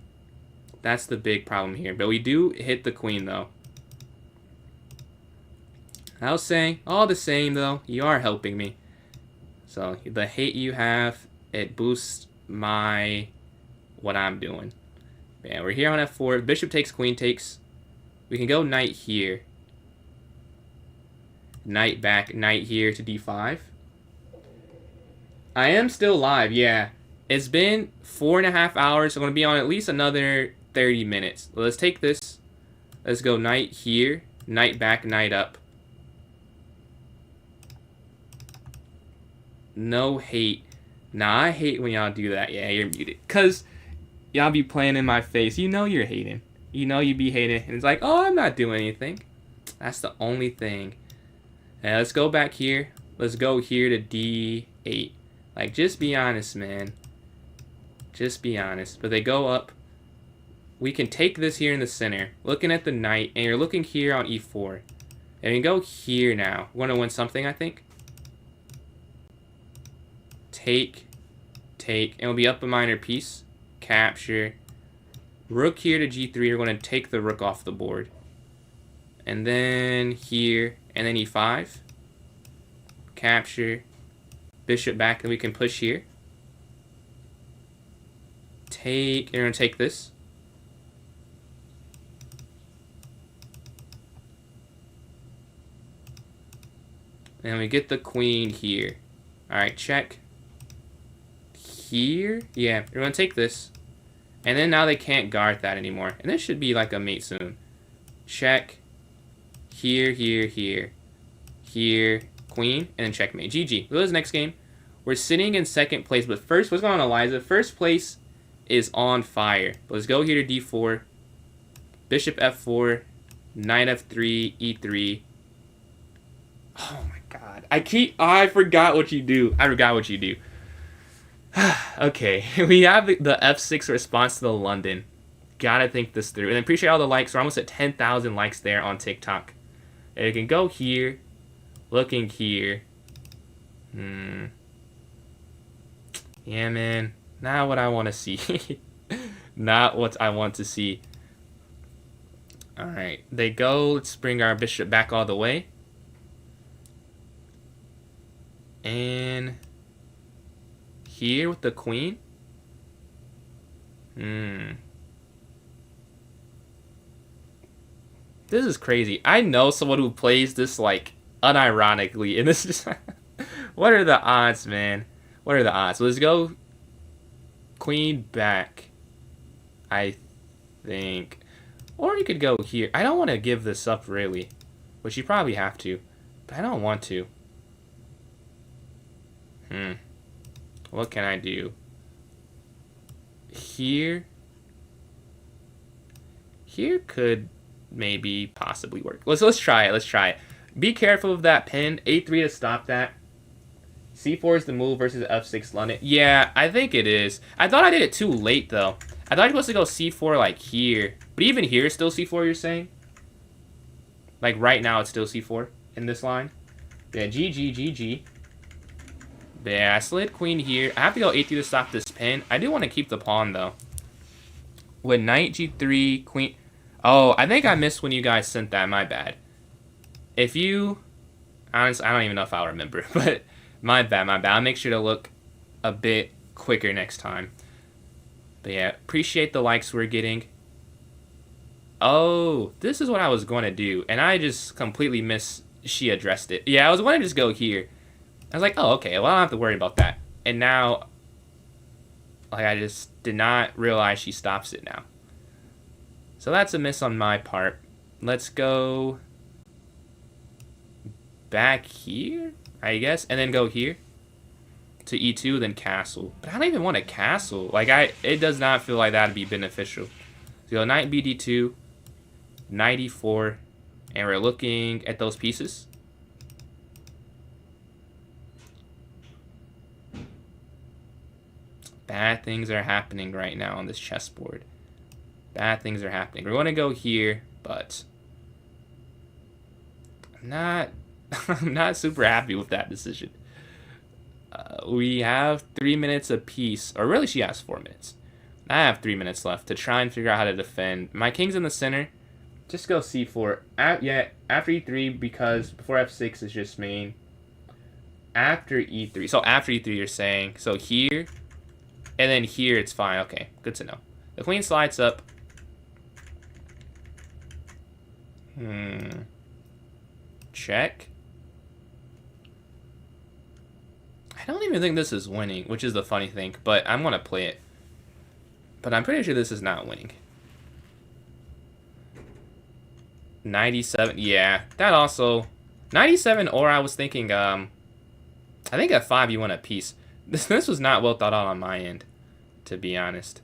That's the big problem here. But we do hit the queen, though. I was saying, all the same, though, you are helping me. So, the hate you have, it boosts what I'm doing. Yeah, we're here on f4. Bishop takes, queen takes. We can go knight here. Knight back, knight here to d5. I am still live, yeah. It's been 4.5 hours. I'm going to be on at least another 30 minutes. Let's take this. Let's go knight here. Knight back, knight up. No hate. Nah, I hate when y'all do that. Yeah, you're muted. Because y'all be playing in my face. You know you're hating. You know you be hating. And it's like, oh, I'm not doing anything. That's the only thing. Now, let's go back here. Let's go here to d8. Like, just be honest, man. Just be honest. But they go up. We can take this here in the center. Looking at the knight. And you're looking here on e4. And we can go here now. We want to win something, I think. Take. And we'll be up a minor piece. Capture. Rook here to g3. We're going to take the rook off the board. And then here. And then e5. Capture. Bishop back. And we can push here. You're gonna take this. And we get the queen here. Alright, check. Here? Yeah, you're gonna take this. And then now they can't guard that anymore. And this should be like a mate soon. Check. Here, here, here. Here. Queen. And then checkmate. GG. Go to the next game. We're sitting in second place. But first, what's going on, Eliza? First place is on fire. But let's go here to d4. Bishop f4. Knight f3. e3. Oh my god. I forgot what you do. I forgot what you do. Okay. We have the f6 response to the London. Gotta think this through. And I appreciate all the likes. We're almost at 10,000 likes there on TikTok. And you can go here. Looking here. Yeah, man. Not what I want to see. Not what I want to see. Alright. They go. Let's bring our bishop back all the way. And here with the queen. This is crazy. I know someone who plays this like unironically, and this is what are the odds, man? What are the odds? So let's go queen back, I think. Or you could go here. I don't want to give this up really, which you probably have to, but I don't want to. What can I do? Here could maybe possibly work. Let's try it. Let's try it. Be careful of that pin. A3 to stop that. C4 is the move versus F6 London. Yeah, I think it is. I thought I did it too late though. I thought I was supposed to go C4 like here. But even here it's still C4, you're saying? Like right now it's still C4 in this line. Yeah, GG. Yeah, I slid queen here. I have to go A3 to stop this pin. I do want to keep the pawn though. With knight G3, queen. Oh, I think I missed when you guys sent that. My bad. If you, honestly, I don't even know if I'll remember, but my bad. I'll make sure to look a bit quicker next time. But yeah, appreciate the likes we're getting. Oh, this is what I was going to do, and I just completely missed. She addressed it. Yeah, I was going to just go here. I was like, oh, okay, well, I don't have to worry about that. And now, like, I just did not realize she stops it now. So that's a miss on my part. Let's go back here, I guess, and then go here to E2, then castle. But I don't even want a castle. Like, it does not feel like that would be beneficial. So go knight BD2, knight E4, and we're looking at those pieces. Bad things are happening right now on this chessboard. Bad things are happening. We're going to go here, but I'm not super happy with that decision. We have 3 minutes apiece, or really she has 4 minutes. I have 3 minutes left to try and figure out how to defend. My king's in the center. Just go C4. Yeah, after E3, because before F6 is just main. After E3. So after E3 you're saying. So here. And then here it's fine. Okay, good to know. The queen slides up. Check. I don't even think this is winning, which is the funny thing, but I'm going to play it. But I'm pretty sure this is not winning. 97. Yeah, that also. 97, or I was thinking, I think at 5 you win a piece. This was not well thought out on my end, to be honest.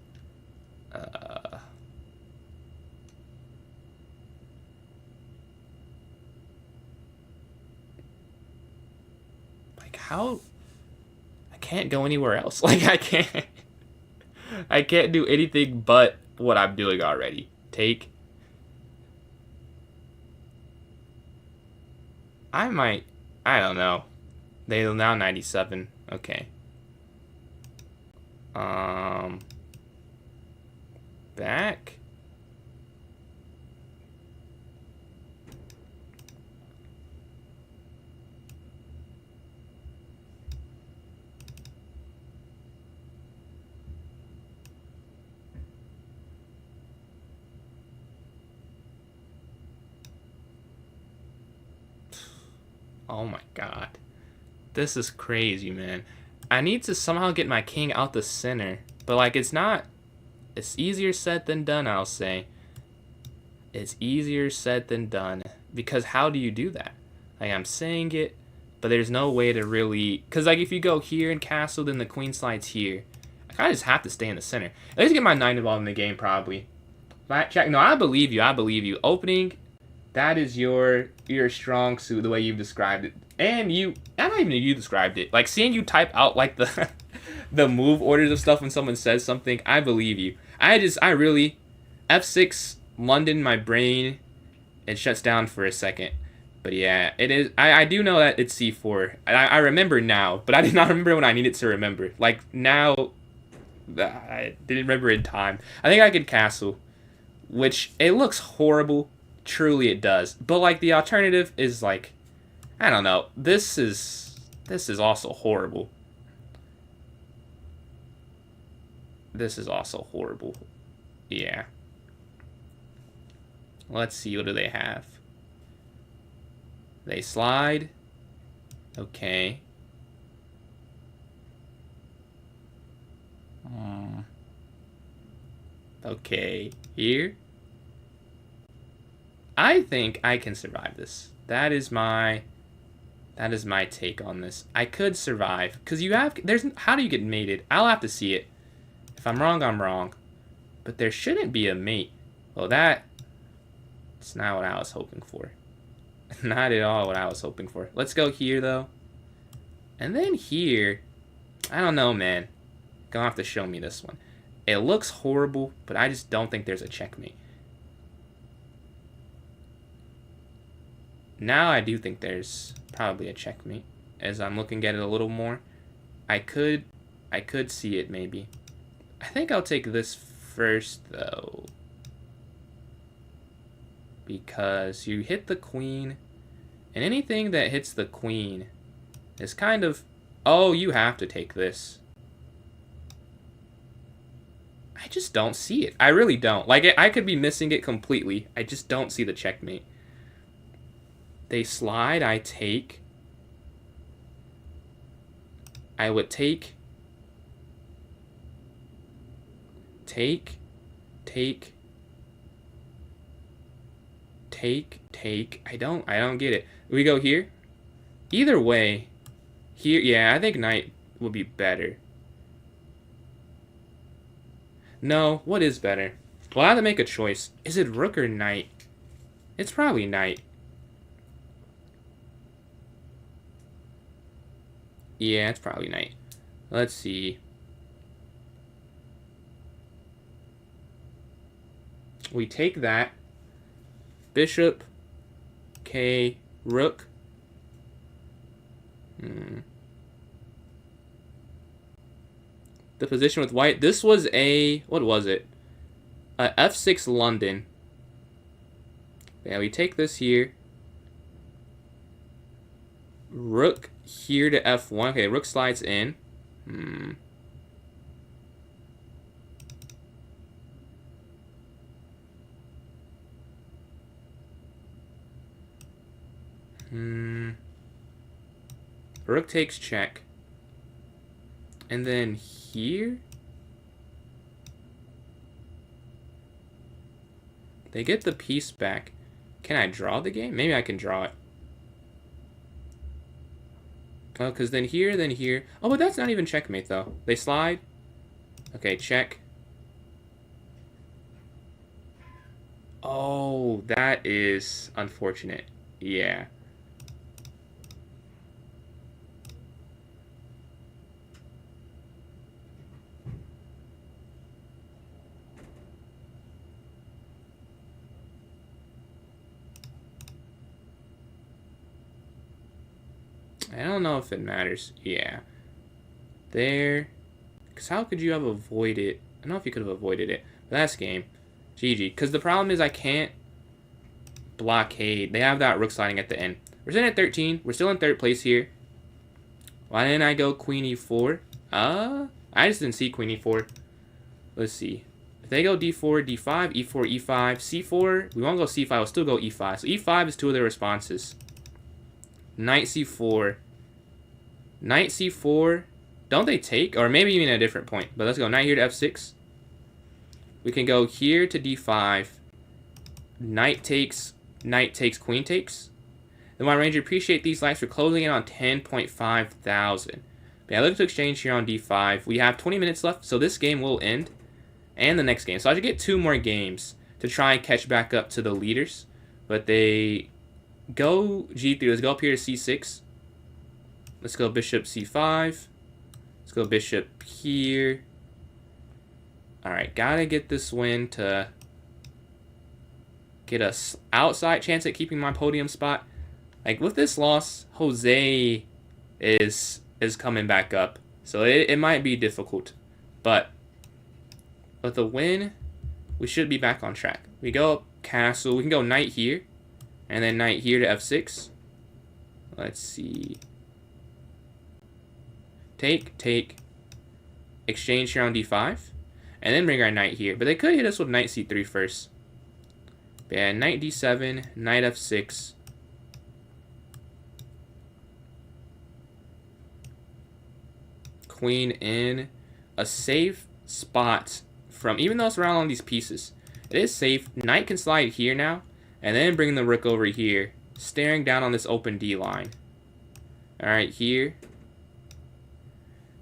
Like, how? I can't go anywhere else. Like, I can't do anything but what I'm doing already. Take. I don't know. They're now 97. Okay. Back. Oh my god. This is crazy, man. I need to somehow get my king out the center. But, like, it's not... It's easier said than done, I'll say. It's easier said than done. Because how do you do that? Like, I'm saying it, but there's no way to really... Because, like, if you go here and castle, then the queen slides here. I kind of just have to stay in the center. At least get my knight involved in the game, probably. Blackjack. No, I believe you. I believe you. Opening, that is your strong suit, the way you've described it. And you... I don't even know you described it. Like, seeing you type out, like, the... the move orders of stuff when someone says something, I believe you. I really... F6... London, my brain, it shuts down for a second. But yeah, it is. I do know that it's c4. I remember now, but I did not remember when I needed to remember. Like, now, I didn't remember in time. I think I could castle, which, it looks horrible. Truly it does. But, like, the alternative is, like, I don't know. This is also horrible. This is also horrible. Yeah. Let's see, what do they have? They slide. Okay. Okay, here. I think I can survive this. That is my take on this. I could survive, because you have, how do you get mated? I'll have to see it. If I'm wrong, I'm wrong. But there shouldn't be a mate. Well, it's not what I was hoping for. Not at all what I was hoping for. Let's go here, though. And then here, I don't know, man. Gonna have to show me this one. It looks horrible, but I just don't think there's a checkmate. Now I do think there's probably a checkmate. As I'm looking at it a little more, I could see it, maybe. I think I'll take this first, though. Because you hit the queen, and anything that hits the queen is kind of... Oh, you have to take this. I just don't see it. I really don't. Like, I could be missing it completely. I just don't see the checkmate. They slide, I take. I would take. Take. I don't get it. We go here. Either way, here, yeah, I think knight would be better. No, what is better? Well, I have to make a choice. Is it rook or knight? It's probably knight. Yeah, it's probably knight. Let's see. We take that. Bishop, K, rook. The position with white. This was a... What was it? F6 London. Yeah, we take this here. Rook here to F1. Okay, rook slides in. Rook takes check. And then here, they get the piece back. Can I draw the game? Maybe I can draw it. Oh, because then here. Oh, but that's not even checkmate, though. They slide. Okay, check. Oh, that is unfortunate. Yeah. I don't know if it matters. Yeah. There. Because how could you have avoided... I don't know if you could have avoided it. But that's game. GG. Because the problem is I can't blockade. They have that rook sliding at the end. We're sitting at 13. We're still in third place here. Why didn't I go queen e4? I just didn't see queen e4. Let's see. If they go d4, d5, e4, e5, c4. We won't go c5. We'll still go e5. So e5 is two of their responses. Knight c4. Knight c4. Don't they take? Or maybe even at a different point. But let's go. Knight here to f6. We can go here to d5. Knight takes, queen takes. Then my ranger, appreciate these likes for closing in on 10.5 thousand. But yeah, look to exchange here on d5. We have 20 minutes left, so this game will end. And the next game. So I should get 2 more games to try and catch back up to the leaders. But they go g3. Let's go up here to c6. Let's go bishop c5. Let's go bishop here. Alright, gotta get this win to get a outside chance at keeping my podium spot. Like, with this loss, Jose is coming back up. So it might be difficult. But with a win, we should be back on track. We go up castle. We can go knight here. And then knight here to f6. Let's see. Take. Exchange here on d5. And then bring our knight here. But they could hit us with knight c3 first. But yeah, knight d7, knight f6. Queen in. A safe spot from, even though it's around on these pieces, it is safe. Knight can slide here now. And then bring the rook over here. Staring down on this open d line. Alright, here.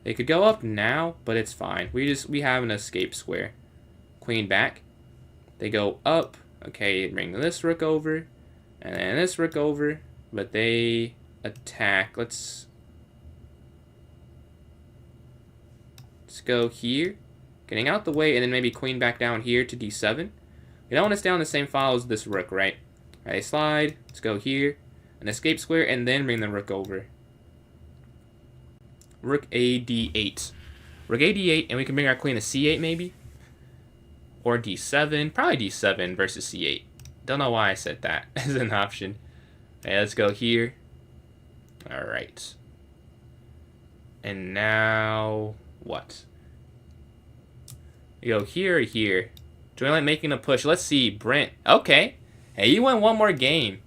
They could go up now, but it's fine. We have an escape square. Queen back. They go up. Okay, bring this rook over. And then this rook over. But they attack. Let's go here. Getting out the way, and then maybe queen back down here to d7. You don't want to stay on the same file as this rook, right? Alright, they slide. Let's go here. An escape square, and then bring the rook over. Rook a d8. Rook a d8, and we can bring our queen to c8 maybe? Or d7. Probably d7 versus c8. Don't know why I said that as an option. Okay, let's go here. Alright. And now what? You go here or here. Do I like making a push? Let's see, Brent. Okay. Hey, you win one more game.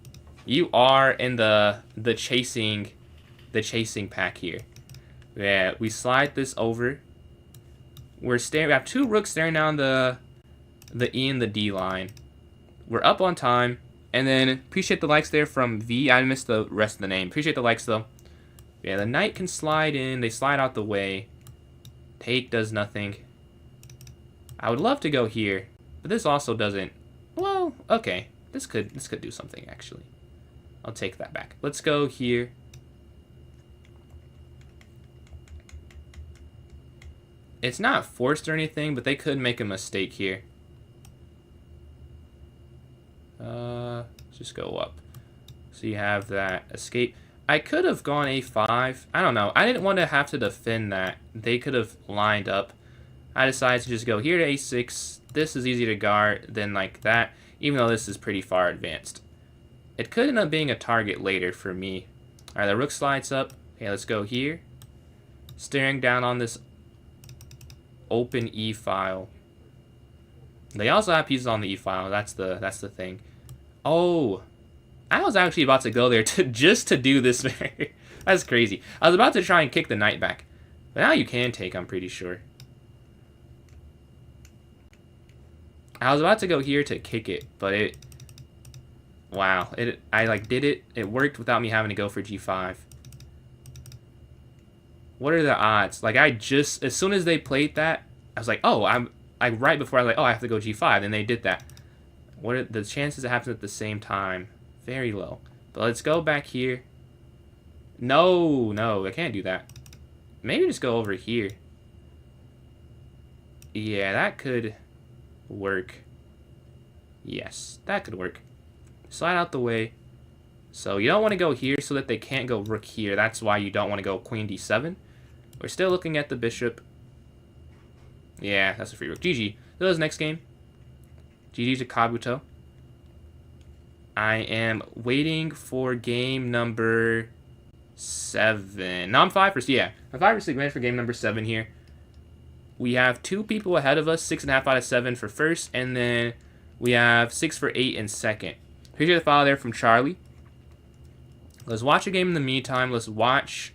You are in the chasing pack here. Yeah, we slide this over. We have 2 rooks staring down the E and the D line. We're up on time. And then, appreciate the likes there from V. I missed the rest of the name. Appreciate the likes, though. Yeah, the knight can slide in. They slide out the way. Take does nothing. I would love to go here. But this also doesn't... Well, okay. This could do something, actually. I'll take that back. Let's go here. It's not forced or anything, but they could make a mistake here. Let's just go up. So you have that escape. I could have gone a5. I don't know. I didn't want to have to defend that. They could have lined up. I decided to just go here to a6. This is easy to guard than like that, even though this is pretty far advanced. It could end up being a target later for me. Alright, the rook slides up. Okay, let's go here. Staring down on this open E file. They also have pieces on the E file. That's the thing. Oh, I was actually about to go there just to do this. That's crazy. I was about to try and kick the knight back, but now you can take. I'm pretty sure. I was about to go here to kick it, but it. Wow, I like did it. It worked without me having to go for G5. What are the odds? Like as soon as they played that, I was like, oh, right before I was like, oh, I have to go G5, and they did that. What are the chances it happens at the same time? Very low. But let's go back here. No, I can't do that. Maybe just go over here. Yeah, that could work. Yes, that could work. Slide out the way. So you don't want to go here so that they can't go rook here. That's why you don't want to go queen d7. We're still looking at the bishop. Yeah, that's a free rook. GG. That was next game. GG to Kabuto. I am waiting for game number 7. No, I'm 5 for... Yeah, I'm 5 for 6 minutes for game number 7 here. We have 2 people ahead of us. 6.5 out of 7 for first. And then we have 6 for 8 in second. Here's the file there from Charlie. Let's watch a game in the meantime. Let's watch...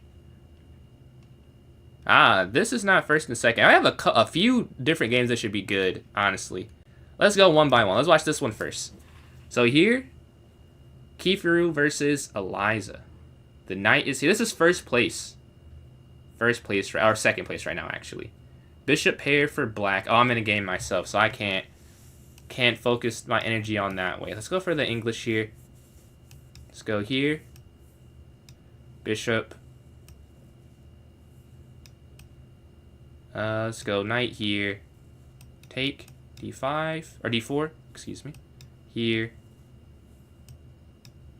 this is not first and second. I have a few different games that should be good, honestly. Let's go one by one. Let's watch this one first. So here, Kifiru versus Eliza. The knight is here. This is first place. First place, or second place right now, actually. Bishop pair for black. Oh, I'm in a game myself, so I can't focus my energy on that way. Let's go for the English here. Let's go here. Bishop. Let's go knight here. Take d5 or d4. Excuse me. Here.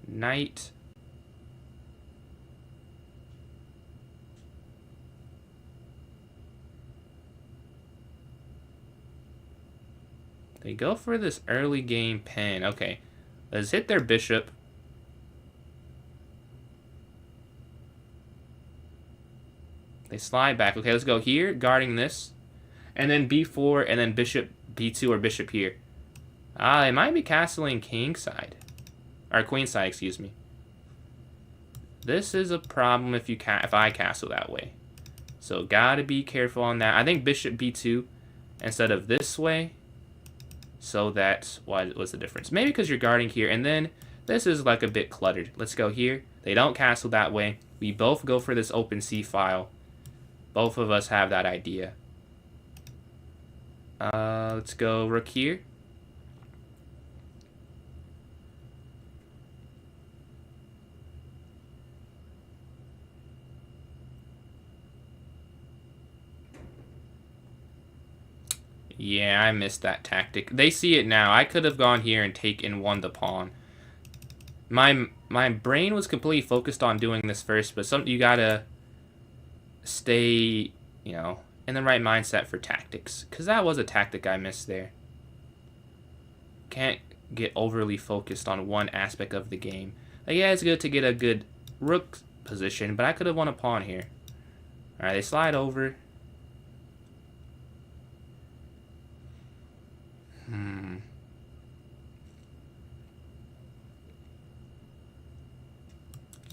Knight. They go for this early game pin. Okay. Let's hit their bishop. They slide back. Okay, let's go here, guarding this. And then b4, and then bishop b2 or bishop here. They might be castling king side. Or queen side, excuse me. This is a problem if I castle that way. So gotta be careful on that. I think bishop b2 instead of this way. So that's what's the difference. Maybe because you're guarding here. And then this is like a bit cluttered. Let's go here. They don't castle that way. We both go for this open C file. Both of us have that idea. Let's go rook here. Yeah, I missed that tactic. They see it now. I could have gone here and won the pawn. My brain was completely focused on doing this first, but you gotta stay, you know, in the right mindset for tactics. Because that was a tactic I missed there. Can't get overly focused on one aspect of the game. Like, yeah, it's good to get a good rook position, but I could have won a pawn here. Alright, they slide over.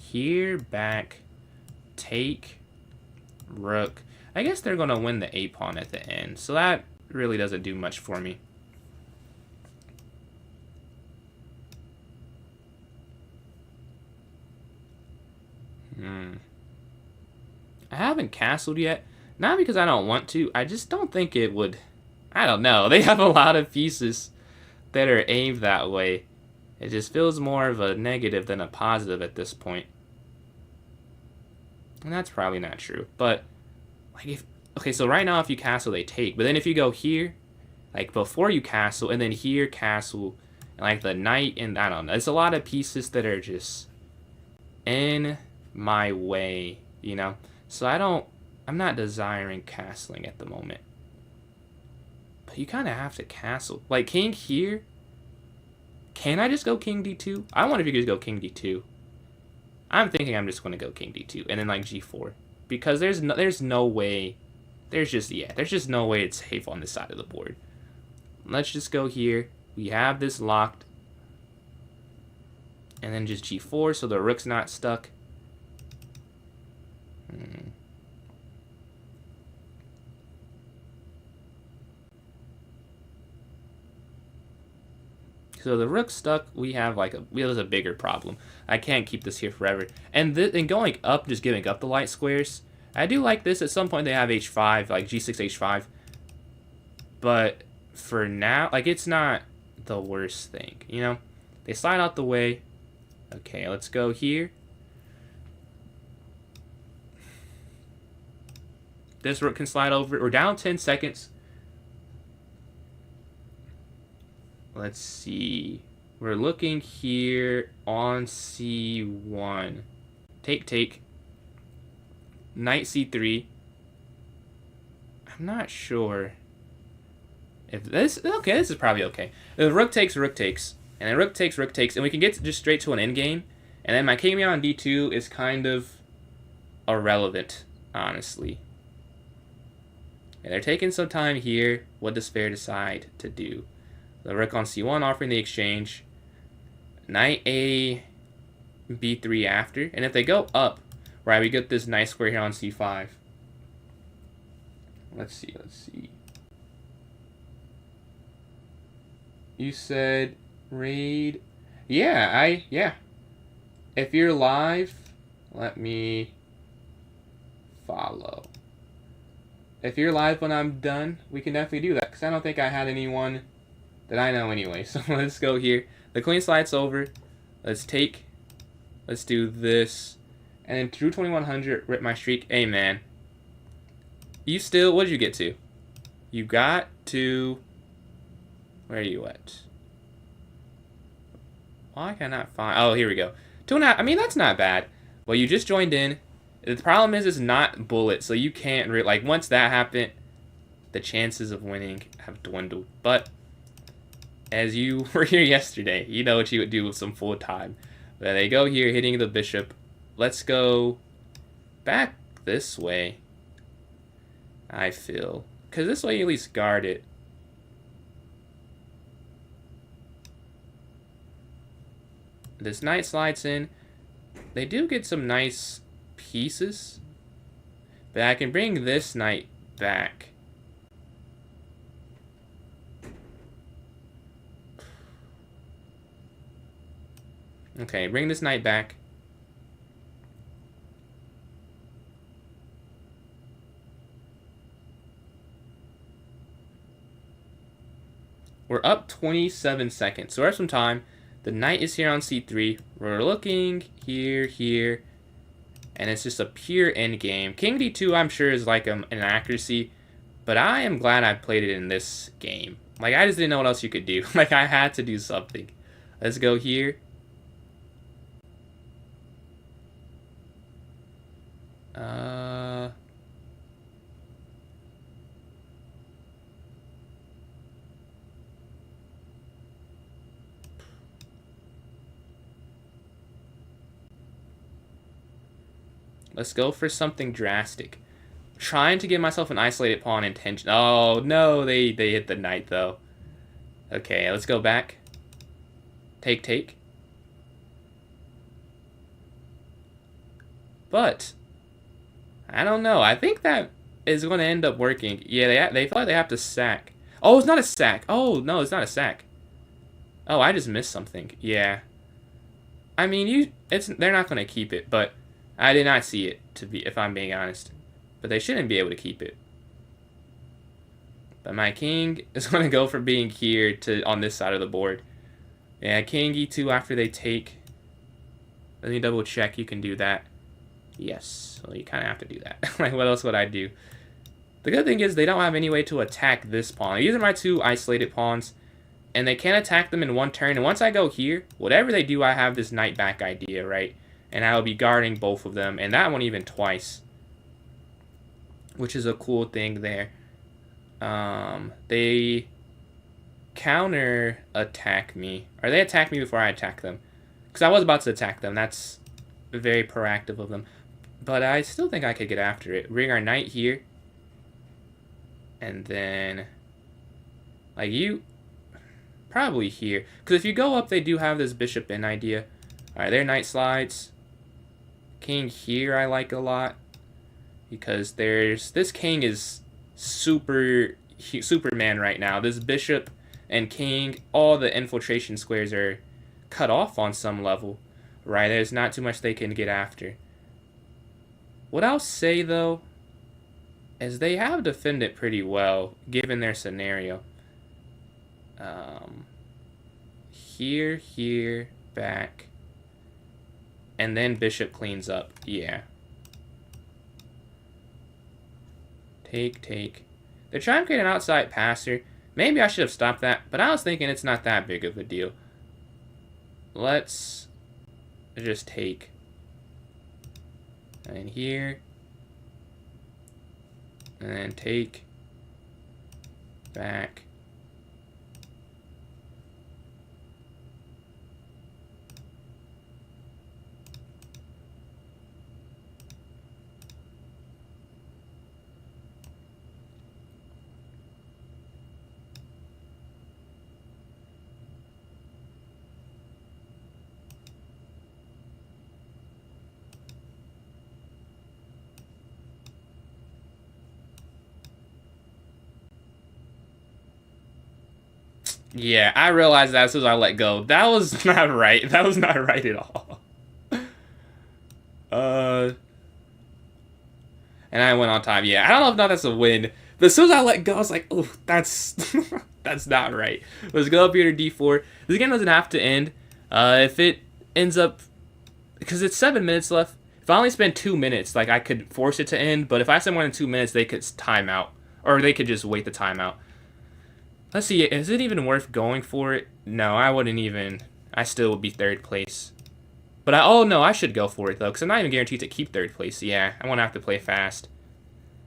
Here, back, take, rook. I guess they're going to win the a-pawn at the end, so that really doesn't do much for me. I haven't castled yet. Not because I don't want to. I just don't think it would... I don't know. They have a lot of pieces that are aimed that way. It just feels more of a negative than a positive at this point. And that's probably not true. But, like, if... Okay, so right now if you castle, they take. But then if you go here, like, before you castle, and then here, castle, and, like, the knight, and I don't know. There's a lot of pieces that are just in my way, you know? So I'm not desiring castling at the moment. But you kind of have to castle. Like, king here. Can I just go king d2? I wonder if you could just go king d2. I'm thinking I'm just going to go king d2. And then, like, g4. Because there's no way. There's just no way it's safe on this side of the board. Let's just go here. We have this locked. And then just g4 so the rook's not stuck. So the rook's stuck. We have there's a bigger problem. I can't keep this here forever. And going up, just giving up the light squares. I do like this. At some point they have h5, like g6, h5. But for now, like, it's not the worst thing, you know? They slide out the way. Okay, let's go here. This rook can slide over. We're down 10 seconds. Let's see. We're looking here on c1. Take. Knight c3. I'm not sure if this... Okay, this is probably okay. The rook takes, and then rook takes, and we can get just straight to an endgame. And then my king on d2 is kind of irrelevant, honestly. And they're taking some time here. What does Fair decide to do? The rook on c1 offering the exchange. Knight a b3 after. And if they go up, right, we get this nice square here on c5. Let's see. You said raid. Yeah. If you're live, let me follow. If you're live when I'm done, we can definitely do that. Because I don't think I had anyone that I know anyway. So let's go here. The queen slides over. Let's do this. And then through 2100, rip my streak. Hey, man. What did you get to? You got to... Where are you at? Why can I not find... Oh, here we go. 2.5. I mean, that's not bad. Well, you just joined in. The problem is it's not bullet, so you can't... Like, once that happened, the chances of winning have dwindled. But, as you were here yesterday, you know what you would do with some full time. But they go here, hitting the bishop. Let's go back this way, I feel. Because this way you at least guard it. This knight slides in. They do get some nice pieces. But I can bring this knight back. Okay, bring this knight back. We're up 27 seconds, so we have some time. The knight is here on c3. We're looking here, and it's just a pure endgame. King d2, I'm sure, is like an accuracy, but I am glad I played it in this game. Like, I just didn't know what else you could do. Like, I had to do something. Let's go here. Let's go for something drastic. Trying to give myself an isolated pawn intention. Oh, no, they hit the knight, though. Okay, let's go back. Take. But, I don't know. I think that is going to end up working. Yeah, they feel like they have to sack. Oh, it's not a sack. Oh, no, it's not a sack. Oh, I just missed something. Yeah. I mean, they're not going to keep it, but I did not see it, if I'm being honest. But they shouldn't be able to keep it. But my king is going to go for being here on this side of the board. Yeah, king e2 after they take. Let me double check. You can do that. Yes. Well, you kind of have to do that. Like, what else would I do? The good thing is they don't have any way to attack this pawn. These are my two isolated pawns. And they can't attack them in one turn. And once I go here, whatever they do, I have this knight back idea, right? And I will be guarding both of them. And that one even twice. Which is a cool thing there. They counter attack me. Or they attack me before I attack them. Because I was about to attack them. That's very proactive of them. But I still think I could get after it. Bring our knight here. And then... like you... probably here. Because if you go up, they do have this bishop in idea. Alright, their knight slides. King here I like a lot. Because this king is Superman right now. This bishop and king, all the infiltration squares are cut off on some level. Right, there's not too much they can get after. What I'll say, though, is they have defended pretty well, given their scenario. Here, back. And then bishop cleans up. Yeah. Take. They're trying to create an outside passer. Maybe I should have stopped that, but I was thinking it's not that big of a deal. Let's just take. And here. And then take. Back. Yeah, I realized that as soon as I let go. That was not right. That was not right at all. And I went on time. Yeah, I don't know if that's a win. But as soon as I let go, I was like, oh, that's that's not right. Let's go up here to d4. This game doesn't have to end. If it ends up, because it's 7 minutes left. If I only spend 2 minutes, like I could force it to end. But if I spend more than 2 minutes, they could time out, or they could just wait the timeout. Let's see. Is it even worth going for it? No, I wouldn't even. I still would be third place. But oh no, I should go for it though, because I'm not even guaranteed to keep third place. Yeah, I want to have to play fast.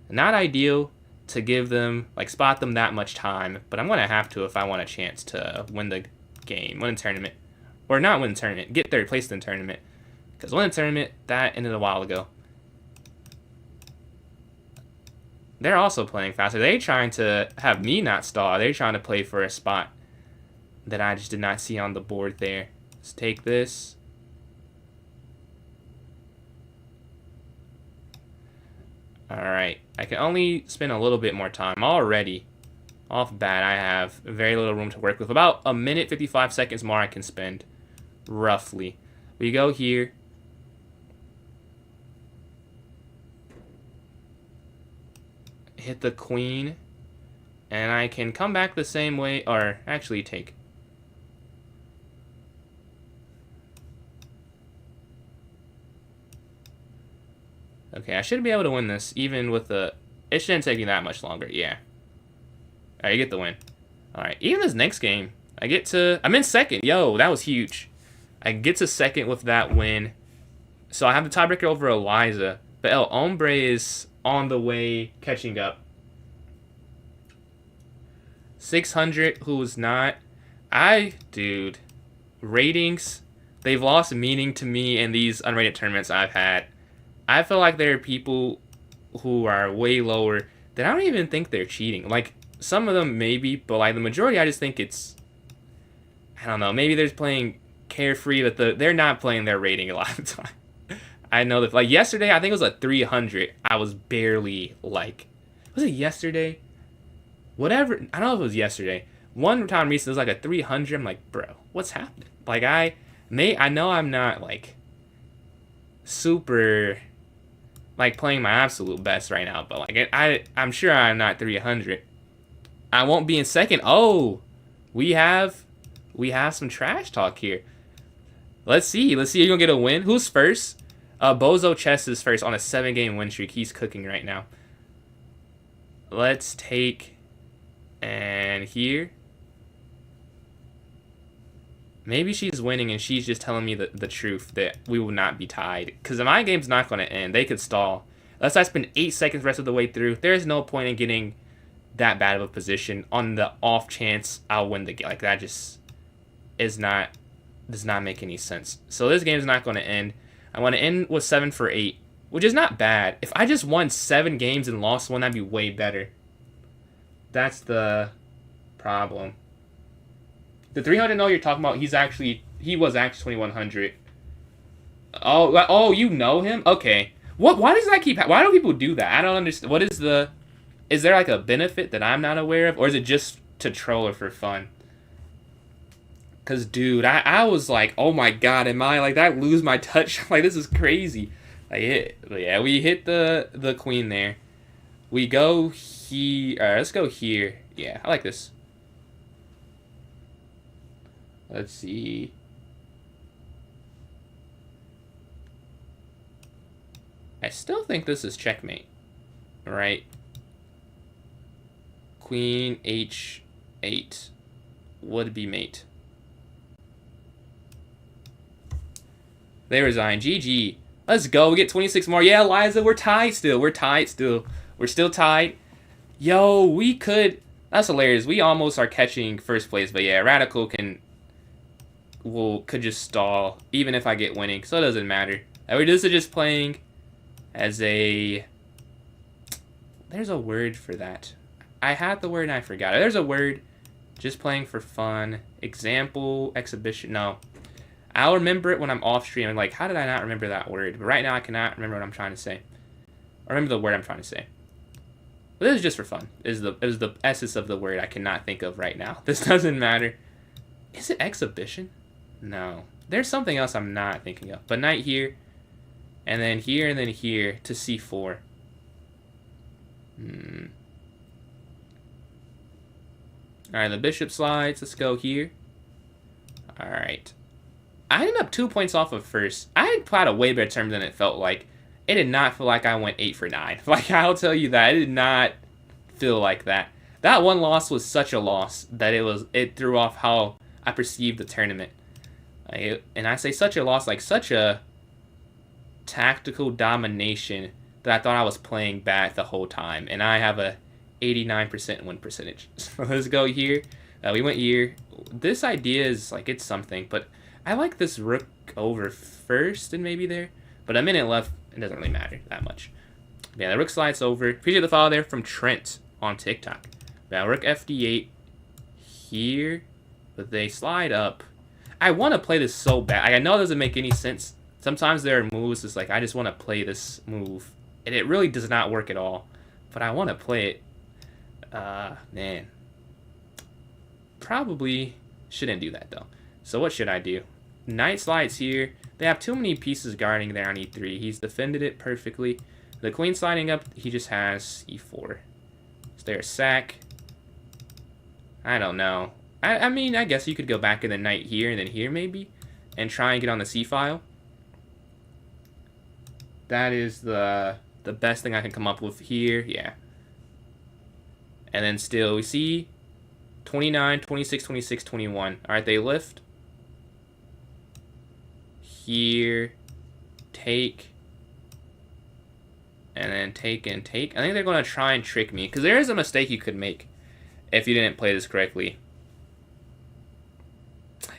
Not ideal to give them, like, spot them that much time, but I'm gonna have to if I want a chance to win the game, win the tournament, or not win the tournament, get third place in the tournament. Because win the tournament, that ended a while ago. They're also playing faster. They're trying to have me not stall. They're trying to play for a spot that I just did not see on the board there. Let's take this. Alright, I can only spend a little bit more time. Already, off bat, I have very little room to work with. About a minute, 55 seconds more I can spend, roughly. We go here. Hit the queen. And I can come back the same way, or actually take. Okay, I should be able to win this, even with the... It shouldn't take me that much longer, yeah. Alright, you get the win. Alright, even this next game, I get to... I'm in second. Yo, that was huge. I get to second with that win. So I have the tiebreaker over Eliza. But El Hombre is on the way catching up. 600, who's not... Dude, ratings, they've lost meaning to me in these unrated tournaments I've had. I feel like there are people who are way lower that I don't even think they're cheating. Like, some of them maybe, but like the majority, I just think it's... I don't know, maybe they're just playing carefree, but they're not playing their rating a lot of the time. I know that, like, yesterday, I think it was a 300. I was barely, like... Was it yesterday? Whatever. I don't know if it was yesterday. One time recently, it was like a 300. I'm like, bro, what's happening? Like, I know I'm not, like, super... like playing my absolute best right now, but like I'm sure I'm not 300. I won't be in second. Oh, we have some trash talk here. Let's see. Let's see if you're gonna get a win. Who's first? Bozo Chess is first on a 7-game win streak. He's cooking right now. Let's take and here. Maybe she's winning and she's just telling me the truth that we will not be tied. Because my game's not going to end. They could stall. Unless I spend 8 seconds the rest of the way through, there's no point in getting that bad of a position on the off chance I'll win the game. Like, that just does not make any sense. So this game's not going to end. I want to end with 7 for 8, which is not bad. If I just won 7 games and lost 1, that'd be way better. That's the problem. The 300 you're talking about, he was actually 2100. Oh, you know him? Okay. Why does that keep... Why do people do that? I don't understand. What is the... Is there like a benefit that I'm not aware of? Or is it just to troll or for fun? Because, dude, I was like, oh my god, am I... Like, that lose my touch? Like, this is crazy. Yeah, we hit the queen there. We go here... Alright, let's go here. Yeah, I like this. Let's see. I still think this is checkmate. Right? Queen H8 would be mate. They resign. GG. Let's go. We get 26 more. Yeah, Liza, we're tied still. We're still tied. Yo, we could... That's hilarious. We almost are catching first place. But yeah, Radical could just stall even if I get winning, so it doesn't matter. This is just playing as a... There's a word for that. I had the word and I forgot it. There's a word. Just playing for fun. Example, exhibition. No. I'll remember it when I'm off stream. I'm like, how did I not remember that word? But right now I cannot remember what I'm trying to say. Or remember the word I'm trying to say. But this is just for fun. It was the essence of the word I cannot think of right now. This doesn't matter. Is it exhibition? No. There's something else I'm not thinking of. But knight here, and then here, and then here to c4. Alright, the bishop slides. Let's go here. Alright. I ended up 2 points off of first. I had a way better term than it felt like. It did not feel like I went 8 for 9. Like, I'll tell you that. It did not feel like that. That one loss was such a loss that it threw off how I perceived the tournament. And I say such a loss, like such a tactical domination that I thought I was playing bad the whole time. And I have a 89% win percentage. So let's go here. We went here. This idea is like it's something, but I like this rook over first and maybe there. But a minute left, it doesn't really matter that much. Yeah, the rook slides over. Appreciate the follow there from Trent on TikTok. Now rook fd8 here, but they slide up. I want to play this so bad. Like, I know it doesn't make any sense. Sometimes there are moves it's like I just want to play this move, and it really does not work at all. But I want to play it. Man, probably shouldn't do that though. So what should I do? Knight slides here. They have too many pieces guarding there on e3. He's defended it perfectly. The queen sliding up, he just has e4. Is there a sack? I don't know. I mean, I guess you could go back in the knight here and then here maybe, and try and get on the c file. That is the best thing I can come up with here. Yeah. And then still, we see 29, 26, 26, 21. All right, they lift. Here, take, and then take and take. I think they're going to try and trick me, because there is a mistake you could make if you didn't play this correctly.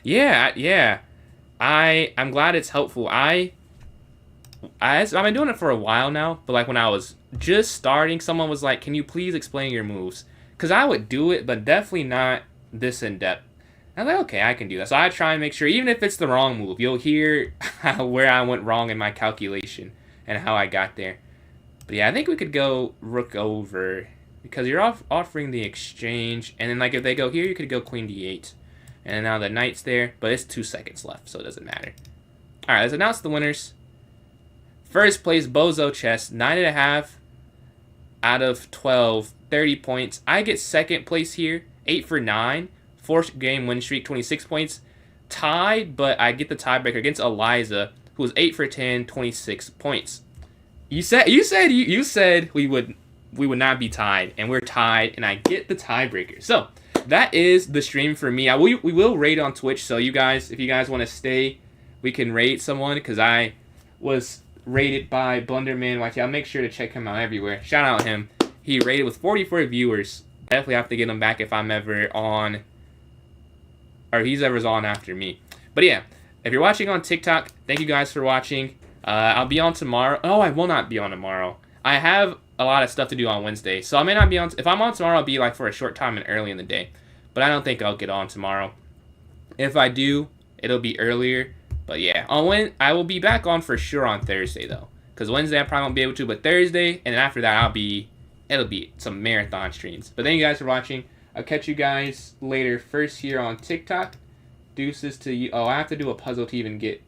Yeah. I'm glad it's helpful. I've been doing it for a while now, but like when I was just starting, someone was like, "Can you please explain your moves?" Because I would do it, but definitely not this in depth. I was like, okay, I can do that. So I try and make sure, even if it's the wrong move, you'll hear where I went wrong in my calculation and how I got there. But yeah, I think we could go rook over because you're offering the exchange. And then like if they go here, you could go queen d8. And now the knight's there, but it's 2 seconds left, so it doesn't matter. All right, let's announce the winners. First place, Bozo Chess, 9.5 out of 12, 30 points. I get second place here, 8 for 9. 4th game win streak, 26 points. Tied, but I get the tiebreaker against Eliza, who was 8 for 10, 26 points. You said we would not be tied, and we're tied, and I get the tiebreaker. So that is the stream for me. We will raid on Twitch, so you guys, if you guys want to stay, we can raid someone, because I was rated by Blunderman YT. I'll make sure to check him out everywhere. Shout out him. He rated with 44 viewers. Definitely have to get him back if I'm ever on, or he's ever on after me. But yeah, if you're watching on TikTok, thank you guys for watching. I'll be on tomorrow. Oh, I will not be on tomorrow. I have a lot of stuff to do on Wednesday, so I may not be on. If I'm on tomorrow, I'll be like for a short time and early in the day. But I don't think I'll get on tomorrow. If I do, it'll be earlier. But yeah, I will be back on for sure on Thursday though, because Wednesday I probably won't be able to. But Thursday, and then after that, it'll be some marathon streams. But thank you guys for watching. I'll catch you guys later. First here on TikTok. Deuces to you. Oh, I have to do a puzzle to even get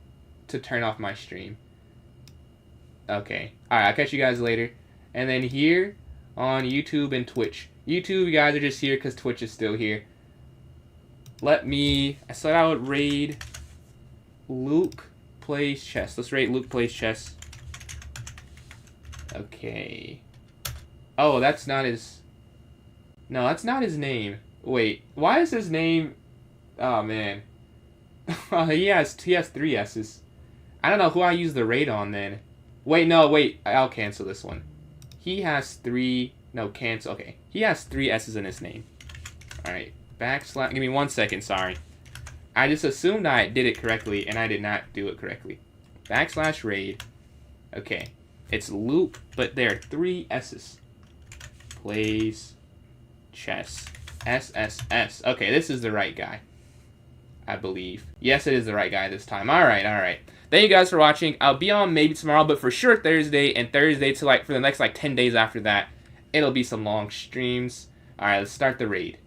to turn off my stream. Okay. Alright, I'll catch you guys later. And then here on YouTube and Twitch. YouTube, you guys are just here because Twitch is still here. I said I would raid Luke Plays Chess. Let's raid Luke Plays Chess. Okay. Oh, that's not his... No, that's not his name. Wait, why is his name... Oh, man. he has 3 S's. I don't know who I use the raid on, then. Wait, I'll cancel this one. He has 3... No, cancel. Okay. He has 3 S's in his name. Alright. Backslash... Give me 1 second, sorry. I just assumed I did it correctly, and I did not do it correctly. Backslash raid. Okay. It's Luke, but there are 3 S's. Plays Chess. SSS. Okay, this is the right guy. I believe. Yes, it is the right guy this time. Alright. Thank you guys for watching. I'll be on maybe tomorrow, but for sure Thursday, and Thursday to for the next 10 days after that. It'll be some long streams. All right, let's start the raid.